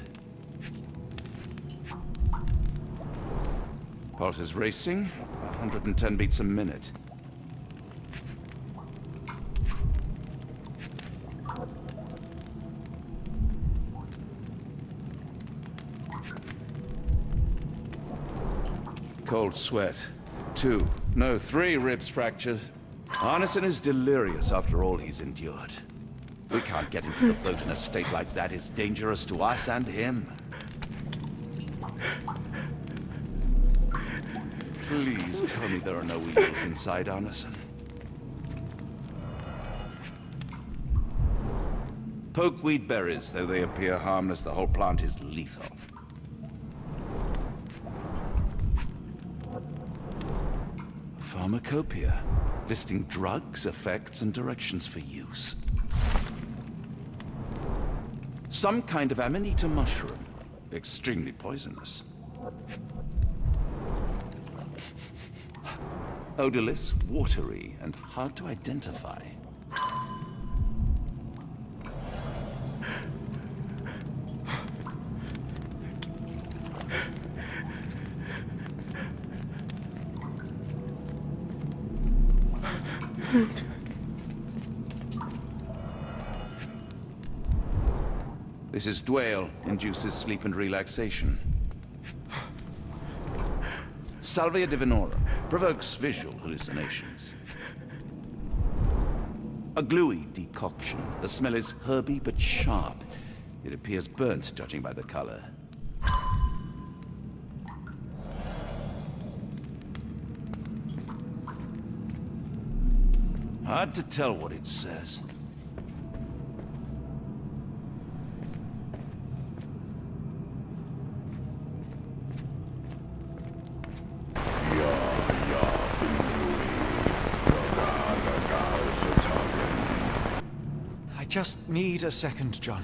Pulse is racing, 110 beats a minute. Cold sweat. 2, no, 3 ribs fractured. Arneson is delirious after all he's endured. We can't get him to the boat in a state like that. It's dangerous to us and him. Please tell me there are no evils inside Arneson. Pokeweed berries, though they appear harmless, the whole plant is lethal. Pharmacopoeia, listing drugs, effects, and directions for use. Some kind of amanita mushroom, extremely poisonous. Odorless, watery, and hard to identify. This is Dwale, induces sleep and relaxation. Salvia divinorum, provokes visual hallucinations. A gluey decoction. The smell is herby but sharp. It appears burnt, judging by the color. Hard to tell what it says. I just need a second, John.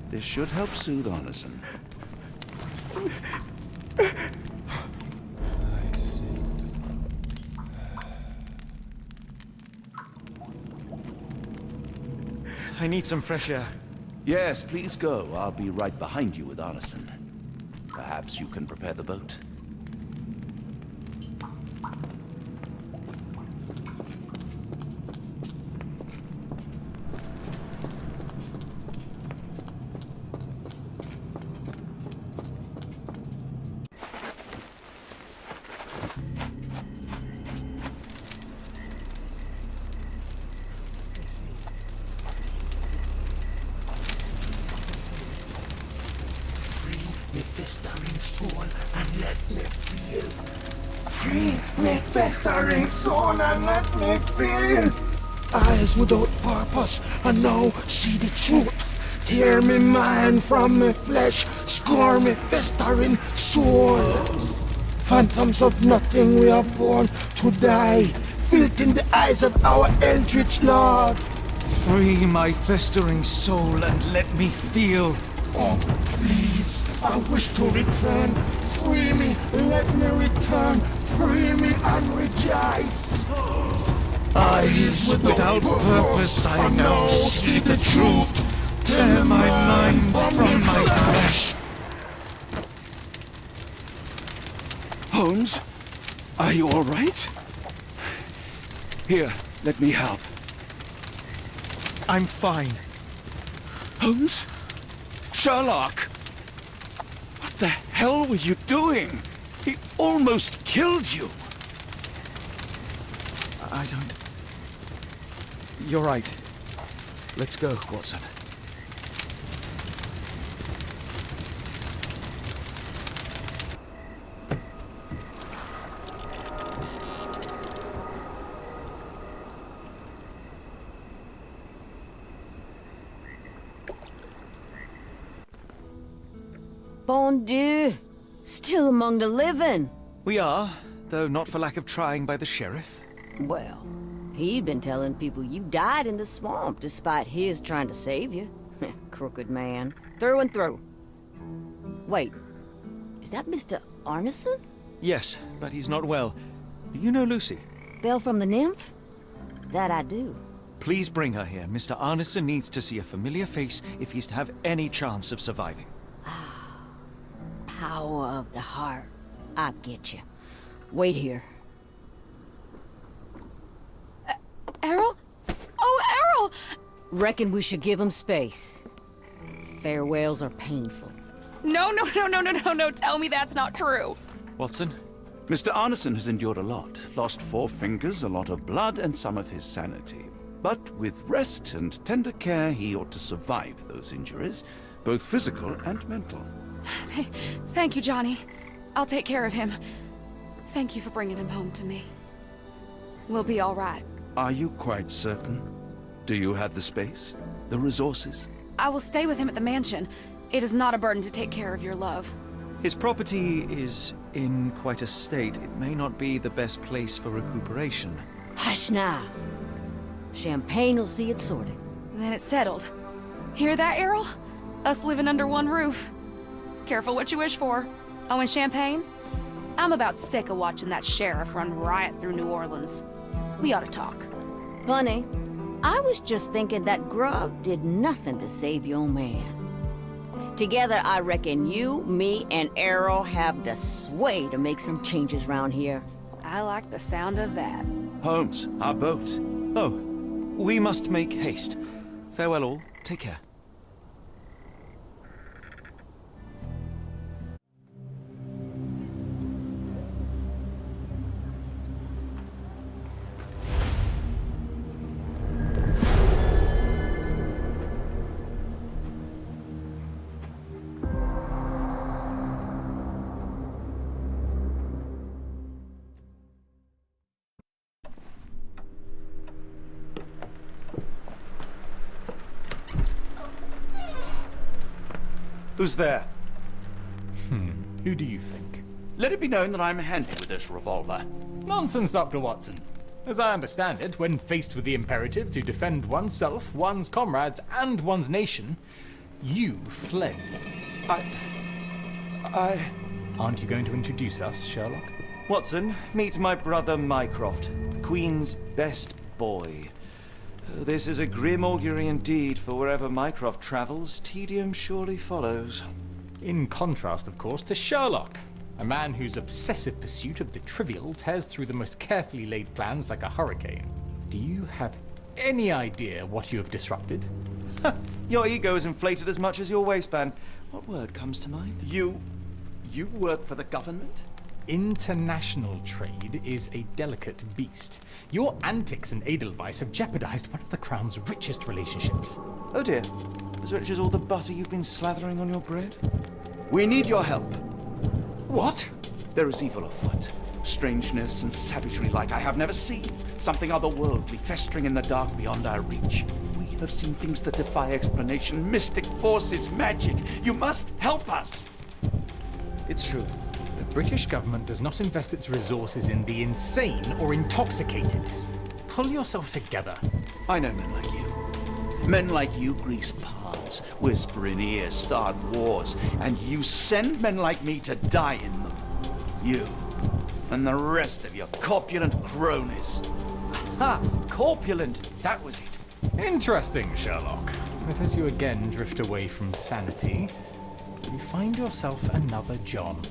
This should help soothe Arneson. I need some fresh air. Yes, please go. I'll be right behind you with Arneson. Perhaps you can prepare the boat. Festering soul and let me feel. Eyes without purpose and now see the truth. Tear me mind from me flesh, score me festering soul. Phantoms of nothing, we are born to die, filth in the eyes of our eldritch lord. Free my festering soul and let me feel. Oh, please, I wish to return. Free me, let me return. Free me and rejoice. Eyes without purpose, I now see the truth. Tear my mind from my flesh. Holmes, are you all right? Here, let me help. I'm fine. Holmes? Sherlock! What the hell were you doing? He almost killed you. I don't... You're right. Let's go, Watson. Bon Dieu! Still among the living. We are, though not for lack of trying by the sheriff. Well, he'd been telling people you died in the swamp despite his trying to save you. Crooked man. Through and through. Wait, is that Mr. Arneson? Yes, but he's not well. Do you know Lucy? Belle from the Nymph? That I do. Please bring her here. Mr. Arneson needs to see a familiar face if he's to have any chance of surviving. Power of the heart. I get you. Wait here. Errol? Oh, Errol! Reckon we should give him space. Farewells are painful. No, tell me that's not true. Watson? Mr. Arneson has endured a lot. Lost 4 fingers, a lot of blood, and some of his sanity. But with rest and tender care, he ought to survive those injuries, both physical and mental. Thank you, Johnny. I'll take care of him. Thank you for bringing him home to me. We'll be all right. Are you quite certain? Do you have the space? The resources? I will stay with him at the mansion. It is not a burden to take care of your love. His property is in quite a state. It may not be the best place for recuperation. Hush now. Champagne will see it sorted. Then it's settled. Hear that, Errol? Us living under one roof. Careful what you wish for. Oh, and champagne? I'm about sick of watching that sheriff run riot through New Orleans. We ought to talk. Funny. I was just thinking that grub did nothing to save your man. Together, I reckon you, me, and Errol have the sway to make some changes round here. I like the sound of that. Holmes, our boat. Oh, we must make haste. Farewell all. Take care. Who's there? Who do you think? Let it be known that I'm handy with this revolver. Nonsense, Dr. Watson. As I understand it, when faced with the imperative to defend oneself, one's comrades, and one's nation, You fled. Aren't you going to introduce us, Sherlock? Watson, meet my brother Mycroft, the Queen's best boy. This is a grim augury indeed, for wherever Mycroft travels, tedium surely follows. In contrast, of course, to Sherlock, a man whose obsessive pursuit of the trivial tears through the most carefully laid plans like a hurricane. Do you have any idea what you have disrupted? Your ego is inflated as much as your waistband. What word comes to mind? You work for the government? International trade is a delicate beast. Your antics and Edelweiss have jeopardized one of the Crown's richest relationships. Oh dear. As rich as all the butter you've been slathering on your bread? We need your help. What? There is evil afoot. Strangeness and savagery like I have never seen. Something otherworldly festering in the dark beyond our reach. We have seen things that defy explanation. Mystic forces, magic. You must help us. It's true. The British government does not invest its resources in the insane or intoxicated. Pull yourself together. I know men like you. Men like you grease palms, whisper in ears, start wars, and you send men like me to die in them. You and the rest of your corpulent cronies. Ha! Corpulent! That was it. Interesting, Sherlock. But as you again drift away from sanity, you find yourself another John.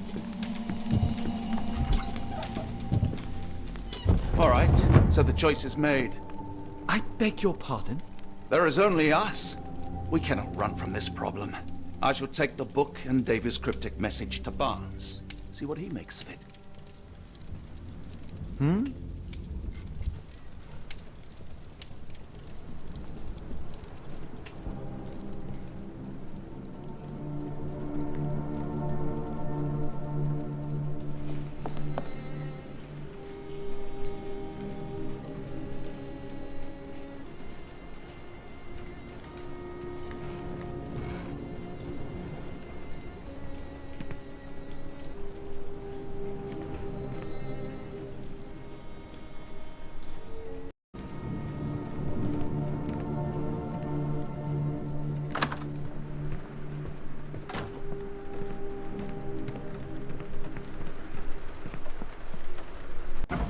All right, so the choice is made. I beg your pardon? There is only us. We cannot run from this problem. I shall take the book and Davy's cryptic message to Barnes. See what he makes of it.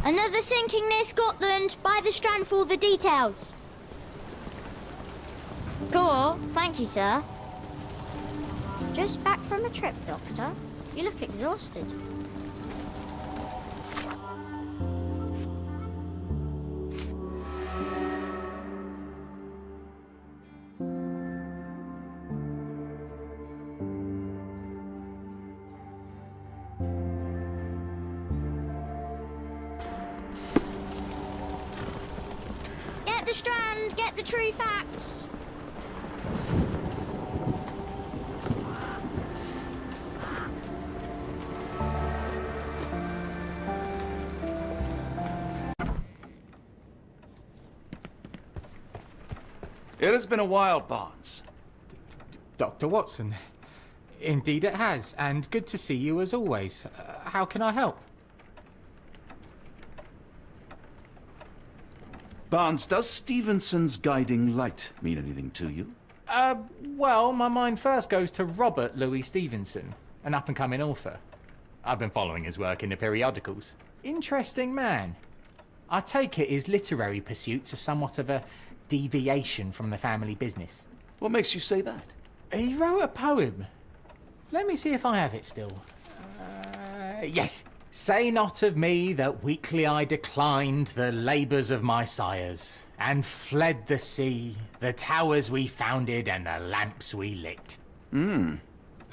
Another sinking near Scotland. By the Strand for all the details. Cool. Thank you, sir. Just back from a trip, Doctor. You look exhausted. Get the Strand, get the true facts. It has been a while, Barnes. Dr. Watson. Indeed it has, and good to see you as always. How can I help? Barnes, does Stevenson's guiding light mean anything to you? Well, my mind first goes to Robert Louis Stevenson, an up-and-coming author. I've been following his work in the periodicals. Interesting man. I take it his literary pursuits are somewhat of a deviation from the family business. What makes you say that? He wrote a poem. Let me see if I have it still. Yes. Say not of me that weakly I declined the labours of my sires, and fled the sea, the towers we founded and the lamps we lit. The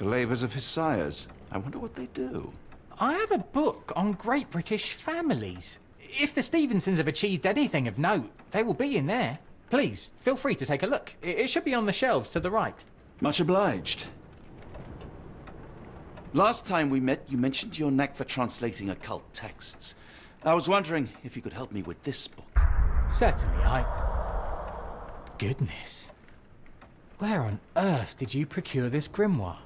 labours of his sires. I wonder what they do. I have a book on great British families. If the Stevensons have achieved anything of note, they will be in there. Please, feel free to take a look. It should be on the shelves to the right. Much obliged. Last time we met, you mentioned your knack for translating occult texts. I was wondering if you could help me with this book. Certainly, Goodness. Where on earth did you procure this grimoire?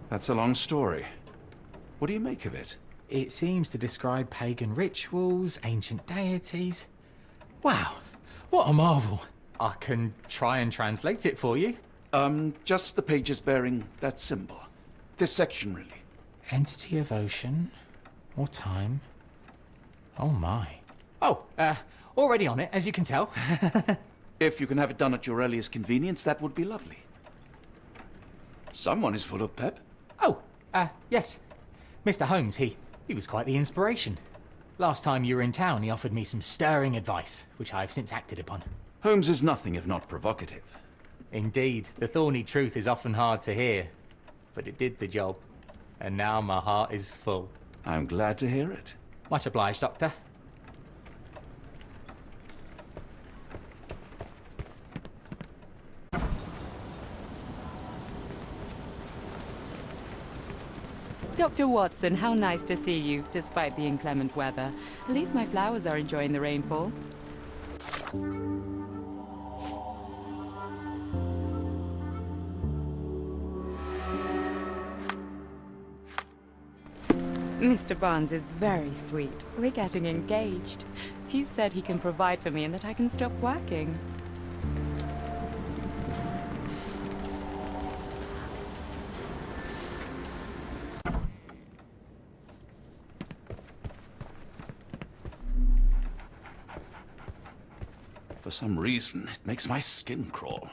That's a long story. What do you make of it? It seems to describe pagan rituals, ancient deities. Wow, what a marvel. I can try and translate it for you. Just the pages bearing that symbol. This section, really. Entity of ocean or time. Oh my. Oh, already on it, as you can tell. If you can have it done at your earliest convenience, that would be lovely. Someone is full of pep. Oh, yes. Mr. Holmes, he was quite the inspiration. Last time you were in town, he offered me some stirring advice, which I have since acted upon. Holmes is nothing if not provocative. Indeed, the thorny truth is often hard to hear, but it did the job, and now my heart is full. I'm glad to hear it. Much obliged, Doctor. Dr. Watson, how nice to see you, despite the inclement weather. At least my flowers are enjoying the rainfall. Mr. Barnes is very sweet. We're getting engaged. He said he can provide for me and that I can stop working. For some reason, it makes my skin crawl.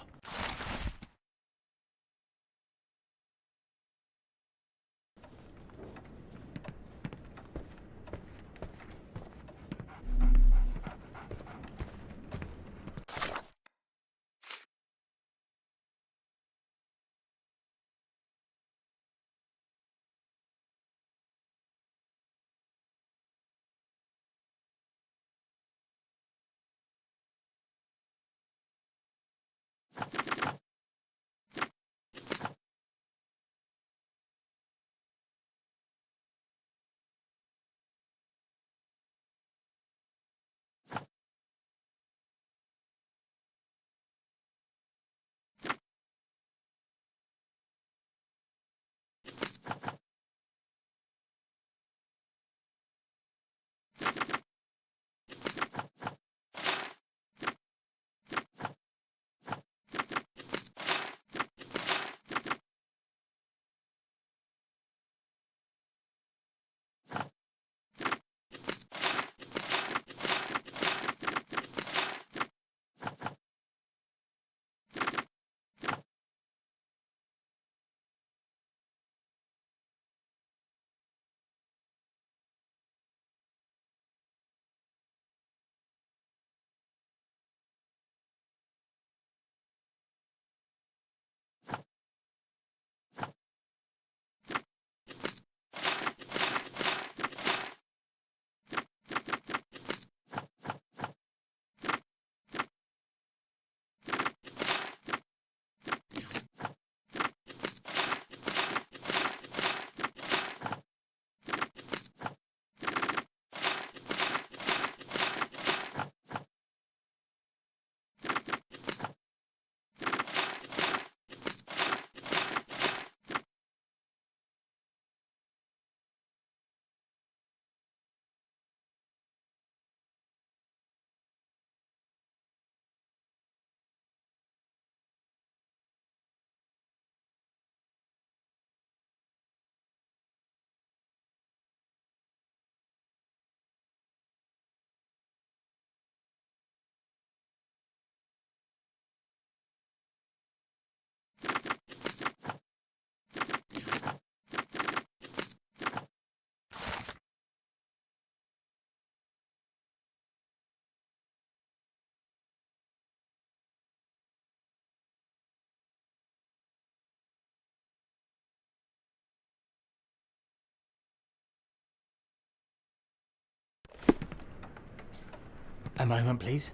A moment, please.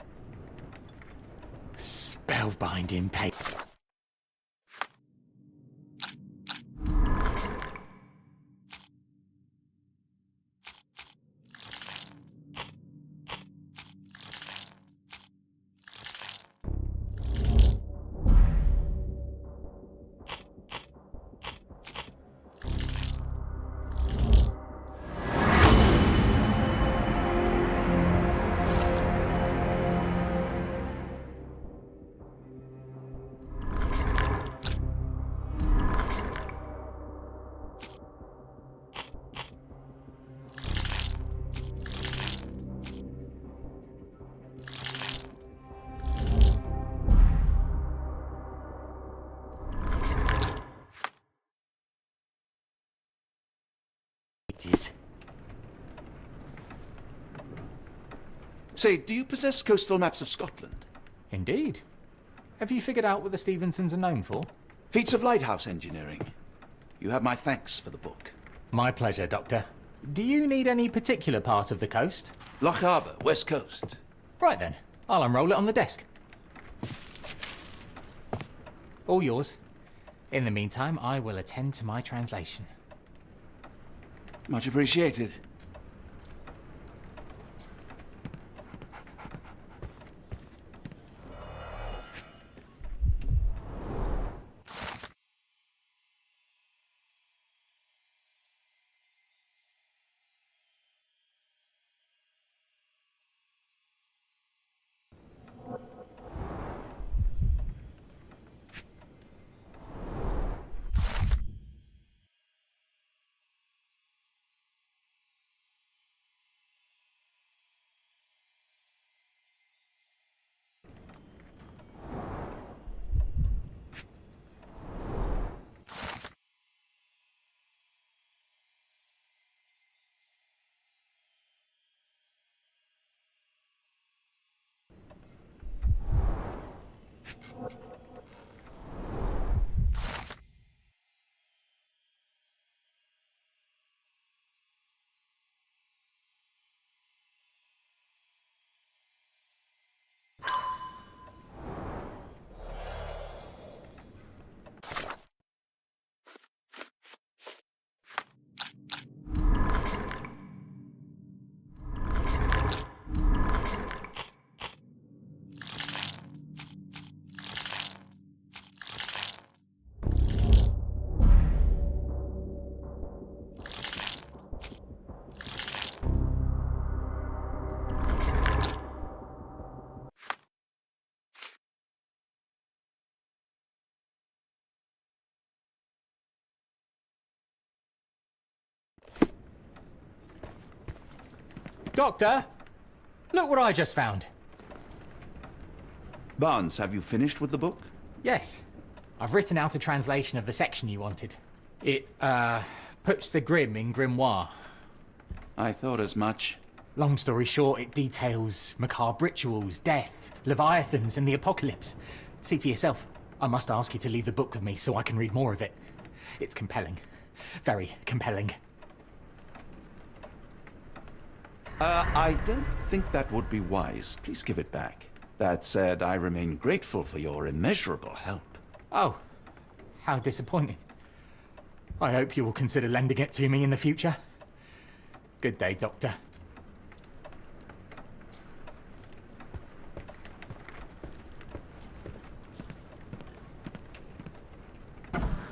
Spellbinding paper. pages. Say, do you possess coastal maps of Scotland? Indeed. Have you figured out what the Stevensons are known for? Feats of lighthouse engineering. You have my thanks for the book. My pleasure, Doctor. Do you need any particular part of the coast? Loch Harbour, West Coast. Right then. I'll unroll it on the desk. All yours. In the meantime, I will attend to my translation. Much appreciated. Doctor! Look what I just found. Barnes, have you finished with the book? Yes. I've written out a translation of the section you wanted. It, puts the grim in grimoire. I thought as much. Long story short, it details macabre rituals, death, leviathans, and the apocalypse. See for yourself. I must ask you to leave the book with me so I can read more of it. It's compelling. Very compelling. I don't think that would be wise. Please give it back. That said, I remain grateful for your immeasurable help. Oh, how disappointing. I hope you will consider lending it to me in the future. Good day, Doctor.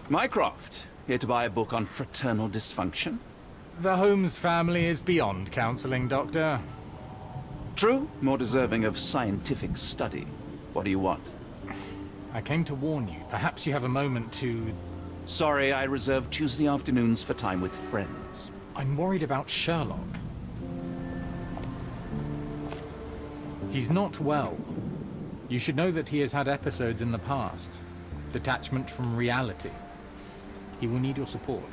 Mycroft, here to buy a book on fraternal dysfunction? The Holmes family is beyond counseling, Doctor. True, more deserving of scientific study. What do you want? I came to warn you. Perhaps you have a moment to... Sorry, I reserve Tuesday afternoons for time with friends. I'm worried about Sherlock. He's not well. You should know that he has had episodes in the past. Detachment from reality. He will need your support.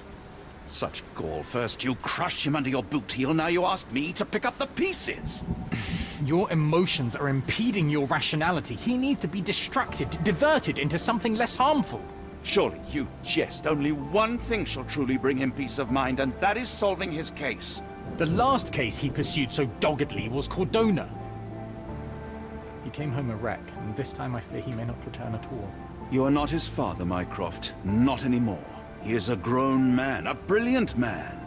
Such gall. First you crush him under your boot heel, now you ask me to pick up the pieces. Your emotions are impeding your rationality. He needs to be distracted, diverted into something less harmful. Surely you jest. Only one thing shall truly bring him peace of mind, and that is solving his case. The last case he pursued so doggedly was Cordona. He came home a wreck, and this time I fear he may not return at all. You are not his father, Mycroft. Not anymore. He is a grown man, a brilliant man.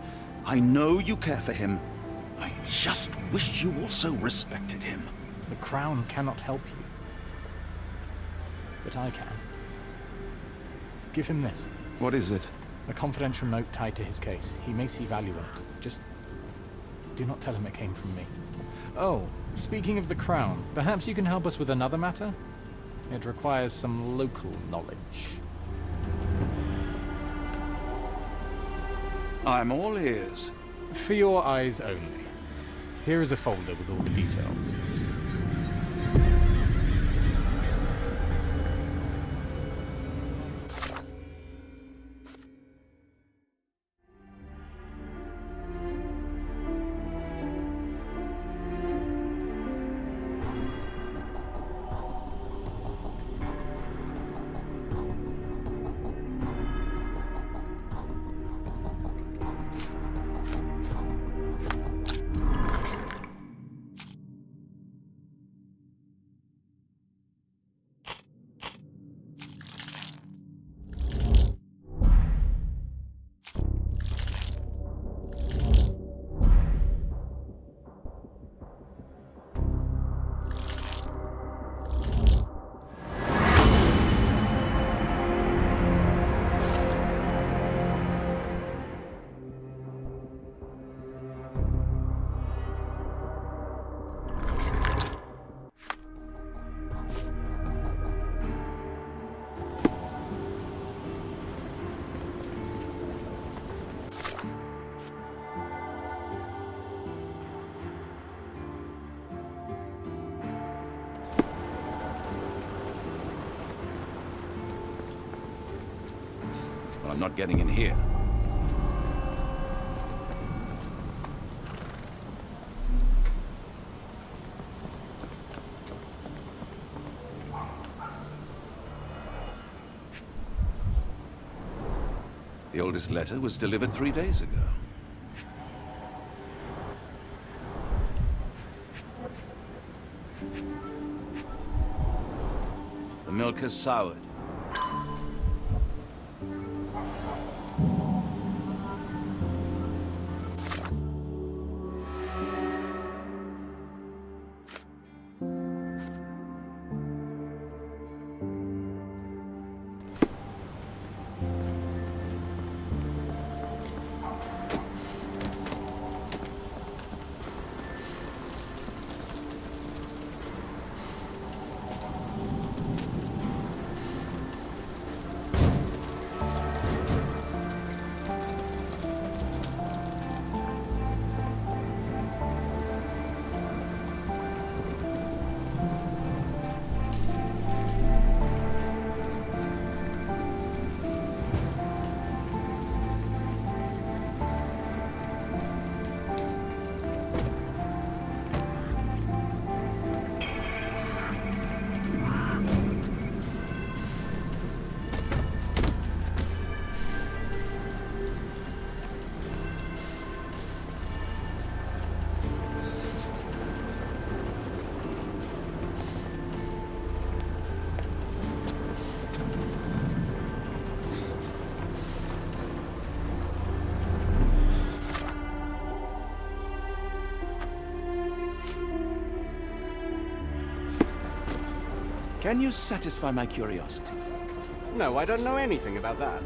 I know you care for him. I just wish you also respected him. The Crown cannot help you. But I can. Give him this. What is it? A confidential note tied to his case. He may see value in it. Just do not tell him it came from me. Oh, speaking of the Crown, perhaps you can help us with another matter? It requires some local knowledge. I'm all ears. For your eyes only. Here is a folder with all the details. Well, I'm not getting in here. The oldest letter was delivered 3 days ago. The milk has soured. Can you satisfy my curiosity? No, I don't know anything about that.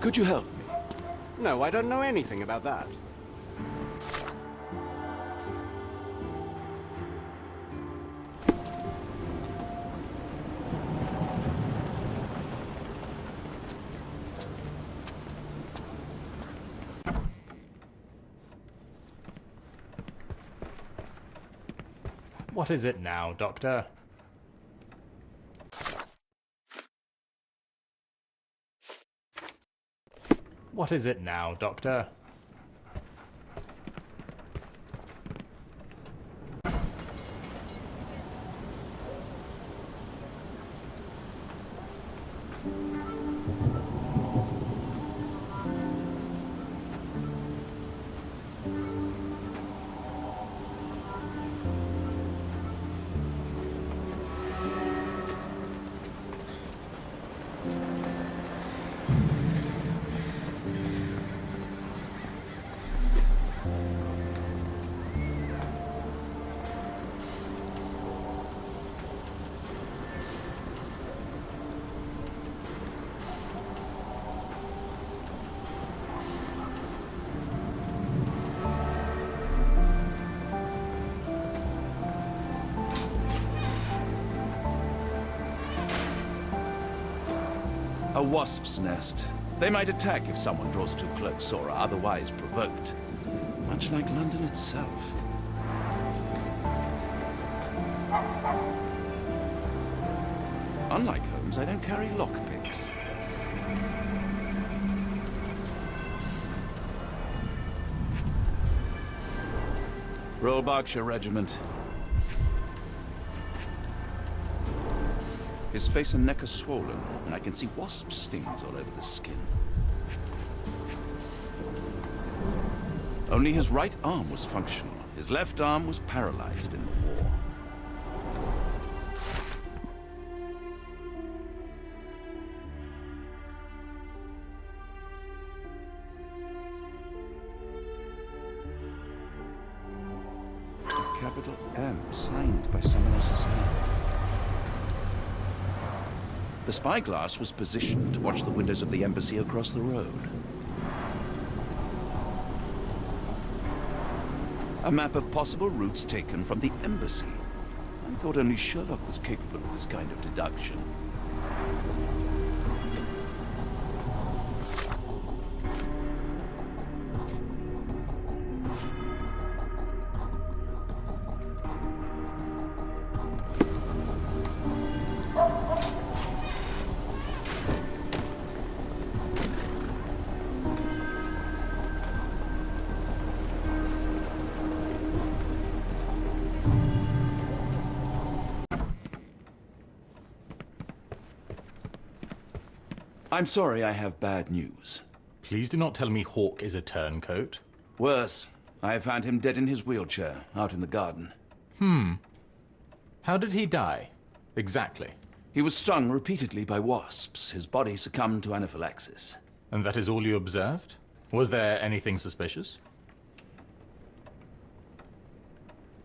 Could you help me? No, I don't know anything about that. What is it now, Doctor? What is it now, Doctor? A wasp's nest. They might attack if someone draws too close or are otherwise provoked. Much like London itself. Unlike Holmes, I don't carry lockpicks. Royal Berkshire Regiment. His face and neck are swollen, and I can see wasp stings all over the skin. Only his right arm was functional. His left arm was paralyzed in the war. A capital M signed by someone else's hand. The spyglass was positioned to watch the windows of the embassy across the road. A map of possible routes taken from the embassy. I thought only Sherlock was capable of this kind of deduction. I'm sorry, I have bad news. Please do not tell me Hawk is a turncoat. Worse, I have found him dead in his wheelchair, out in the garden. How did he die? Exactly. He was stung repeatedly by wasps. His body succumbed to anaphylaxis. And that is all you observed? Was there anything suspicious?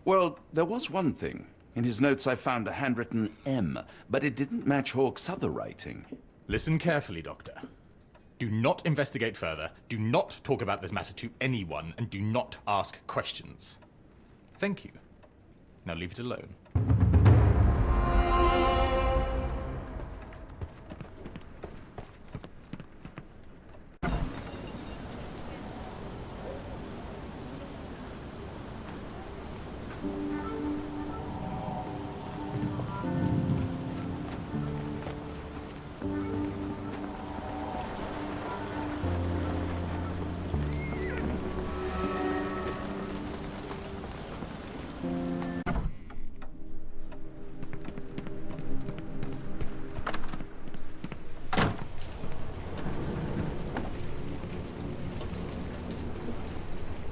Well, there was one thing. In his notes I found a handwritten M, but it didn't match Hawk's other writing. Listen carefully, Doctor. Do not investigate further, do not talk about this matter to anyone, and do not ask questions. Thank you. Now leave it alone.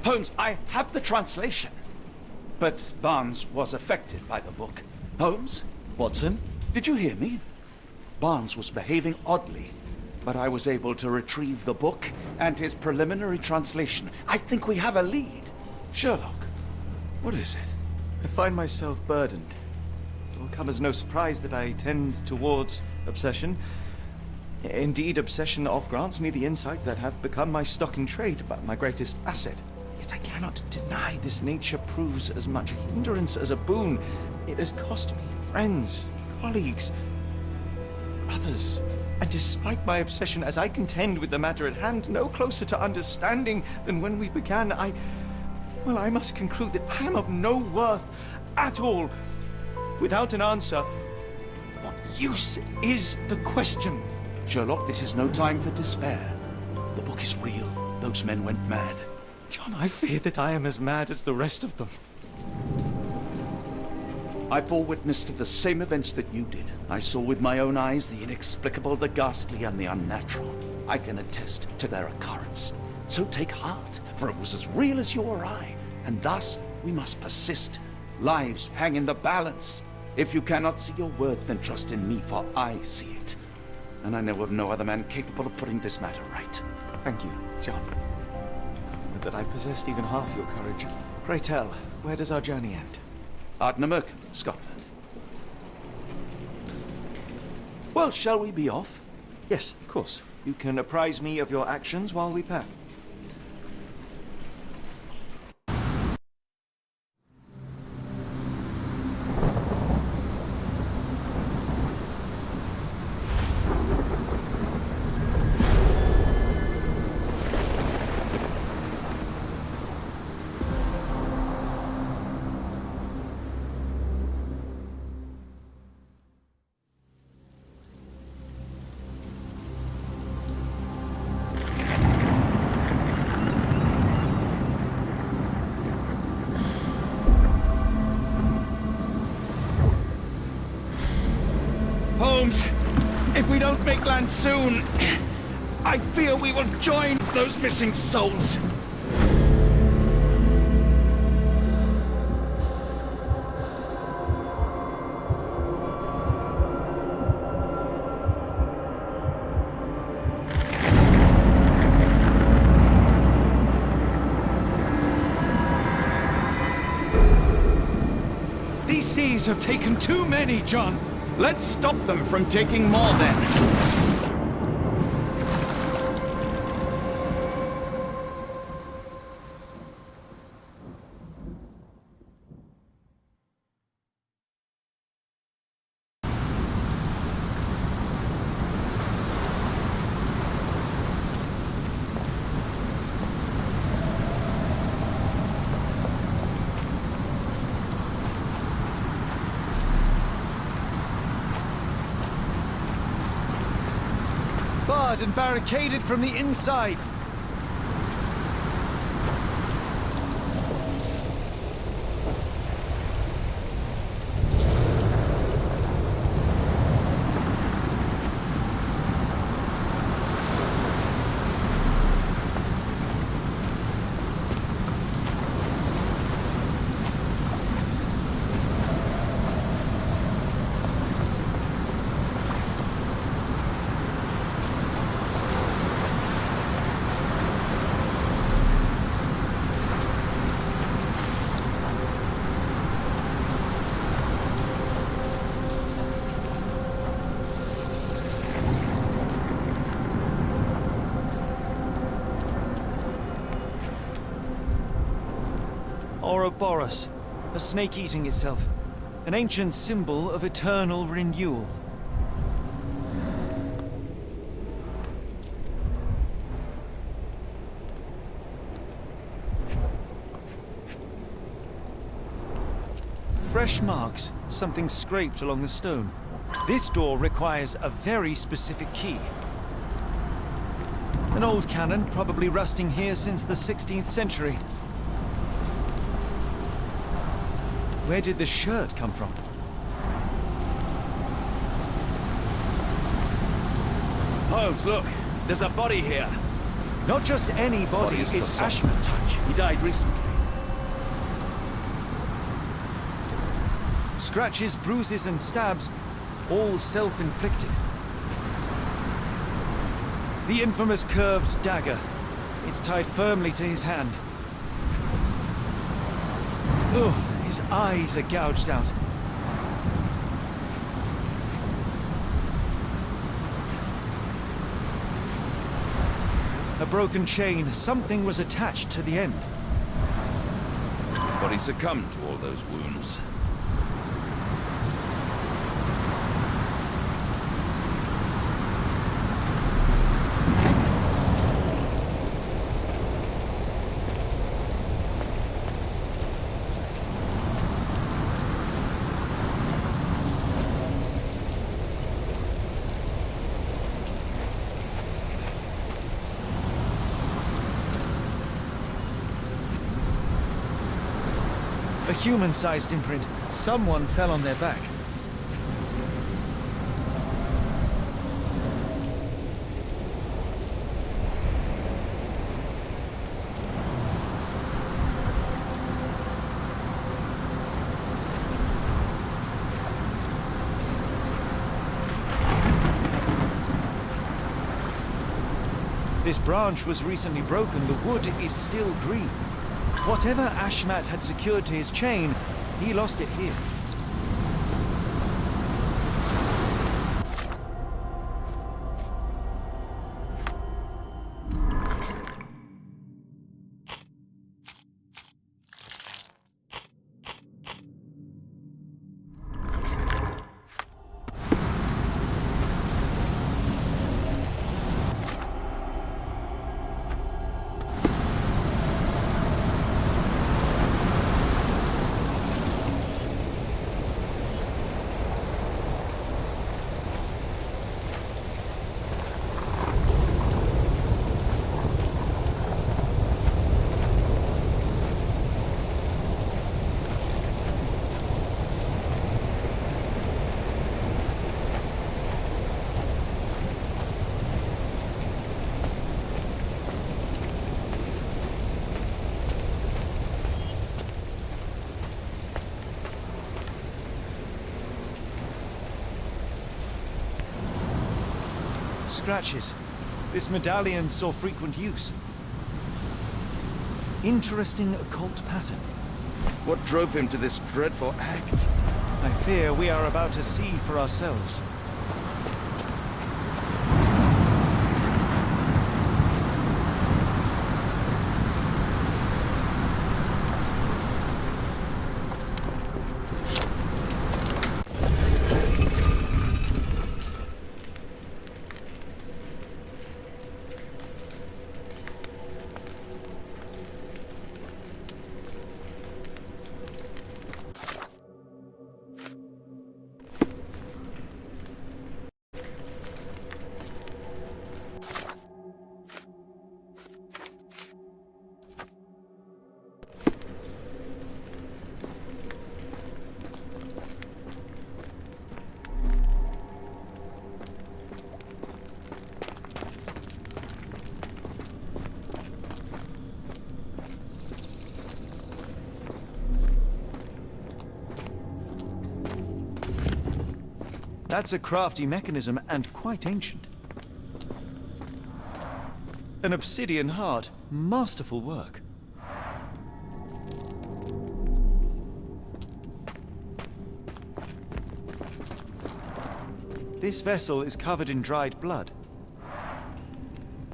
Holmes, I have the translation. But Barnes was affected by the book. Holmes? Watson? Did you hear me? Barnes was behaving oddly, but I was able to retrieve the book and his preliminary translation. I think we have a lead. Sherlock, what is it? I find myself burdened. It will come as no surprise that I tend towards obsession. Indeed, obsession oft grants me the insights that have become my stock in trade, but my greatest asset. Yet I cannot deny this nature proves as much a hindrance as a boon. It has cost me friends, colleagues, brothers. And despite my obsession as I contend with the matter at hand, no closer to understanding than when we began, I must conclude that I am of no worth at all. Without an answer, what use is the question? Sherlock, this is no time for despair. The book is real. Those men went mad. John, I fear that I am as mad as the rest of them. I bore witness to the same events that you did. I saw with my own eyes the inexplicable, the ghastly, and the unnatural. I can attest to their occurrence. So take heart, for it was as real as you or I, and thus we must persist. Lives hang in the balance. If you cannot see your worth, then trust in me, for I see it. And I know of no other man capable of putting this matter right. Thank you, John. Would that I possessed even half your courage. Pray tell, where does our journey end? Ardnamurchan, Scotland. Well, shall we be off? Yes, of course. You can apprise me of your actions while we pack. If we don't make land soon, I fear we will join those missing souls. These seas have taken too many, John. Let's stop them from taking more then. Barred and barricaded from the inside. Ouroboros, a snake eating itself. An ancient symbol of eternal renewal. Fresh marks, something scraped along the stone. This door requires a very specific key. An old cannon, probably rusting here since the 16th century. Where did the shirt come from? Holmes, look. There's a body here. Not just any body, it's Ashman. Touch. He died recently. Scratches, bruises, and stabs, all self-inflicted. The infamous curved dagger. It's tied firmly to his hand. Oh. His eyes are gouged out. A broken chain. Something was attached to the end. His body succumbed to all those wounds. A human-sized imprint. Someone fell on their back. This branch was recently broken. The wood is still green. Whatever Ashmat had secured to his chain, he lost it here. scratches. This medallion saw frequent use. Interesting occult pattern. What drove him to this dreadful act? I fear we are about to see for ourselves. That's a crafty mechanism and quite ancient. An obsidian heart. Masterful work. This vessel is covered in dried blood.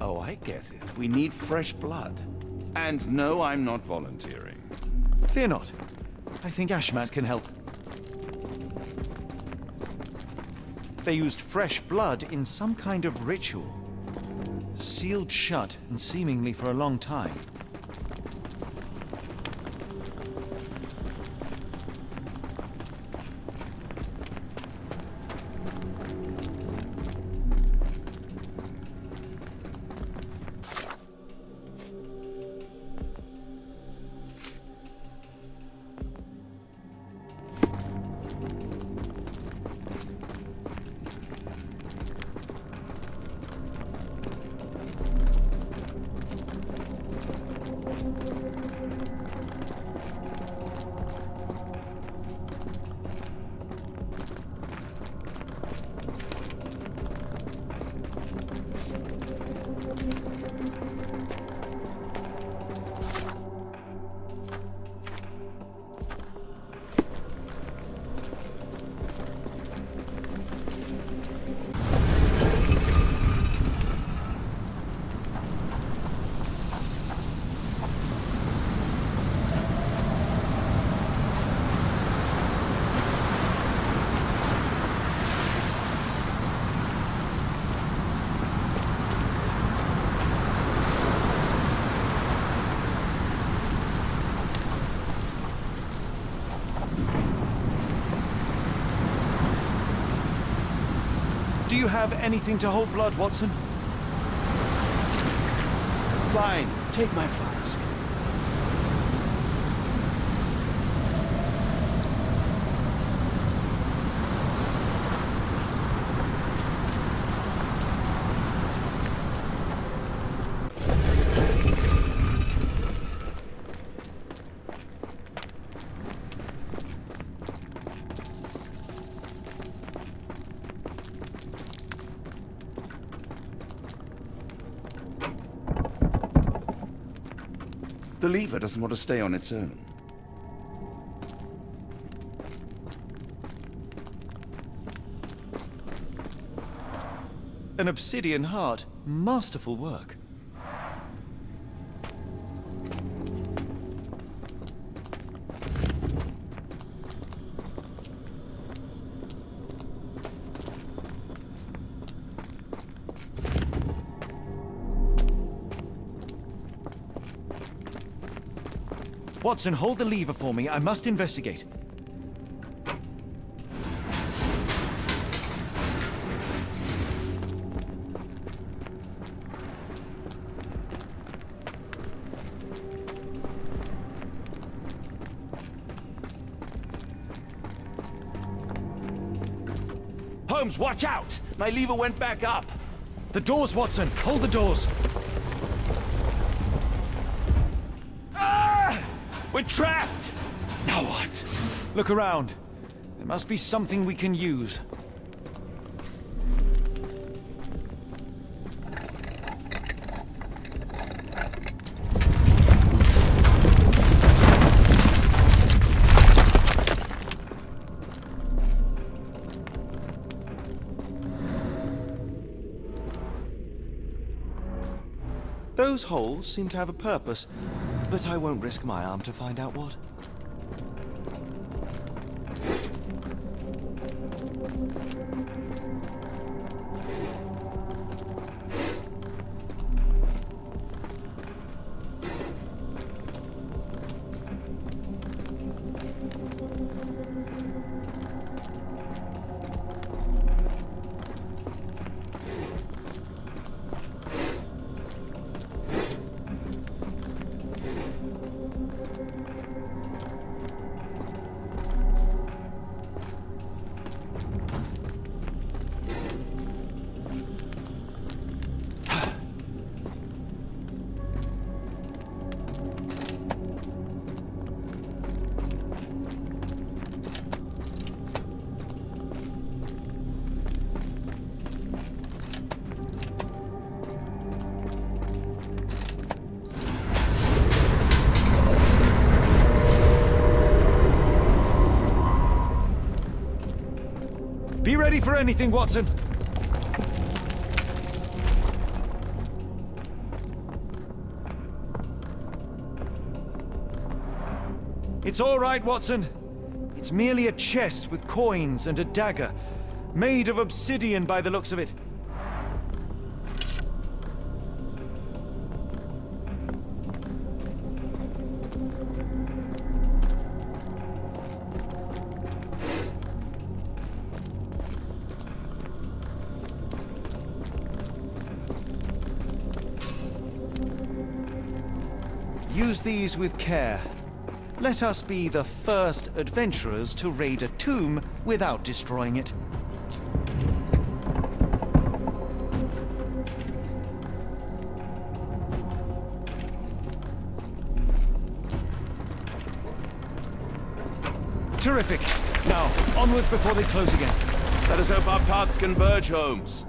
Oh, I get it. We need fresh blood. And no, I'm not volunteering. Fear not. I think Ashmat can help. They used fresh blood in some kind of ritual. Sealed shut, and seemingly for a long time. Do you have anything to hold blood, Watson? Fine. Take my flask. The lever doesn't want to stay on its own. An obsidian heart. Masterful work. Watson, hold the lever for me. I must investigate. Holmes, watch out! My lever went back up. The doors, Watson. Hold the doors. We're trapped! Now what? Look around. There must be something we can use. Those holes seem to have a purpose, but I won't risk my arm to find out what. Be ready for anything, Watson. It's all right, Watson. It's merely a chest with coins and a dagger, made of obsidian by the looks of it. Use these with care. Let us be the first adventurers to raid a tomb without destroying it. Terrific. Now, onward before they close again. Let us hope our paths converge, Holmes.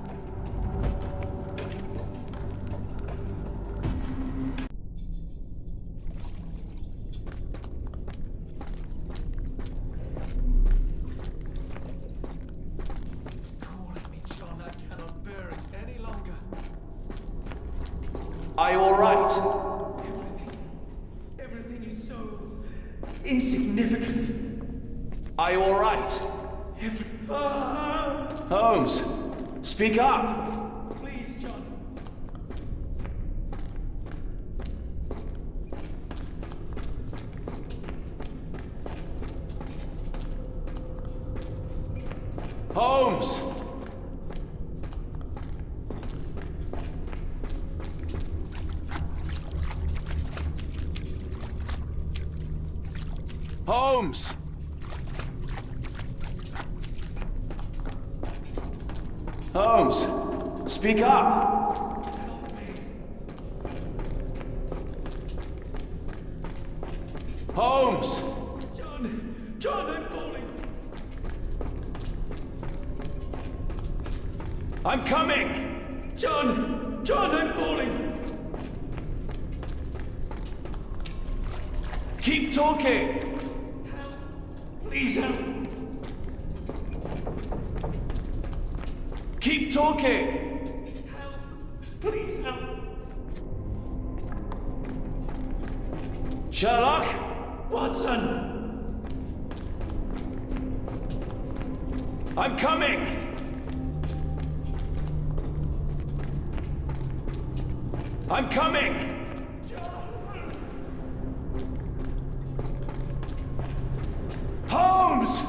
Are you all right? Everything is so insignificant. Are you all right? Holmes, speak up. Please, John. Holmes! Holmes! Holmes, speak up! Help me. Holmes! John, I'm falling. I'm coming! John, I'm falling. Keep talking! Please help. Keep talking! Please help. Sherlock? Watson! I'm coming! I'm coming! Holmes!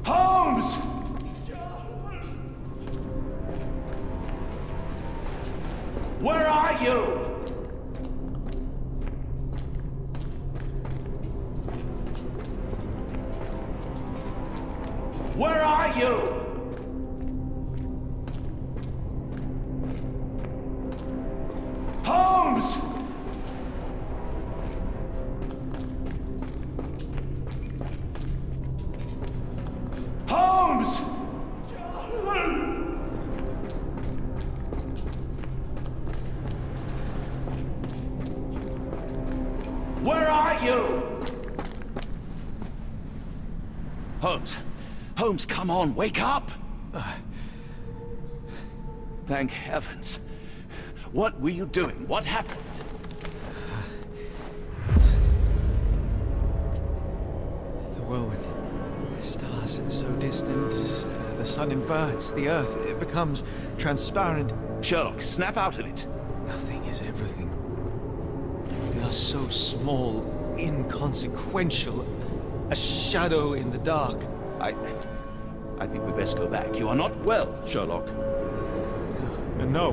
Holmes! Where are you? Where are you? Holmes! Holmes! Where are you? Holmes! Holmes, come on, wake up! Thank heavens. What were you doing? What happened? The whirlwind. Stars are so distant. The sun inverts the earth. It becomes transparent. Sherlock, snap out of it. Nothing is everything. We are so small, inconsequential. A shadow in the dark. I think we best go back. You are not well, Sherlock. No.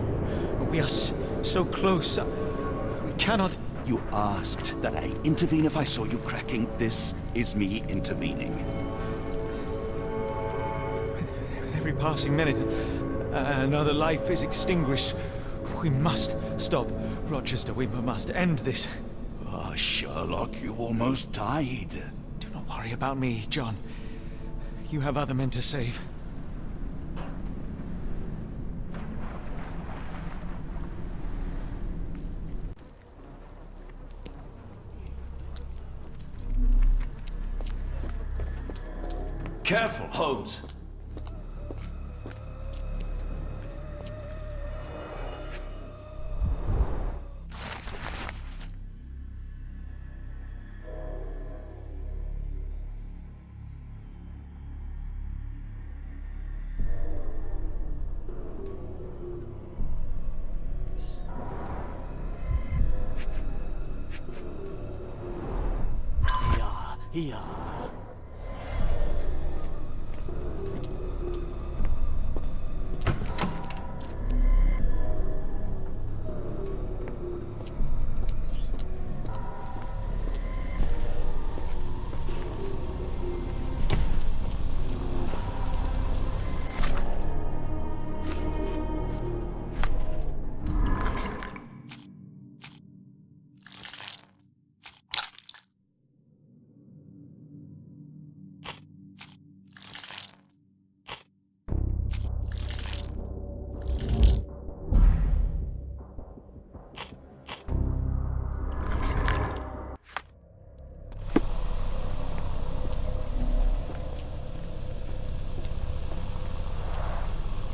We are so close. We cannot... You asked that I intervene if I saw you cracking. This is me intervening. With every passing minute, another life is extinguished. We must stop. Rochester, we must end this. Ah, Sherlock, you almost died. Do not worry about me, John. You have other men to save. Careful, Holmes. Yeah.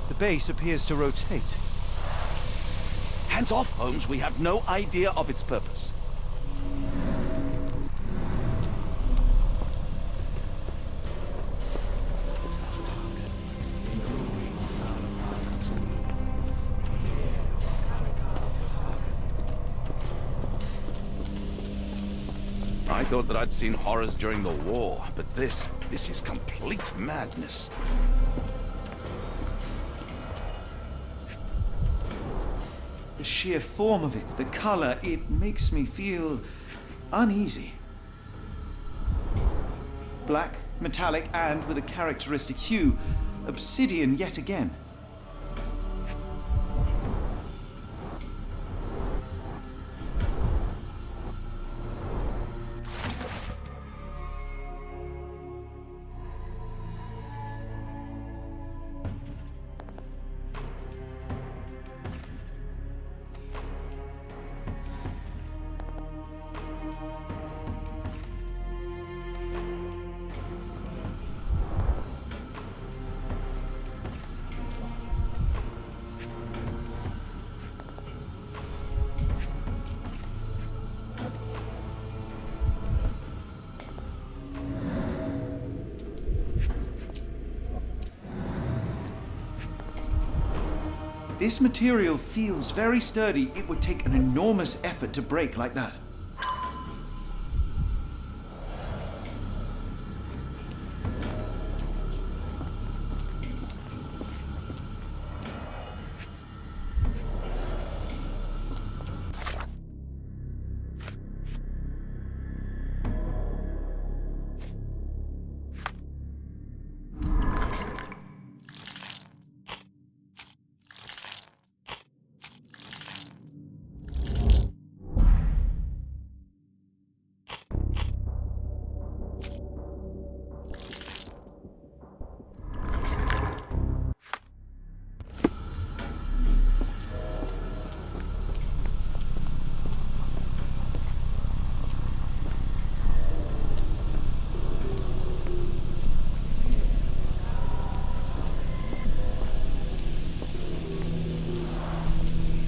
The base appears to rotate. Hands off, Holmes. We have no idea of its purpose. I thought that I'd seen horrors during the war, but this is complete madness. The sheer form of it, the color, it makes me feel uneasy. Black, metallic, and with a characteristic hue. Obsidian yet again. This material feels very sturdy. It would take an enormous effort to break like that.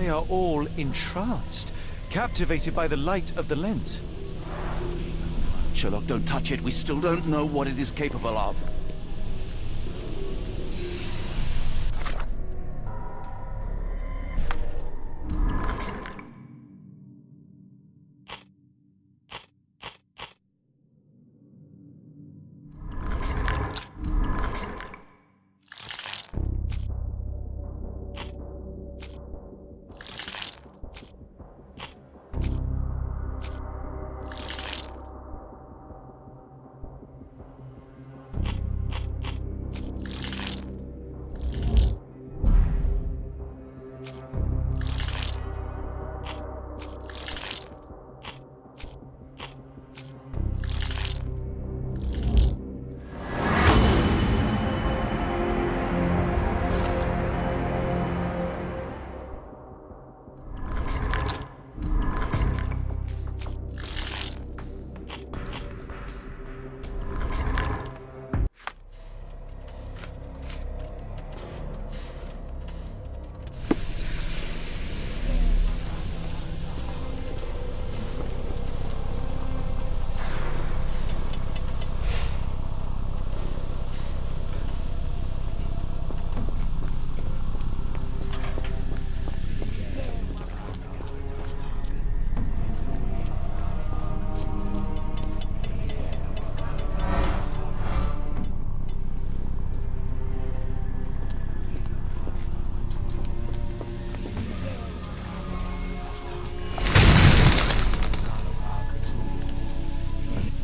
They are all entranced, captivated by the light of the lens. Sherlock, don't touch it. We still don't know what it is capable of.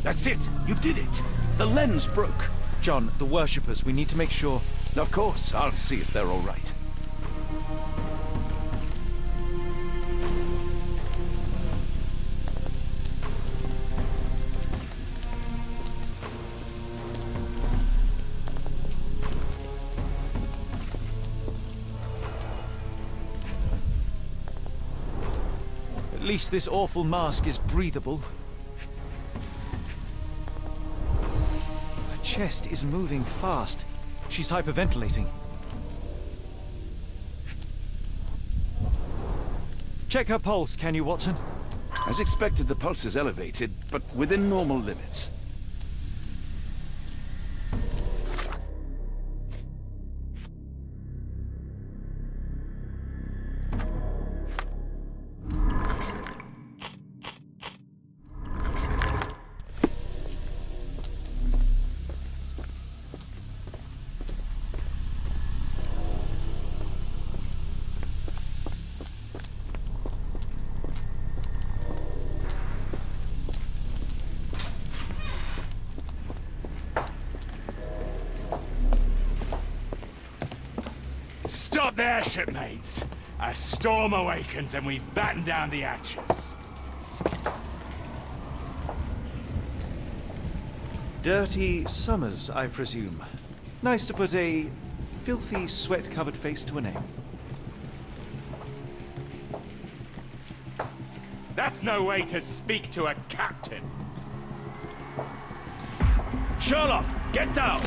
That's it! You did it! The lens broke! John, the worshippers, we need to make sure... Of course, I'll see if they're all right. At least this awful mask is breathable. Her chest is moving fast. She's hyperventilating. Check her pulse, can you, Watson? As expected, the pulse is elevated, but within normal limits. Stop there, shipmates! A storm awakens and we've battened down the hatches. Dirty Summers, I presume. Nice to put a filthy, sweat-covered face to a name. That's no way to speak to a captain. Sherlock, get down!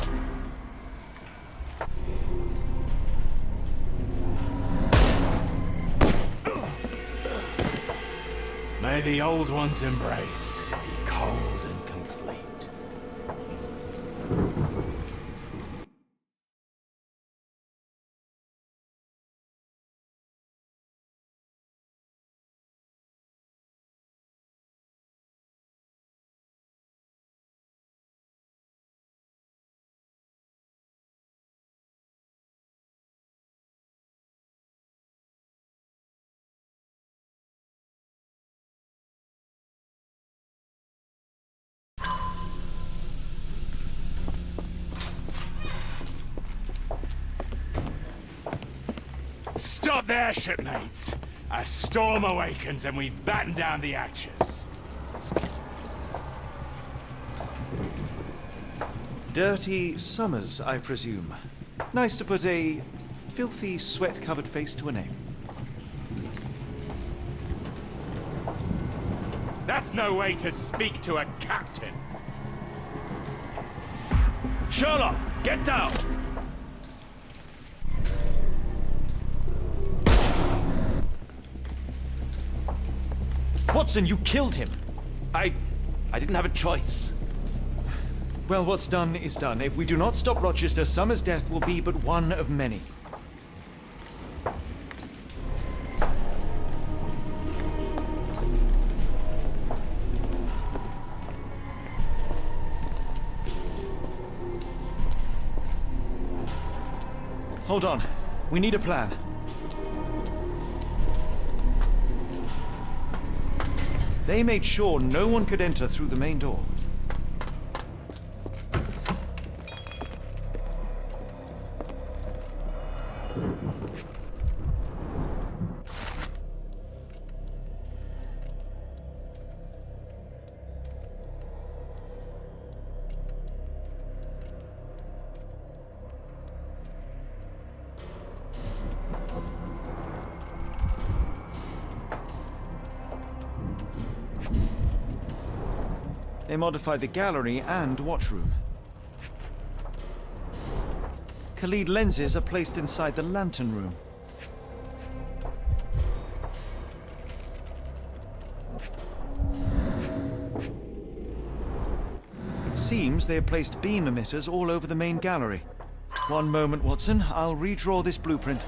May the old one's embrace be cold and complete. Stop there, shipmates! A storm awakens and we've battened down the hatches. Dirty Summers, I presume. Nice to put a filthy, sweat-covered face to a name. That's no way to speak to a captain. Sherlock, get down! Watson, you killed him! I didn't have a choice. Well, what's done is done. If we do not stop Rochester, Summer's death will be but one of many. Hold on. We need a plan. They made sure no one could enter through the main door. They modified the gallery and watchroom. Khalid lenses are placed inside the lantern room. It seems they have placed beam emitters all over the main gallery. One moment, Watson. I'll redraw this blueprint.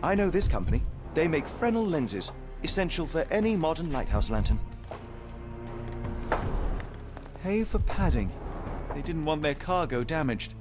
I know this company. They make Fresnel lenses, essential for any modern lighthouse lantern. Hay for padding. They didn't want their cargo damaged.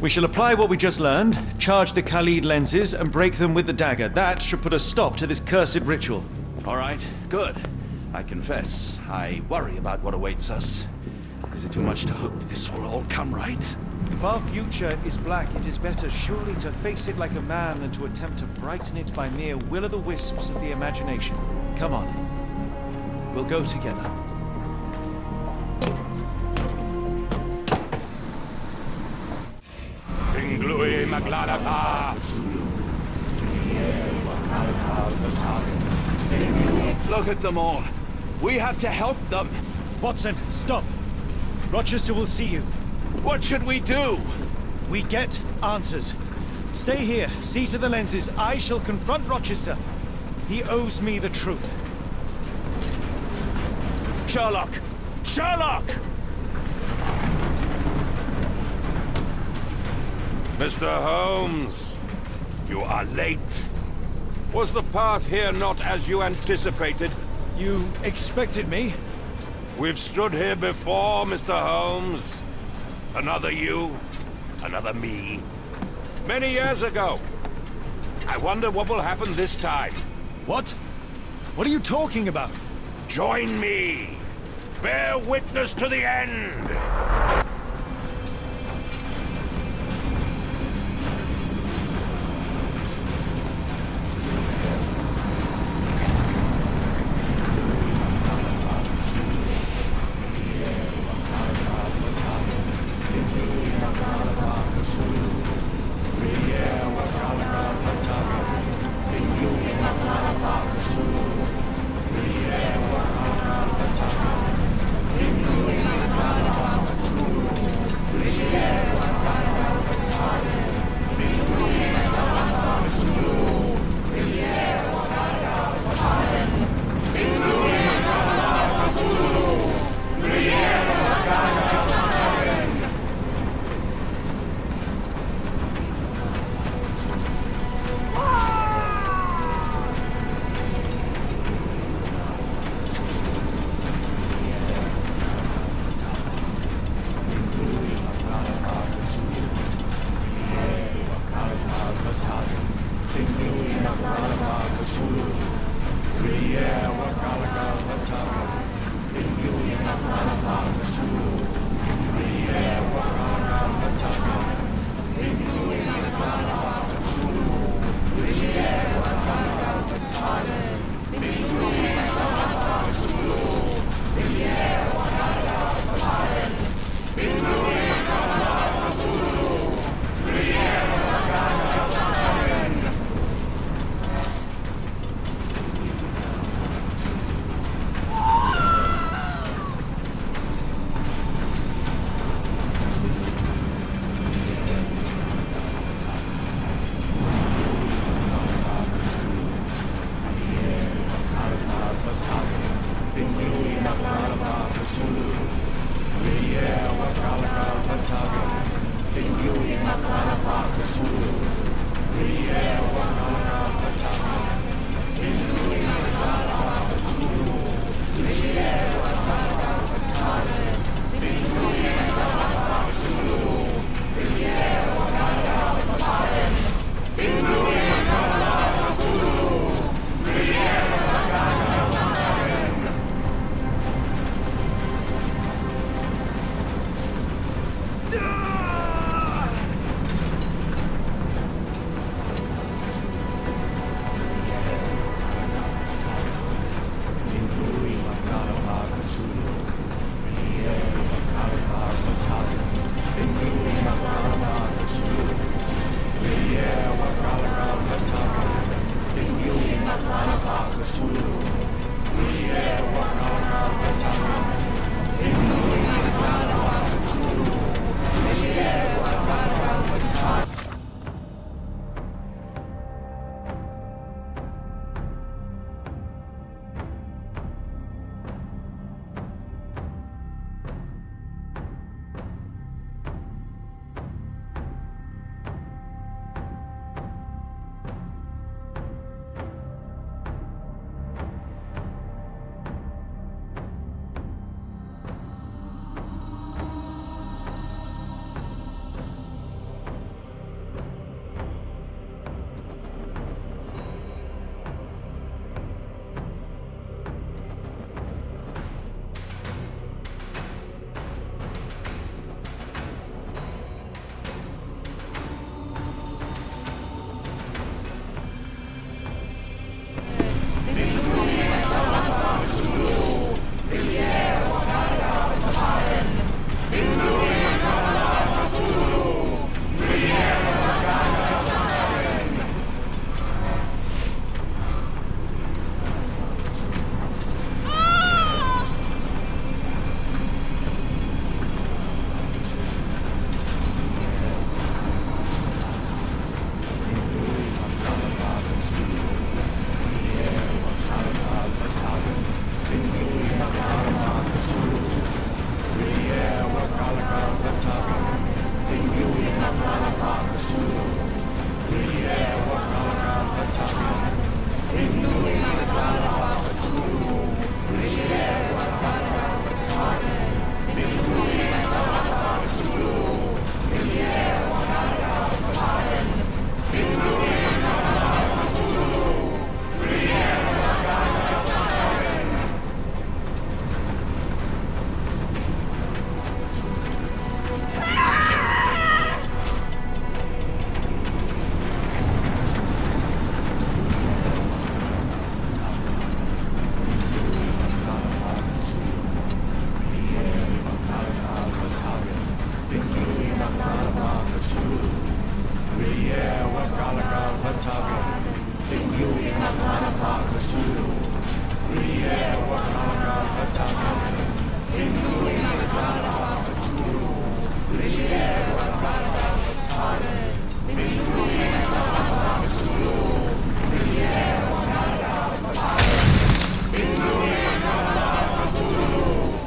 We shall apply what we just learned, charge the Khalid lenses, and break them with the dagger. That should put a stop to this cursed ritual. All right, good. I confess, I worry about what awaits us. Is it too much to hope this will all come right? If our future is black, it is better surely to face it like a man than to attempt to brighten it by mere will-o'-the-wisps of the imagination. Come on. We'll go together. Look at them all. We have to help them. Watson, stop. Rochester will see you. What should we do? We get answers. Stay here, see to the lenses. I shall confront Rochester. He owes me the truth. Sherlock! Sherlock! Mr. Holmes, you are late. Was the path here not as you anticipated? You expected me? We've stood here before, Mr. Holmes. Another you, another me. Many years ago. I wonder what will happen this time. What? What are you talking about? Join me. Bear witness to the end.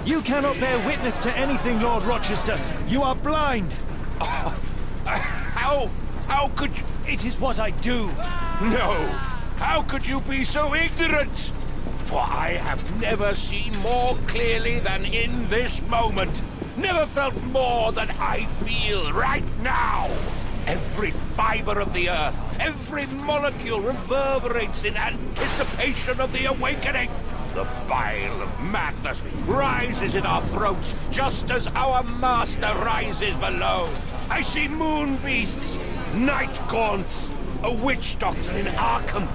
You cannot bear witness to anything, Lord Rochester. You are blind. How could you... It is what I do. No! How could you be so ignorant? For I have never seen more clearly than in this moment. Never felt more than I feel right now. Every fiber of the earth, every molecule reverberates in anticipation of the awakening. The bile of madness rises in our throats, just as our master rises below. I see moon beasts, night gaunts, a witch doctor in Arkham.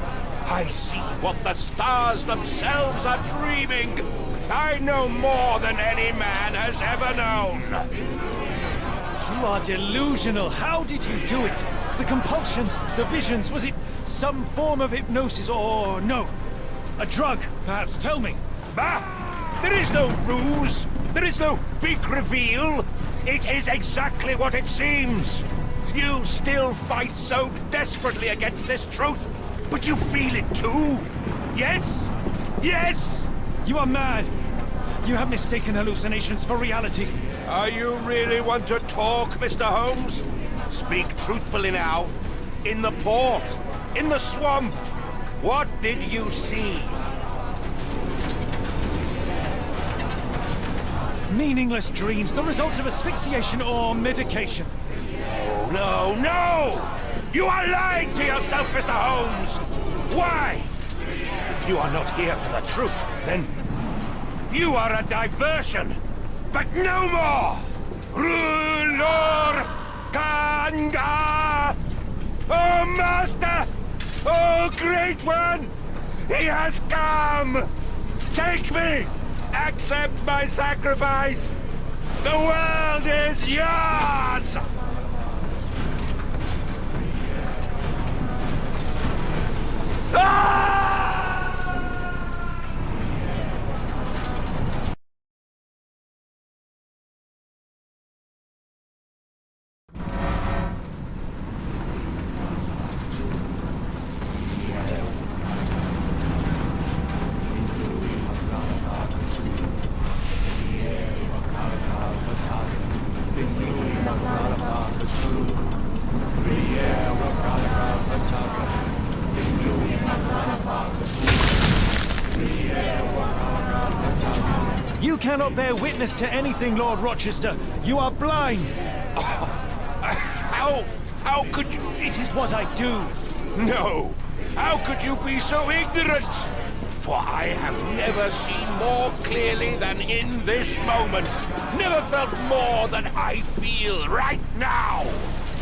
I see what the stars themselves are dreaming. I know more than any man has ever known. You are delusional. How did you do it? The compulsions, the visions, was it some form of hypnosis or no? A drug, perhaps, tell me. Bah! There is no ruse. There is no big reveal. It is exactly what it seems. You still fight so desperately against this truth, but you feel it too. Yes? Yes? You are mad. You have mistaken hallucinations for reality. Are you really want to talk, Mr. Holmes? Speak truthfully now. In the port, in the swamp, what did you see? Meaningless dreams, the result of asphyxiation or medication. No, no, no! You are lying to yourself, Mr. Holmes! Why? If you are not here for the truth, then you are a diversion, but no more! Rulor Kanga! Oh, Master! Oh, Great One! He has come! Take me! Accept my sacrifice! The world is yours! You cannot bear witness to anything, Lord Rochester. You are blind. How could you... It is what I do. No! How could you be so ignorant? For I have never seen more clearly than in this moment. Never felt more than I feel right now.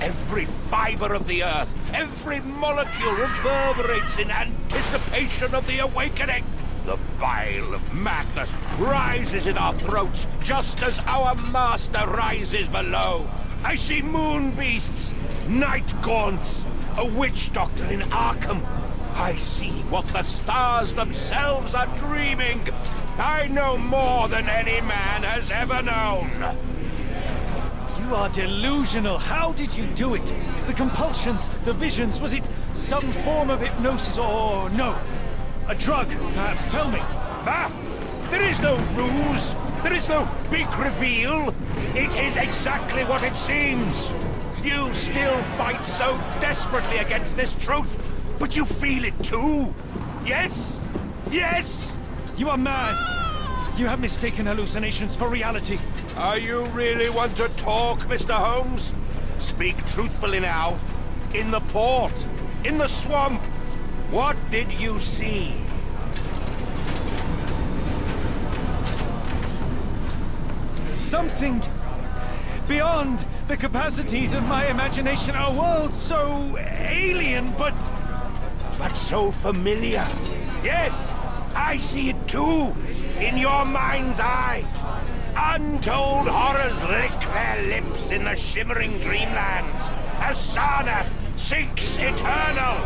Every fiber of the earth, every molecule reverberates in anticipation of the awakening. The bile of madness rises in our throats, just as our master rises below. I see moon beasts, night gaunts, a witch doctor in Arkham. I see what the stars themselves are dreaming. I know more than any man has ever known. You are delusional. How did you do it? The compulsions, the visions, was it some form of hypnosis or no? A drug, perhaps, tell me. Ah! There is no ruse. There is no big reveal. It is exactly what it seems. You still fight so desperately against this truth, but you feel it too. Yes? Yes? You are mad. You have mistaken hallucinations for reality. Are you really want to talk, Mr. Holmes? Speak truthfully now. In the port, in the swamp, what did you see? Something beyond the capacities of my imagination. A world so alien, but so familiar. Yes, I see it too, in your mind's eye. Untold horrors lick their lips in the shimmering dreamlands as Sarnath sinks eternal.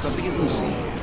Something is missing here.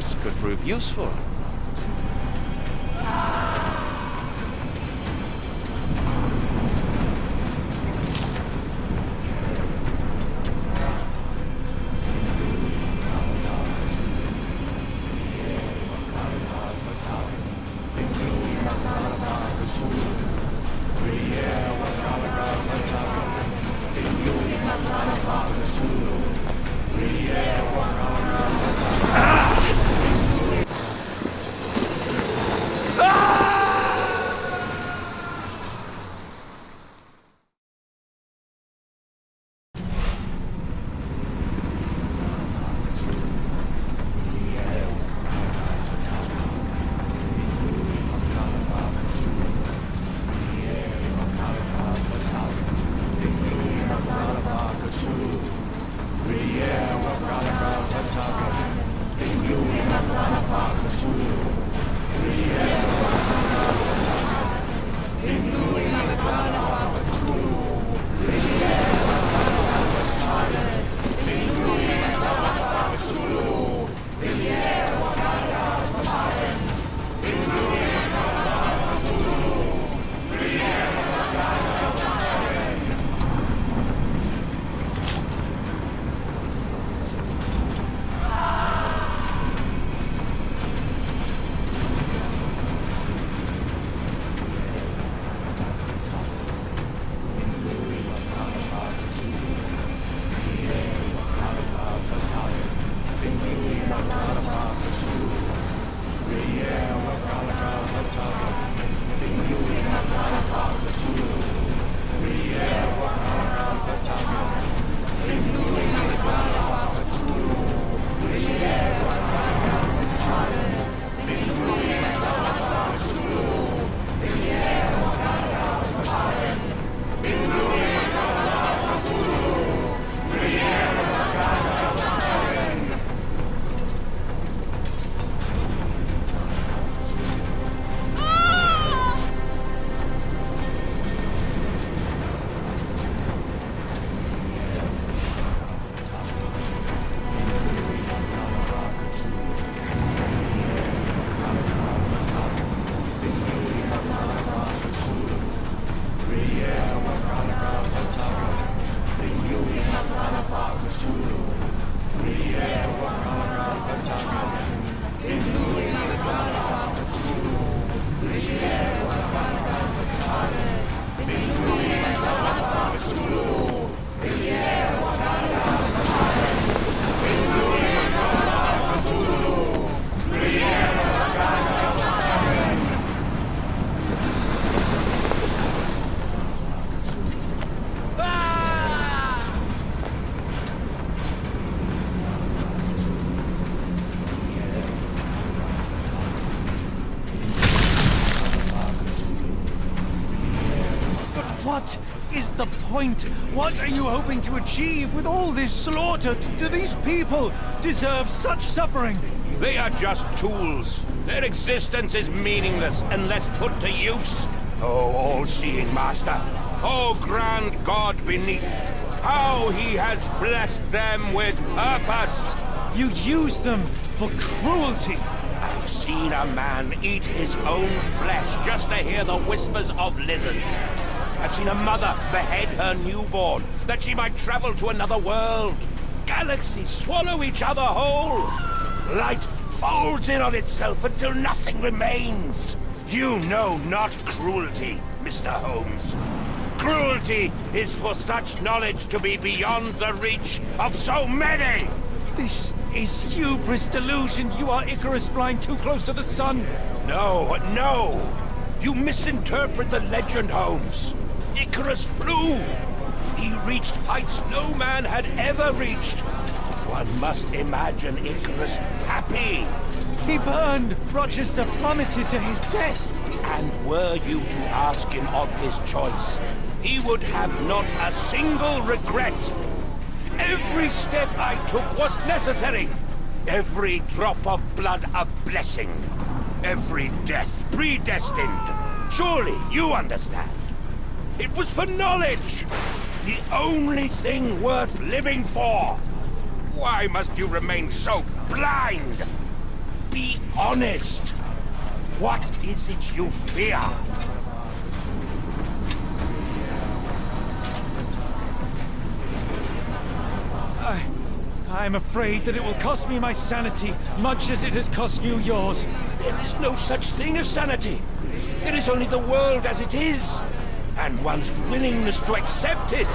This could prove useful. What is the point? What are you hoping to achieve with all this slaughter? Do these people deserve such suffering? They are just tools. Their existence is meaningless unless put to use. Oh, all-seeing master. Oh, grand God beneath. How he has blessed them with purpose. You use them for cruelty. I've seen a man eat his own flesh just to hear the whispers of lizards. I've seen a mother behead her newborn that she might travel to another world. Galaxies swallow each other whole. Light folds in on itself until nothing remains. You know not cruelty, Mr. Holmes. Cruelty is for such knowledge to be beyond the reach of so many. This is hubris delusion. You are Icarus flying too close to the sun. No, no. You misinterpret the legend, Holmes. Icarus flew. He reached heights no man had ever reached. One must imagine Icarus happy. He burned. Rochester plummeted to his death. And were you to ask him of his choice, he would have not a single regret. Every step I took was necessary. Every drop of blood a blessing. Every death predestined. Surely you understand. It was for knowledge. The only thing worth living for. Why must you remain so blind? Be honest. What is it you fear? I'm afraid that it will cost me my sanity, much as it has cost you yours. There is no such thing as sanity. There is only the world as it is, and one's willingness to accept it.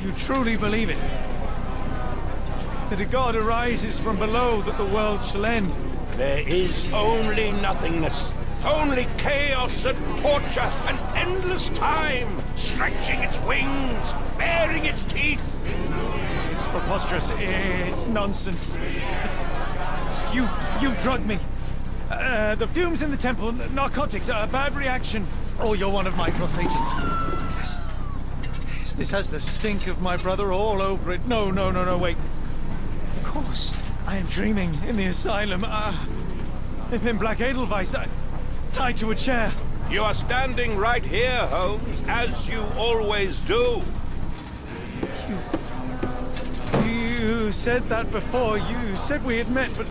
You truly believe it? That a god arises from below, that the world shall end? There is only nothingness. Only chaos and torture and endless time, stretching its wings, baring its teeth. It's preposterous. It's nonsense. It's... You drugged me. The fumes in the temple, narcotics, a bad reaction. Oh, you're one of my cross agents. Yes. Yes, this has the stink of my brother all over it. No, wait. Of course, I am dreaming in the asylum. In Black Edelweiss, tied to a chair. You are standing right here, Holmes, as you always do. You said that before. You said we had met, but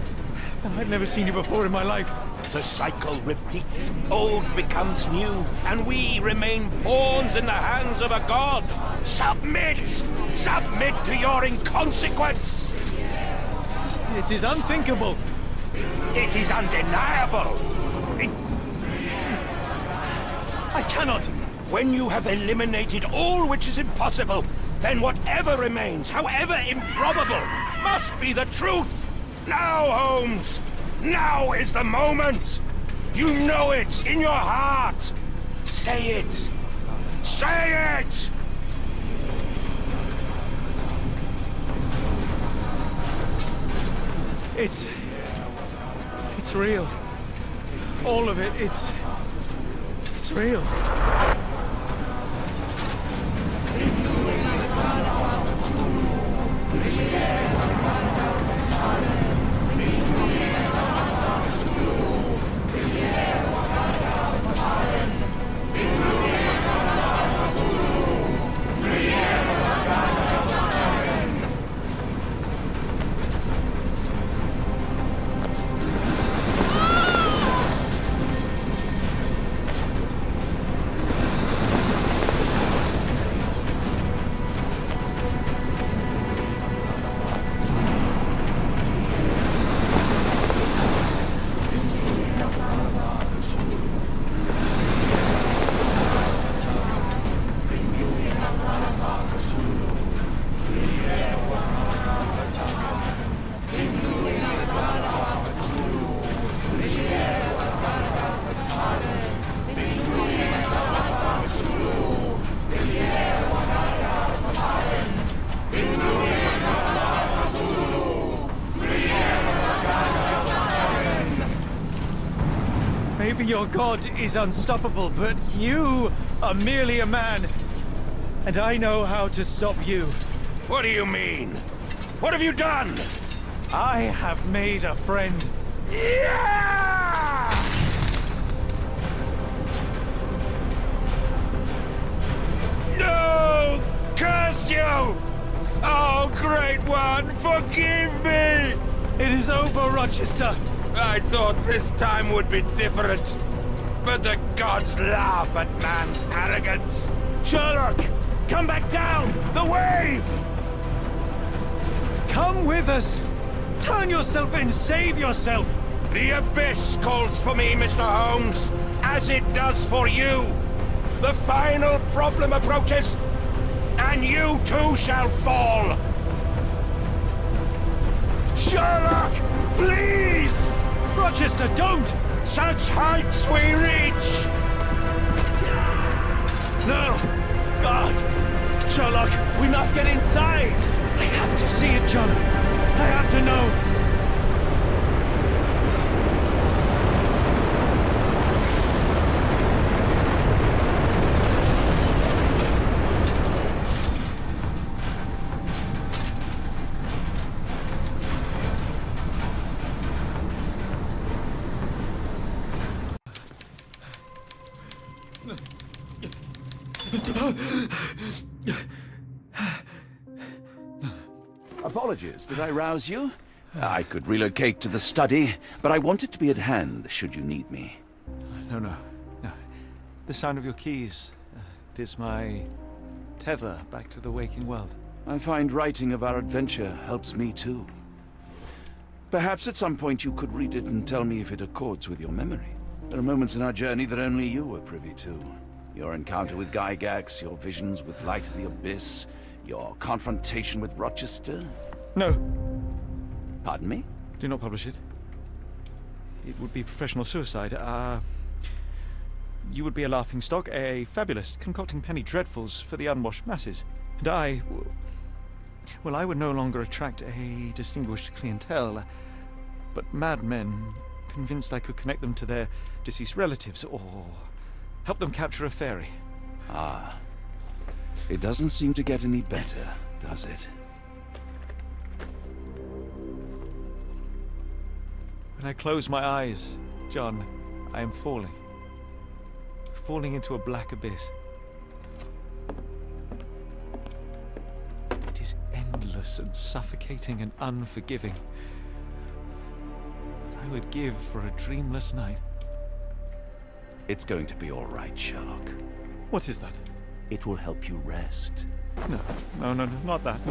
I'd never seen you before in my life. The cycle repeats. Old becomes new, and we remain pawns in the hands of a god. Submit! Submit to your inconsequence! It is unthinkable. It is undeniable. I cannot. When you have eliminated all which is impossible, then whatever remains, however improbable, must be the truth. Now, Holmes! Now is the moment! You know it in your heart! Say it! Say it! It's real. All of it, it's real. Maybe your god is unstoppable, but you are merely a man. And I know how to stop you. What do you mean? What have you done? I have made a friend. Yeah! No! Curse you! Oh, Great One, forgive me! It is over, Rochester. I thought this time would be different. But the gods laugh at man's arrogance. Sherlock, come back down! The wave! Come with us! Turn yourself in, save yourself! The abyss calls for me, Mr. Holmes, as it does for you. The final problem approaches, and you too shall fall. Sherlock, please! Rochester, don't! Such heights we reach! No! God! Sherlock, we must get inside! I have to see it, John. I have to know. Apologies, did I rouse you? I could relocate to the study, but I wanted to be at hand should you need me. No. The sound of your keys. It is my tether back to the waking world. I find writing of our adventure helps me too. Perhaps at some point you could read it and tell me if it accords with your memory. There are moments in our journey that only you were privy to. Your encounter with Gygax, your visions with Light of the Abyss, your confrontation with Rochester. No. Pardon me? Do not publish it. It would be professional suicide. You would be a laughingstock, a fabulist, concocting penny dreadfuls for the unwashed masses. And I would no longer attract a distinguished clientele, but madmen convinced I could connect them to their deceased relatives or help them capture a fairy. Ah. It doesn't seem to get any better, does it? When I close my eyes, John, I am falling. Falling into a black abyss. It is endless and suffocating and unforgiving. I would give for a dreamless night. It's going to be all right, Sherlock. What is that? It will help you rest. No, not that.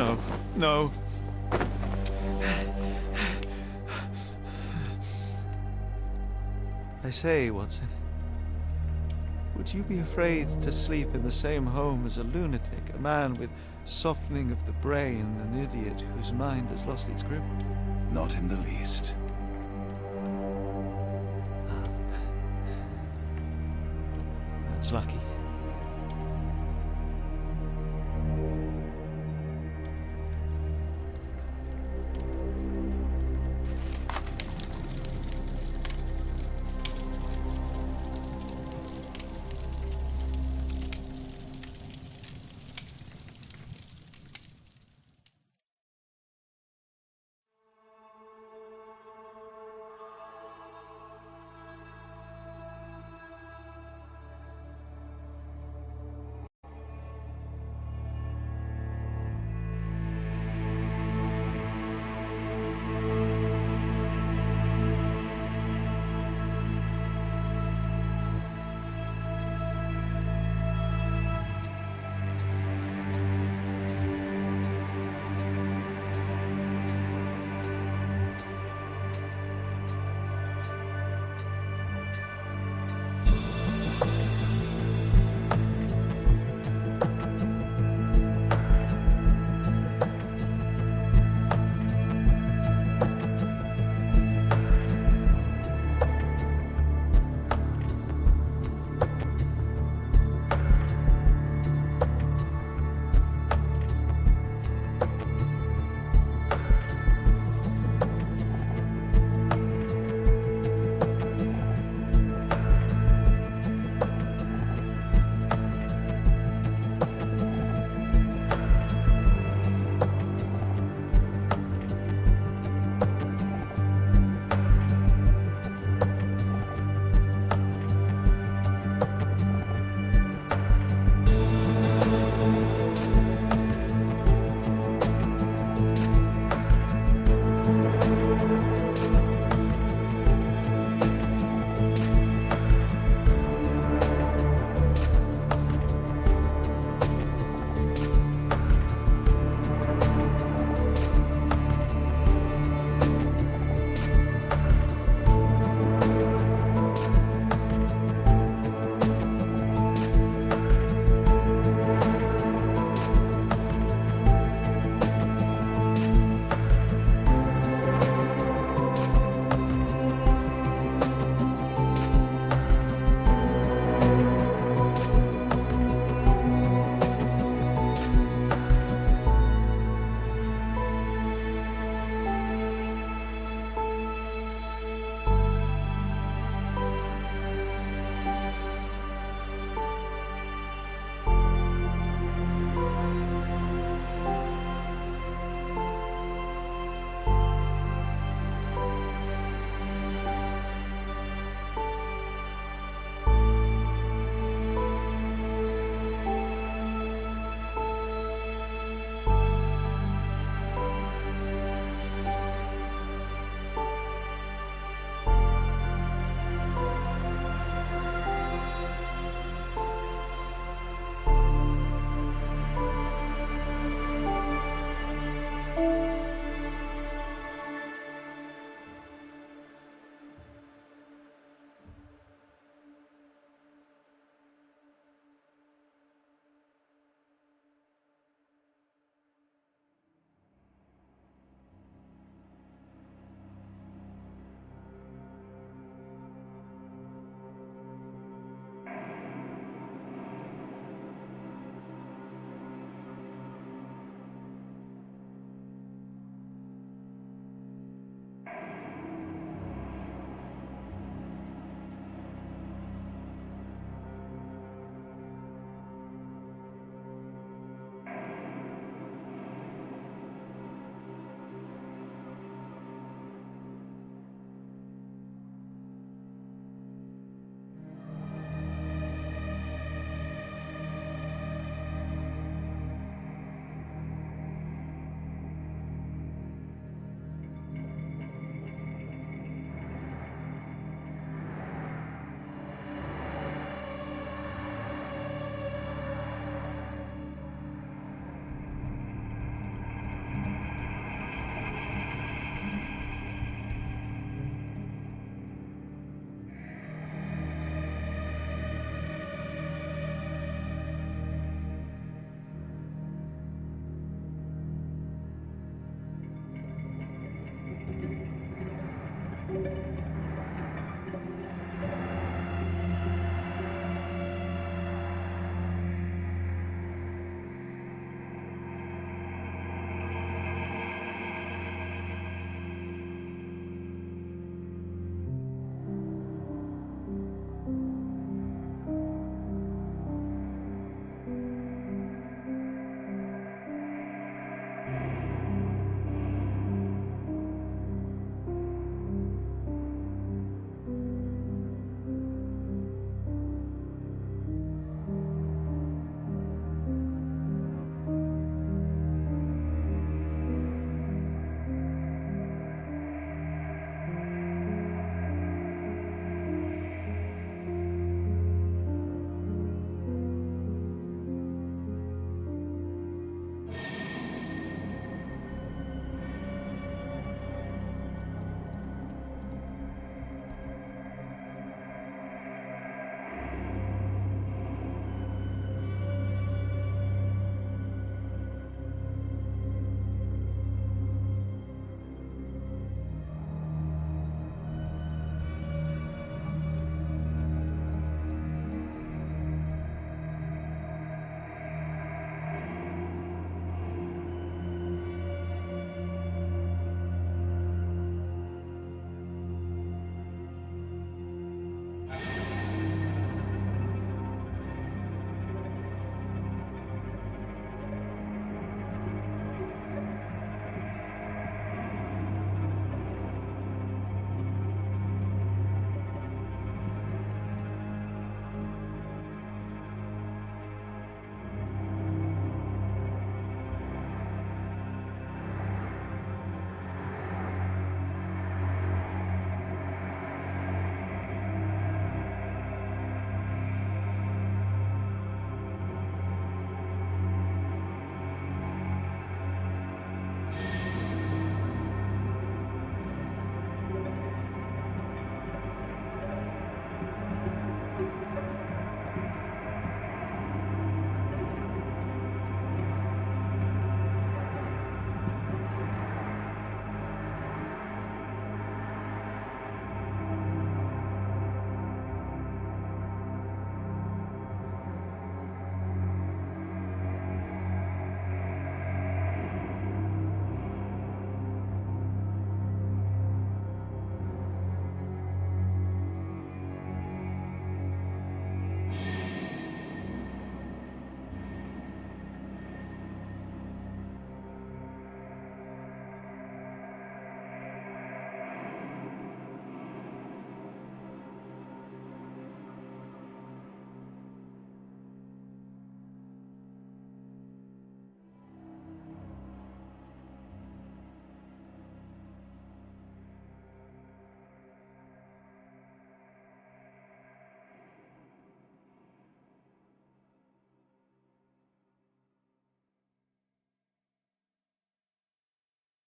No. I say, Watson, would you be afraid to sleep in the same home as a lunatic, a man with softening of the brain, an idiot whose mind has lost its grip? Not in the least. That's lucky.